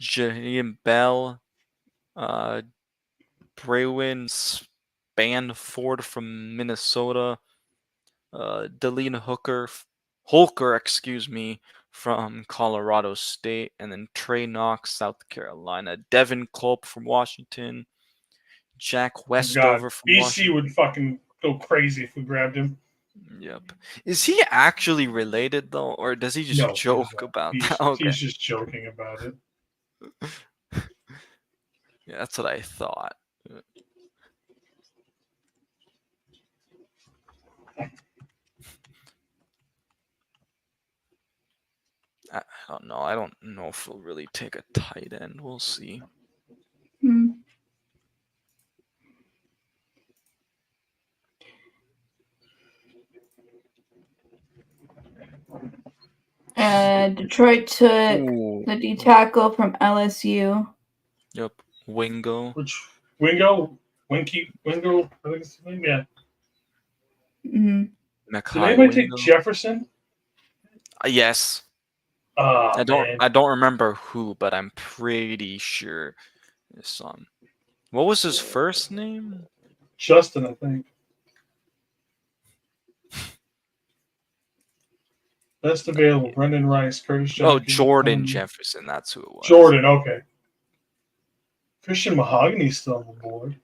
Jaheim Bell, Braywin Spanford from Minnesota, Delina Holker, from Colorado State, and then Trey Knox, South Carolina, Devin Culp from Washington, Jack Westover from BC Washington. would fucking go crazy if we grabbed him. Yep. Is he actually related though, or does he just joke about that? Okay. He's just joking about it. Yeah, that's what I thought. I don't know. I don't know if we'll really take a tight end. We'll see. Detroit took the D tackle from LSU. Yep, Wingo. Which Wingo? Wingo, I think it's his name. Yeah. Mm-hmm. Did anybody take Jefferson? Yes. Oh, I man. don't remember who, but I'm pretty sure his son. What was his first name? Justin, I think. Best available: Brendan Rice, Curtis Johnson. Oh, Jordan Jefferson. That's who it was. Jordan, okay. Christian Mahogany's still on the board.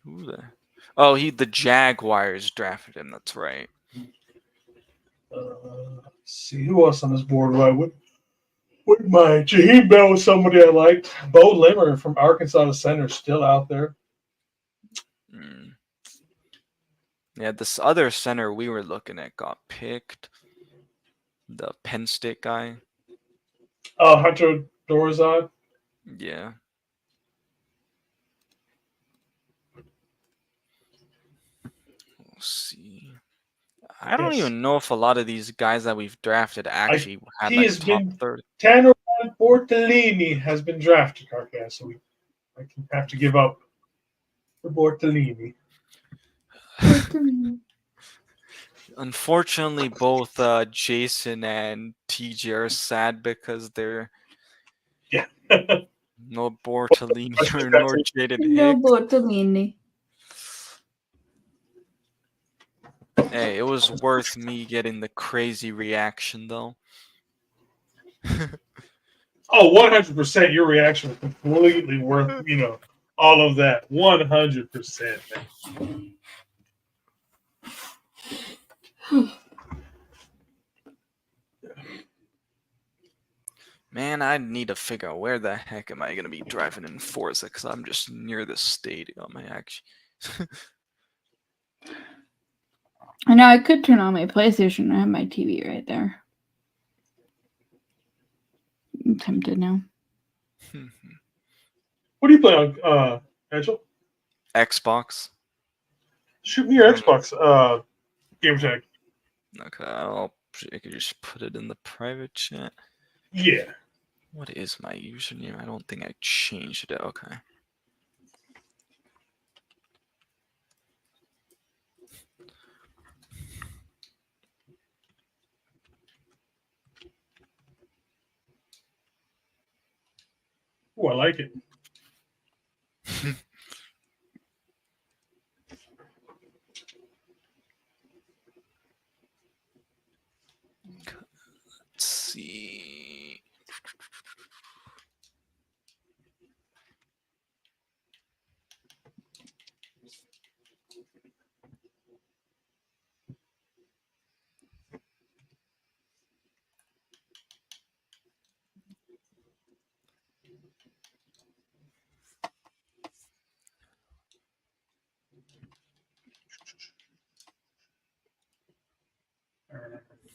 Who the? Oh, the Jaguars drafted him. That's right. Let's see who else on this board. Wouldn't mind. Jaheim Bell was somebody I liked. Bo Limmer from Arkansas, the center, still out there. Yeah, this other center we were looking at got picked. The Penn State guy. Oh, Hunter Dorzad. Yeah. We'll see. I don't even know if a lot of these guys that we've drafted actually had like top 30. Tanner Bortolini has been drafted, Carcass, so I can have to give up for Bortolini. Unfortunately, both Jason and TJ are sad because they're no Bortolini nor Jaden Hicks. No Bortolini. Hey, it was worth me getting the crazy reaction though. Oh, 100%. Your reaction was completely worth, all of that. 100%. Man, I need to figure out where the heck am I going to be driving in Forza because I'm just near the stadium. I know I could turn on my PlayStation. I have my TV right there. I'm tempted now. What do you play on, Angel? Xbox. Shoot me your Xbox game tag. Okay, I could just put it in the private chat. Yeah. What is my username? I don't think I changed it. Okay. Oh, I like it. Let's see.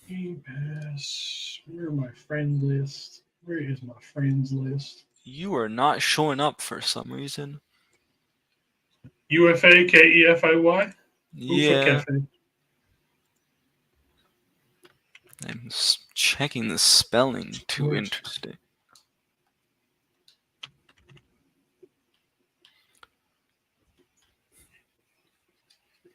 Game Pass. Where are my friend list? Where is my friends list? You are not showing up for some reason. UFA KEFIY? Yeah. I'm checking the spelling. Too interesting.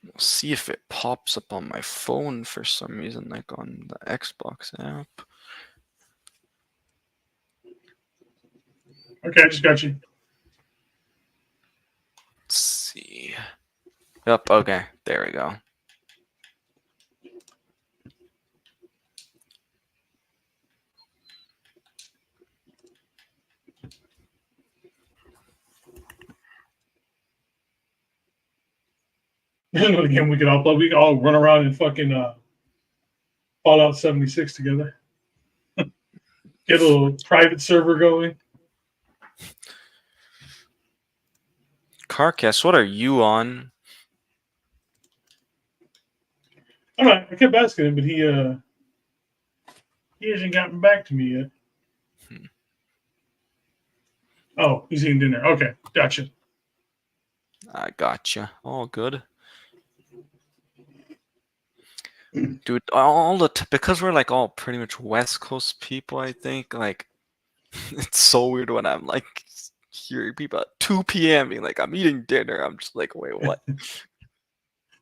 We'll see if it pops up on my phone for some reason, like on the Xbox app. Okay, I just got you. Let's see. Yep, okay. There we go. Again, we can all run around and fucking Fallout 76 together. Get a little private server going. Carcass, what are you on? I kept asking him, but he hasn't gotten back to me yet. Oh, he's eating dinner. Okay, gotcha. I gotcha. All good. Dude, because we're like all pretty much West Coast people, I think, like, it's so weird when I'm like hearing people at 2 p.m. being like, I'm eating dinner. I'm just like, wait, what?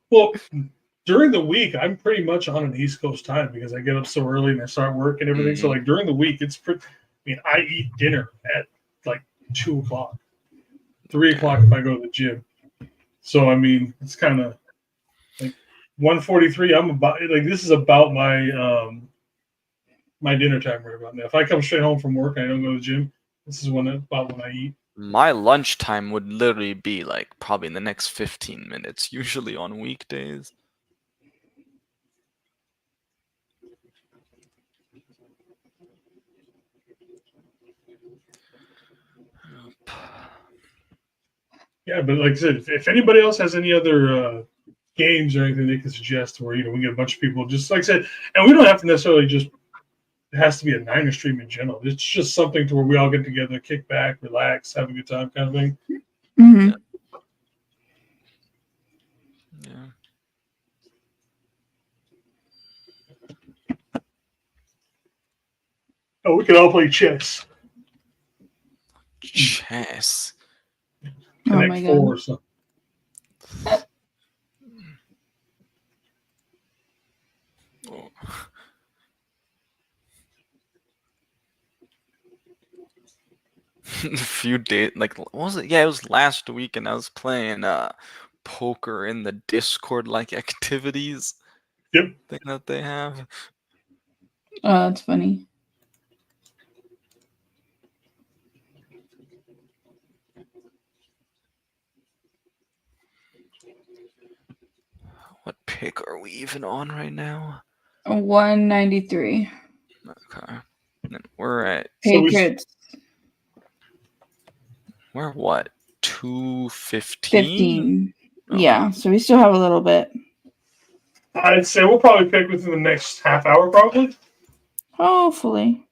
Well, during the week, I'm pretty much on an East Coast time because I get up so early and I start work and everything. So, like, during the week, it's pretty. I mean, I eat dinner at like 2 o'clock, 3 o'clock if I go to the gym. So, I mean, it's kind of like 1:43. I'm about like this is about my my dinner time right about now. If I come straight home from work and I don't go to the gym, this is about when I eat. My lunchtime would literally be like probably in the next 15 minutes, usually on weekdays. Yeah, but like I said, if anybody else has any other games or anything they can suggest where, we get a bunch of people, just like I said, and we don't have to necessarily just, it has to be a Niner stream in general. It's just something to where we all get together, kick back, relax, have a good time kind of thing. Mm-hmm. Yeah. Oh, we could all play chess. Chess. Connect my 4 God. or something. Oh. A few days, like, what was it? Yeah, it was last week, and I was playing poker in the Discord like activities. Yep. Thing that they have. Oh, that's funny. What pick are we even on right now? 193. Okay. And we're at Patriots. We're what? 2:15? 15. Okay. Yeah, so we still have a little bit. I'd say we'll probably pick within the next half hour, probably. Hopefully.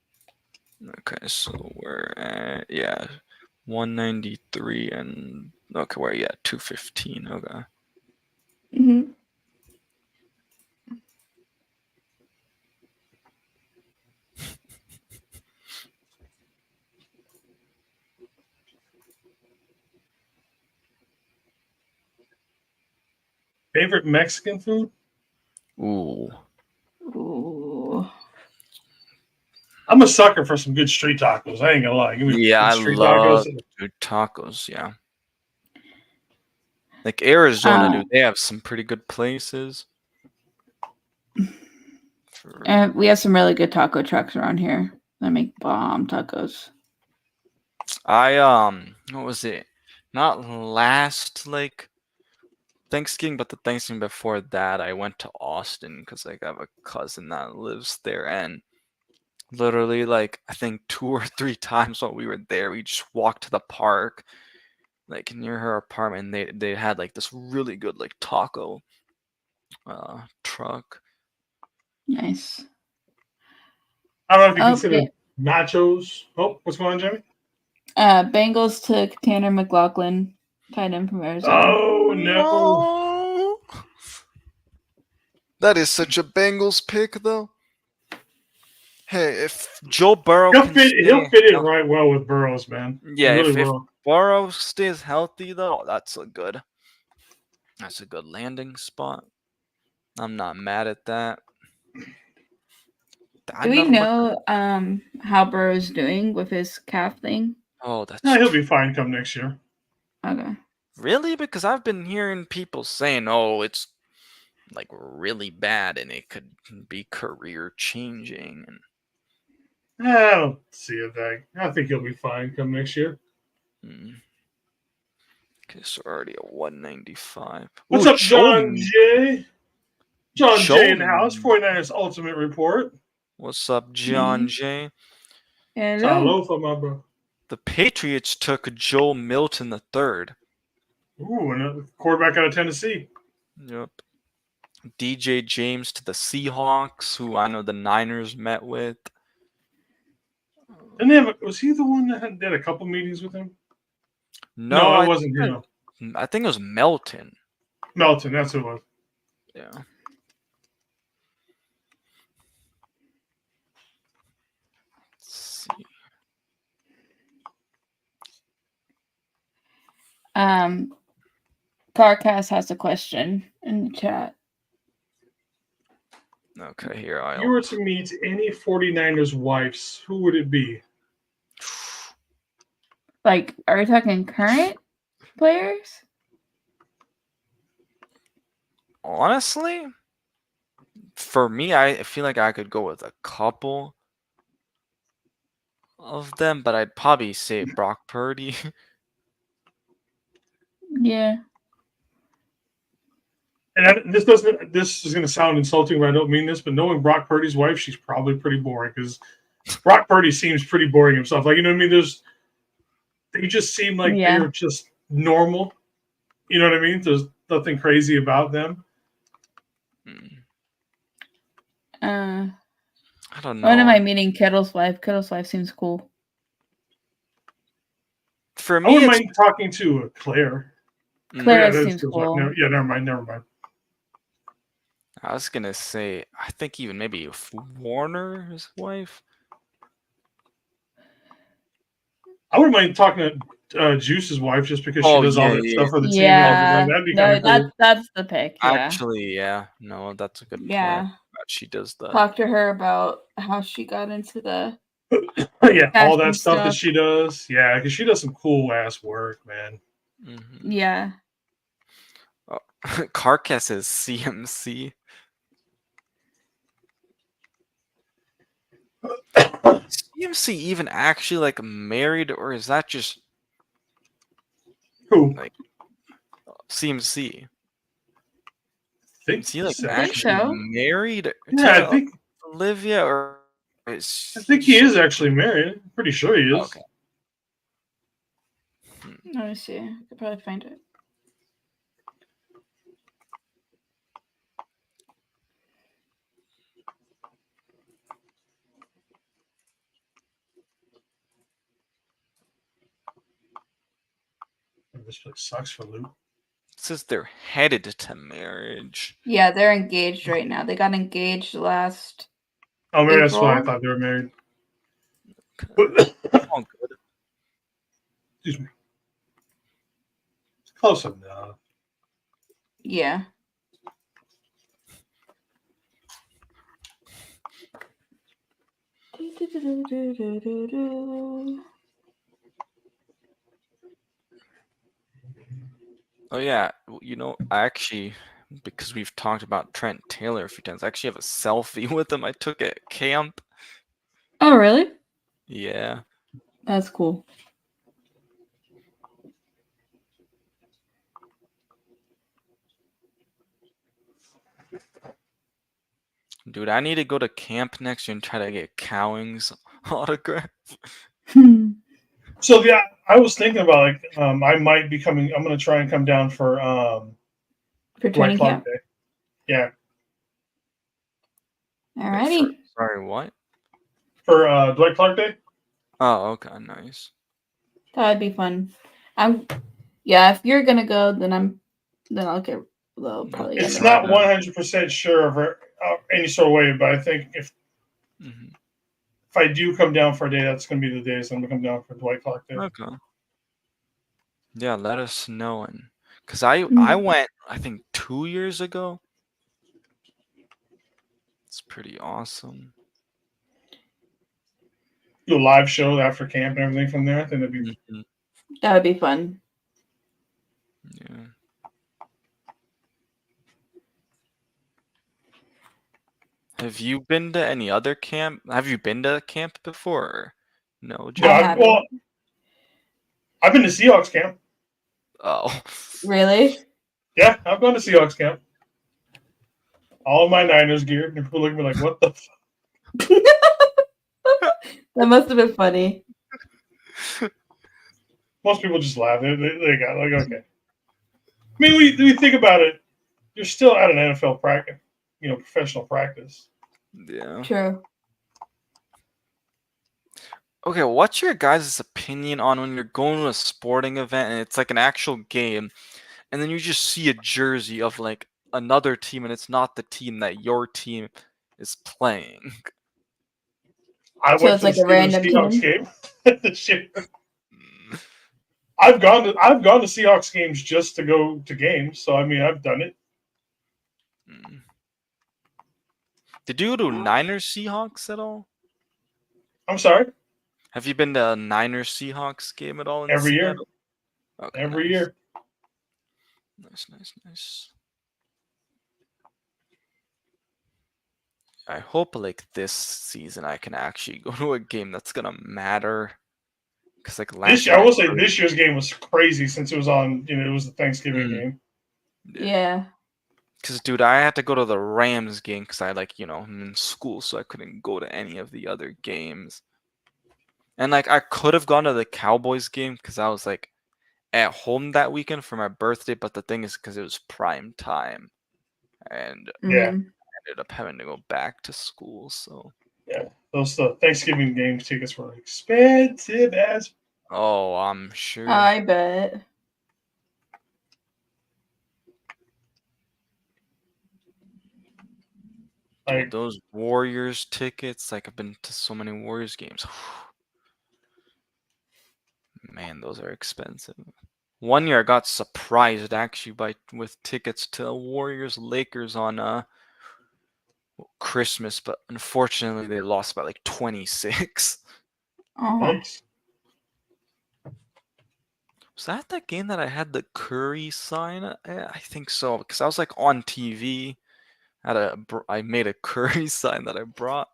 Okay, so we're at 193 and okay, we're at 2:15. Okay. Mm-hmm. Favorite Mexican food? Ooh. I'm a sucker for some good street tacos. I ain't gonna lie. Give me Yeah, I street love tacos. good tacos. Yeah. Like Arizona, dude, they have some pretty good places. We have some really good taco trucks around here that make bomb tacos. What was it? Not last Thanksgiving, but the Thanksgiving before that, I went to Austin because I have a cousin that lives there, and literally, I think 2 or 3 times while we were there, we just walked to the park, near her apartment. And they had this really good taco truck. Nice. I don't know if you consider nachos. Oh, what's going on, Jimmy? Bengals took Tanner McLaughlin, tight end from Arizona. Oh no! That is such a Bengals pick, though. Hey, if Joe Burrow he'll fit in right well with Burrows, man. Yeah, really if Burrow stays healthy, though, that's a good landing spot. I'm not mad at that. Do we know how Burrow's doing with his calf thing? Oh, he'll be fine come next year. Okay. Really? Because I've been hearing people saying, "Oh, it's really bad, and it could be career changing." And I don't see it that. I think he'll be fine come next year. Okay, so already at 195. What's up, John J? John J in the house. 49ers Ultimate Report. What's up, John J? Hello. Aloha, my bro. The Patriots took Joe Milton III. Ooh, another quarterback out of Tennessee. Yep. DJ James to the Seahawks, who I know the Niners met with. Was he the one that had a couple meetings with him? No, it wasn't him. I think it was Melton. Melton, that's who it was. Yeah. Let's see. Carcast has a question in the chat. Okay, here If you were to meet any 49ers wives, who would it be? Like, are we talking current players? Honestly, for me, I feel like I could go with a couple of them, but I'd probably say Brock Purdy. Yeah. And this is going to sound insulting, but I don't mean this. But knowing Brock Purdy's wife, she's probably pretty boring because Brock Purdy seems pretty boring himself. Like, you know what I mean? They just seem like they're just normal. You know what I mean? There's nothing crazy about them. I don't know. When am I meeting Kettle's wife? Kettle's wife seems cool. For me, I wouldn't mind talking to Claire. Claire seems cool. Never mind. I was gonna say, I think even maybe Warner's wife. I wouldn't mind talking to Juice's wife just because she does all that stuff for the team. Yeah, That'd be kind of cool. That's the pick. Yeah. Actually, yeah, no, that's a good point. Yeah, she does that. Talk to her about how she got into the all that stuff that she does. Yeah, because she does some cool ass work, man. Mm-hmm. Yeah. Oh, Carcass says CMC. CMC even actually like married, or is that just who? Like CMC. Think is he like so. actually married Yeah, to I think Olivia, or I think he is actually married. I'm pretty sure he is. Okay. Let me see. I could probably find it. This place sucks for Luke. It says they're headed to marriage. Yeah, they're engaged right now. They got engaged last. Oh, maybe April. that's why I thought they were married. Oh, good. Excuse me. It's close enough. Yeah. Oh yeah, you know, I actually, because we've talked about Trent Taylor a few times, I actually have a selfie with him I took at camp. Oh, really? Yeah. That's cool. Dude, I need to go to camp next year and try to get Cowing's autograph. So yeah, I was thinking about like I might be coming. I'm gonna try and come down for training camp. Day. Yeah. Alrighty. Sorry, what? For Dwight Clark Day. Oh, okay, nice. That'd be fun. Yeah, if you're gonna go, then I'll get. Well, probably. It's not 100% sure of any sort of way, but I think if I do come down for a day, that's gonna be the days I'm gonna come down for Dwight Clark Day. Okay. Yeah, let us know, and because I went, I think 2 years ago. It's pretty awesome. Do a live show after camp and everything from there. I think that'd be fun. Yeah. Have you been to any other camp? Have you been to camp before? No, I've been to Seahawks camp. Oh. Really? Yeah, I've gone to Seahawks camp. All of my Niners gear. And people look at me like, what the fuck? That must have been funny. Most people just laugh. They got like, okay. I mean, we think about it. You're still at an NFL practice, professional practice. Yeah. True. Okay, what's your guys' opinion on when you're going to a sporting event and it's like an actual game, and then you just see a jersey of like another team and it's not the team that your team is playing? I went to like a random Seahawks game. I've gone to Seahawks games just to go to games. So I mean, I've done it. Did you do Niners Seahawks at all? I'm sorry. Have you been to a Niners Seahawks game at all in Every year. Seattle? Okay, Every nice. year. Nice. I hope like this season I can actually go to a game that's gonna matter. Cause like last year, I will say this year's game was crazy since it was on. It was the Thanksgiving game. Yeah. Cause dude, I had to go to the Rams game because I I'm in school, so I couldn't go to any of the other games. And like I could have gone to the Cowboys game because I was like at home that weekend for my birthday, but the thing is because it was prime time, and Yeah. I ended up having to go back to school. So yeah, those Thanksgiving game tickets were expensive as. Oh, I'm sure. I bet. Dude, those Warriors tickets, like I've been to so many Warriors games. Man, those are expensive. One year I got surprised actually with tickets to Warriors Lakers on Christmas, but unfortunately they lost by like 26. Nice. Was that the game that I had the Curry sign? I think so, because I was like on TV. I made a Curry sign that I brought.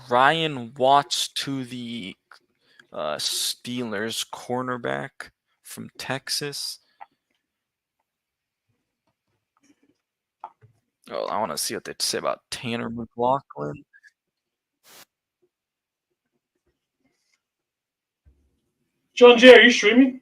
Ryan Watts to the Steelers cornerback from Texas. Oh, I want to see what they say about Tanner McLaughlin. John Jay, are you streaming?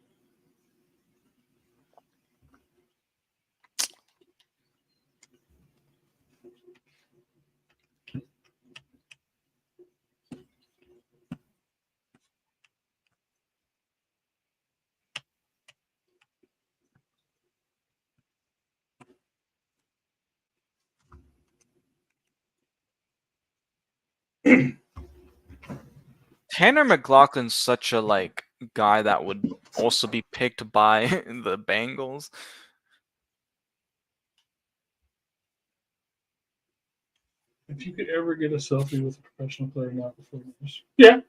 Tanner McLaughlin's such a guy that would also be picked by the Bengals. If you could ever get a selfie with a professional player, not before this. Yeah.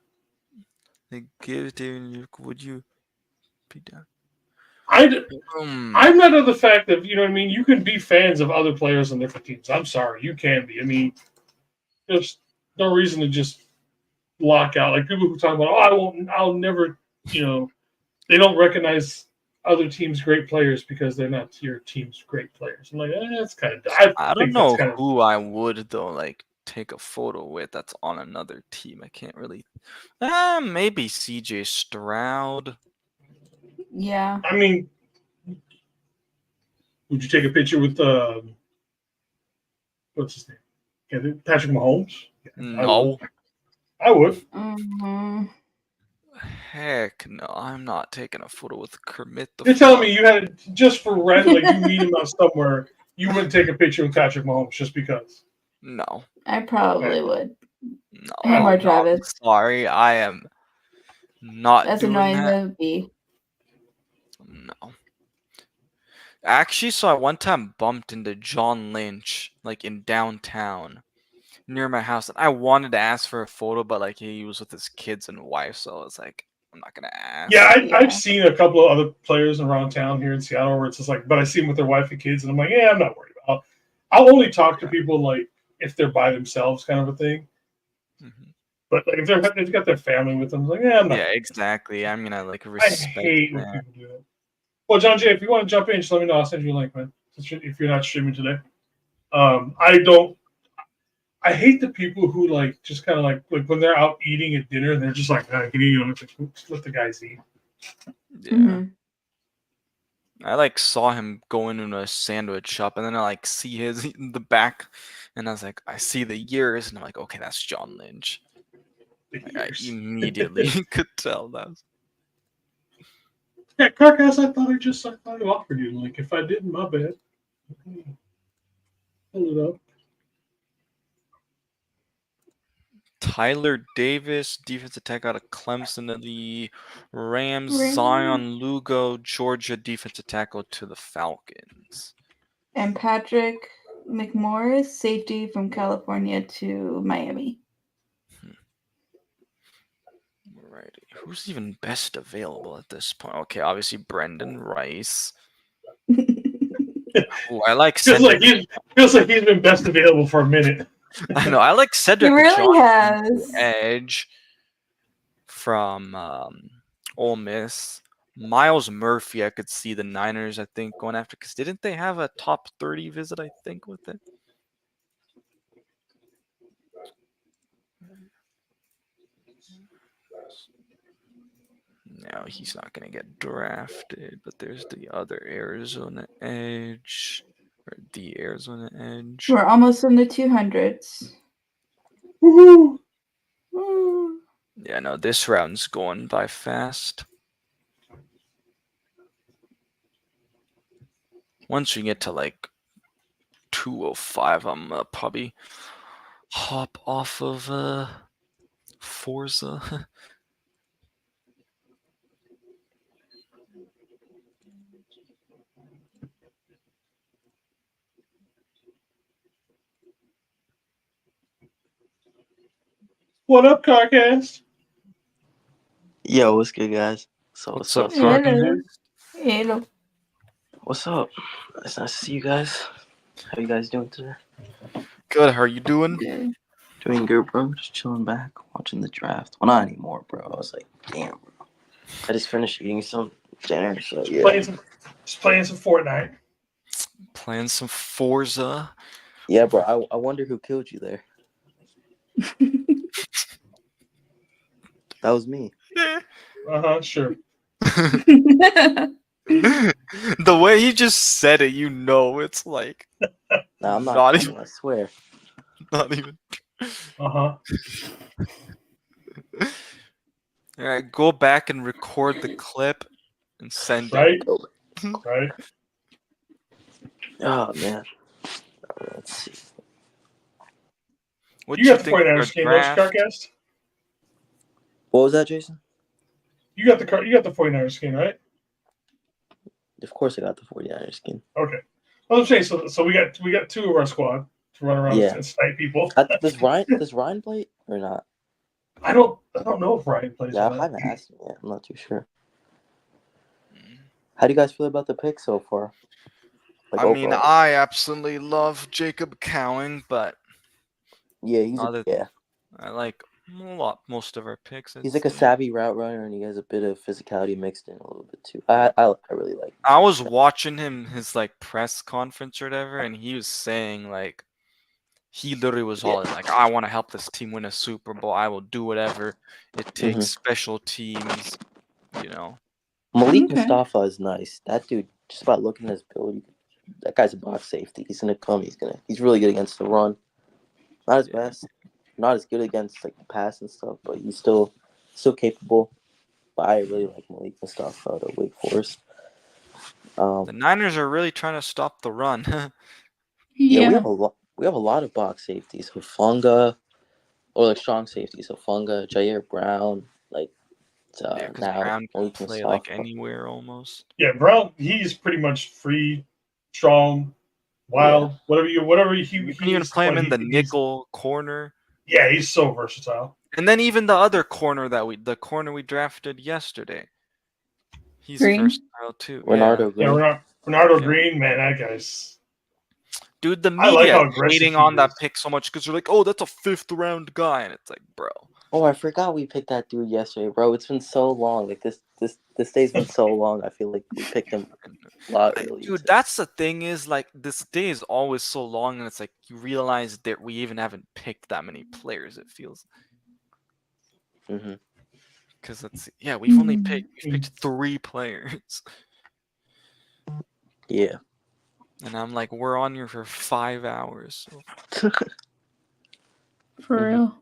They give it to you. Would you be down? I'm not of the fact that, you know what I mean, you can be fans of other players on different teams. I'm sorry, you can be. I mean, there's no reason to just lock out. Like people who talk about, I'll never, they don't recognize other teams' great players because they're not your team's great players. I'm like, that's kind of. I don't know who I would though, take a photo with that's on another team. I can't really. Maybe CJ Stroud. Yeah. I mean, would you take a picture with what's his name? Patrick Mahomes? No. I would. Heck no, I'm not taking a photo with Kermit the You're telling me you had just for random, you meet him out somewhere, you wouldn't take a picture with Patrick Mahomes just because? No. I probably would. No. Him or Travis. Sorry, I am not That's doing annoying that. to be. No. Actually, so I one time bumped into John Lynch, in downtown, near my house, and I wanted to ask for a photo, but he was with his kids and wife, so I was like, I'm not gonna ask. Yeah, I've seen a couple of other players around town here in Seattle where it's just but I see them with their wife and kids, and I'm like, yeah, I'm not worried about it. I'll only talk to people if they're by themselves, kind of a thing. Mm-hmm. But if they've got their family with them, I'm like, yeah, I'm not. Yeah, exactly. I mean, I respect. I hate when people do that. Well, John Jay, if you want to jump in, just let me know. I'll send you a link, man. If you're not streaming today, I hate the people who just kind of when they're out eating at dinner and they're just like, let the guys eat. Yeah. Mm-hmm. I saw him go into a sandwich shop and then I see his in the back and I was like, I see the years and I'm like, okay, that's John Lynch. I immediately could tell that. Yeah, Carcass, I thought I offered you. If I didn't, my bad. Pull it up. Tyler Davis, defensive tackle out of Clemson to the Rams. Zion Lugo, Georgia, defensive tackle to the Falcons. And Patrick McMorris, safety from California to Miami. Alrighty. Who's even best available at this point? Okay, obviously Brendan Rice. Ooh, I like feels Cedric. Feels like he's been best available for a minute. I know. I like Cedric He really Johnson, has. edge from Ole Miss. Miles Murphy, I could see the Niners, I think, going after, because didn't they have a top 30 visit, I think, with it? No, he's not going to get drafted, but there's the other Arizona edge, or the Arizona edge. We're almost in the 200s. Woohoo! Woo. Yeah, no, this round's going by fast. Once you get to like 205, I'm probably hop off of Forza. What up, Carcast? Yo, what's good, guys? So What's up, Hello. Carcast? Hello. What's up? It's nice to see you guys. How you guys doing today? Good. How are you doing? Good. Doing good, bro. Just chilling back, watching the draft. Well, not anymore, bro. I was like, damn, bro. I just finished eating some dinner, so yeah. Just playing some Fortnite. Playing some Forza. Yeah, bro. I wonder who killed you there. That was me. Sure. The way he just said it, you know, it's like Nah, I'm not even. I swear. Not even. Uh-huh. All right, go back and record the clip and send Right? it. Right. Oh man. Let's see. What You got the think of 49ers our skin, don't you, draft? Carcast? What was that, Jason? You got the 49ers skin, right? Of course I got the 49ers skin. Okay. I was saying, so we got two of our squad to run around and snipe people. Does Ryan play or not? I don't know if Ryan plays. Yeah, I haven't asked him yet. I'm not too sure. How do you guys feel about the pick so far? Like, I mean, overall? I absolutely love Jacob Cowing, but Yeah, I like most of our picks. He's like a savvy route runner, and he has a bit of physicality mixed in a little bit too. I really like him. I was watching his like press conference or whatever, and he was saying like he literally was all in, like, I want to help this team win a Super Bowl. I will do whatever it takes. Special teams, you know. Malik Mustafa is nice. That dude, just about looking at his build, that guy's a box safety. He's gonna come. He's really good against the run. Not his best. Not as good against like the pass and stuff, but he's still capable. But I really like Malik Mustafa out of Wake Forest. The Niners are really trying to stop the run. Yeah, we have a lot of box safeties. Hufanga, or like strong safeties. Hufanga, Jair Brown, like now Brown can Malik play Mustafa. like anywhere almost. Yeah, Brown. He's pretty much free, strong, wild, whatever he You can even play him in the nickel corner. Yeah, he's so versatile. And then even the other corner the corner we drafted yesterday, he's versatile too. Renardo Green. Yeah, Renardo Green, man, that guy's. Dude, the I like media how is aggressive hating he on that is. pick so much because they're like, oh, that's a 5th round guy, and it's like, bro. Oh, I forgot we picked that dude yesterday, bro. It's been so long. Like this day's been so long. I feel like we picked him a lot earlier. Dude, that's the thing is, like, this day is always so long, and it's like you realize that we even haven't picked that many players. It feels. Because we've only picked 3 players. Yeah. And I'm like, we're on here for 5 hours. For real.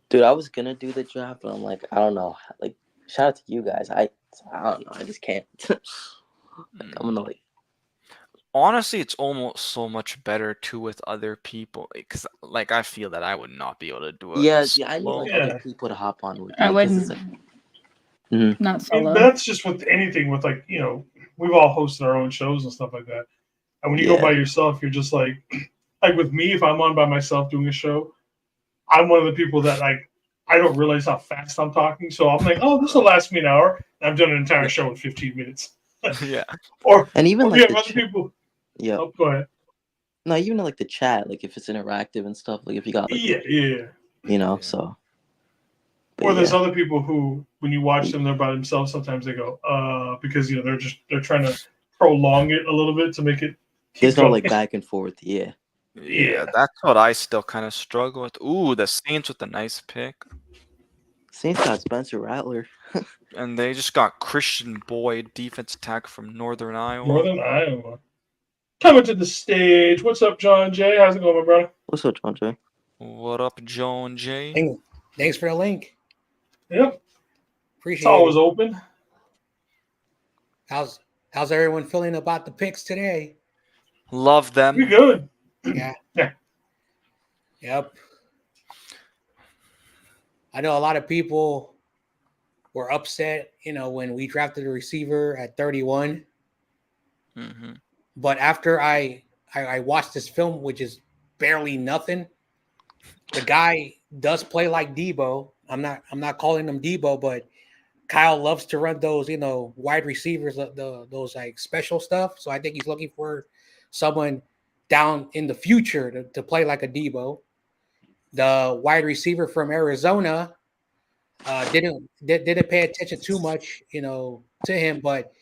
Dude, I was gonna do the draft, but I'm like, I don't know. Like, shout out to you guys. I don't know. I just can't. I'm gonna honestly, it's almost so much better too with other people because, like, I feel that I would not be able to do it. Yeah, I need solo. like other people to hop on with I me because it's wouldn't. like, Not I mean, solo. that's just with anything. With like we've all hosted our own shows and stuff like that. And when you go Yeah. by yourself, you're just like with me. If I'm on by myself doing a show, I'm one of the people that like I don't realize how fast I'm talking. So I'm like, oh, this will last me an hour. And I've done an entire show in 15 minutes. Yeah. And even if like you have the other people. Yeah. Oh, go ahead. No, even like the chat, like if it's interactive and stuff, like if you got like yeah. so. Or there's other people who, when you watch them, they're by themselves. Sometimes they go, because they're trying to prolong it a little bit to make it. There's no like back and forth. Yeah. Yeah, that's what I still kind of struggle with. Ooh, the Saints with a nice pick. Saints got Spencer Rattler. And they just got Christian Boyd, defense tackle from Northern Iowa. Northern Iowa. Coming to the stage. What's up, John Jay? How's it going, my brother? What's up, John Jay? What up, John Jay? Thanks for the link. Yep. Appreciate it's always it. open. How's everyone feeling about the picks today? Love them. We good. Yeah. Yeah. Yep. I know a lot of people were upset, when we drafted a receiver at 31. Mm-hmm. But after I watched this film, which is barely nothing, the guy does play like Debo. I'm not calling him Debo, but Kyle loves to run those, wide receivers, those like special stuff. So I think he's looking for someone down in the future to play like a Debo. The wide receiver from Arizona didn't pay attention too much, to him, but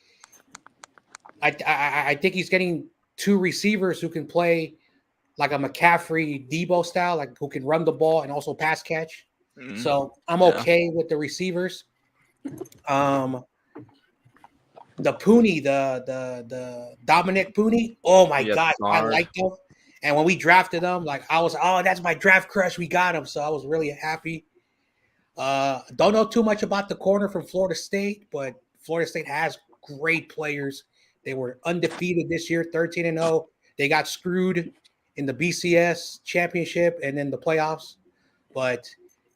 I think he's getting two receivers who can play like a McCaffrey Debo style, like who can run the ball and also pass catch. Mm-hmm. So I'm okay with the receivers. The Pooney, the Dominic Pooney. Oh my God, I liked him. And when we drafted him, like I was, that's my draft crush. We got him, so I was really happy. Don't know too much about the corner from Florida State, but Florida State has great players. They were undefeated this year, 13-0. They got screwed in the BCS championship and in the playoffs, but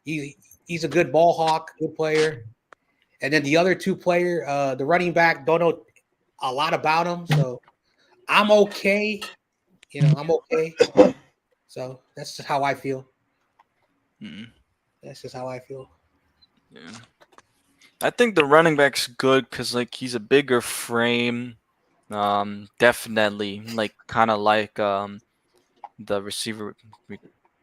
he's a good ball hawk, good player. And then the other two player, the running back, don't know a lot about him, so I'm okay. I'm okay. So that's just how I feel. Mm-hmm. That's just how I feel. Yeah, I think the running back's good because like he's a bigger frame. Definitely like kind of like the receiver we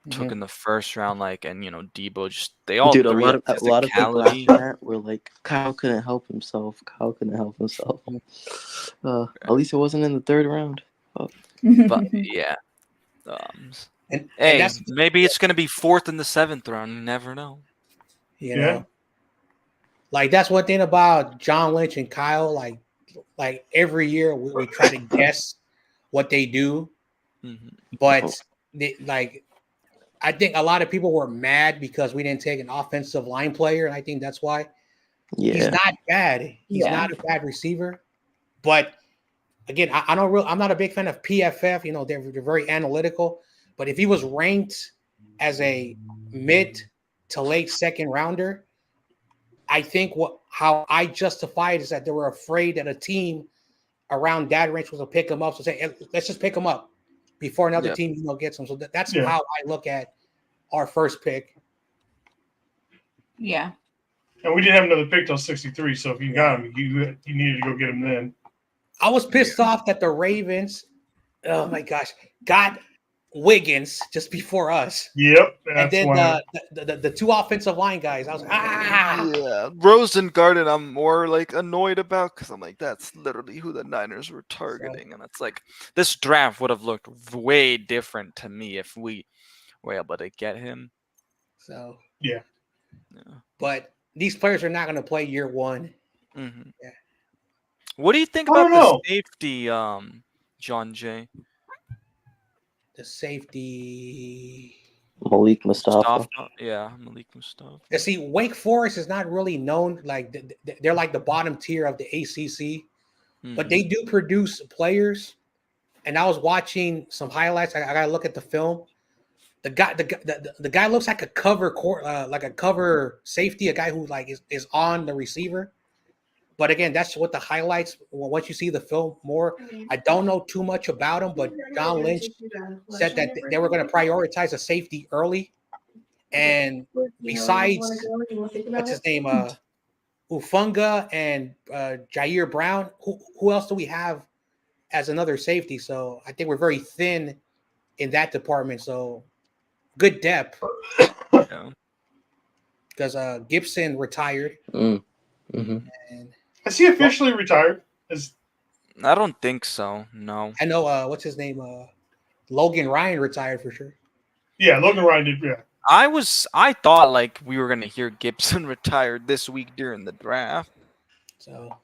took in the first round, like, and Debo, just they all Dude, a three lot have of people physicality. after that were like, Kyle couldn't help himself. At least it wasn't in the third round. But yeah. And hey, maybe it's gonna be fourth in the seventh round. You never know. Like that's one thing about John Lynch and Kyle. Like every year we try to guess what they do, but I think a lot of people were mad because we didn't take an offensive line player, and I think that's why. Yeah. He's not bad. He's not a bad receiver, but again, I'm not a big fan of PFF. They're very analytical. But if he was ranked as a mid to late second rounder, I think how I justify it is that they were afraid that a team around that range was to pick him up. So say, hey, let's just pick him up before another team gets him. So that's how I look at our first pick. Yeah. And we didn't have another pick till 63. So if you got him, you needed to go get him then. I was pissed off that the Ravens, oh my gosh, got Wiggins just before us. Yep. And then the two offensive line guys, I was like, Yeah, Rosengarten I'm more like annoyed about because I'm like, that's literally who the Niners were targeting. And it's like, this draft would have looked way different to me if we were able to get him. So, yeah. But these players are not going to play year one. Mm-hmm. Yeah. What do you think about the safety, John Jay? The safety, Malik Mustafa. Yeah, Malik Mustafa. You see, Wake Forest is not really known like they're like the bottom tier of the ACC, but they do produce players. and I was watching some highlights. I gotta look at the film. The guy looks like a cover safety, a guy who like is on the receiver. But again, that's what the highlights. Once you see the film more, I don't know too much about him. But John Lynch said that they were going to prioritize a safety early. And besides, what's his name, Ufunga and Jair Brown, who else do we have as another safety? So I think we're very thin in that department. So good depth. Because Gibson retired. Mm-hmm. And Is he officially retired? I don't think so. No. I know. What's his name? Logan Ryan retired for sure. Yeah, Logan Ryan did. Yeah. I thought like we were gonna hear Gibson retired this week during the draft. So,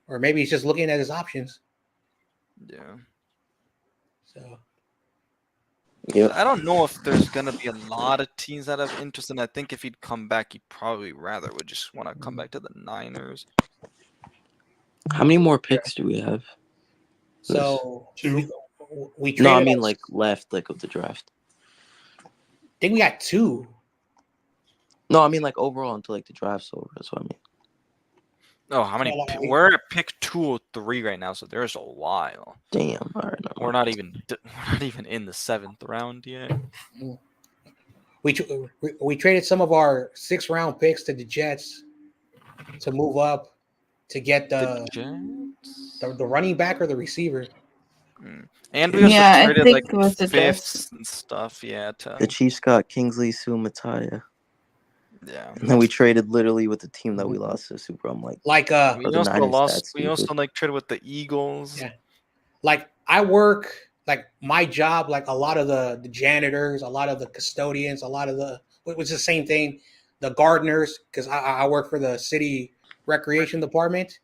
or maybe he's just looking at his options. Yeah. So. Yeah. I don't know if there's gonna be a lot of teams that have interest, and I think if he'd come back, he'd probably rather would just want to come back to the Niners. How many more picks do we have? So we no, I mean like left like of the draft. I think we got 2. No, I mean like overall until like the draft's over. That's what I mean. Oh, how many? We're at pick 203 right now, so there's a while. Damn. All right. We're not even in the 7th round yet. We traded some of our 6th-round picks to the Jets to move up to get the running back or the receiver. And we also traded like 5th and stuff. Yeah. The Chiefs got Kingsley Sumataya. Yeah. And then we traded literally with the team that we lost to Super. I'm like we also like traded with the Eagles. Yeah. Like I work like my job, like a lot of the janitors, a lot of the custodians, a lot of it was the same thing, the gardeners, because I work for the city recreation department.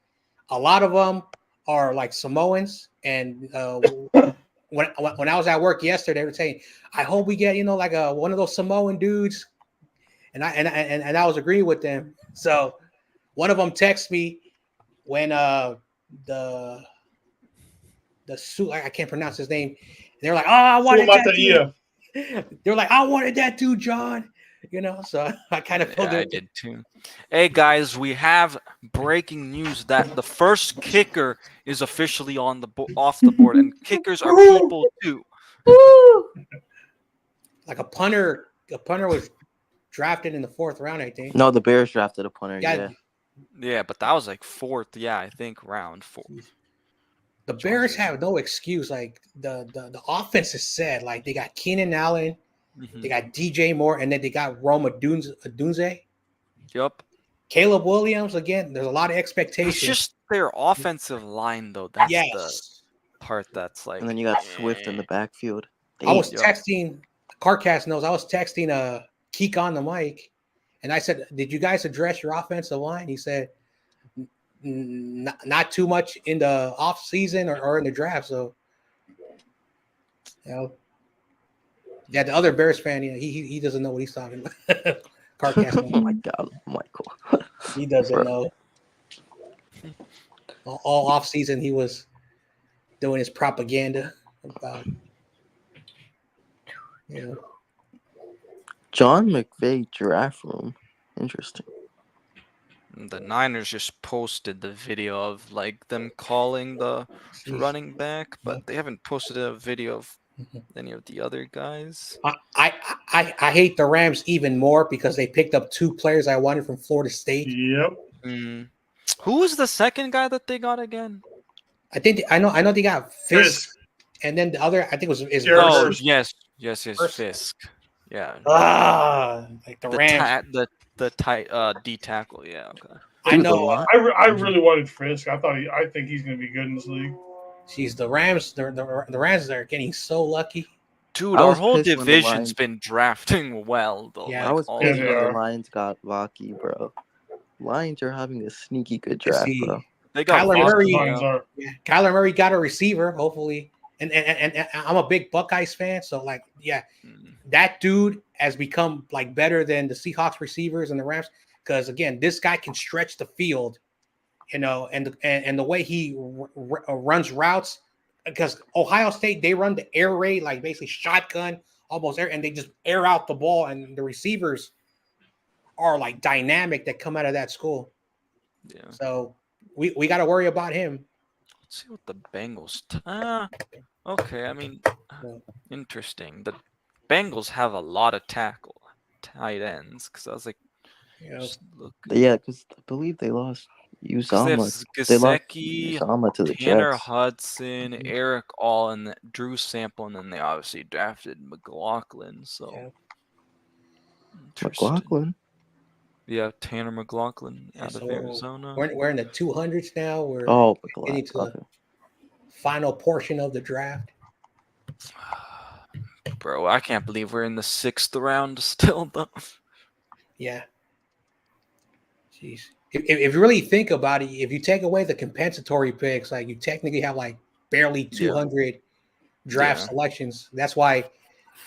A lot of them are like Samoans, and when I was at work yesterday, they were saying, "I hope we get like one of those Samoan dudes." And I was agreeing with them. So one of them texted me when the suit, I can't pronounce his name. They're like, "Oh, I wanted that dude." They're like, "I wanted that dude, John." So I kind of felt I did too. Hey guys, we have breaking news that the first kicker is officially on off the board, and kickers are people too. Like a punter was drafted in the 4th round, I think. No, the Bears drafted a punter. Yeah, but that was like 4th. Yeah, I think round 4. The Bears have no excuse. Like the offense is set. Like they got Keenan Allen, they got DJ Moore, and then they got Rome Odunze. Yep. Caleb Williams again. There's a lot of expectations. It's just their offensive line, though. That's the part that's like. And then you got Swift in the backfield. I was texting. Carcast knows. I was texting Keek on the mic, and I said, "Did you guys address your offensive line?" He said, "Not too much in the off season or in the draft." So, yeah, the other Bears fan, he doesn't know what he's talking about. Carcast. Oh my God, Michael. He doesn't know. All off season, he was doing his propaganda about. John McVay draft room. Interesting. The Niners just posted the video of like them calling the running back, but they haven't posted a video of any of the other guys. I hate the Rams even more because they picked up 2 players I wanted from Florida State. Yep. Who was the second guy that they got again? I know they got Fisk, and then the other I think was yes, Fisk. Yeah. Like the Rams. The tight D tackle. Yeah. Okay. I know. I really wanted Fisk. I think he's going to be good in this league. Jeez, the Rams. The Rams are getting so lucky. Dude, our whole division's been drafting well, though. Yeah, I was pissed when the Lions got Vaki, bro. Lions are having a sneaky good draft, bro. They got Kyler Murray. Kyler Murray got a receiver, hopefully. And I'm a big Buckeyes fan, so like, that dude has become like better than the Seahawks receivers and the Rams because again, this guy can stretch the field, and the way he runs routes, because Ohio State, they run the air raid, like basically shotgun almost air, and they just air out the ball, and the receivers are like dynamic that come out of that school. Yeah. So we got to worry about him. Let's see what the Bengals. Okay, I mean, interesting. The Bengals have a lot of tight ends, because I was like, yeah, because I believe they lost Uzama. They lost Uzama to the Tanner Jets. Hudson, Eric All, and Drew Sample, and then they obviously drafted McLaughlin. So McLaughlin. Yeah, Tanner McLaughlin out of So Arizona. we're in the 200s now. We're getting to the final portion of the draft. Bro, I can't believe we're in the 6th round still, though. Yeah. Jeez. If you really think about it, if you take away the compensatory picks, like you technically have like barely 200 draft selections. That's why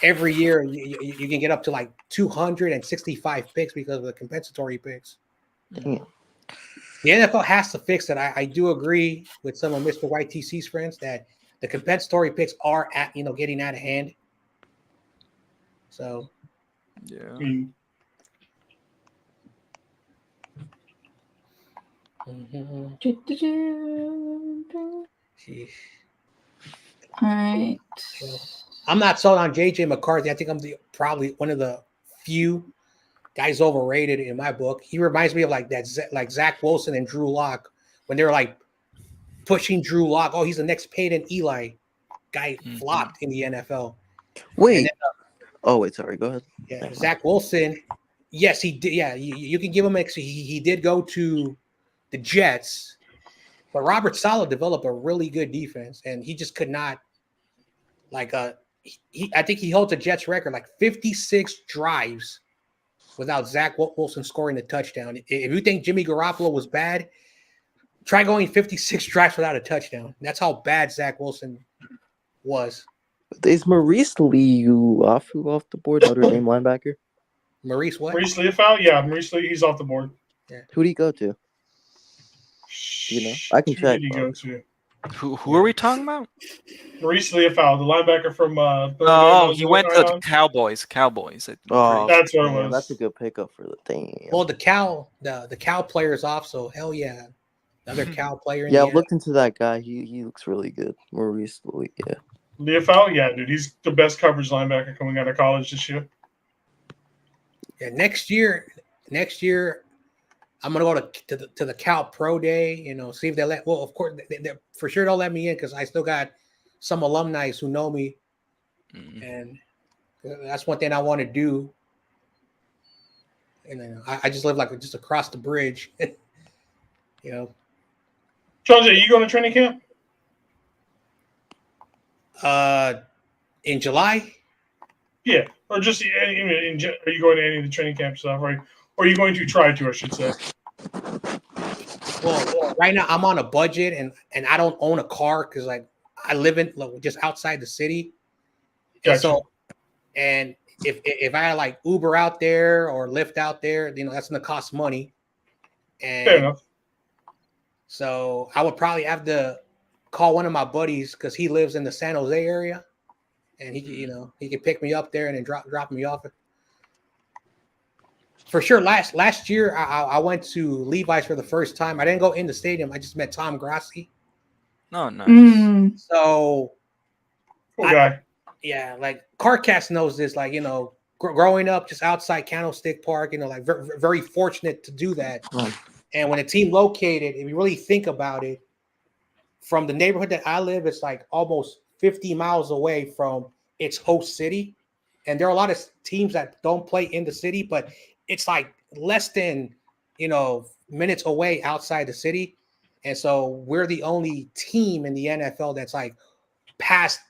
every year you can get up to like 265 picks because of the compensatory picks. Damn. The NFL has to fix it. I do agree with some of Mr. YTC's friends that the compensatory picks are getting out of hand. So yeah. All right. I'm not sold on JJ McCarthy. I think I'm probably one of the few guys overrated in my book. He reminds me of like Zach Wilson and Drew Lock when they were like pushing Drew Lock. Oh, he's the next Peyton Eli guy. Flopped in the NFL. Wait. Wait, sorry. Go ahead. Yeah, Zach Wilson. Yes, he did. Yeah, you can give him. He did go to the Jets, but Robert Saleh developed a really good defense, and he just could not. Like I think he holds a Jets record, like 56 drives without Zach Wilson scoring a touchdown. If you think Jimmy Garoppolo was bad, try going 56 drives without a touchdown. That's how bad Zach Wilson was. Is Maurice Liuafu off the board? Notre Dame linebacker. Maurice what? Maurice Liufau? Yeah, Maurice Lee. He's off the board. Yeah. Who'd he go to? You know, I can check. Who did he go to? Who are we talking about? Maurice Liufau, the linebacker from. He went to the Cowboys. Oh, that's what it was. That's a good pickup for the thing. Well, the Cal player is off, so hell yeah, another Cal player. Yeah, I've looked into that guy. He looks really good. Maurice Lee, yeah. Liufau, yeah, dude, he's the best coverage linebacker coming out of college this year. Yeah, next year, I'm gonna go to the Cal Pro Day. See if they let. Well, of course, they for sure they'll let me in because I still got some alumni who know me, and that's one thing I want to do. And I just live like just across the bridge, Jonesy, are you going to training camp? In July. Yeah, or just are you going to any of the training camp stuff, right? Or are you going to try to, I should say? Well, right now I'm on a budget, and I don't own a car because I live in just outside the city. Gotcha. And so, and if I like Uber out there or Lyft out there, that's gonna cost money. And fair enough. So I would probably have to call one of my buddies because he lives in the San Jose area, and he could pick me up there and then drop me off. For sure, last year I went to Levi's for the first time. I didn't go in the stadium. I just met Tom Grassi. Oh, nice. So, cool guy. Yeah, like CarCast knows this. Like growing up just outside Candlestick Park, like very fortunate to do that. And when a team located, if you really think about it, from the neighborhood that I live, it's like almost 50 miles away from its host city. And there are a lot of teams that don't play in the city, but it's like less than, minutes away outside the city. And so we're the only team in the NFL that's like past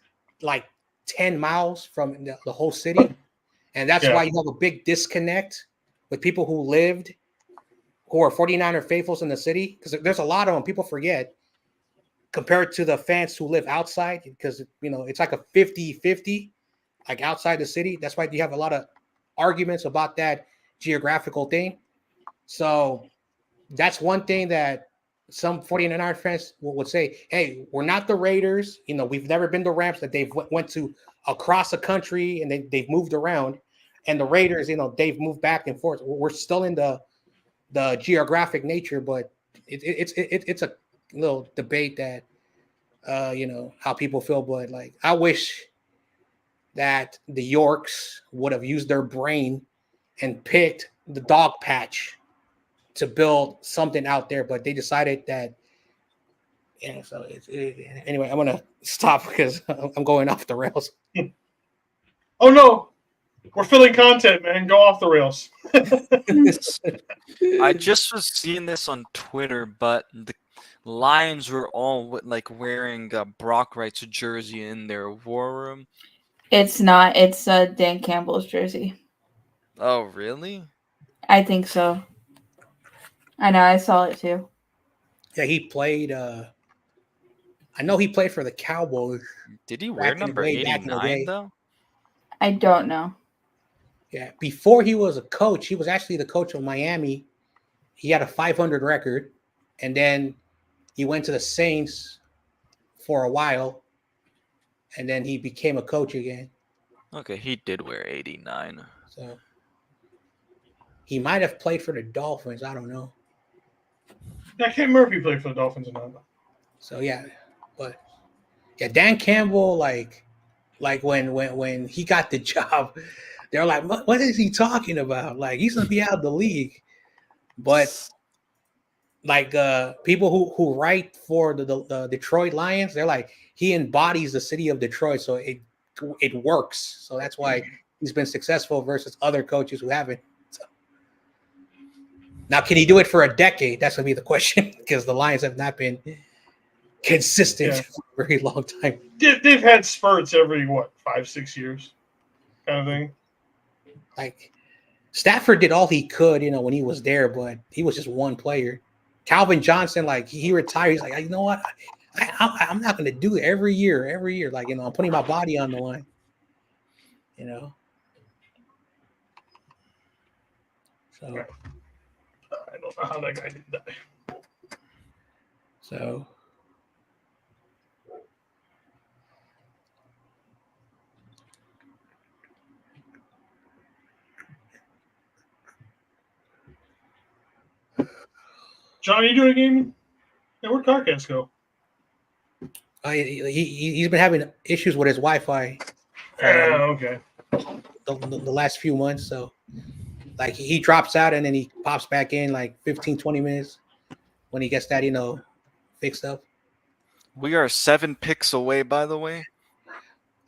like 10 miles from the whole city. And that's why you have a big disconnect with people who are 49er faithfuls in the city. Because there's a lot of them, people forget, compared to the fans who live outside, because, it's like a 50-50, like outside the city. That's why you have a lot of arguments about that geographical thing. So that's one thing that some 49er fans would say, hey, we're not the Raiders. You know, we've never been the Rams that they've went to across the country and they've moved around. And the Raiders, you know, they've moved back and forth. We're still in the geographic nature, but it's a little debate that, you know, how people feel. But like, I wish that the Yorks would have used their brain and picked the dog patch to build something out there, but they decided that. Yeah, so anyway, I'm gonna stop because I'm going off the rails. Oh no, we're filling content, man. Go off the rails. I just was seeing this on Twitter, but the Lions were all like wearing Brock Wright's jersey in their war room. It's not. It's Dan Campbell's jersey. Oh, really? I think so. I know. I saw it too. Yeah, he played. I know he played for the Cowboys. Did he wear number 89 though? I don't know. Yeah, before he was a coach, he was actually the coach of Miami. He had a 500 record, and then he went to the Saints for a while, and then he became a coach again. Okay, he did wear 89. So he might have played for the Dolphins. I don't know. I can't remember if he played for the Dolphins or not. So yeah, but yeah, Dan Campbell, like when he got the job, they're like, what is he talking about? Like, he's gonna be out of the league. But like people who write for the Detroit Lions, they're like, he embodies the city of Detroit, so it works. So that's why he's been successful versus other coaches who haven't. So. Now, can he do it for a decade? That's gonna be the question, because the Lions have not been consistent for a very long time. They've had spurts every 5-6 years, kind of thing. Like Stafford did all he could, you know, when he was there, but he was just one player. Calvin Johnson, like he retired. He's like, you know what? I'm not going to do it every year. Like, you know, I'm putting my body on the line. You know. So I don't know how that guy did that. So. John, you doing gaming? Yeah, where'd Carcast go? He's been having issues with his Wi-Fi. Okay. The last few months, so like he drops out and then he pops back in like 15-20 minutes when he gets that, you know, fixed up. We are 7 picks away, by the way.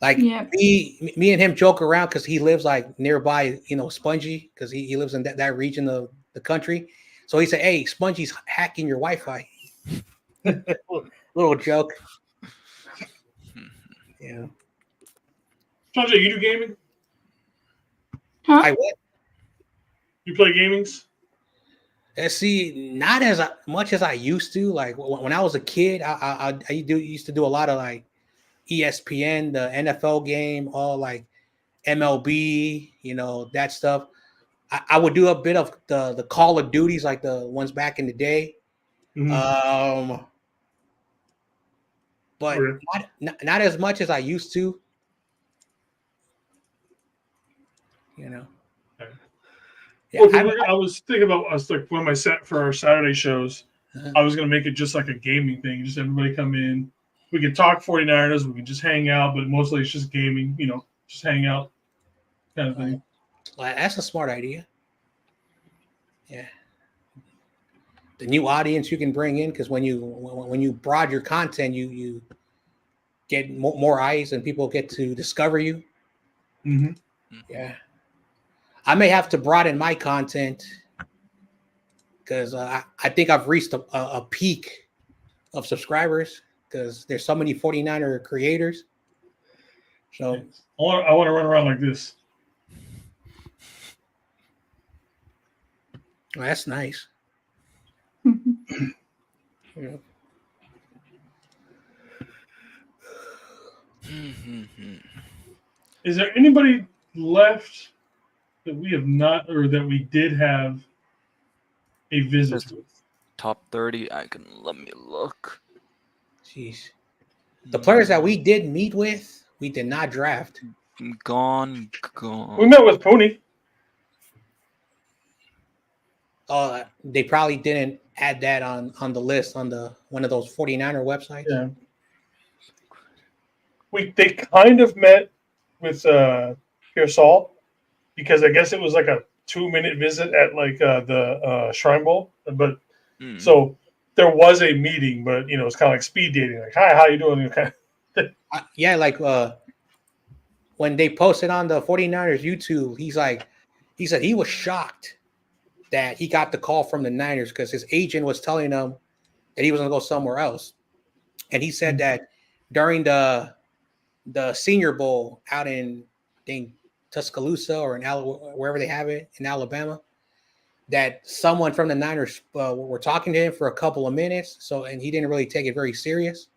Like me and him joke around because he lives like nearby, you know, Spongy, because he lives in that region of the country. So he said, hey, Spongy's hacking your Wi-Fi. Little joke. Yeah. Sanjay, you do gaming? Huh? I what? You play gamings? See, not as much as I used to. Like when I was a kid, I used to do a lot of like ESPN, the NFL game, all like MLB, you know, that stuff. I would do a bit of the Call of Duties, like the ones back in the day. Mm-hmm. But not as much as I used to. You know. Yeah, I was thinking about us like one of my set for our Saturday shows. I was gonna make it just like a gaming thing, just everybody come in. We can talk 49ers, we can just hang out, but mostly it's just gaming, you know, just hang out kind of thing. Well, that's a smart idea. Yeah. The new audience you can bring in, because when you broaden your content, you get more eyes and people get to discover you. Mm-hmm. Yeah. I may have to broaden my content because I think I've reached a peak of subscribers because there's so many 49er creators. So I want to run around like this. Well, that's nice. Yeah. Is there anybody left that we have not, or that we did have a visit with? top 30. Let me look. Jeez. The players that we did meet with, we did not draft. Gone. We met with Pooney. They probably didn't add that on the list on one of those 49er websites. Yeah. They kind of met with Pearsall because I guess it was like a 2-minute visit at like the Shrine Bowl, but so there was a meeting, but it's kind of like speed dating. Like, hi, how you doing? Yeah, like when they posted on the 49ers YouTube, he said he was shocked that he got the call from the Niners because his agent was telling him that he was going to go somewhere else. And he said that during the Senior Bowl out in, I think, Tuscaloosa or in wherever they have it in Alabama, that someone from the Niners were talking to him for a couple of minutes. And he didn't really take it very serious.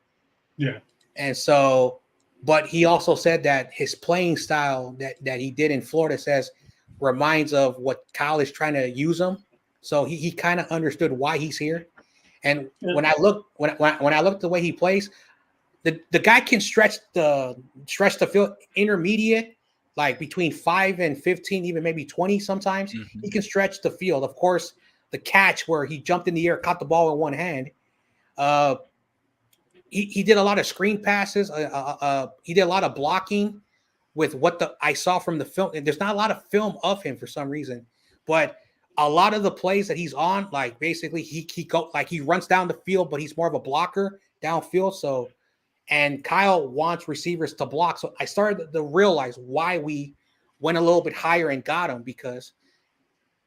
Yeah. And so, but he also said that his playing style that he did in Florida reminds of what Kyle is trying to use him. So he kind of understood why he's here. And when I look the way he plays, the guy can stretch the field intermediate, like between 5 and 15, even maybe 20 sometimes. Mm-hmm. He can stretch the field. Of course, the catch where he jumped in the air, caught the ball in one hand. He did a lot of screen passes. He did a lot of blocking with what I saw from the film. And there's not a lot of film of him for some reason, but a lot of the plays that he's on, like basically he runs down the field, but he's more of a blocker downfield. So, and Kyle wants receivers to block. So I started to realize why we went a little bit higher and got him, because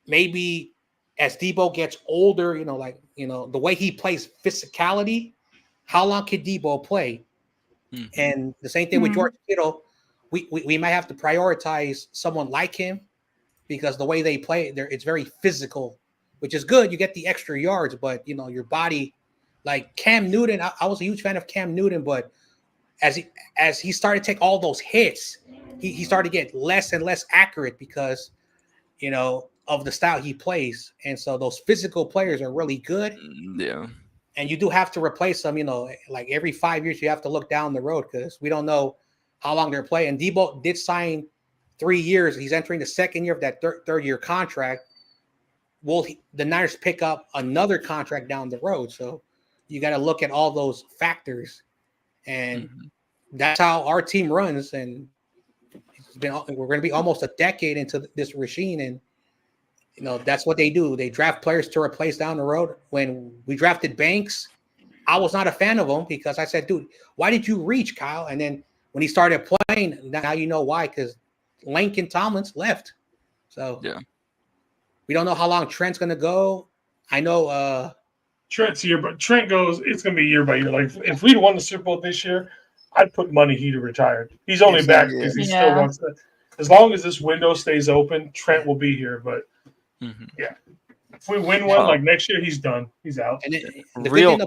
maybe as Debo gets older, the way he plays physicality, how long can Debo play? Mm-hmm. And the same thing with George Kittle. We might have to prioritize someone like him because the way they play, it's very physical, which is good. You get the extra yards, but your body, like Cam Newton. I was a huge fan of Cam Newton, but as he started to take all those hits, he started to get less and less accurate because of the style he plays. And so those physical players are really good. Yeah. And you do have to replace them, like every 5 years you have to look down the road because we don't know how long they're playing. And Debo did sign 3 years. He's entering the second year of that third year contract. Will the Niners pick up another contract down the road? So you got to look at all those factors. And that's how our team runs. And we're going to be almost a decade into this regime. And that's what they do. They draft players to replace down the road. When we drafted Banks, I was not a fan of him because I said, dude, why did you reach, Kyle? And then when he started playing, now you know why, because Lincoln Tomlins left. So yeah, we don't know how long Trent's going to go. I know Trent's here, but Trent goes, it's going to be year by year. Like if we'd won the Super Bowl this year, I'd put money he'd have retired. He's only back because he still wants to. As long as this window stays open, Trent will be here. But yeah, if we win one like next year, he's done. He's out. And the good thing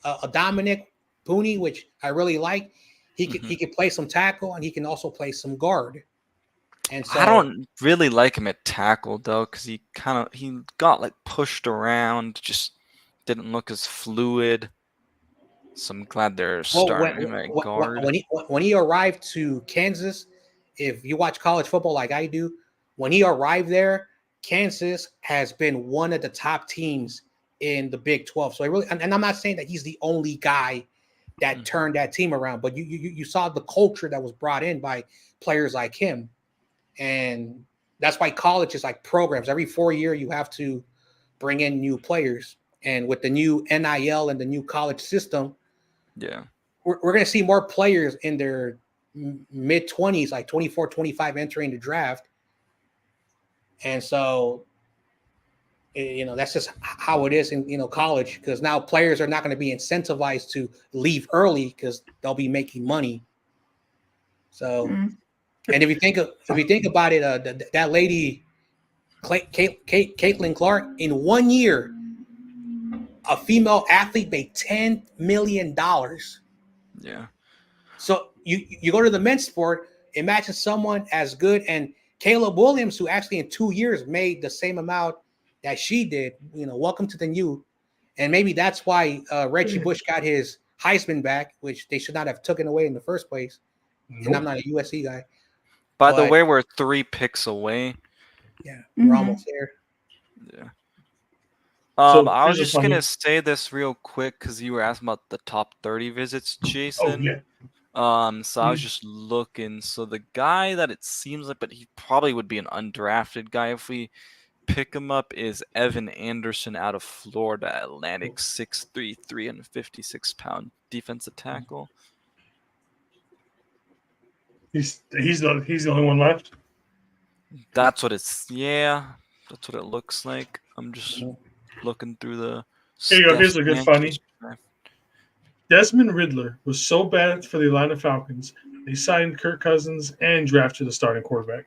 about Dominic Pooney, which I really like, he can play some tackle and he can also play some guard. And so I don't really like him at tackle though, because he got like pushed around, just didn't look as fluid. So I'm glad they're starting him at guard. When he arrived to Kansas, if you watch college football like I do, when he arrived there, Kansas has been one of the top teams in the Big 12. So and I'm not saying that he's the only guy that turned that team around, but you saw the culture that was brought in by players like him. And that's why college is like programs. Every 4 years, you have to bring in new players. And with the new NIL and the new college system, we're going to see more players in their mid-20s, like 24, 25 entering the draft. And so, that's just how it is in college, because now players are not going to be incentivized to leave early because they'll be making money. So, and if you think about it, that lady, Caitlin Clark, in 1 year, a female athlete made $10 million. Yeah. So you go to the men's sport, imagine someone as good, and Caleb Williams, who actually in 2 years made the same amount that she did, welcome to the new. And maybe that's why Reggie Bush got his Heisman back, which they should not have taken away in the first place. Nope. And I'm not a USC guy. By the way, we're 3 picks away. Yeah, we're almost there. Yeah. I was just going to say this real quick because you were asking about the top 30 visits, Jason. Oh, yeah. So I was just looking. So the guy that it seems like, but he probably would be an undrafted guy if we pick him up, is Evan Anderson out of Florida Atlantic, 6'3", 356-pound defensive tackle. He's the only one left. That's what it's. Yeah, that's what it looks like. I'm just looking through the. Here you go. Here's a good funny. Desmond Ridder was so bad for the Atlanta Falcons, they signed Kirk Cousins and drafted a starting quarterback.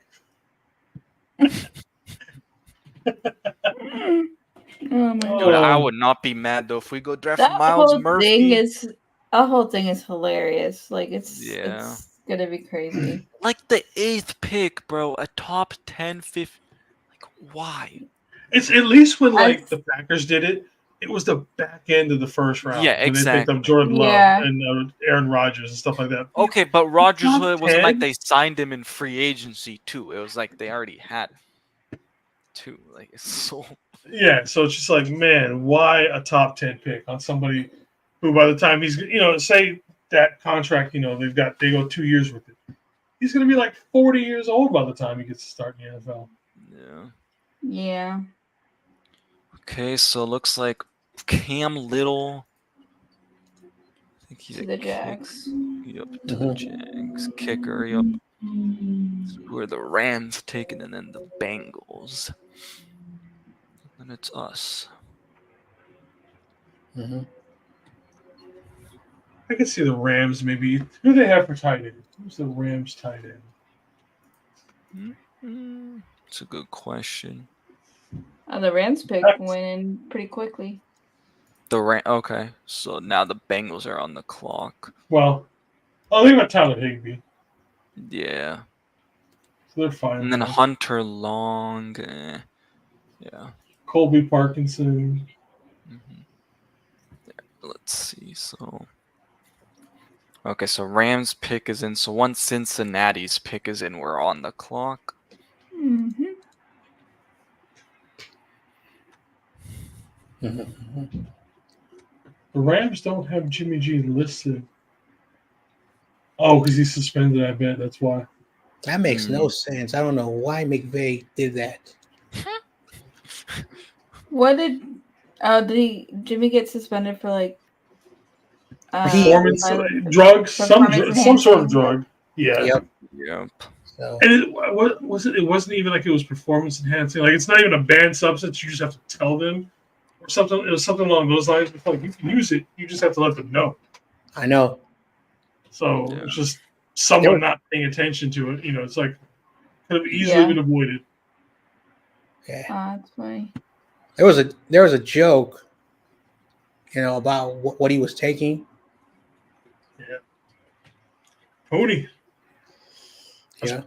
Dude, I would not be mad though if we go draft Miles Murphy. That whole thing is hilarious. Like it's gonna be crazy. Like the 8th pick, bro, a top 10, 15. Like why? It's at least when the Packers did it. It was the back end of the first round. Yeah, exactly. They picked up Jordan Love and Aaron Rodgers and stuff like that. Okay, but Rodgers wasn't like they signed him in free agency too. It was like they already had two. Like it's so. Yeah, so it's just like, man, why a top 10 pick on somebody who, by the time he's, say that contract, they go 2 years with it. He's going to be like 40 years old by the time he gets to start in the NFL. Yeah. Yeah. Okay, so it looks like Cam Little. I think he's to the Jags. Yep, to the Jags. Kicker, yep. Who are the Rams taking, and then the Bengals. And it's us. I can see the Rams maybe. Who do they have for tight end? Who's the Rams tight end? It's a good question. The Rams pick went in pretty quickly. Okay, so now the Bengals are on the clock. Well, I'll think about Tyler Higbee. Yeah. So they're fine. And then Hunter Long. Yeah. Colby Parkinson. Let's see. So. Okay, so Rams pick is in. So once Cincinnati's pick is in, we're on the clock. The Rams don't have Jimmy G listed. Oh, because he's suspended, I bet. That's why. That makes no sense. I don't know why McVay did that. What did Jimmy get suspended for? Like performance drugs, some sort of drug. Yeah. Yep. So. And what was it? It wasn't even like it was performance enhancing. Like it's not even a banned substance. You just have to tell them. Or something. It was something along those lines. Like you can use it, you just have to let them know. I know. So it's just someone not paying attention to it. It's like could have easily been avoided. Yeah, that's funny. There was a joke, about what he was taking. Yeah. Pony. Yeah.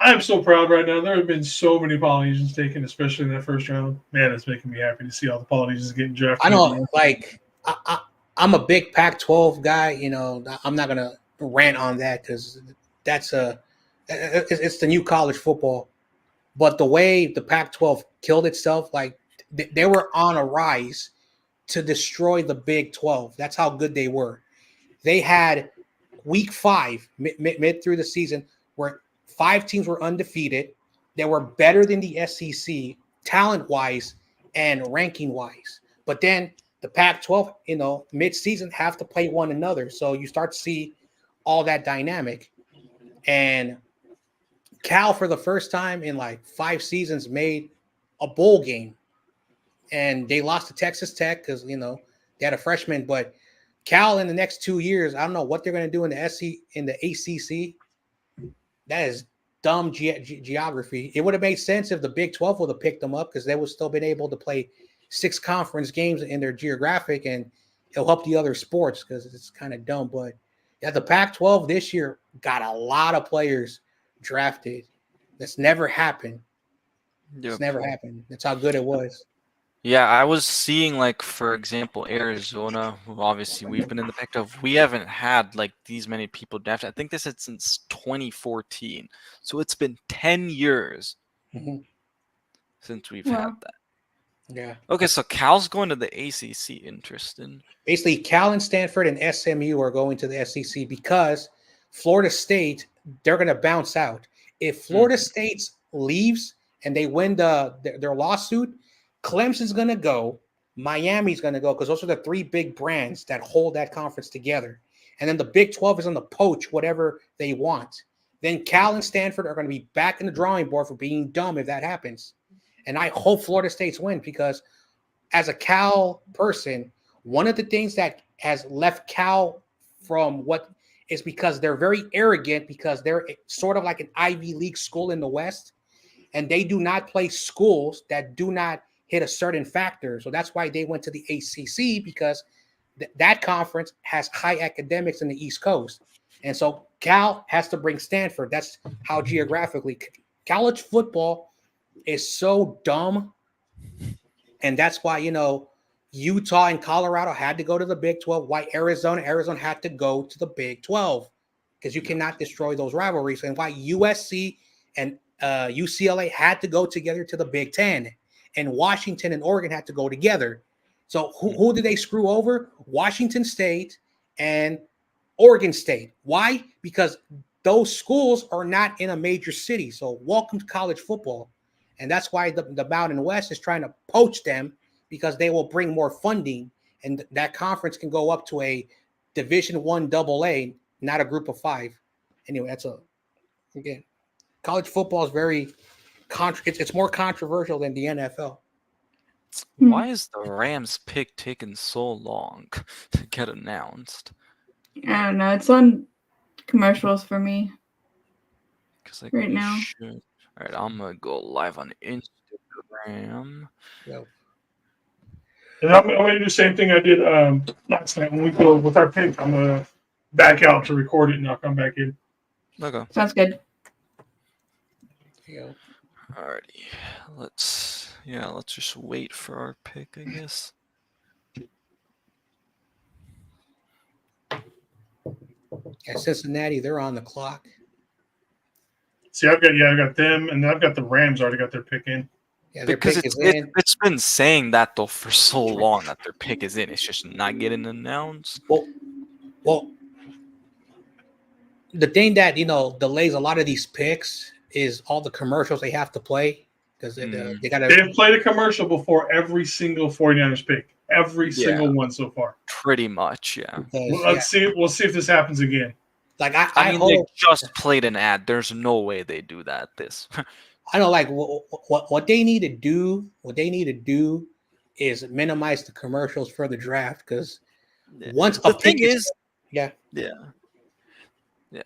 I'm so proud right now. There have been so many Polynesians taken, especially in that first round. Man, it's making me happy to see all the Polynesians getting drafted. I know, like, I'm a big Pac-12 guy. I'm not gonna rant on that because it's the new college football. But the way the Pac-12 killed itself, like they were on a rise to destroy the Big 12. That's how good they were. They had week 5 mid through the season where 5 teams were undefeated. They were better than the SEC talent-wise and ranking-wise. But then the Pac-12, mid-season have to play one another. So you start to see all that dynamic. And Cal, for the first time in like 5 seasons, made a bowl game. And they lost to Texas Tech because, they had a freshman. But Cal in the next 2 years, I don't know what they're going to do in the ACC. That is dumb geography. It would have made sense if the Big 12 would have picked them up because they would still been able to play 6 conference games in their geographic, and it'll help the other sports because it's kind of dumb. But yeah, the Pac-12 this year got a lot of players drafted. That's never happened. It's never happened. That's how good it was. Yeah, I was seeing, like, for example, Arizona, who obviously we've been in the Pac-12. We haven't had, like, these many people drafted. I think they said since 2014. So it's been 10 years since we've had that. Yeah. Okay, so Cal's going to the ACC. Interesting. Basically, Cal and Stanford and SMU are going to the SEC because Florida State, they're going to bounce out. If Florida State leaves and they win their lawsuit, Clemson's going to go, Miami's going to go, because those are the three big brands that hold that conference together. And then the Big 12 is going to poach whatever they want. Then Cal and Stanford are going to be back in the drawing board for being dumb if that happens. And I hope Florida State's win, because as a Cal person, one of the things that has left Cal from what is because they're very arrogant, because they're sort of like an Ivy League school in the West, and they do not play schools that do not hit a certain factor. So that's why they went to the ACC, because that conference has high academics in the East Coast. And so Cal has to bring Stanford. That's how geographically college football is so dumb. And that's why, Utah and Colorado had to go to the Big 12. Why Arizona had to go to the Big 12, because you cannot destroy those rivalries. And why USC and UCLA had to go together to the Big 10, and Washington and Oregon had to go together. So who did they screw over? Washington State and Oregon State. Why? Because those schools are not in a major city. So welcome to college football. And that's why the Mountain West is trying to poach them, because they will bring more funding, and that conference can go up to a Division I AA, not a group of 5. Anyway, again, college football is very it's more controversial than the NFL. Why is the Rams pick taking so long to get announced? I don't know. It's on commercials for me. Like, right now. All right, I'm gonna go live on Instagram. Yep. And I'm going to do the same thing I did last night when we go with our pick. I'm going to back out to record it, and I'll come back in. Okay. Sounds good. Yeah. Alrighty. Let's just wait for our pick, I guess. Yeah, Cincinnati, they're on the clock. See, I've got them, and I've got the Rams already got their pick in. Yeah, because it's been saying that though for so long that their pick is in. It's just not getting announced. Well, the thing that delays a lot of these picks is all the commercials they have to play, because they got to. They've played a commercial before every single 49ers pick, every single one so far. Pretty much, yeah. Let's see. We'll see if this happens again. Like I mean, they just played an ad. There's no way they do that. I know, like what they need to do. What they need to do is minimize the commercials for the draft, because once the thing is, yeah.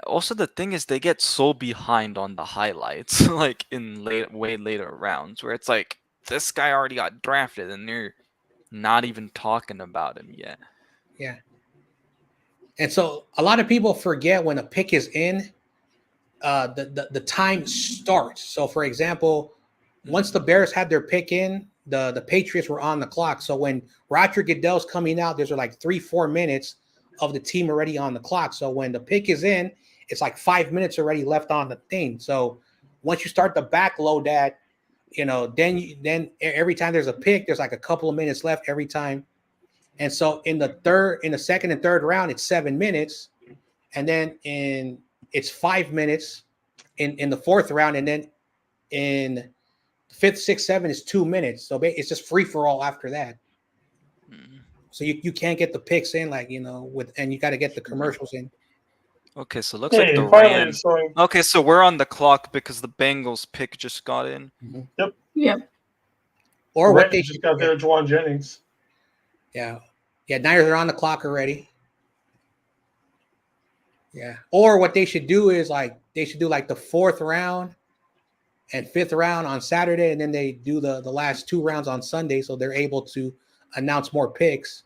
Also, the thing is, they get so behind on the highlights, like in way later rounds, where it's like this guy already got drafted, and they're not even talking about him yet. Yeah. And so a lot of people forget when a pick is in, the time starts. So, for example, once the Bears had their pick in, the Patriots were on the clock. So when Roger Goodell's coming out, there's like 3-4 minutes of the team already on the clock. So when the pick is in, it's like 5 minutes already left on the thing. So once you start to backload that, then every time there's a pick, there's like a couple of minutes left every time. And so in the second and third round, it's 7 minutes. And then it's 5 minutes in the fourth round. And then in fifth, sixth, seven is 2 minutes. So it's just free for all after that. So you can't get the picks in, and you got to get the commercials in. Okay, so it looks like the Rams. Okay, so we're on the clock because the Bengals pick just got in. Yep. Yep. Or what they just got there, Juwan Jennings. Yeah. Yeah, Niners are on the clock already. Yeah. Or what they should do is they should do the fourth round and fifth round on Saturday, and then they do the last 2 rounds on Sunday, so they're able to announce more picks.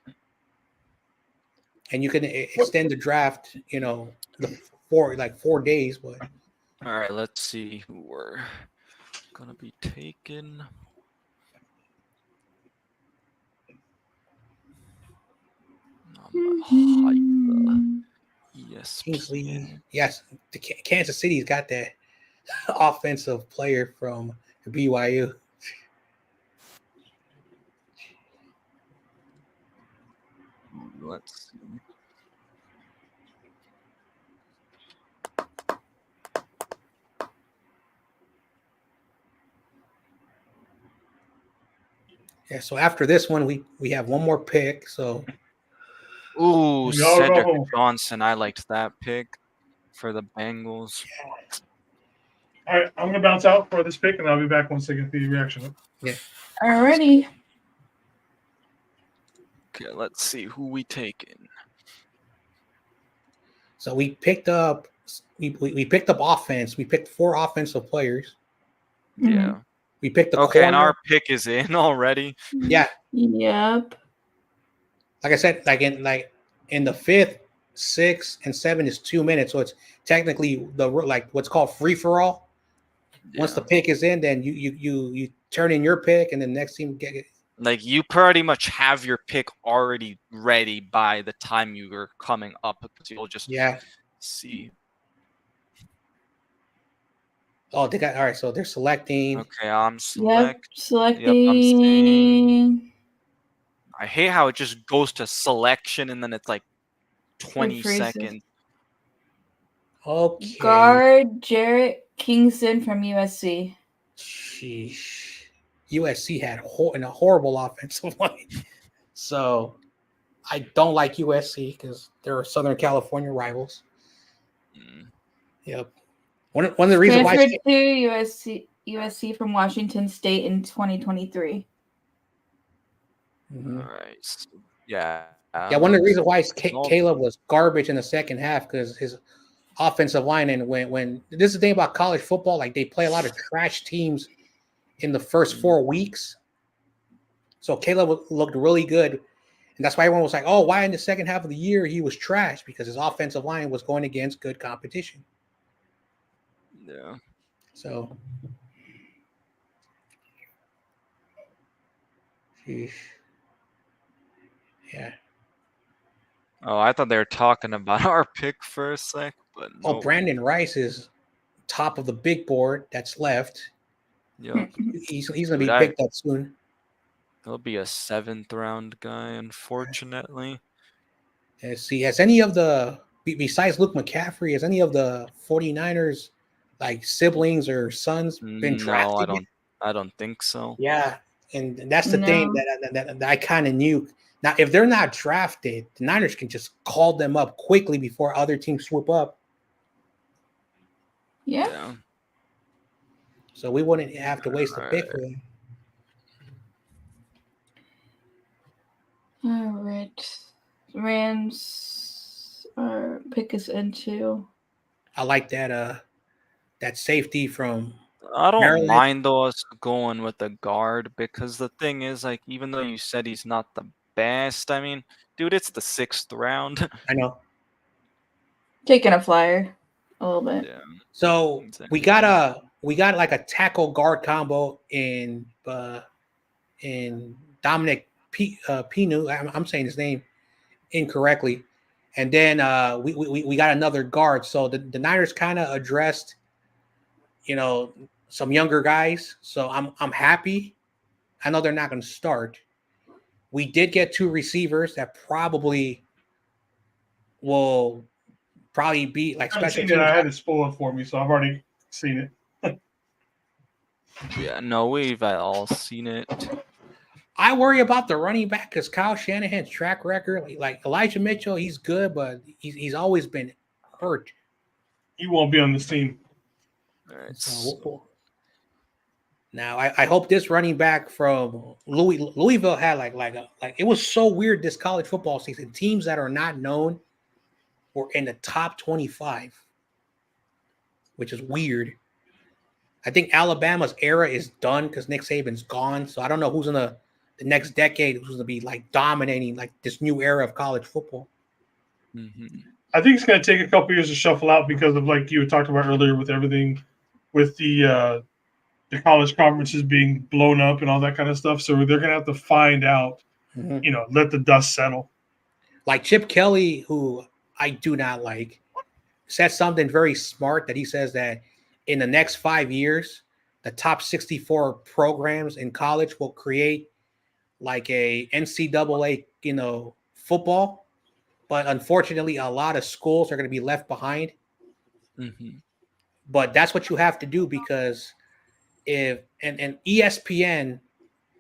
And you can extend the draft, the 4 days. But all right, let's see who we're gonna be taking. Yes. Kingsley. Yes, the Kansas City's got that offensive player from BYU. Let's see. Yeah, so after this one, we have one more pick. So, ooh, Cedric Johnson. I liked that pick for the Bengals. Yeah. All right, I'm gonna bounce out for this pick, and I'll be back once I get the reaction. Yeah. Alrighty. Okay, let's see who we taking. So we picked up offense. We picked 4 offensive players. Yeah. We picked the okay, corner. And our pick is in already. Yeah. Yep. Like I said, like in the 5th, 6th, and 7 is 2 minutes, so it's technically what's called free for all. Yeah. Once the pick is in, then you turn in your pick, and the next team get it. Like you pretty much have your pick already ready by the time you are coming up, because you'll just see. Oh, they got all right. So they're selecting. Okay, I'm selecting. Yep, I'm seeing. I hate how it just goes to selection and then it's like 20 seconds. Okay. Guard Jarrett Kingston from USC. Sheesh. USC had a horrible offensive line. So I don't like USC because they're Southern California rivals. Yep. One of the reasons why transferred to USC from Washington State in 2023. Mm-hmm. All right. Yeah. Yeah, one of the reasons why Caleb was garbage in the second half because his offensive line, and when this is the thing about college football, like they play a lot of trash teams in the first 4 weeks. So Caleb looked really good. And that's why everyone was like, oh, why in the second half of the year he was trash? Because his offensive line was going against good competition. Yeah. So, sheesh. Yeah. Oh, I thought they were talking about our pick for a sec, but no. Oh, Brandon Rice is top of the big board that's left. Yep. He's going to be picked up soon. He'll be a 7th round guy, unfortunately. Let's see, has any of the, besides Luke McCaffrey, has any of the 49ers like siblings or sons been drafted? No, I don't think so. Yeah, and that's the thing that I kind of knew. Now, if they're not drafted, the Niners can just call them up quickly before other teams swoop up. Yeah. So we wouldn't have to waste a pick for them. All right. Rams pick us into. I like that safety from I don't Maryland. mind us going with the guard, because the thing is, like, even though you said he's not the best, I mean, dude, it's the 6th round. I know. Taking a flyer a little bit. Yeah. So exactly. we got like a tackle guard combo in Dominic Pinu. I'm saying his name incorrectly. And then we got another guard. So the Niners kind of addressed, some younger guys. So I'm happy. I know they're not going to start. We did get 2 receivers that probably will be like special teams. I had it spoiled for me, so I've already seen it. Yeah, no, we've all seen it. I worry about the running back because Kyle Shanahan's track record, like Elijah Mitchell, he's good, but he's always been hurt. He won't be on this team. All right. So, now I hope this running back from Louisville had like it was so weird this college football season. Teams that are not known were in the top 25, which is weird. I think Alabama's era is done because Nick Saban's gone. So I don't know who's in the next decade who's going to be like dominating like this new era of college football. Mm-hmm. I think it's going to take a couple years to shuffle out because of, like you had talked about earlier, with everything with the college conferences being blown up and all that kind of stuff. So they're going to have to find out, let the dust settle. Like Chip Kelly, who I do not like, said something very smart that he says that in the next 5 years, the top 64 programs in college will create like a NCAA, football. But unfortunately, a lot of schools are going to be left behind. Mm-hmm. But that's what you have to do because if and ESPN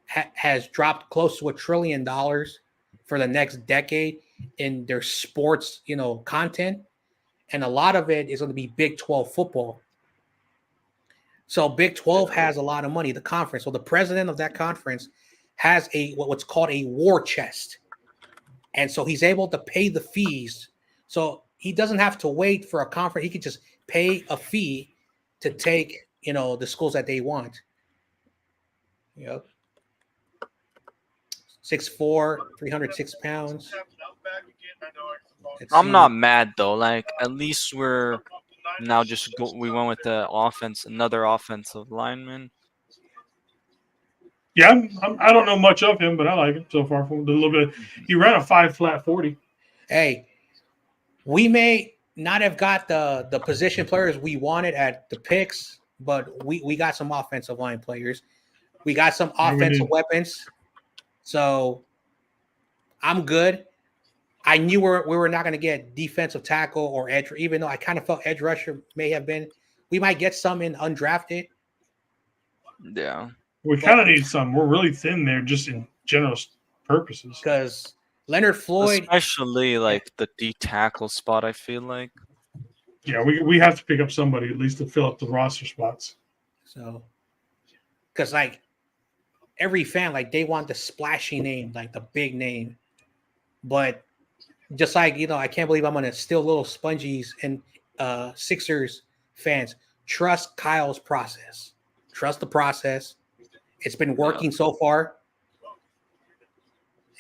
has dropped close to $1 trillion for the next decade in their sports, content, and a lot of it is going to be Big 12 football. So Big 12 has a lot of money, the conference. So the president of that conference has what's called a war chest. And so he's able to pay the fees. So he doesn't have to wait for a conference. He could just pay a fee to take, the schools that they want. Yep. 6'4", 306 pounds. I'm not mad though. Like at least we're now we went with the another offensive lineman. Yeah, I don't know much of him, but I like him so far. From a little bit, he ran a 5 flat 40. Hey, we may not have got the position players we wanted at the picks, but we got some offensive line players. We got some offensive weapons. So I'm good. I knew we were not going to get defensive tackle or edge, even though I kind of felt edge rusher may have been. We might get some in undrafted. Yeah. We kind of need some. We're really thin there just in general purposes. Because Leonard Floyd. Especially like the D tackle spot, I feel like. Yeah, we have to pick up somebody at least to fill up the roster spots. So, because like every fan, like they want the splashy name, like the big name. But just like, I can't believe I'm going to steal little spongies and Sixers fans. Trust Kyle's process. Trust the process. It's been working so far.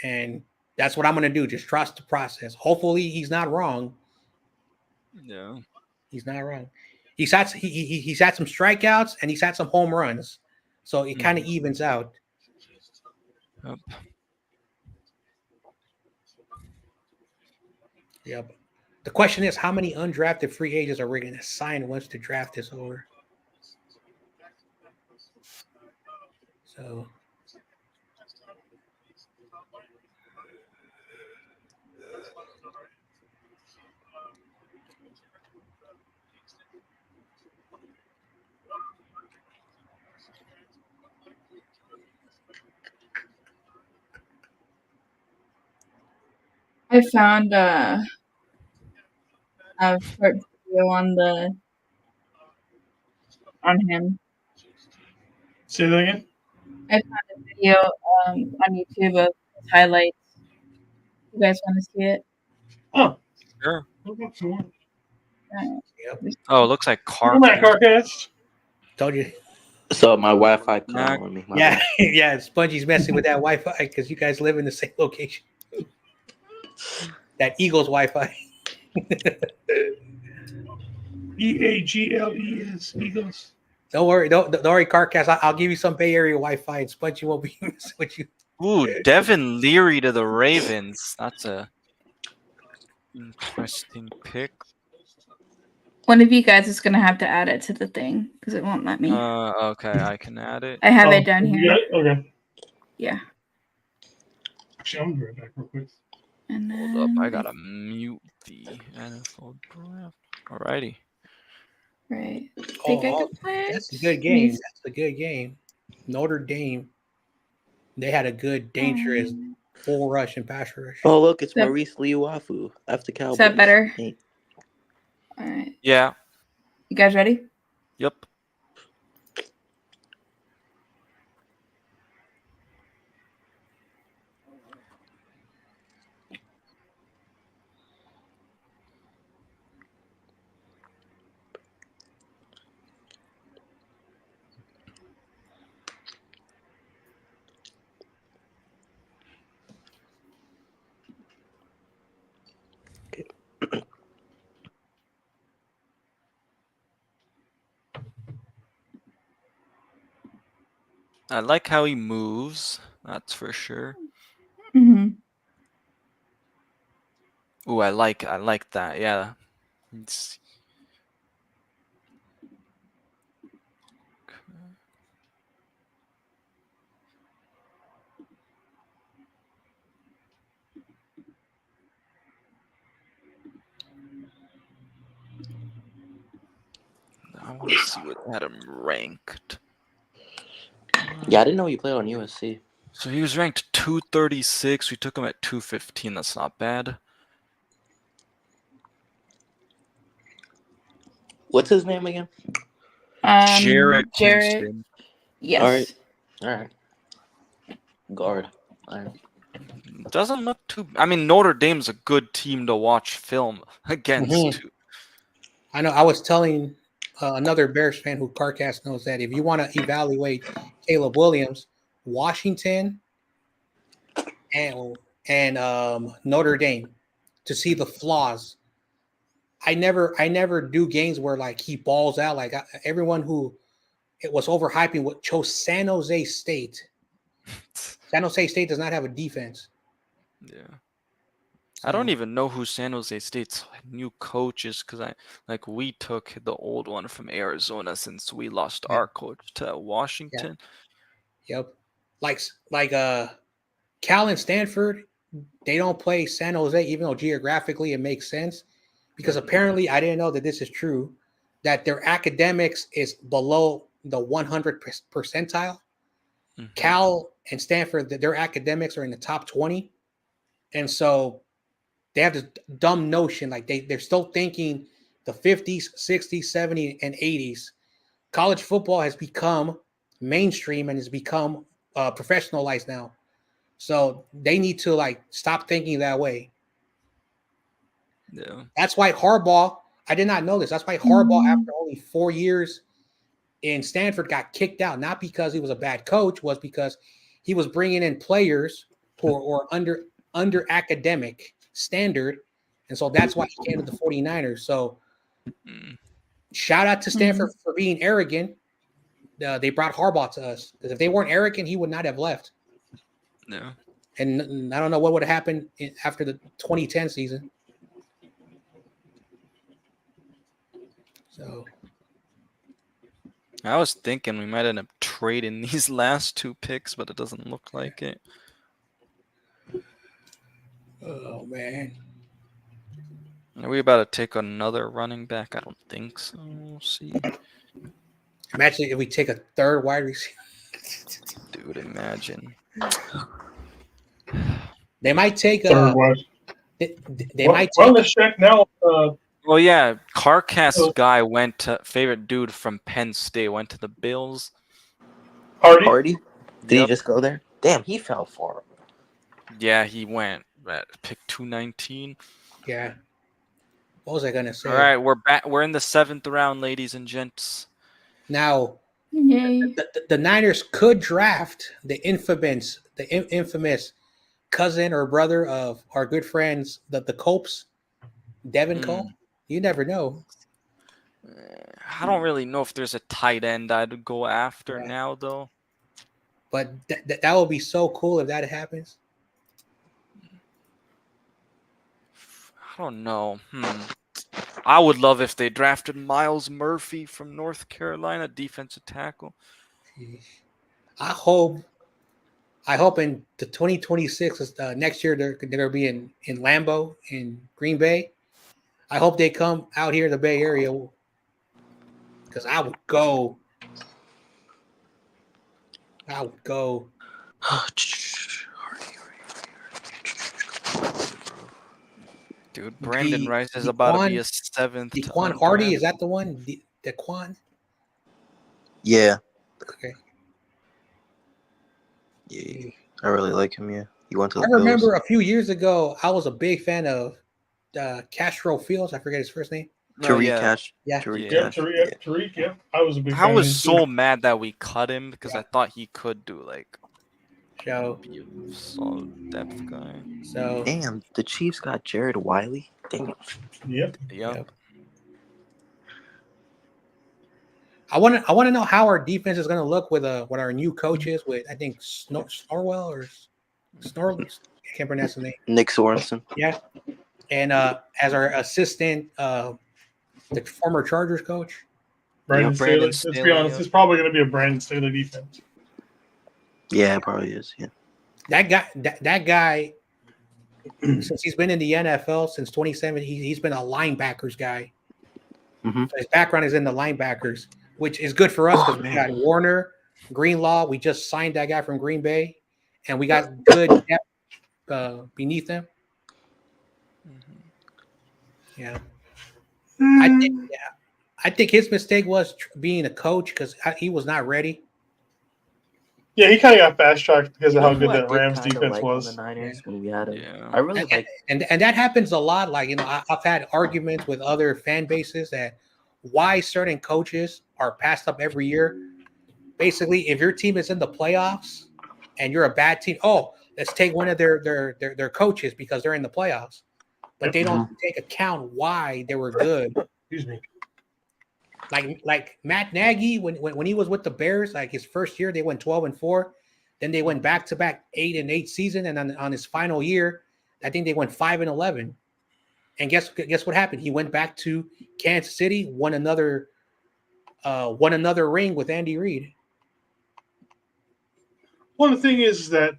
And that's what I'm going to do. Just trust the process. Hopefully he's not wrong. Yeah. He's not wrong. He's had some strikeouts and he's had some home runs. So it kind of evens out. Yep. Yep. The question is, how many undrafted free agents are we going to sign once the draft is over? So. I found a short video on him. Say that again? I found a video on YouTube of his highlights. You guys want to see it? Oh, sure. Yep. Oh, it looks like Carcast. Told you. So my Wi-Fi cut out on me. Yeah, yeah. Spongy's messing with that Wi-Fi because you guys live in the same location. That Eagles Wi-Fi. EAGLES Eagles. Don't worry, don't worry, Carcast. I'll give you some Bay Area Wi-Fi, and Spongy won't be messing with you. Ooh, Devin Leary to the Ravens. That's a interesting pick. One of you guys is gonna have to add it to the thing because it won't let me. Okay, I can add it. I have it down here. Yeah, okay. Yeah. Actually, I'm gonna be right back real quick. And then... Hold up, I gotta mute the NFL draft. Alrighty. Right. Think I could play it? That's a good game. That's a good game. Notre Dame. They had a good, dangerous full rush and pass rush. Oh, look, it's Maurice Liuafu after Cowboys. Is that better? Hey. All right. Yeah. You guys ready? Yep. I like how he moves. That's for sure. Mm-hmm. Ooh, I like that. Yeah. It's... I want to see what had him ranked. Yeah, I didn't know he played on USC. So he was ranked 236. We took him at 215. That's not bad. What's his name again? Jared Jared. Kingston. Yes. All right. Guard. All right. Doesn't look too. I mean, Notre Dame's a good team to watch film against. Too. I know. I was telling another Bears fan who CarCast knows that if you want to evaluate Caleb Williams, Washington and Notre Dame to see the flaws. I never do games where like he balls out. Like everyone who it was overhyping what chose San Jose State. San Jose State does not have a defense. Yeah. I don't even know who San Jose State's new coach is because we took the old one from Arizona since we lost our coach to Washington. Yeah. Yep. Like Cal and Stanford, they don't play San Jose, even though geographically it makes sense. Because apparently, I didn't know that this is true, that their academics is below the 100th percentile. Mm-hmm. Cal and Stanford, their academics are in the top 20. And so they have this dumb notion, like they're still thinking the 50s, 60s, 70s, and 80s. College football has become mainstream and has become professionalized now. So they need to stop thinking that way. Yeah. That's why Harbaugh, I did not know this. That's why Harbaugh, after only 4 years in Stanford, got kicked out. Not because he was a bad coach, was because he was bringing in players who are under academic standard. And so that's why he came to the 49ers. So shout out to Stanford for being arrogant. They brought Harbaugh to us. Because if they weren't arrogant, he would not have left. No. And I don't know what would have happened after the 2010 season. So I was thinking we might end up trading these last two picks, but it doesn't look like it. Oh man. Are we about to take another running back? I don't think so. We'll see. Imagine if we take a third wide receiver. Dude, imagine. They might take third wide. They might take. Well, let's check now. Well, yeah, CarCast guy went to favorite dude from Penn State went to the Bills. Hardy? Did he just go there? Damn, he fell far. Yeah, he went at pick 219. Yeah. What was I gonna say? All right, we're back. We're in the 7th round, ladies and gents. Now, the Niners could draft the infamous cousin or brother of our good friends, the Copes, Devin Cole. You never know. I don't really know if there's a tight end I'd go after now, though. But that would be so cool if that happens. I don't know. I would love if they drafted Miles Murphy from North Carolina, defensive tackle. I hope in the 2026 next year they're going to be in Lambeau in Green Bay. I hope they come out here in the Bay Area because I would go. Dude, Brandon Rice is about to be a 7th. Daquan Hardy, is that the one? Daquan? Yeah. Okay. Yeah, I really like him. Yeah, he went to the I remember Bills. a few years ago, I was a big fan of Castro Fields. I forget his first name. Tariq Cash. Tariq. Yeah, I was a big fan. I was so mad that we cut him because I thought he could do be a solid depth guy. So damn, the Chiefs got Jared Wiley. Damn. Yep. I want to know how our defense is going to look with our new coaches. With I think Snorwell or Snorley. I can't pronounce the name. Nick Sorensen. Yeah, and as our assistant, the former Chargers coach, Brandon Staley. Brandon Let's be honest, it's probably going to be a Brandon Staley defense. Yeah, it probably is. Yeah. That guy, since he's been in the NFL since 2017, he's been a linebackers guy. Mm-hmm. So his background is in the linebackers, which is good for us because we got Warner, Greenlaw. We just signed that guy from Green Bay, and we got good depth beneath him. Yeah. I think his mistake was being a coach because he was not ready. Yeah, he kind of got fast tracked because of how good that Rams defense was. On the Niners when we had him. I really like, and that happens a lot. Like, you know, I've had arguments with other fan bases that why certain coaches are passed up every year. Basically, if your team is in the playoffs and you're a bad team, let's take one of their coaches because they're in the playoffs, but they don't take account why they were good. Excuse me. Like Matt Nagy when he was with the Bears, like his first year they went 12-4, then they went back-to-back 8-8 season, and on his final year, I think they went 5-11. And guess what happened? He went back to Kansas City, won another ring with Andy Reid. Well, the thing is that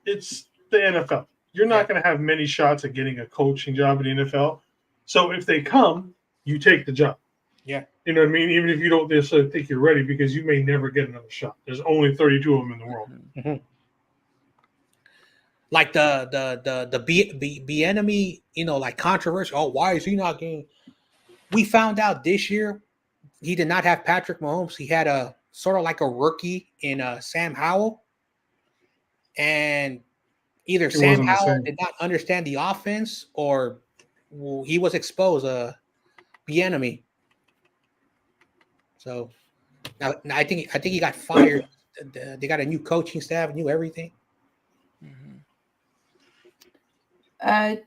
it's the NFL. You're not going to have many shots at getting a coaching job in the NFL. So if they come, you take the job. Yeah. You know what I mean? Even if you don't necessarily think you're ready, because you may never get another shot. There's only 32 of them in the world. Mm-hmm. Like the enemy, you know, like controversy. Oh, why is he not getting? We found out this year he did not have Patrick Mahomes. He had a sort of like a rookie in Sam Howell, and either Sam Howell did not understand the offense or he was exposed. The enemy. So now I think he got fired. They got a new coaching staff, new everything.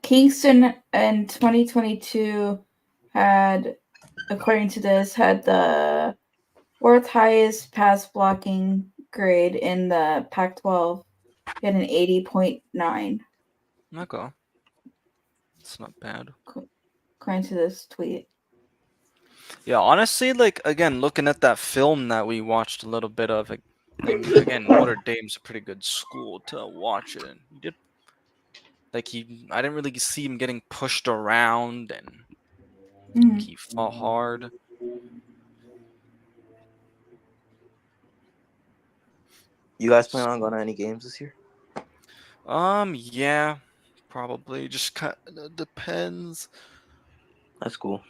Kingston in 2022 had, according to this, had the fourth highest pass blocking grade in the Pac-12. He had an 80.9. Okay. It's not bad. According to this tweet. Yeah, honestly, like, again, looking at that film that we watched a little bit of, again, Notre Dame's a pretty good school to watch it in. He did, like, I didn't really see him getting pushed around, and he fought hard. You guys plan on going to any games this year? Yeah, probably. Just kind of depends. That's cool.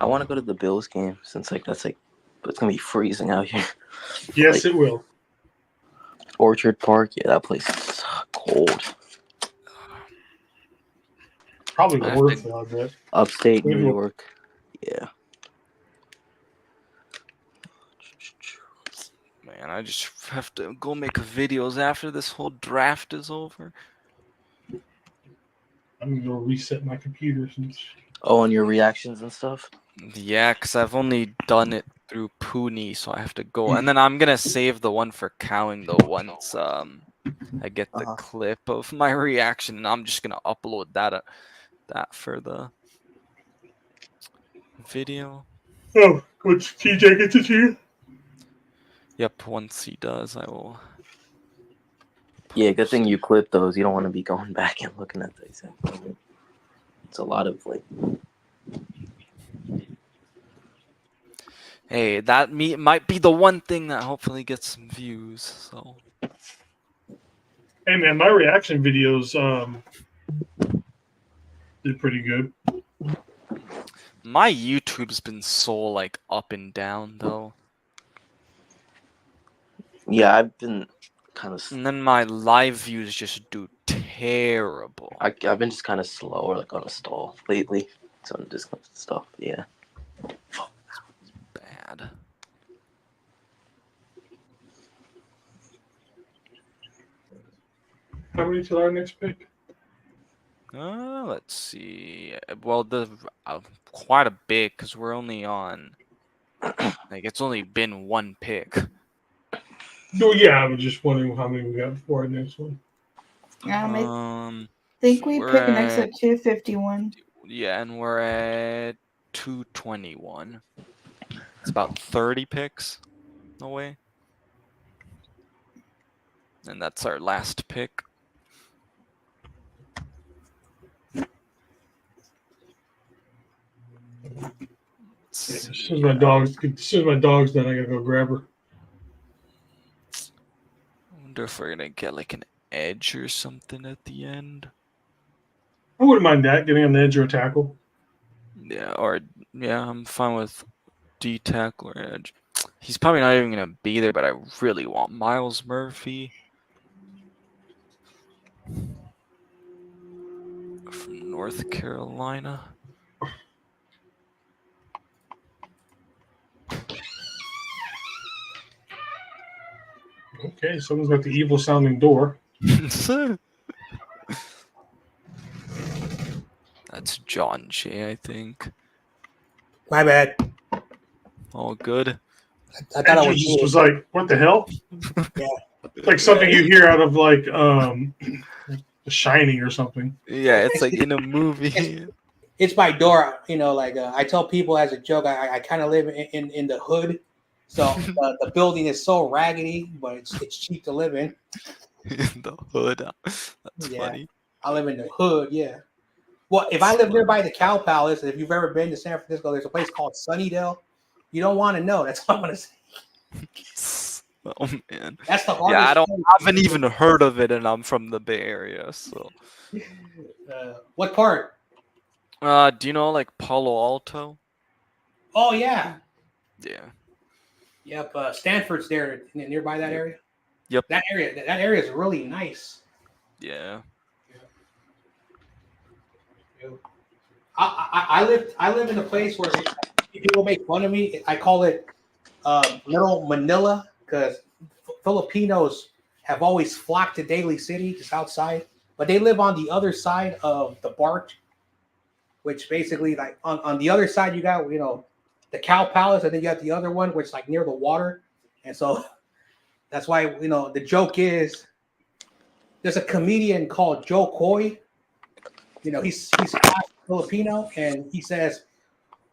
I want to go to the Bills game since it's gonna be freezing out here. Yes, it will. Orchard Park, yeah, that place is cold. Probably worth it, I bet. Upstate New York, yeah. Man, I just have to go make videos after this whole draft is over. I'm gonna go reset my computer since. Oh, and your reactions and stuff? Yeah, because I've only done it through Puni, so I have to go. And then I'm going to save the one for Cowing, though, once I get the clip of my reaction. And I'm just going to upload that for the video. Oh, which TJ gets it to you? Yep, once he does, I will. Yeah, good thing you clip those. You don't want to be going back and looking at these. It's a lot of, like... Hey, that might be the one thing that hopefully gets some views. So. Hey man, my reaction videos did pretty good. My YouTube's been so like up and down though. Yeah, I've been kind of. And then my live views just do terrible. I've been just kind of slower, like on a stall lately. Some discount stuff, yeah. Bad. How many till our next pick? Let's see. Well, the quite a bit because we're only on. Like it's only been one pick. No, yeah, I was just wondering how many we got before our next one. think we We're picked next at- at 251. Yeah, and we're at 221. It's about 30 picks away. And that's our last pick. As soon as my dog's done, I gotta go grab her. I wonder if we're gonna get like an edge or something at the end. I wouldn't mind that, getting on the edge or a tackle. Yeah, I'm fine with D tackle or edge. He's probably not even gonna be there, but I really want Miles Murphy from North Carolina. Okay, someone's got the evil sounding door. That's John Jay, I think. My bad. All good. I thought Andrew just was like, "What the hell?" Yeah, like something you hear out of like The Shining or something. Yeah, it's like in a movie. It's my door. You know, like I tell people as a joke, I kind of live in the hood, so the building is so raggedy, but it's cheap to live in. In the hood. That's funny. I live in the hood. Yeah. Well, if I live nearby the Cow Palace, if you've ever been to San Francisco, there's a place called Sunnydale. You don't want to know. That's all I'm gonna say. Oh man. That's the hardest. I haven't even heard of it, and I'm from the Bay Area. So. What part? Do you know like Palo Alto? Oh yeah. Yeah. Yep. Stanford's there nearby that area. Yep. That area is really nice. Yeah. I live in a place where people make fun of me. I call it Little Manila because Filipinos have always flocked to Daly City, just outside, but they live on the other side of the BART, which basically like on the other side you got the Cow Palace, and then you got the other one which is like near the water, and so that's why the joke is there's a comedian called Joe Coy. He's Filipino, and he says,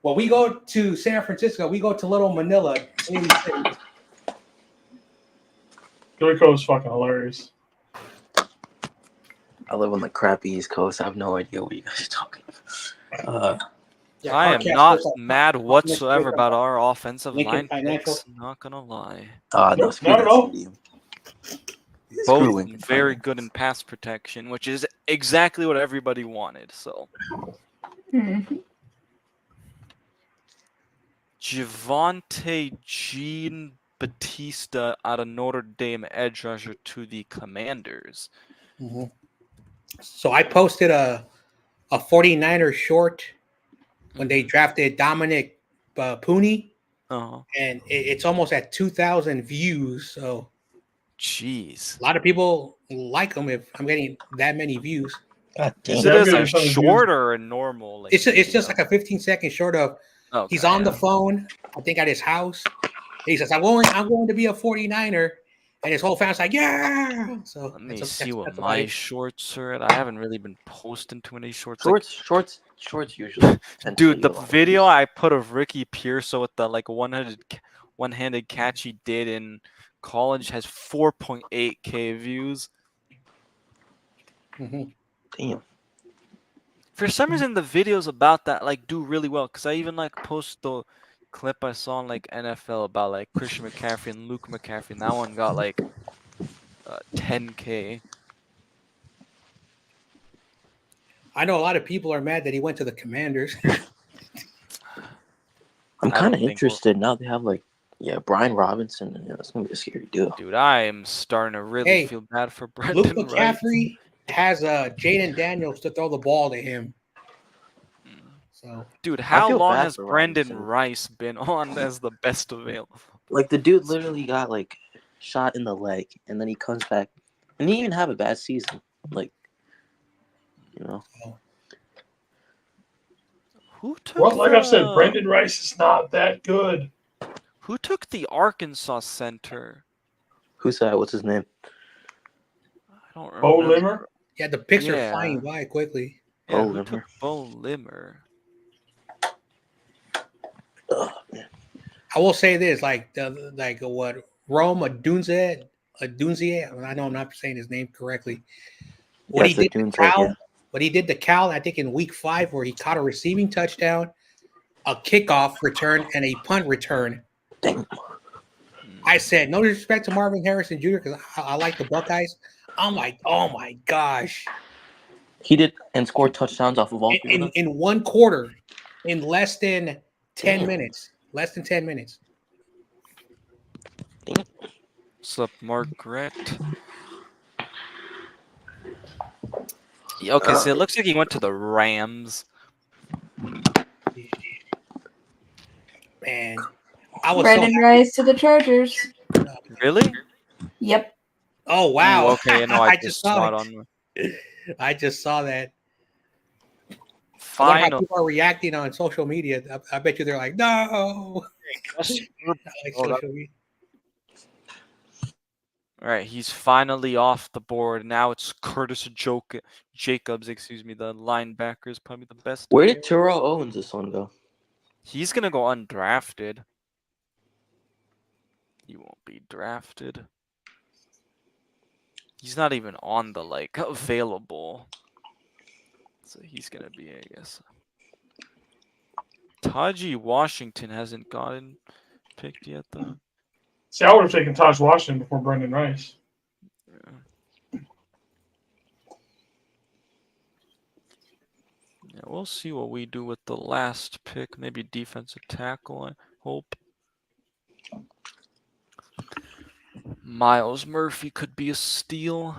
"When we go to San Francisco, we go to Little Manila." Joey Coy is fucking hilarious. I live on the crappy East Coast. I have no idea what you guys are talking about. I am not mad whatsoever about our offensive line picks. Not gonna lie. No, not at all. Both very good in pass protection, which is exactly what everybody wanted. So, Javonte Jean Batista out of Notre Dame, edge rusher to the Commanders. Mm-hmm. So I posted a 49er short when they drafted Dominic Pooney, and it's almost at 2,000 views. So, jeez, a lot of people like him. If I'm getting that many views, is it as a short or a normal? Like, it's just like a 15-second short of. Okay, he's on the phone, I think, at his house. He says, I'm going to be a 49er. And his whole family's like, yeah. So let me see what my shorts are at. I haven't really been posting too many shorts. Shorts usually. Dude, the video I put of Ricky Pearso with the like one-handed catch he did in college has 4.8K views. Mm-hmm. Damn. For some reason, the videos about that like do really well, because I even like post the clip I saw on like NFL about like Christian McCaffrey and Luke McCaffrey, and that one got like 10K. I know a lot of people are mad that he went to the Commanders. I'm kind of interested now. They have Brian Robinson, and it's gonna be a scary deal. Dude, I am starting to really feel bad for Brendan Luke McCaffrey has Jaden Daniels to throw the ball to him. So, dude, how long has Brendan Rice been on as the best available? Like, the dude literally got shot in the leg, and then he comes back, and he didn't even have a bad season. Who took? Well, like I've said, Brendan Rice is not that good. Who took the Arkansas center? Who's that? What's his name? I don't remember. Bo Limmer? Yeah, the picks are flying by quickly. Yeah, who took Bo Limmer? I will say this, like what Rome Adunze, I know I'm not saying his name correctly. What he did the Cal, what he did the Cal, I think in week 5, where he caught a receiving touchdown, a kickoff return, and a punt return. Dang. I said, no disrespect to Marvin Harrison Jr. because I like the Buckeyes. I'm like, oh my gosh. He did and scored touchdowns off of all in one quarter, in less than 10 minutes. Less than 10 minutes. What's up, Margaret? Yeah, okay, so it looks like he went to the Rams. Man, I was Brandon Rice to the Chargers. Really? Yep. Oh wow! Ooh, okay, no, I just saw it on. I just saw that. Final. I wonder how people are reacting on social media. I bet you they're like, no. All right, he's finally off the board. Now it's Curtis Jacobs, the linebacker is probably the best. Where did Terrell Owens this one go? He's gonna go undrafted. He won't be drafted. He's not even on the available. So he's gonna be, I guess. Taji Washington hasn't gotten picked yet, though. See, I would have taken Taj Washington before Brendan Rice. Yeah, we'll see what we do with the last pick. Maybe defensive tackle, I hope. Miles Murphy could be a steal.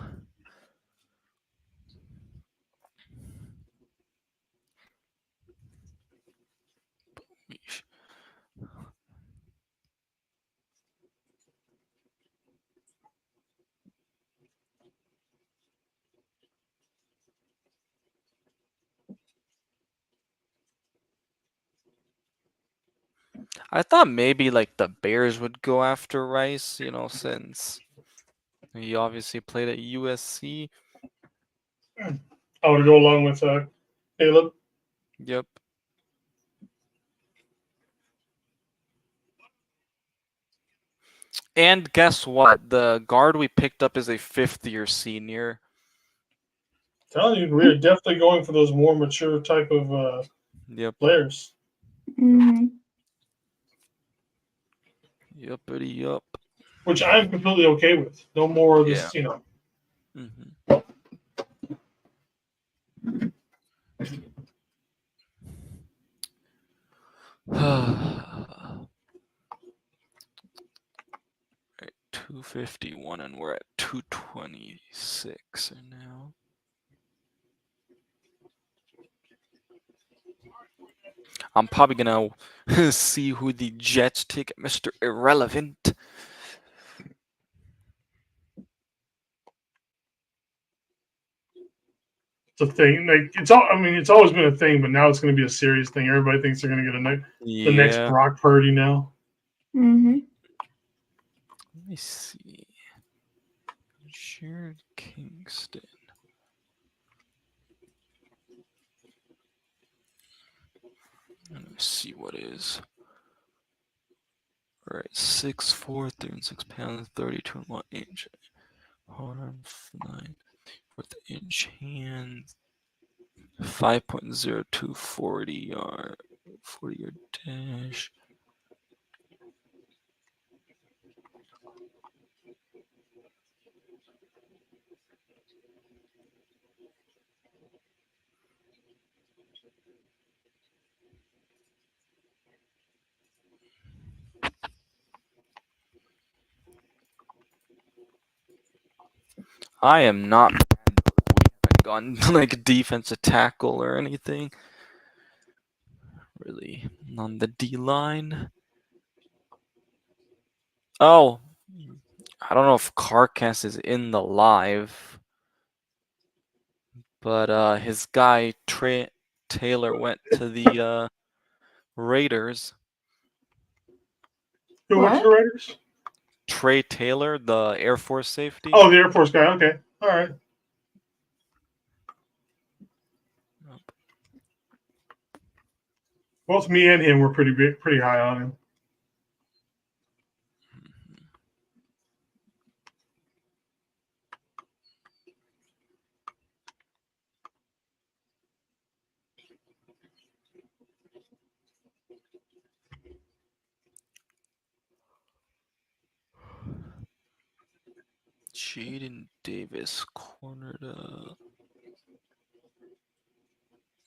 I thought maybe the Bears would go after Rice, since he obviously played at USC. I would go along with Caleb. Yep. And guess what? The guard we picked up is a 5th-year senior. I'm telling you, we're definitely going for those more mature type of players. Mm-hmm. Yuppity yup. Which I'm completely okay with. No more of this, Mm-hmm. Right, 251, and we're at 226 now. I'm probably gonna see who the Jets take, Mr. Irrelevant. It's a thing. It's always been a thing, but now it's going to be a serious thing. Everybody thinks they're going to get the next Brock Purdy now. Mm-hmm. Let me see. Jared Kingston. Let me see what is. All right, 6'4", 36 pounds, 32.1 inch. Arms, 9/4-inch hands. 5.02 40-yard dash. I am not on defensive tackle or anything. Really, on the D line. Oh, I don't know if Carcass is in the live, but his guy Trey Taylor went to the Raiders. Who went to the Raiders? Trey Taylor, the Air Force safety. Oh, the Air Force guy. Okay, all right. Both me and him were pretty high on him. Jaden Davis cornered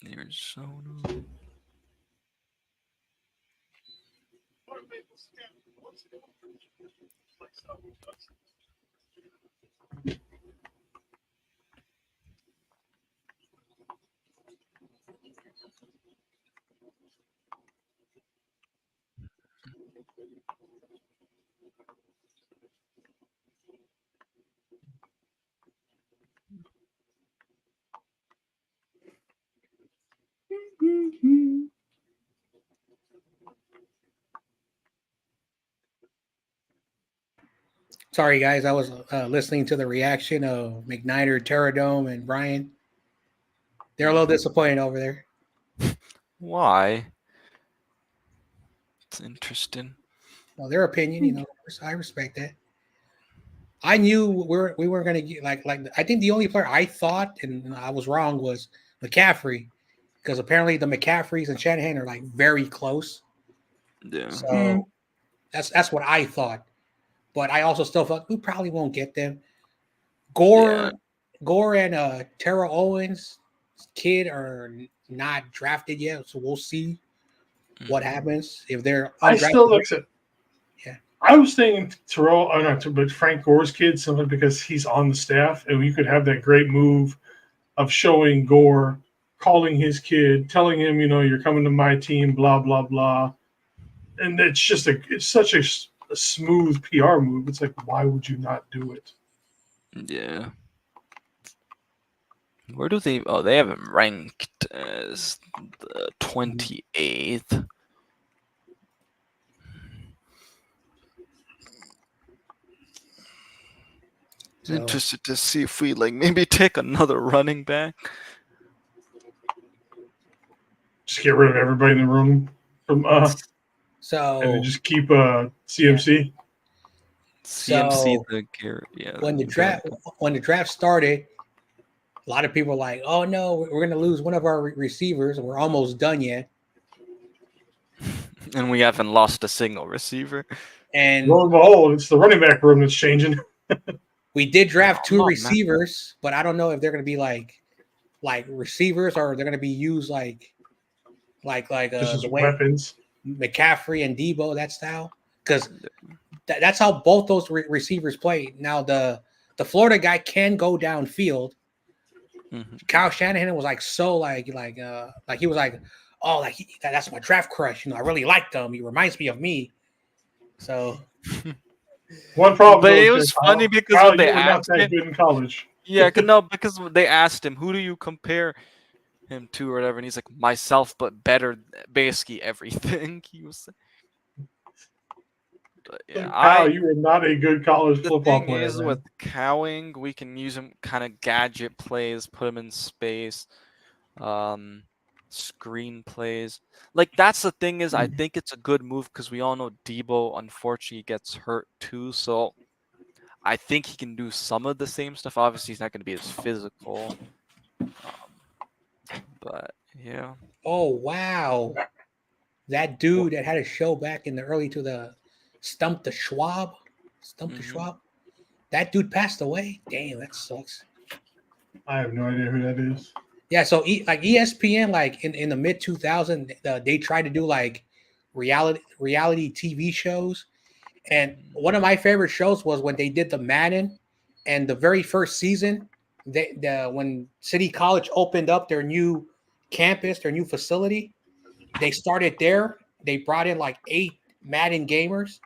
Arizona. Sorry, guys. I was listening to the reaction of McNiner, Terradome, and Brian. They're a little disappointed over there. Why? It's interesting. Well, their opinion, I respect that. I knew we weren't going to get like I think the only player I thought, and I was wrong, was McCaffrey, because apparently the McCaffreys and Shanahan are like very close. Yeah. So that's what I thought, but I also still thought we probably won't get them. Gore and Tara Owens' kid are not drafted yet, so we'll see what happens if they're undrafted. I still look at. Yeah. I was thinking Terrell, but Frank Gore's kid, simply because he's on the staff, and you could have that great move of showing Gore, calling his kid, telling him, you're coming to my team, blah blah blah, and it's such a smooth PR move. It's like, why would you not do it? Yeah. Where do they? Oh, they have him ranked as the 28th. So, interested to see if we maybe take another running back. Just get rid of everybody in the room from and then just keep CMC. CMC when the draft started, a lot of people were like, "Oh no, we're going to lose one of our receivers, and we're almost done yet." And we haven't lost a single receiver. And lo and behold, it's the running back room that's changing. We did draft two receivers, but I don't know if they're going to be like receivers, or they're going to be used like the way weapons. McCaffrey and Debo, that style, because that's how both those receivers play. Now the Florida guy can go downfield. Mm-hmm. Kyle Shanahan was he was like, oh, that's my draft crush. I really liked him. He reminds me of me. So. One problem, but it was funny because Kyle, when they asked not that him, good in college. Yeah, no, because they asked him, "Who do you compare him to?" or whatever, and he's like, "Myself, but better, basically everything." He was. But yeah, Kyle, you are not a good college football player. The thing is, with Cowing, we can use him kind of gadget plays, put him in space, screen plays. That's the thing is, I think it's a good move because we all know Debo unfortunately gets hurt too, so I think he can do some of the same stuff. Obviously, he's not going to be as physical, but yeah. Oh wow, that dude that had a show back in the early to the Stump the Schwab, that dude passed away. Damn, that sucks. I have no idea who that is. Yeah, so ESPN, in the mid 2000s, they tried to do reality TV shows, and one of my favorite shows was when they did the Madden, and the very first season, when City College opened up their new campus, their new facility, they started there. They brought in 8 Madden gamers,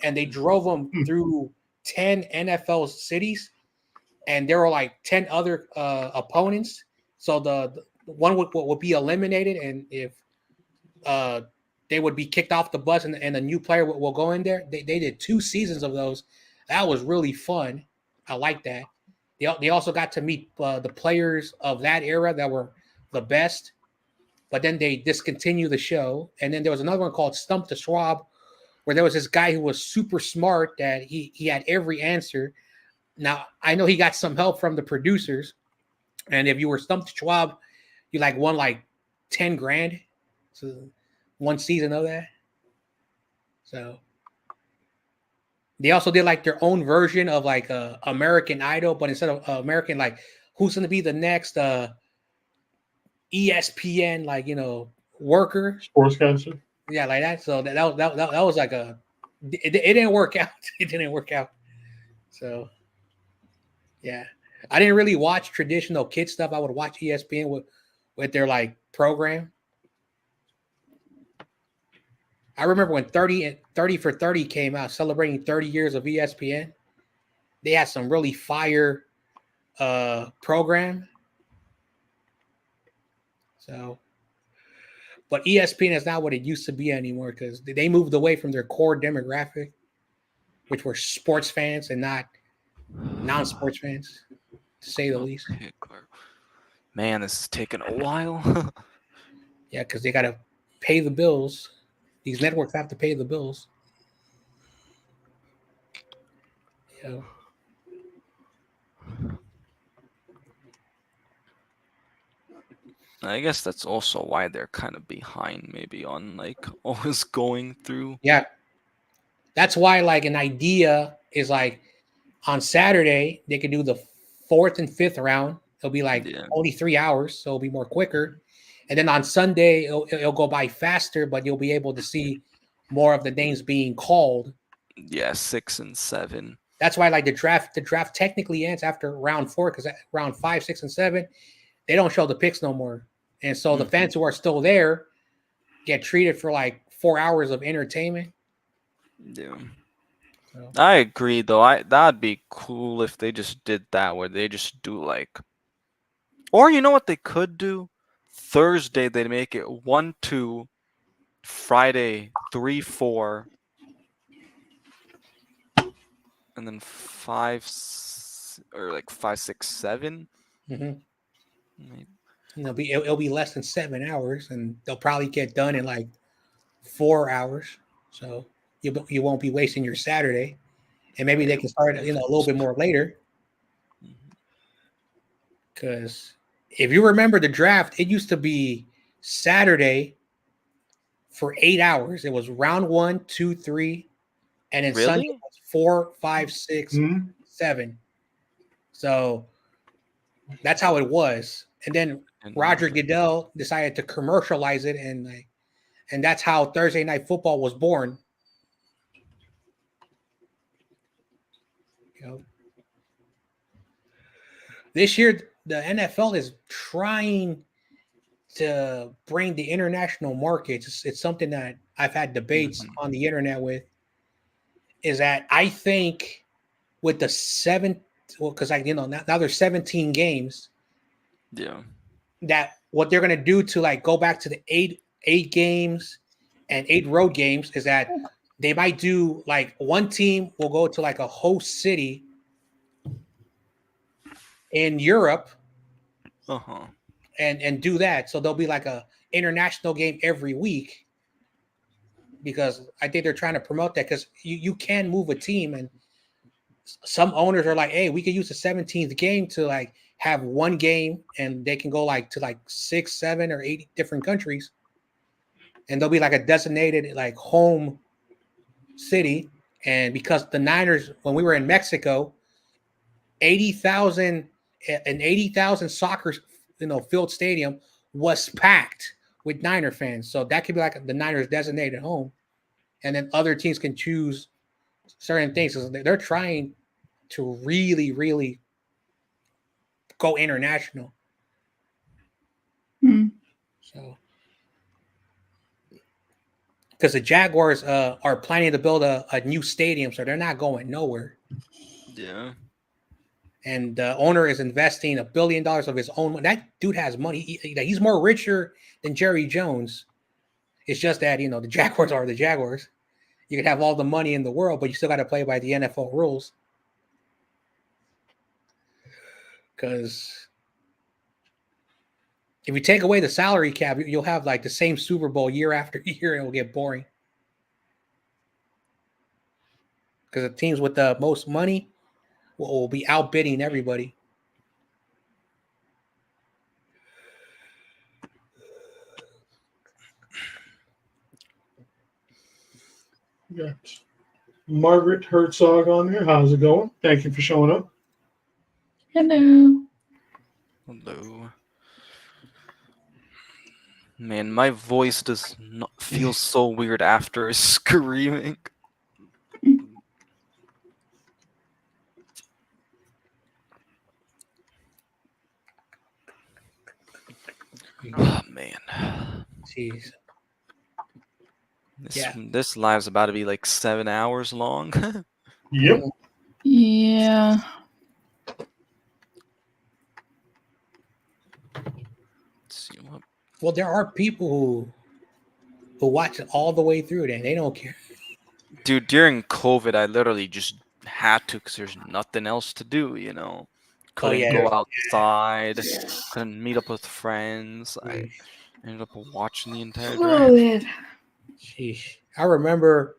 and they drove them through 10 NFL cities, and there were 10 other opponents. So the one would be eliminated, and if they would be kicked off the bus, and a new player will go in there. They did 2 seasons of those. That was really fun. I like that. They also got to meet the players of that era that were the best. but then they discontinued the show. And then there was another one called Stump the Schwab, where there was this guy who was super smart that he had every answer. Now, I know he got some help from the producers. And if you were Stump the Schwab, you like won like 10 grand. So one season of that. So they also did like their own version of like American Idol, but instead of American, like who's going to be the next ESPN, like, worker, sportscaster. Yeah, like that. So that was like it didn't work out. It didn't work out. So yeah, I didn't really watch traditional kid stuff. I would watch ESPN with their like program. I remember when 30 for 30 came out, celebrating 30 years of ESPN. They had some really fire program. So, but ESPN is not what it used to be anymore because they moved away from their core demographic, which were sports fans and not non-sports fans, to say the least. Man, this is taking a while. Yeah, because they got to pay the bills. These networks have to pay the bills. Yeah. I guess that's also why they're kind of behind, maybe on like always going through. Yeah, that's why like an idea is like on Saturday they could do the 4th and 5th round. It'll be like only 3 hours, so it'll be more quicker. And then on Sunday it'll go by faster, but you'll be able to see more of the names being called. Yeah, 6 and 7. That's why like the draft technically ends after round 4 because round 5, 6, and 7 they don't show the picks no more. And so the fans who are still there get treated for like 4 hours of entertainment. Yeah. So. I agree though. That'd be cool if they just did that where they just do like, or you know what they could do? Thursday they make it 1-2, Friday 3-4, and then 5 or like 5, 6, 7. Mm-hmm. It'll be less than 7 hours, and they'll probably get done in like 4 hours. So you won't be wasting your Saturday, and maybe they can start a little bit more later. Because if you remember the draft, it used to be Saturday for 8 hours. It was round 1, 2, 3, and then Sunday was 4, 5, 6, 7. So that's how it was. And then Roger Goodell decided to commercialize it, and that's how Thursday Night Football was born. This year the NFL is trying to bring the international markets. It's something that I've had debates on the internet with. Is that I think with the 7, because now there's 17 games. Yeah. That what they're gonna do to like go back to the 8 games and 8 road games is that they might do like one team will go to like a host city in Europe, and do that. So there'll be like a international game every week, because I think they're trying to promote that because you can move a team, and some owners are like, hey, we could use the 17th game to like have one game, and they can go like to like 6, 7, or 8 different countries, and there'll be like a designated like home city. And because the Niners, when we were in Mexico, 80,000 soccer field stadium was packed with Niner fans. So that could be like the Niners designated home, and then other teams can choose certain things. So they're trying to really, really go international. So, because the Jaguars are planning to build a new stadium, so they're not going nowhere. Yeah. And the owner is investing $1 billion of his own money. That dude has money. He's more richer than Jerry Jones. It's just that, the Jaguars are the Jaguars. You can have all the money in the world, but you still got to play by the NFL rules. Because If you take away the salary cap, you'll have like the same Super Bowl year after year, and it will get boring. Because the teams with the most money will be outbidding everybody. Got Margaret Herzog on there. How's it going? Thank you for showing up. Hello. Hello. Man, my voice does not feel so weird after screaming. Oh man. Jeez. This live's about to be like 7 hours long. Yep. Yeah. See what? Well, there are people who watch it all the way through, and they don't care. Dude, during COVID, I literally just had to because there's nothing else to do, you know. Couldn't go outside, couldn't meet up with friends. I ended up watching the entire draft. Sheesh. I remember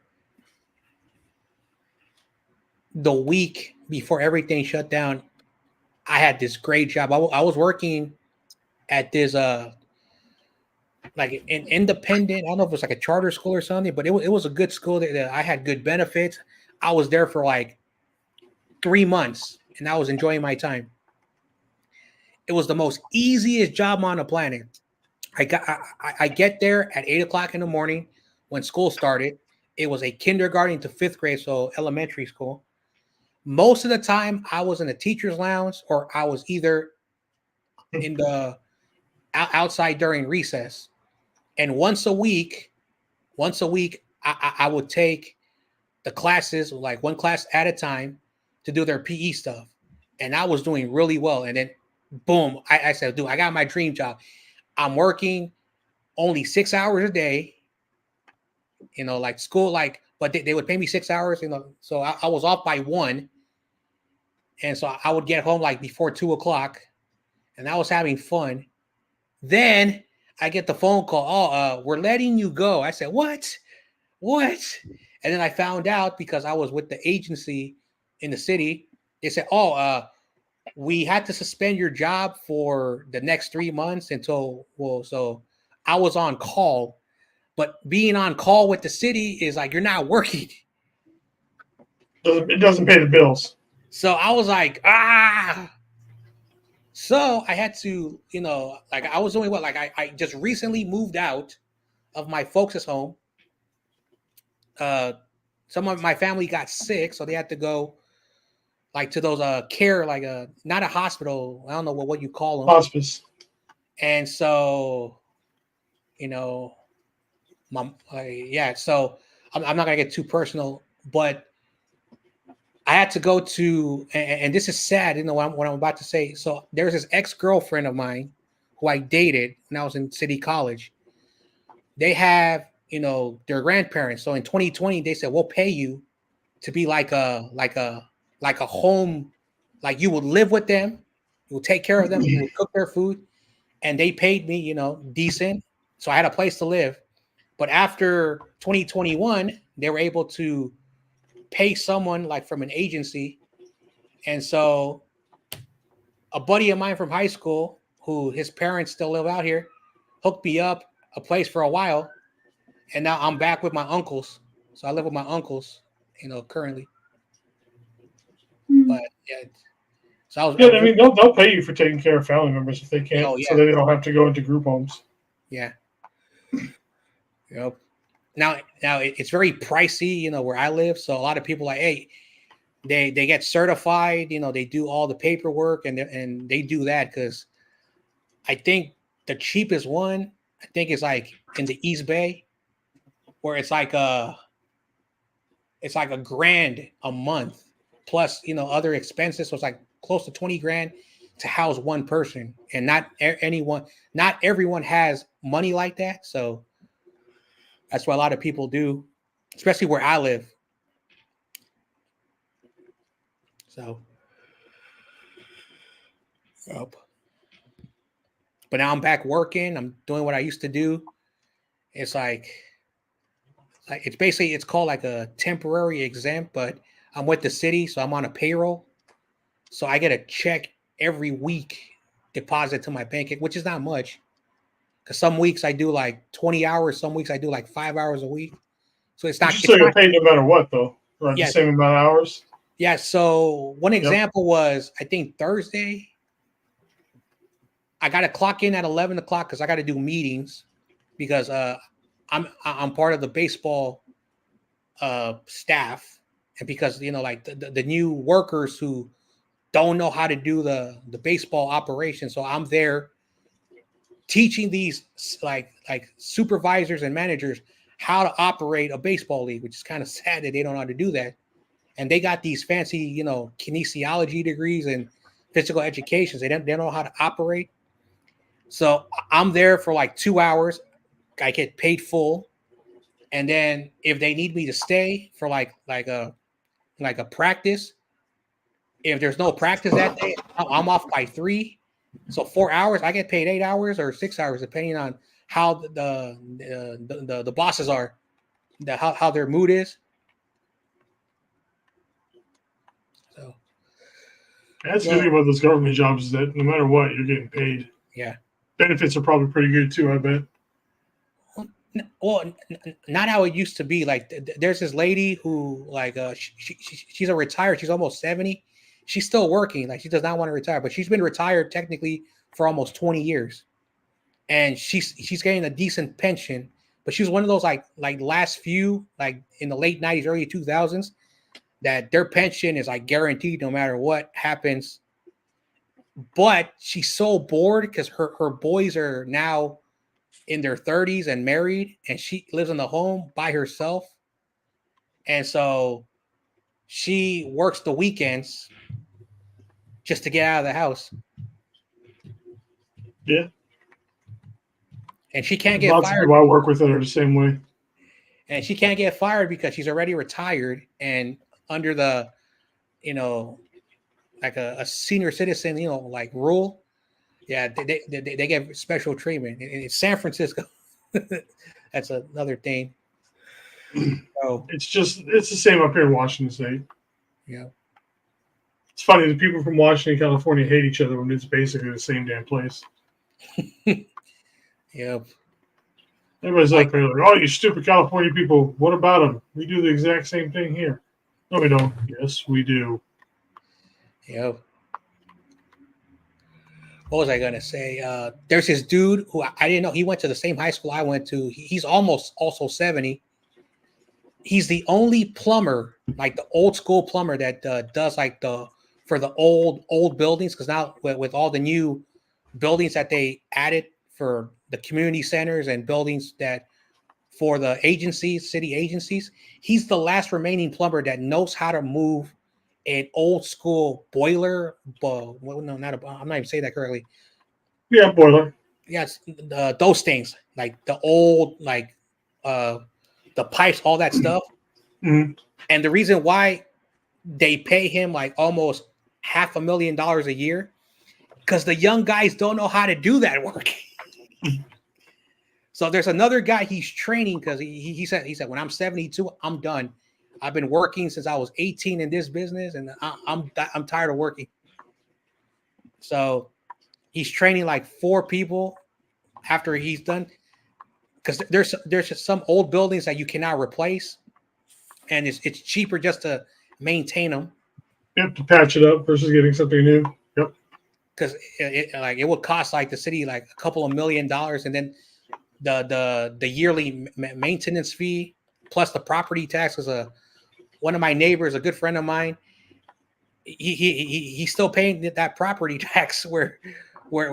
the week before everything shut down, I had this great job. I was working at this like an independent. I don't know if it was like a charter school or something, but it was a good school that I had good benefits. I was there for like 3 months, and I was enjoying my time. It was the most easiest job on the planet. I get there at 8:00 in the morning when school started. It was a kindergarten to 5th grade, so elementary school. Most of the time, I was in the teacher's lounge, or I was either in the outside during recess. And once a week, I would take the classes, like one class at a time, to do their PE stuff. And I was doing really well. And then, boom, I said, dude, I got my dream job. I'm working only 6 hours a day, you know, like school, like, but they would pay me 6 hours, you know, so I was off by 1. And so I would get home like before 2:00, and I was having fun. Then I get the phone call. Oh, we're letting you go. I said, what? And then I found out, because I was with the agency in the city. They said, we had to suspend your job for the next 3 months until, so I was on call. But being on call with the city is like, you're not working. It doesn't pay the bills. So I was like, So I had to, you know, like I was doing what? Like I just recently moved out of my folks' home. Some of my family got sick, so they had to go like to those care, like not a hospital. I don't know what you call them. Hospice. And so, you know, so I'm not gonna get too personal, but I had to go to, and this is sad, you know, what I'm about to say. So there's this ex-girlfriend of mine who I dated when I was in City College. They have, you know, their grandparents. So in 2020, they said, we'll pay you to be like a home, like you would live with them, you would take care of them, you would cook their food, and they paid me, you know, decent. So I had a place to live. But after 2021, they were able to pay someone like from an agency. And so a buddy of mine from high school, who his parents still live out here, hooked me up a place for a while. And now I'm back with my uncles. So I live with my uncles, you know, currently. But yeah. So I mean, they'll pay you for taking care of family members if they can, so they don't have to go into group homes. Yeah. Yep. Now it's very pricey, you know, where I live. So a lot of people are like, hey, they get certified, you know, they do all the paperwork, and they do that because I think the cheapest one, I think, is like in the East Bay, where it's like $1,000 a month plus, you know, other expenses. So it's like close to 20 grand to house one person, and not everyone has money like that. So that's what a lot of people do, especially where I live. So, But now I'm back working. I'm doing what I used to do. It's like it's basically it's called like a temporary exempt, but I'm with the city, so I'm on a payroll. So I get a check every week deposit to my bank, which is not much. Because some weeks I do like 20 hours, some weeks I do like 5 hours a week. So it's not. You still get paid no matter what, though, right? Yeah, the same amount of hours. Yeah. So one example was I think Thursday. I got to clock in at 11 o'clock because I got to do meetings because I'm part of the baseball staff, and because like the new workers who don't know how to do the baseball operation, so I'm there teaching these like supervisors and managers how to operate a baseball league, which is kind of sad that they don't know how to do that. And they got these fancy, kinesiology degrees and physical education. They don't know how to operate. So I'm there for like 2 hours. I get paid full. And then if they need me to stay for like a practice, if there's no practice that day, I'm off by 3. So 4 hours, I get paid 8 hours or 6 hours, depending on how the bosses are, how their mood is. So that's the good thing about those government jobs is that no matter what, you're getting paid. Yeah. Benefits are probably pretty good too, I bet. Well, not how it used to be. Like, there's this lady who, like, she's a retired. She's almost 70. She's still working. Like, she does not want to retire, but she's been retired technically for almost 20 years, and she's getting a decent pension. But she was one of those like last few, like in the late 90s, early 2000s, that their pension is like guaranteed no matter what happens. But she's so bored because her boys are now in their 30s and married, and she lives in the home by herself. And so she works the weekends just to get out of the house. Yeah. And she can't get Lots fired. of people I work with that are the same way. And she can't get fired because she's already retired and under the, like a senior citizen, like rule. Yeah, they get special treatment. In San Francisco, that's another thing. So it's the same up here in Washington State. Yeah. It's funny that people from Washington, California hate each other when it's basically the same damn place. Yep. Everybody's up here like, oh, you stupid California people. What about them? We do the exact same thing here. No, we don't. Yes, we do. Yep. What was I going to say? There's this dude who I didn't know. He went to the same high school I went to. He's almost also 70. He's the only plumber, like the old school plumber that does like for the old buildings. Because now with all the new buildings that they added for the community centers and buildings that for the agencies, city agencies, he's the last remaining plumber that knows how to move an old school boiler. I'm not even saying that correctly. Yeah, boiler. Yes, those things like the old the pipes, all that stuff. Mm-hmm. And the reason why they pay him like almost $500,000 a year, because the young guys don't know how to do that work. So there's another guy he's training because he said when I'm 72, I'm done. I've been working since I was 18 in this business, and I'm tired of working. So he's training like 4 people after he's done, because there's just some old buildings that you cannot replace, and it's cheaper just to maintain them. Yep, to patch it up versus getting something new. Yep. Because it would cost like the city like a couple of $1 million, and then the yearly maintenance fee plus the property tax. Because one of my neighbors, a good friend of mine, he's still paying that property tax where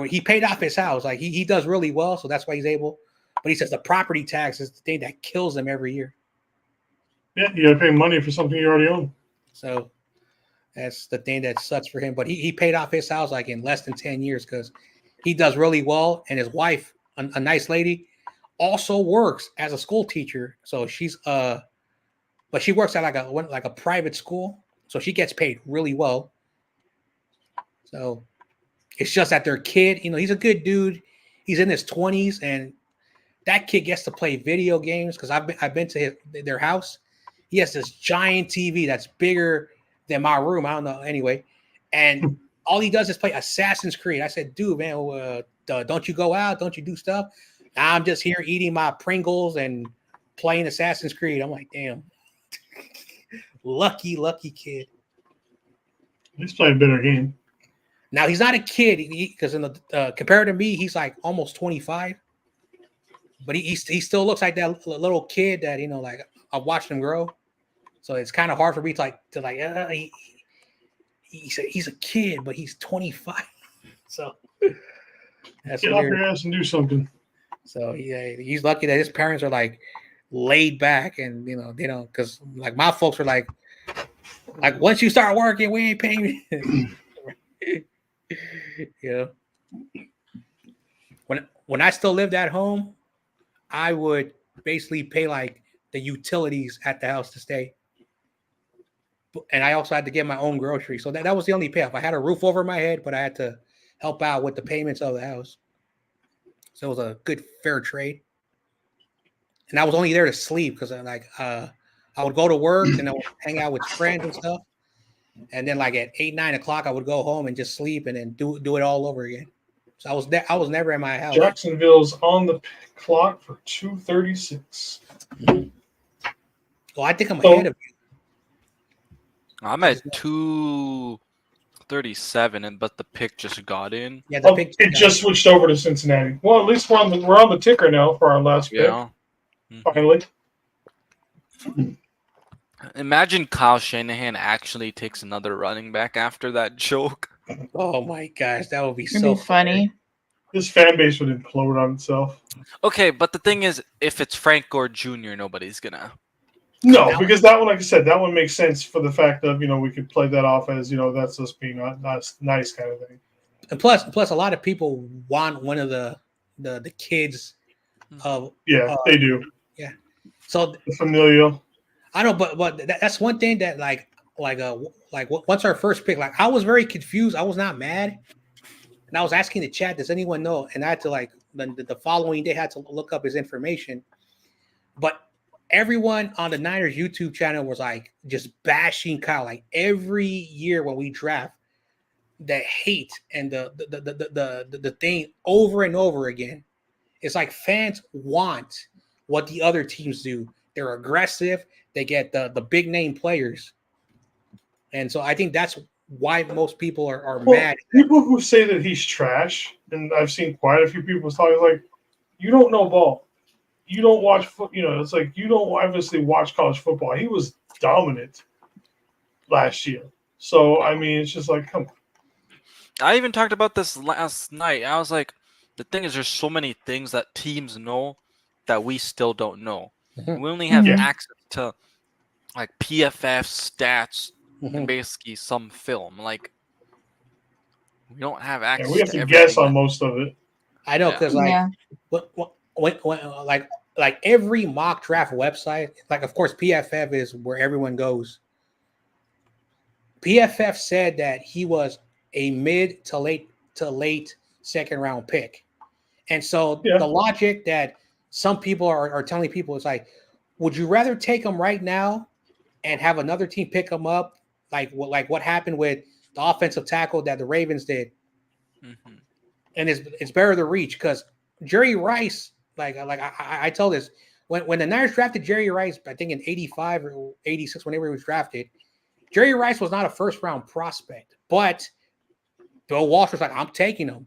he paid off his house. Like he does really well, so that's why he's able. But he says the property tax is the thing that kills him every year. Yeah, you got to pay money for something you already own. So that's the thing that sucks for him. But he paid off his house like in less than 10 years because he does really well. And his wife, a nice lady, also works as a school teacher. So she's but she works at like a private school. So she gets paid really well. So it's just that their kid, he's a good dude. he's in his 20s, and that kid gets to play video games because I've been to their house. He has this giant TV that's bigger than my room. I don't know anyway, and all he does is play Assassin's Creed. I said, dude, man, don't you go out? Don't you do stuff? I'm just here eating my Pringles and playing Assassin's Creed. I'm like, damn, lucky kid. He's playing a better game. Now he's not a kid because in the compared to me, he's like almost 25. But he still looks like that little kid that like I've watched him grow. So it's kind of hard for me to he's a kid, but he's 25. So that's get weird. off your ass and do something. So he's lucky that his parents are like laid back and they don't, because like my folks are like once you start working, we ain't paying you. When I still lived at home, I would basically pay like the utilities at the house to stay. And I also had to get my own groceries. So that was the only payoff. I had a roof over my head, but I had to help out with the payments of the house. So it was a good, fair trade. And I was only there to sleep because I would go to work and I would hang out with friends and stuff. And then like at 8, 9 o'clock, I would go home and just sleep and then do it all over again. So I was never in my house. Jacksonville's on the clock for 2:36. Well, I think I'm ahead of you. I'm at 2:37, but the pick just got in. Yeah, it just switched over to Cincinnati. Well, at least we're on the ticker now for our last pick. Finally. Imagine Kyle Shanahan actually takes another running back after that joke. Oh my gosh, that would be so funny. This fan base would implode on itself. Okay, but the thing is, if it's Frank Gore Jr., nobody's gonna. No, because that one, like I said, that one makes sense for the fact of we could play that off as that's us being nice kind of thing. And plus, a lot of people want one of the kids of. Yeah, they do. Yeah, so the familial. I know, but that's one thing that once our first pick, I was very confused. I was not mad, and I was asking the chat, does anyone know? And I had to the following day had to look up his information, but everyone on the Niners YouTube channel was just bashing Kyle every year when we draft. The hate and the thing over and over again. It's like fans want what the other teams do. They're aggressive. They get the big name players, and so I think that's why most people are mad. People who say that he's trash, and I've seen quite a few people talking you don't know ball. You don't watch it's like you don't obviously watch college football. He was dominant last year. So I mean, it's just come on. I even talked about this last night. I was like, the thing is, there's so many things that teams know that we still don't know. Mm-hmm. We only have access to PFF stats and basically some film. We don't have access. Yeah, we have to guess on most of it. I know because when every mock draft website, of course PFF is where everyone goes. PFF said that he was a mid to late second round pick, and so the logic that some people are telling people is would you rather take him right now and have another team pick him up, like what happened with the offensive tackle that the Ravens did? Mm-hmm. And it's better to reach because Jerry Rice, I told this when the Niners drafted Jerry Rice, I think in 85 or 86, whenever he was drafted, Jerry Rice was not a first round prospect, but Bill Walsh was I'm taking him,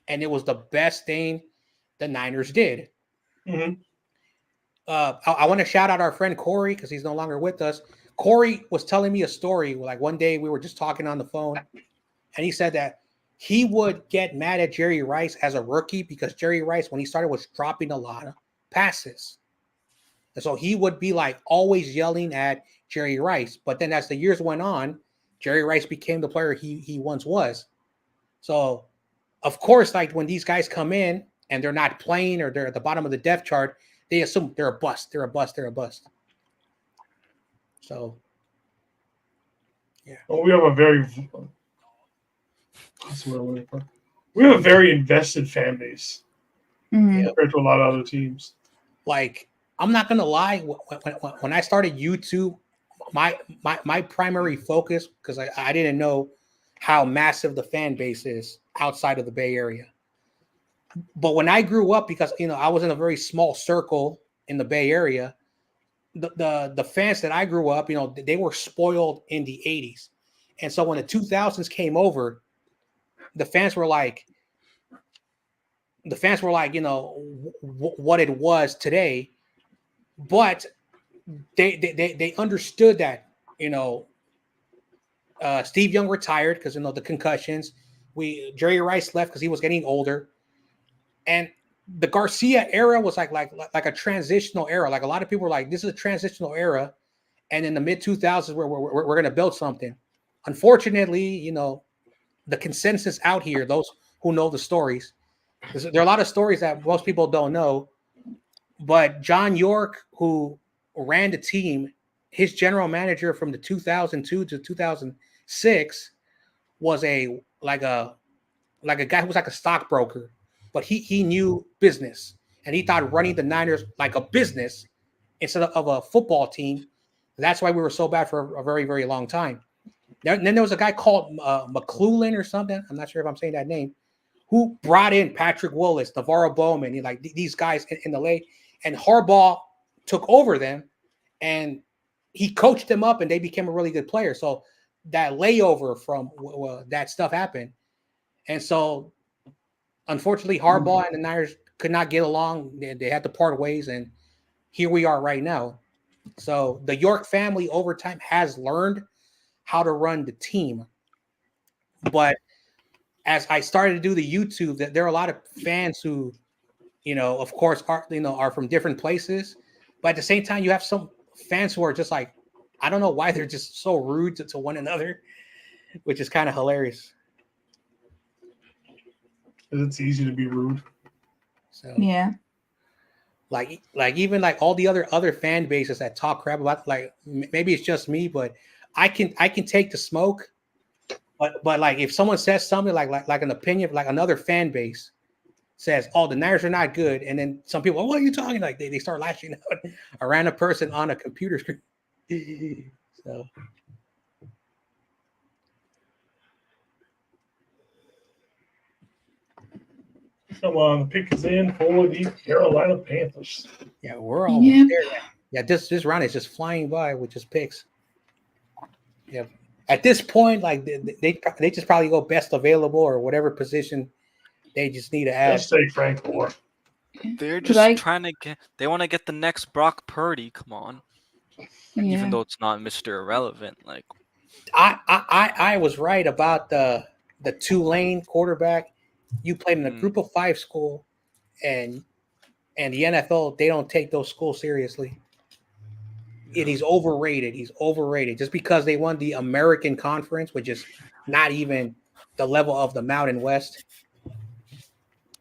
and it was the best thing the Niners did. Mm-hmm. I want to shout out our friend Corey because he's no longer with us. Corey was telling me a story. One day we were just talking on the phone, and he said that he would get mad at Jerry Rice as a rookie because Jerry Rice, when he started, was dropping a lot of passes. And so he would be always yelling at Jerry Rice. But then as the years went on, Jerry Rice became the player he once was. So, of course, when these guys come in and they're not playing or they're at the bottom of the depth chart, they assume they're a bust. They're a bust. They're a bust. So, yeah. Well, we have a very invested fan base. compared to a lot of other teams. Like, I'm not gonna lie, when I started YouTube, my primary focus, because I didn't know how massive the fan base is outside of the Bay Area. But when I grew up, because I was in a very small circle in the Bay Area, the fans that I grew up, they were spoiled in the 80s. And so when the 2000s came over, the fans were like, what it was today. But they understood that, Steve Young retired because, the concussions. Jerry Rice left because he was getting older. And the Garcia era was like a transitional era. Like, a lot of people were like, this is a transitional era. And in the mid 2000s, we're going to build something. Unfortunately, the consensus out here, those who know the stories, there are a lot of stories that most people don't know. But John York, who ran the team, his general manager from the 2002 to 2006 was a guy who was like a stockbroker, but he knew business, and he thought running the Niners like a business instead of a football team. That's why we were so bad for a very, very long time. Then there was a guy called McClellan or something. I'm not sure if I'm saying that name, who brought in Patrick Willis, Navarro Bowman, like these guys in the late, and Harbaugh took over them, and he coached them up, and they became a really good player. So that layover from that stuff happened. And so, unfortunately, Harbaugh and the Niners could not get along. They had to part ways, and here we are right now. So the York family over time has learned how to run the team. But as I started to do the YouTube, that there are a lot of fans who, of course, are from different places. But at the same time, you have some fans who are just like, I don't know why they're just so rude to one another, which is kind of hilarious. It's easy to be rude. So yeah, like even like all the other fan bases that talk crap about, like, maybe it's just me, but I can take the smoke. But like, if someone says something like an opinion, like another fan base says, "Oh, the Niners are not good," and then some people, "What are you talking?" Like they start lashing out a random person on a computer screen. So. Come on, the pick is in for the Carolina Panthers. Yeah, we're almost there. Yeah, this round is just flying by with just picks. Yeah, at this point, like they just probably go best available or whatever position they just need to add. Let's take Frank Gore. They're just trying to get. They want to get the next Brock Purdy. Come on, even though it's not Mr. Irrelevant. Like, I was right about the Tulane quarterback. You played in a Group of 5 school, and the NFL, they don't take those schools seriously. And he's overrated. He's overrated just because they won the American Conference, which is not even the level of the Mountain West.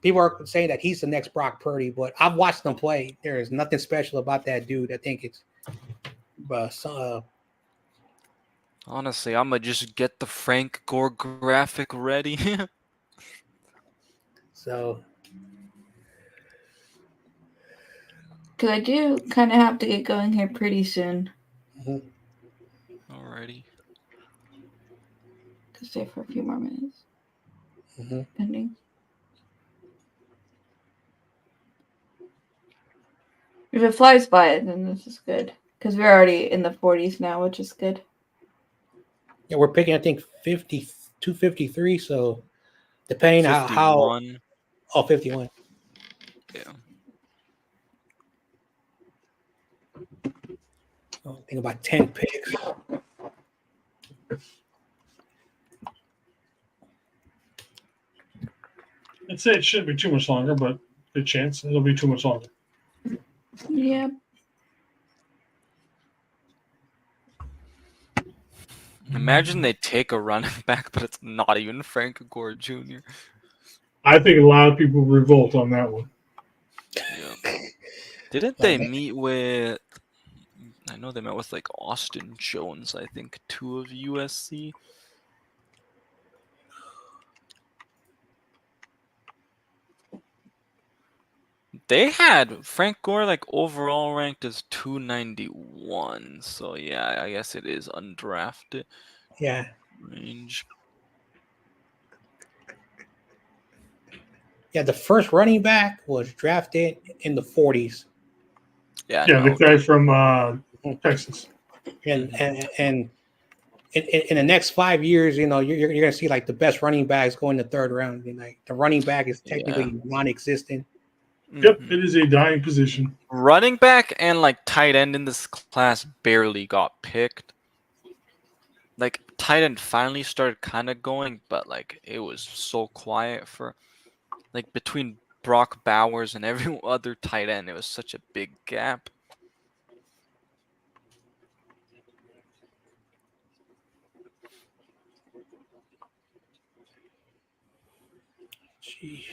People are saying that he's the next Brock Purdy, but I've watched him play. There is nothing special about that dude. I think it's honestly, I'm gonna just get the Frank Gore graphic ready. So, because I do kind of have to get going here pretty soon. Alrighty. To stay for a few more minutes. Pending. If it flies by, then this is good. Because we're already in the 40s now, which is good. Yeah, we're picking, I think, 253. So, depending on how. Oh, 51. Yeah. I think about 10 picks. I'd say it shouldn't be too much longer, but good chance it'll be too much longer. Yeah. Imagine they take a running back, but it's not even Frank Gore Jr. I think a lot of people revolt on that one. Yeah. Didn't they meet with? I know they met with like Austin Jones. I think too, of USC. They had Frank Gore like overall ranked as 291. So yeah, I guess it is undrafted. Yeah. Range. Yeah, the first running back was drafted in the 40s. Yeah, the guy from Texas. And in the next 5 years, you're going to see like the best running backs go in the third round. And like the running back is technically non-existent. Yep, it is a dying position. Running back and like tight end in this class barely got picked. Like tight end finally started kind of going, but like it was so quiet for like between Brock Bowers and every other tight end. It was such a big gap. Gee.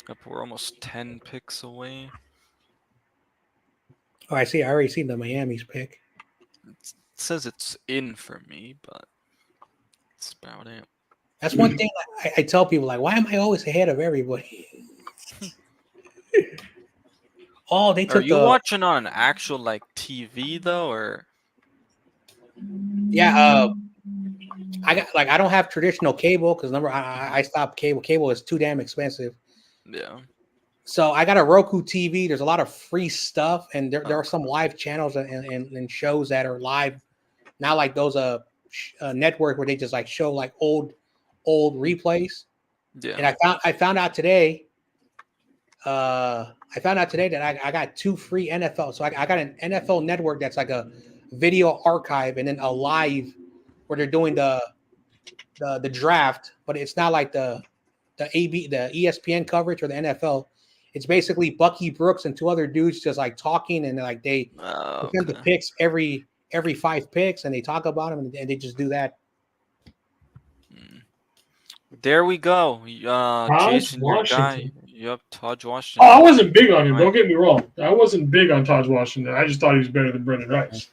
Yep, we're almost 10 picks away. Oh, I see. I already seen the Miami's pick. It says it's in for me, but that's about it. That's one thing I tell people, like, why am I always ahead of everybody? Oh, they took. Are you watching on an actual like TV though, or? Yeah, I don't have traditional cable because I stopped cable. Cable is too damn expensive. Yeah. So I got a Roku TV. There's a lot of free stuff, and there are some live channels and shows that are live, not like those network where they just like show like old replays. Yeah. And I found out today. I found out today that I got 2 free NFL. So I got an NFL network that's like a video archive, and then a live where they're doing the draft, but it's not like the ESPN coverage or the NFL. It's basically Bucky Brooks and 2 other dudes just like talking, and like they defend the picks every 5 picks, and they talk about them, and they just do that. There we go. Jason, your guy. Washington. Yep, Taj Washington. Oh, I wasn't big on him. Don't get me wrong. I wasn't big on Taj Washington. I just thought he was better than Brendan Rice.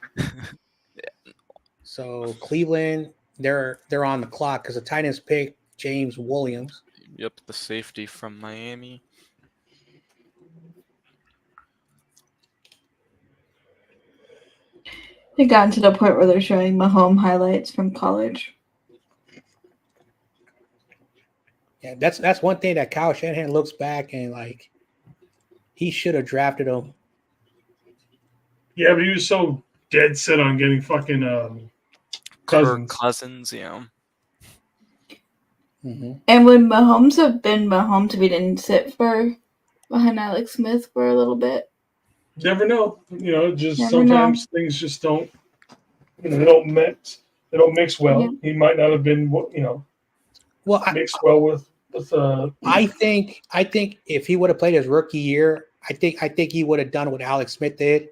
So Cleveland, they're on the clock because the Titans picked James Williams. Yep, the safety from Miami. They gotten to the point where they're showing Mahomes highlights from college. Yeah, that's one thing that Kyle Shanahan looks back and like he should have drafted him. Yeah, but he was so dead set on getting fucking Cousins, yeah. Mm-hmm. And would Mahomes have been Mahomes if he didn't sit for behind Alex Smith for a little bit? Never know. Sometimes things just don't. They don't mix. They don't mix well. Yeah. He might not have been, mixed well with. I think if he would have played his rookie year, I think he would have done what Alex Smith did.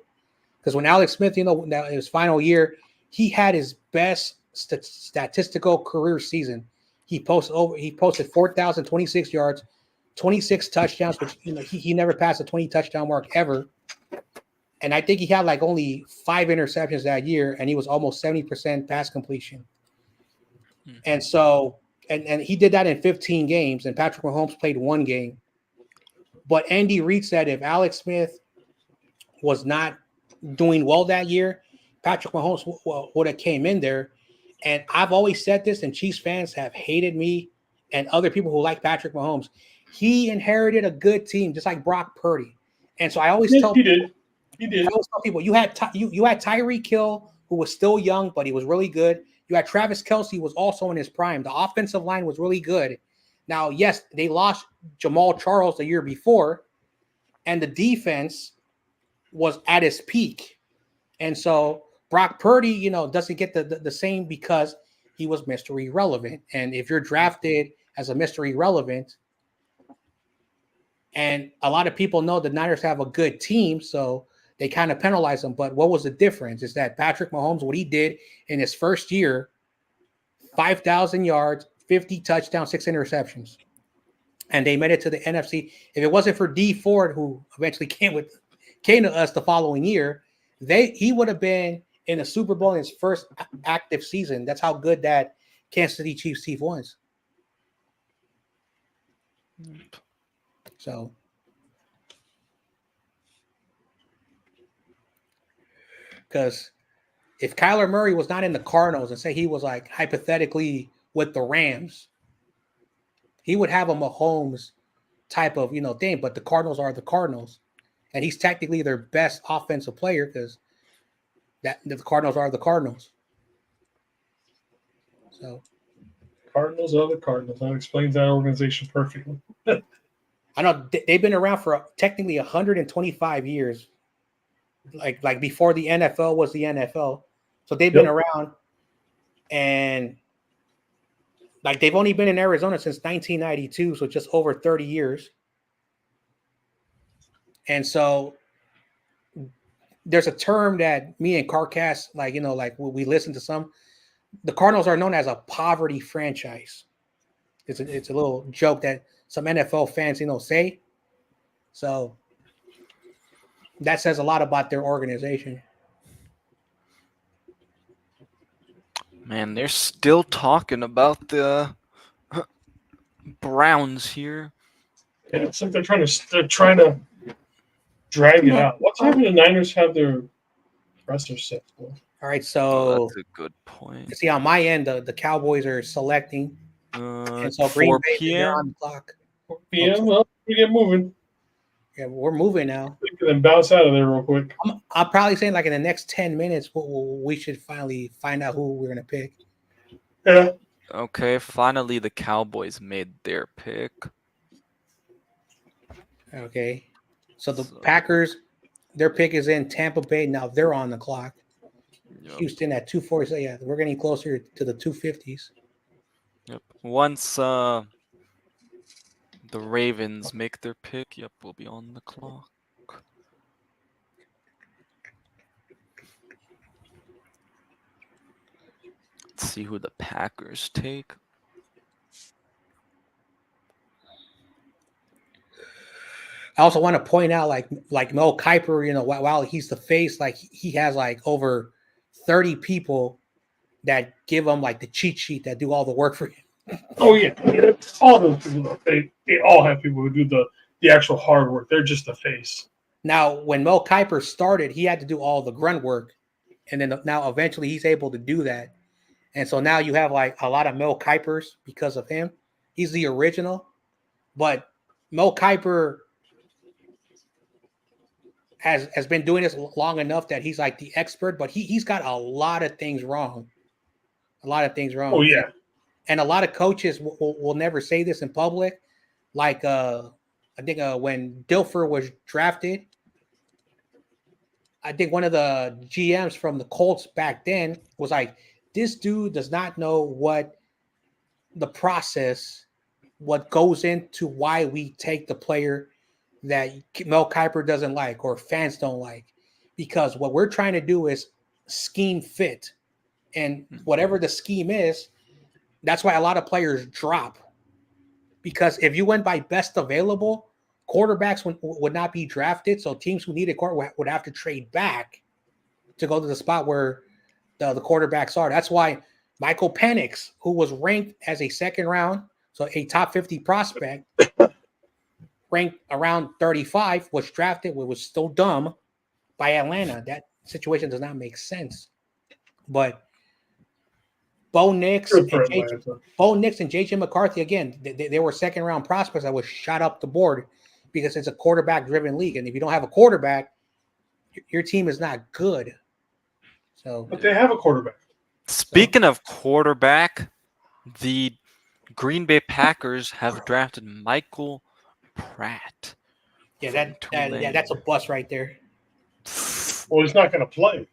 Because when Alex Smith, his final year, he had his best statistical career season. He posted 4,026 yards, 26 touchdowns, which he never passed a 20 touchdown mark ever. And I think he had like only 5 interceptions that year, and he was almost 70% pass completion. And so, and he did that in 15 games, and Patrick Mahomes played 1 game. But Andy Reid said if Alex Smith was not doing well that year, Patrick Mahomes would have came in there. And I've always said this, and Chiefs fans have hated me and other people who like Patrick Mahomes. He inherited a good team, just like Brock Purdy. And so I always tell people, I always tell people, you had Tyreek Hill, who was still young, but he was really good. You had Travis Kelce, who was also in his prime. The offensive line was really good. Now, yes, they lost Jamal Charles the year before, and the defense was at its peak. And so Brock Purdy, doesn't get the same because he was Mr. Irrelevant. And if you're drafted as a Mr. Irrelevant, and a lot of people know the Niners have a good team, so they kind of penalize them. But what was the difference is that Patrick Mahomes, what he did in his first year, 5,000 yards, 50 touchdowns, 6 interceptions. And they made it to the NFC. If it wasn't for Dee Ford, who eventually came to us the following year, he would have been in the Super Bowl in his first active season. That's how good that Kansas City Chiefs team was. So because if Kyler Murray was not in the Cardinals and say he was like hypothetically with the Rams, he would have a Mahomes type of thing. But the Cardinals are the Cardinals, and he's technically their best offensive player because the Cardinals are the Cardinals. So Cardinals are the Cardinals. That explains that organization perfectly. I know they've been around for technically 125 years, like before the NFL was the NFL. So they've been around, and like they've only been in Arizona since 1992, so just over 30 years. And so there's a term that me and Carcass, like we listen to some. The Cardinals are known as a poverty franchise. It's a little joke that some NFL fans say. So that says a lot about their organization. Man, they're still talking about the Browns here. Yeah, it's like they're trying to drag it out. What time do the Niners have their presser set for? All right, so that's a good point. See, on my end, the Cowboys are selecting, and so 4 p.m. they're on the clock. 4 p.m. Well, we get moving. Yeah, we're moving now. We can then bounce out of there real quick. I'm probably saying like in the next 10 minutes, we should finally find out who we're gonna pick. Yeah. Okay, finally the Cowboys made their pick. Okay, so the Packers, their pick is in Tampa Bay. Now they're on the clock. Yep. Houston at 2:40. So yeah, we're getting closer to the 250s. Yep. Once the Ravens make their pick, yep, we'll be on the clock. Let's see who the Packers take. I also want to point out, like Mel Kiper, while he's the face, like he has like over 30 people that give him like the cheat sheet that do all the work for him. Oh yeah, all those people. They all have people who do the actual hard work. They're just the face. Now, when Mel Kiper started, he had to do all the grunt work, and then now eventually he's able to do that. And so now you have like a lot of Mel Kipers because of him. He's the original, but Mel Kiper has been doing this long enough that he's like the expert, but he's got a lot of things wrong. A lot of things wrong. Oh, yeah. And a lot of coaches will never say this in public. Like, I think when Dilfer was drafted, I think one of the GMs from the Colts back then was like, this dude does not know what the process, what goes into why we take the player that Mel Kiper doesn't like or fans don't like, because what we're trying to do is scheme fit, and whatever the scheme is, that's why a lot of players drop, because if you went by best available, quarterbacks would not be drafted. So teams who needed quarterback would have to trade back to go to the spot where the quarterbacks are. That's why Michael Penix, who was ranked as a second round, so a top 50 prospect, ranked around 35, was drafted, was still dumb by Atlanta. That situation does not make sense. But Bo Nix and JJ McCarthy, again, they were second round prospects that was shot up the board because it's a quarterback driven league. And if you don't have a quarterback, your team is not good. So, but they have a quarterback. Speaking of quarterback, the Green Bay Packers have drafted Michael Pratt. Yeah, that's a bust right there. Well, he's not going to play.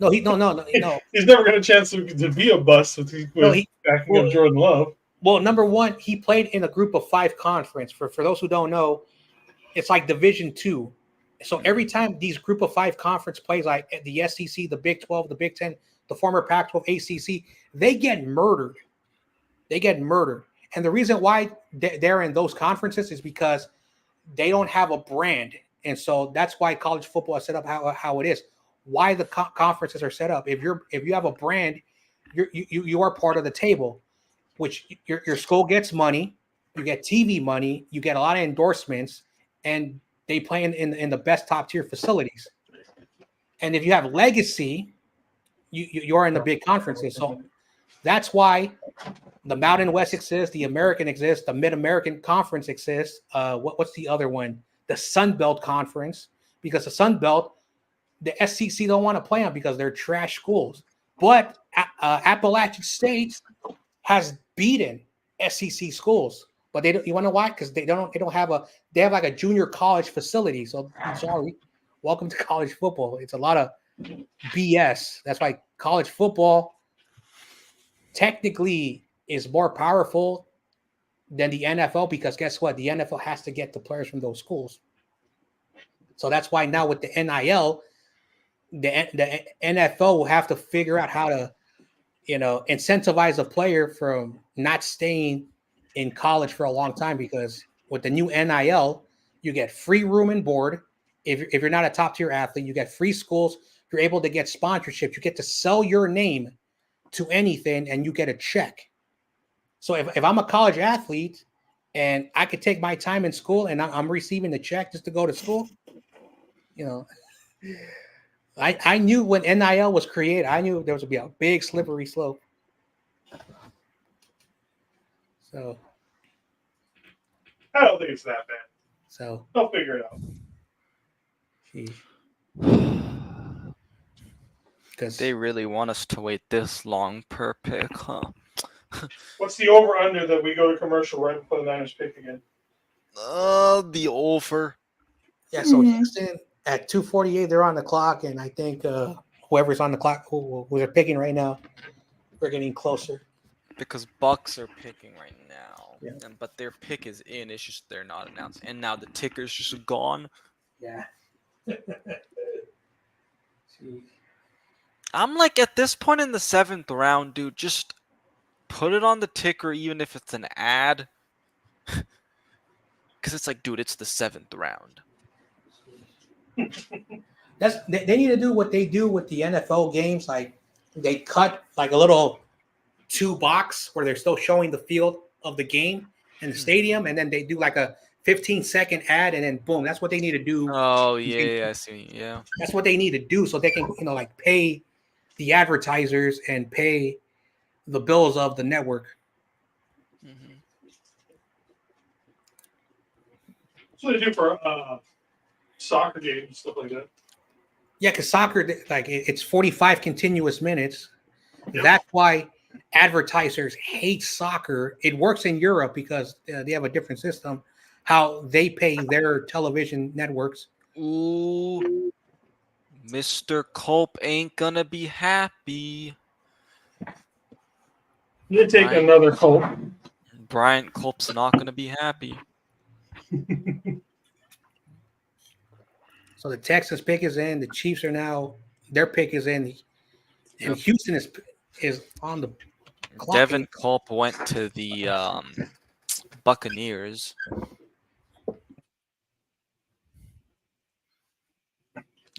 No. He's never got a chance to be a bust with backing up Jordan Love. Well, number one, he played in a Group of 5 conference. For those who don't know, it's like Division II. So every time these Group of 5 conference plays, like the SEC, the Big 12, the Big 10, the former Pac-12, ACC, they get murdered. And the reason why they're in those conferences is because they don't have a brand. And so that's why college football is set up how it is. Why the conferences are set up. If you have a brand, you are part of the table, which your school gets money, you get TV money, you get a lot of endorsements, and they play in the best top tier facilities. And if you have legacy, you're in the big conferences. So that's why the Mountain West exists, the American exists, the Mid-American Conference exists. What's the other one? The Sun Belt Conference, because the Sun Belt, the SEC don't want to play on because they're trash schools. But Appalachian State has beaten SEC schools, but they don't. You want to know why? Because they don't have like a junior college facility. So I'm sorry. Welcome to college football. It's a lot of BS. That's why college football technically is more powerful than the NFL, because guess what? The NFL has to get the players from those schools. So that's why now with the NIL, the NFL will have to figure out how to, incentivize a player from not staying in college for a long time, because with the new NIL, you get free room and board. If you're not a top tier athlete, you get free schools. You're able to get sponsorships. You get to sell your name to anything and you get a check. So if I'm a college athlete and I could take my time in school and I'm receiving the check just to go to school, I knew when NIL was created, I knew there was going to be a big slippery slope. So I don't think it's that bad. So they'll figure it out. Because they really want us to wait this long per pick, huh? What's the over-under that we go to commercial right before the Niners pick again? The over. Yeah, so Houston at 2:48, they're on the clock, and I think whoever's on the clock, who they're picking right now, we're getting closer. Because Bucks are picking right now, yeah. But their pick is in. It's just they're not announced, and now the ticker's just gone. Yeah. I'm like, at this point in the 7th round, dude, just put it on the ticker, even if it's an ad. Because it's like, dude, it's the 7th round. They need to do what they do with the NFL games. Like, they cut like a little 2 box where they're still showing the field of the game in the stadium, and then they do like a 15-second ad, and then boom, that's what they need to do. Oh yeah, I see. Yeah, that's what they need to do so they can like pay the advertisers and pay the bills of the network. Mm-hmm. That's what they do for soccer games and stuff like that. Yeah, because soccer, like, it's 45 continuous minutes. Yep. That's why advertisers hate soccer. It works in Europe because they have a different system, how they pay their television networks. Ooh, Mr. Culp ain't gonna be happy. You take another Culp. Bryant Culp's not gonna be happy. So the Texans pick is in. The Chiefs are now, their pick is in. And Houston is on the clock. Devin Culp went to the Buccaneers.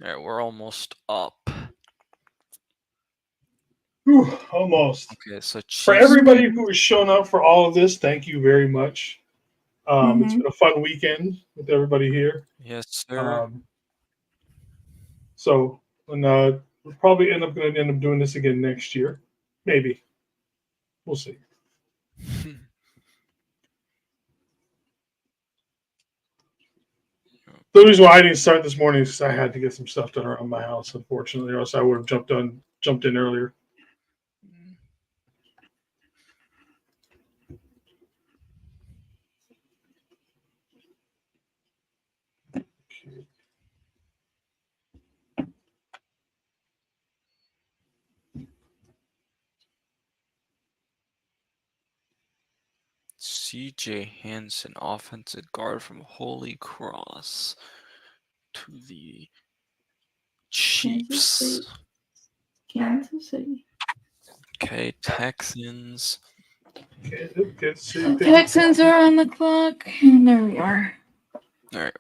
All right, we're almost up. Whew, almost. Okay, so for everybody who has shown up for all of this, thank you very much. It's been a fun weekend with everybody here. Yes, sir. So, and we'll probably end up doing this again next year. Maybe. We'll see. The reason why I didn't start this morning is because I had to get some stuff done around my house, unfortunately, or else I would have jumped in earlier. CJ Hansen, offensive guard from Holy Cross, to the Chiefs. Kansas City. Okay, Texans. Texans are on the clock, and there we are. All right.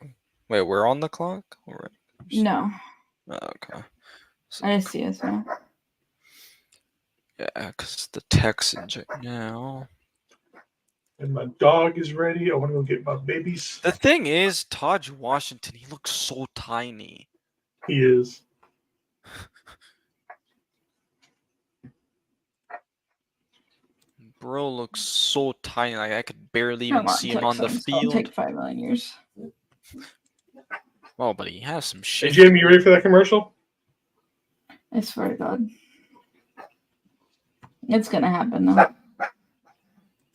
Wait, we're on the clock? Or... No. Oh, okay. So, I see us now. Yeah, because the Texans right now. And my dog is ready. I want to go get my babies. The thing is, Taj Washington, he looks so tiny. He is. Bro looks so tiny. Like I could barely even see him on the field. It'll take 5 million years. Oh, but he has some Hey, shit. Jamie, you ready for that commercial? I swear to God. It's gonna happen though.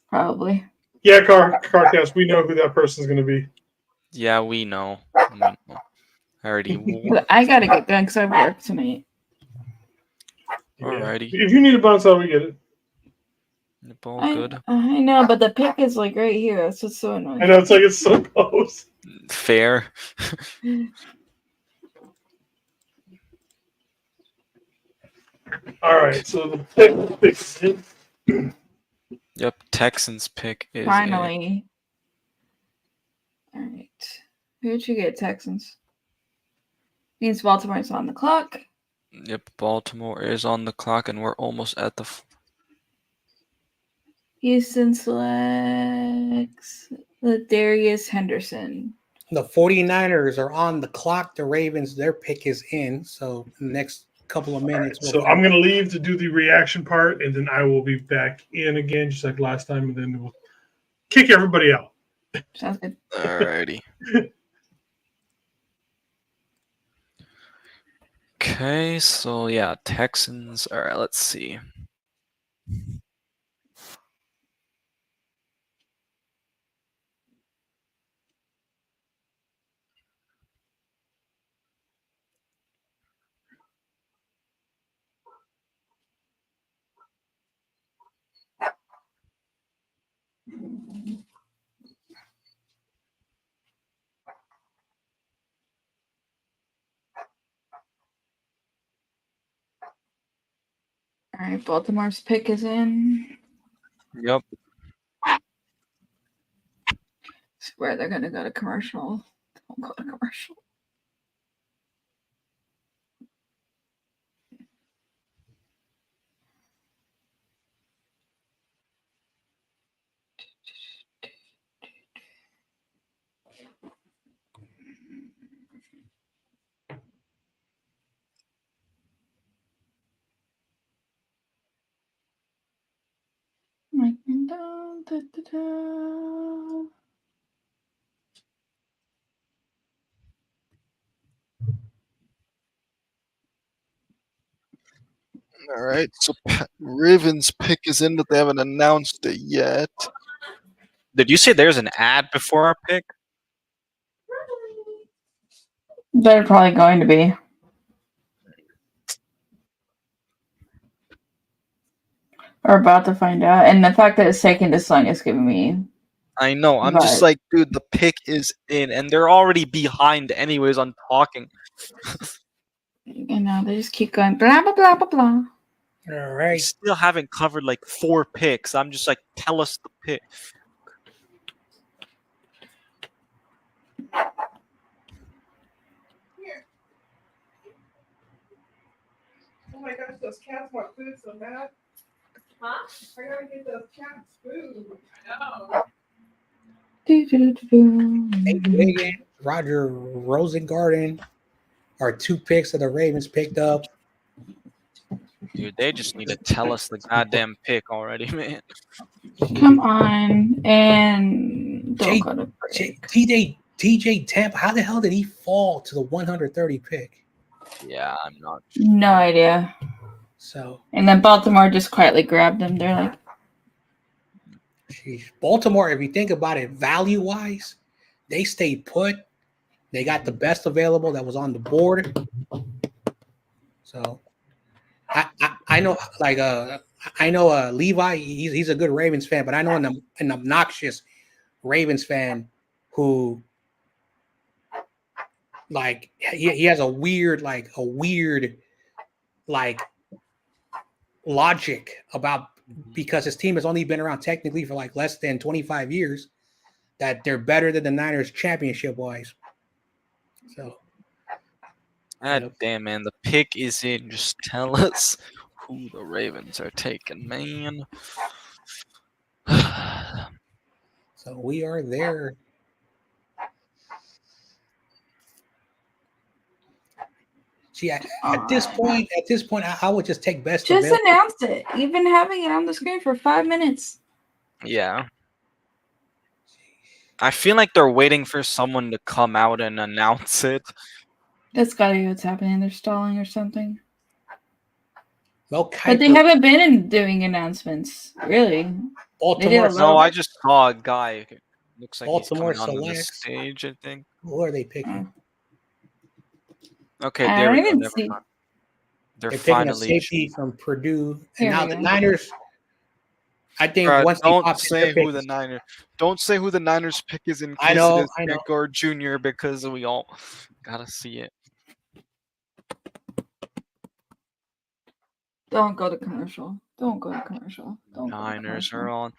Probably. Yeah, Carcast, we know who that person's going to be. Yeah, we know. I already. I gotta get going because I work tonight. Alrighty. If you need a bounce out, we get it. All good. I know, but the pick is like right here. That's what's so annoying. I know, it's like it's so close. Fair. All right, so the pick's in. Yep, Texans pick is Finally. All right. Who'd you get, Texans? Means Baltimore's on the clock. Yep, Baltimore is on the clock, and we're almost at the. Houston selects Darius Henderson. The 49ers are on the clock. The Ravens, their pick is in. So in the next couple of minutes. So I'm going to leave to do the reaction part, and then I will be back in again, just like last time, and then we'll kick everybody out. Sounds good. Alrighty. Okay, so yeah, Texans. All right, let's see. All right, Baltimore's pick is in. Yep. Swear they're gonna go to commercial. Don't go to commercial. All right, so Ravens pick is in, but they haven't announced it yet. Did you say there's an ad before our pick? They're probably going to be. We're about to find out. And the fact that it's taking this long is giving me. I know. I'm just like, dude, the pick is in, and they're already behind anyways on talking. You know, they just keep going blah blah blah blah blah. All right. We still haven't covered like 4 picks. I'm just like, tell us the pick. Oh my gosh, those cats want food so bad. Huh? I gotta get those cats food. I know. Roger Rosengarten are 2 picks that the Ravens picked up. Dude, they just need to tell us the goddamn pick already, man. Come on. And don't go to break. TJ Tampa, how the hell did he fall to the 130 pick? Yeah, I'm not sure. No idea. So, and then Baltimore just quietly grabbed him. They're like, geez. Baltimore, if you think about it, value-wise, they stayed put. They got the best available that was on the board. So, I know, like, I know Levi. He's a good Ravens fan, but I know an obnoxious Ravens fan who, like, he has a weird logic about, because his team has only been around technically for like less than 25 years, that they're better than the Niners championship wise. So, God damn, man, the pick is in. Just tell us who the Ravens are taking, man. So we are there. See, at this point, I would just take best Just available. announce it. Even having it on the screen for 5 minutes. Yeah. I feel like they're waiting for someone to come out and announce it. That's gotta be what's happening. They're stalling or something. Mel But they haven't been doing announcements, really. Baltimore. No, I just saw a guy. Looks like Baltimore he's coming onto the selects. stage, I think. Who are they picking? Okay, I there we don't go. even Never see- mind. They're picking a safety from Purdue, and Here now we the go. Niners. I think Bruh, once they don't pop in say their who the picks, Niners. Don't say who the Niners pick is in I case know, it is I know. Pick or Junior, because we all gotta see it. Don't go to commercial. Don't go to commercial. Don't Niners go to are commercial.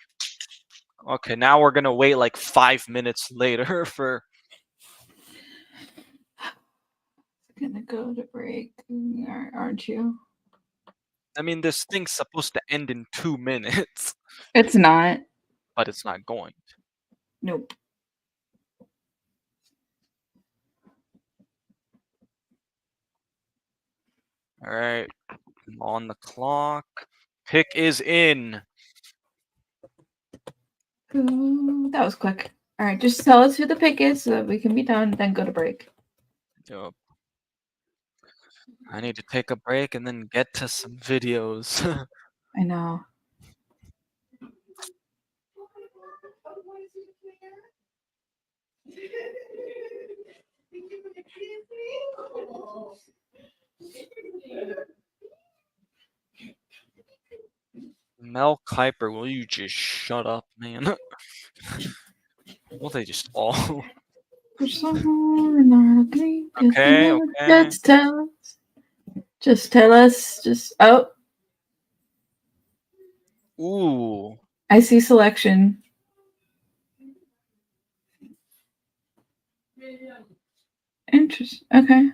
on. Okay, now we're gonna wait like 5 minutes later for. Gonna go to break, aren't you? I mean, this thing's supposed to end in 2 minutes. It's not. But it's not going. Nope. All right, I'm on the clock. Pick is in. Ooh, that was quick. All right, just tell us who the pick is so that we can be done, then go to break. Yup. I need to take a break and then get to some videos. I know. Mel Kiper, will you just shut up, man? Will they just all? Okay. Just tell us. Just tell us. Just Ooh. I see selection. Interesting. Okay.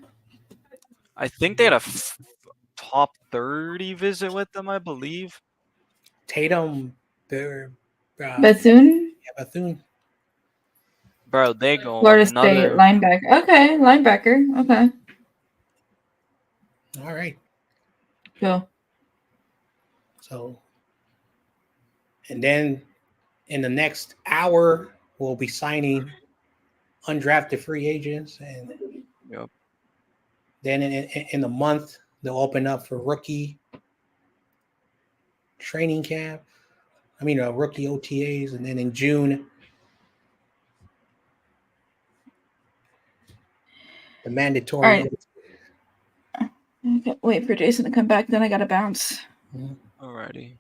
I think they had a top 30 visit with them, I believe. Tatum, Bethune? Yeah, Bethune. Bro, they go Florida State linebacker. Okay, linebacker. Okay. All right. Cool. So, and then in the next hour, we'll be signing undrafted free agents, and yep. Then in a month, they'll open up for rookie training camp. I mean, rookie OTAs, and then in June, the mandatory. All right. Okay, wait for Jason to come back. Then I gotta bounce. Alrighty.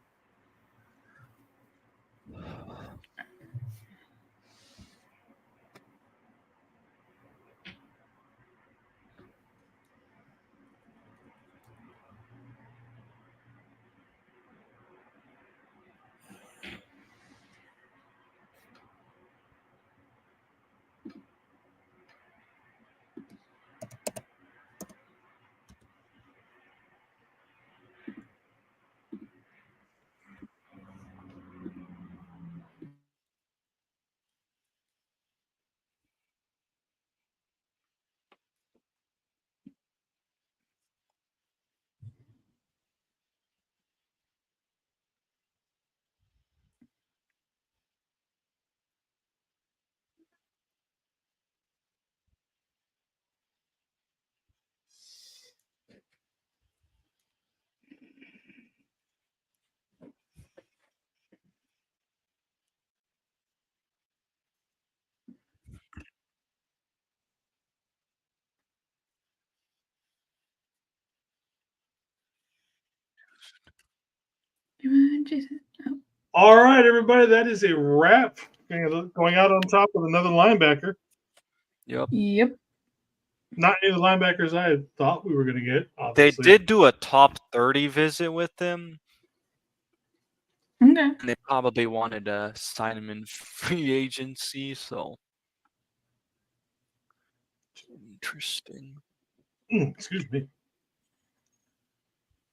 Jason. Oh. All right, everybody, that is a wrap. Going out on top with another linebacker. Yep. Yep. Not any of the linebackers I had thought we were going to get. They Obviously. did do a top 30 visit with them. Okay. And they probably wanted to sign him in free agency, so. Interesting. Excuse me.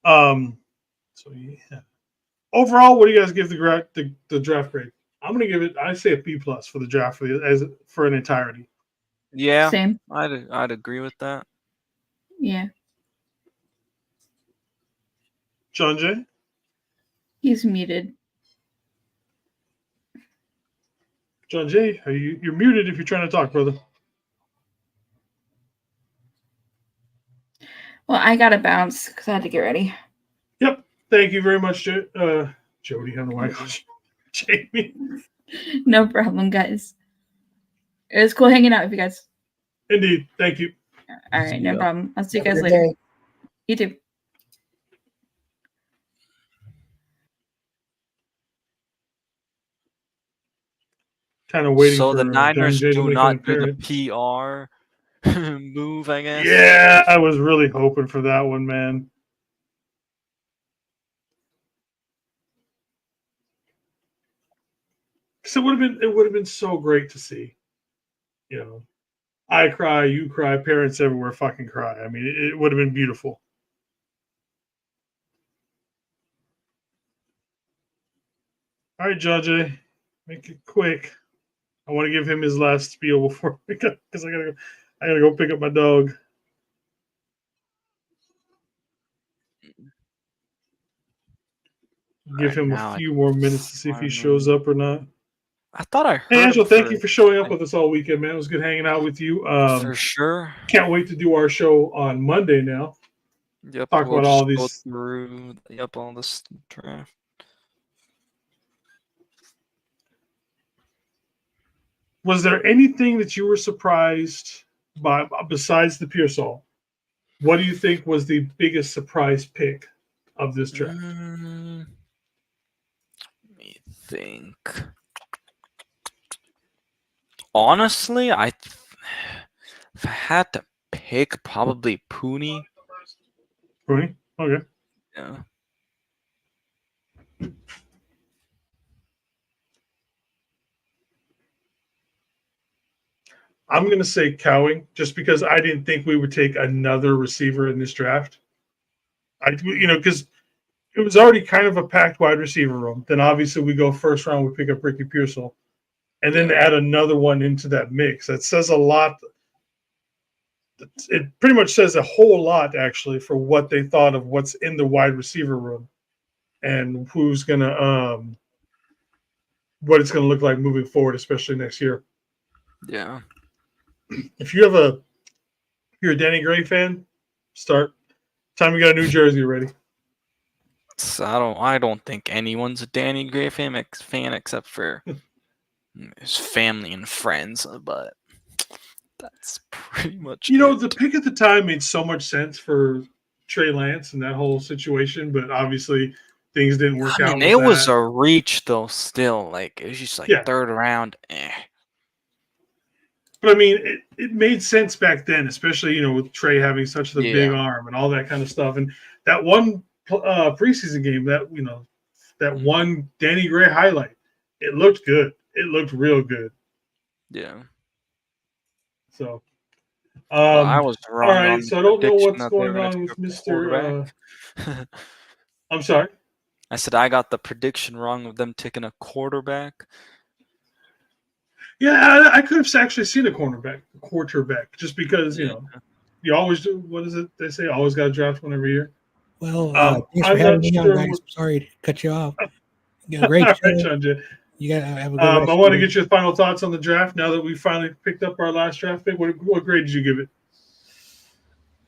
So yeah. Overall, what do you guys give the draft grade I'm gonna give it. I say a B+ for the draft for an entirety. Yeah, Same. I'd agree with that. Yeah. John Jay? He's muted. John Jay, you're muted if you're trying to talk, brother. Well, I gotta bounce because I had to get ready. Yep. Thank you very much, Jody. I don't know why I called you Jamie. No problem, guys. It was cool hanging out with you guys. Indeed. Thank you. All right, no problem. I'll see you Have a guys good later. day. You too. Kind of waiting So for the Niners John Jay to do make not an do the appearance. PR move, I guess. Yeah, I was really hoping for that one, man. Because it would have been so great to see. You know, I cry, you cry, parents everywhere fucking cry. I mean, it would have been beautiful. All right, John Jay, make it quick. I want to give him his last spiel before because I gotta go pick up my dog. Give him a few more minutes to see if he shows up or not. I thought I heard. Hey, Angel, thank you for showing up with us all weekend, man. It was good hanging out with you. For sure. Can't wait to do our show on Monday now. Yep. Talk about all these. Go through. Yep, all this draft. Was there anything that you were surprised by besides the Pearsall? What do you think was the biggest surprise pick of this draft? Let me think. Honestly, if I had to pick, probably Pooney. Pooney? Okay. Yeah. I'm going to say Cowing, just because I didn't think we would take another receiver in this draft. Because it was already kind of a packed wide receiver room. Then obviously we go first round, we pick up Ricky Pearsall. And then to add another one into that mix, that says a lot. It pretty much says a whole lot, actually, for what they thought of what's in the wide receiver room and who's going to, what it's going to look like moving forward, especially next year. Yeah. If you're a Danny Gray fan, time we got a new jersey ready. So I don't think anyone's a Danny Gray fan except for his family and friends, but that's pretty much the pick at the time made so much sense for Trey Lance and that whole situation, but obviously things didn't work out. It was a reach though. Still, like it was just like third round. But I mean, it made sense back then, especially with Trey having such the big arm and all that kind of stuff. And that one preseason game, that one Danny Gray highlight, it looked good. It looked real good. Yeah. So, I was wrong. All right, so I don't know what's going on with Mr. I'm sorry. I said I got the prediction wrong of them taking a quarterback. Yeah, I could have actually seen a quarterback, just because you always do. What is it they say? Always got to draft one every year. Well, thanks for having me on, guys. Sorry to cut you off. You got a great show. John Jay. You got to have a good. I want to get your final thoughts on the draft now that we finally picked up our last draft pick. What grade did you give it?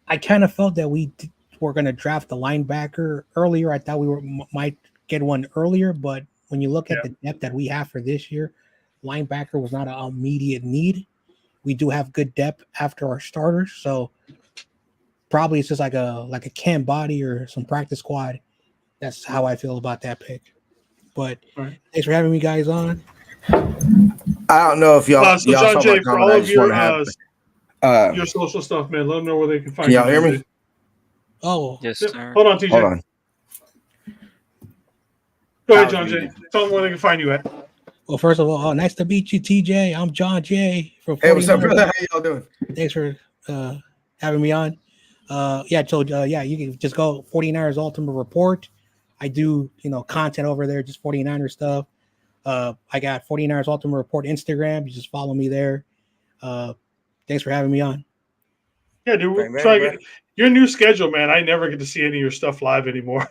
I kind of felt that we were going to draft the linebacker earlier. I thought we might get one earlier, but when you look at the depth that we have for this year, linebacker was not an immediate need. We do have good depth after our starters, so probably it's just like a cam body or some practice squad. That's how I feel about that pick. But thanks for having me guys on. I don't know if y'all. So John Jay, for all of your social stuff, man, let them know where they can find you. Y'all hear me? Oh, yes, sir. Hold on, TJ. Hold on. Go ahead, John Jay. Tell them where they can find you at. Well, first of all, nice to meet you, TJ. I'm John Jay from. Hey, what's up, brother? How y'all doing? Thanks for having me on. You can just go 49ers Ultimate Report. I do, content over there, just 49er stuff. I got 49ers Ultimate Report Instagram. You just follow me there. Thanks for having me on. Yeah, dude. We'll try to get your new schedule, man. I never get to see any of your stuff live anymore.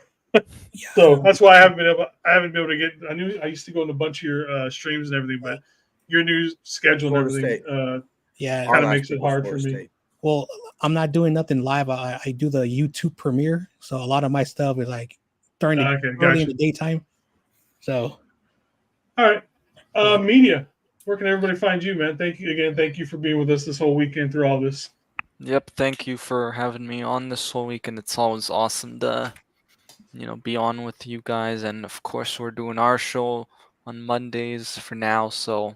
So that's why I haven't been able to get. I used to go on a bunch of your streams and everything, but your new schedule and everything, kind of makes it hard for me. Well, I'm not doing nothing live. I do the YouTube premiere, so a lot of my stuff is like during the early in the daytime. So, all right, media. Where can everybody find you, man? Thank you again. Thank you for being with us this whole weekend through all this. Yep, thank you for having me on this whole weekend. It's always awesome to, be on with you guys. And of course, we're doing our show on Mondays for now. So,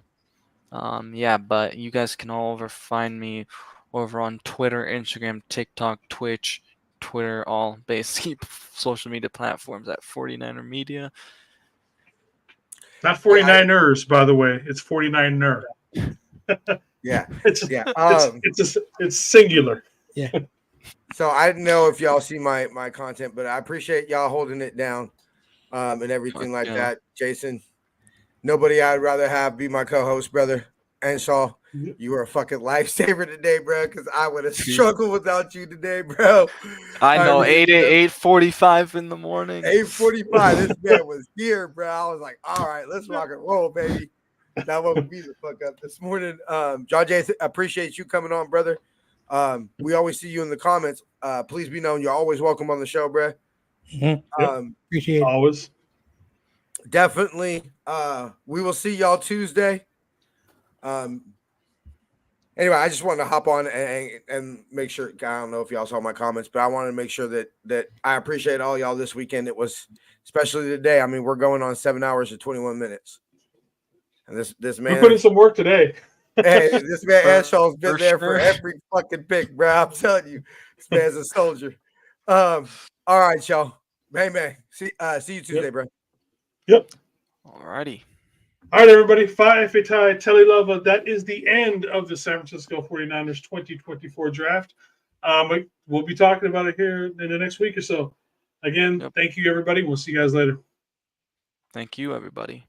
yeah, but you guys can all find me over on Twitter, Instagram, TikTok, Twitch, Twitter, all basically social media platforms at 49er Media. Not 49ers, by the way. It's 49er. Yeah. It's singular. Yeah. So I didn't know if y'all see my content, but I appreciate y'all holding it down and everything like that. Jason, nobody I'd rather have be my co-host, brother. And Shaw, you were a fucking lifesaver today, bro, because I would have struggled without you today, bro. I know, 8:45 in the morning. 8:45. This man was here, bro. I was like, all right, let's rock and roll, baby. That woke me the fuck up this morning. John J, appreciate you coming on, brother. We always see you in the comments. Please be known, you're always welcome on the show, bro. Appreciate it. Always. Definitely. We will see y'all Tuesday. Anyway, I just wanted to hop on and make sure. I don't know if y'all saw my comments, but I wanted to make sure that I appreciate all y'all this weekend. It was especially today. I mean, we're going on 7 hours and 21 minutes. And this man, we put in some work today. Hey, this man Anshaw's been there for every fucking pick, bro. I'm telling you, this man's a soldier. All right, y'all. Bang bang. See you Tuesday, bro. Yep. Alrighty. All right, everybody. Phi Phi Telly Love. That is the end of the San Francisco 49ers 2024 draft. We'll be talking about it here in the next week or so. Again, thank you, everybody. We'll see you guys later. Thank you, everybody.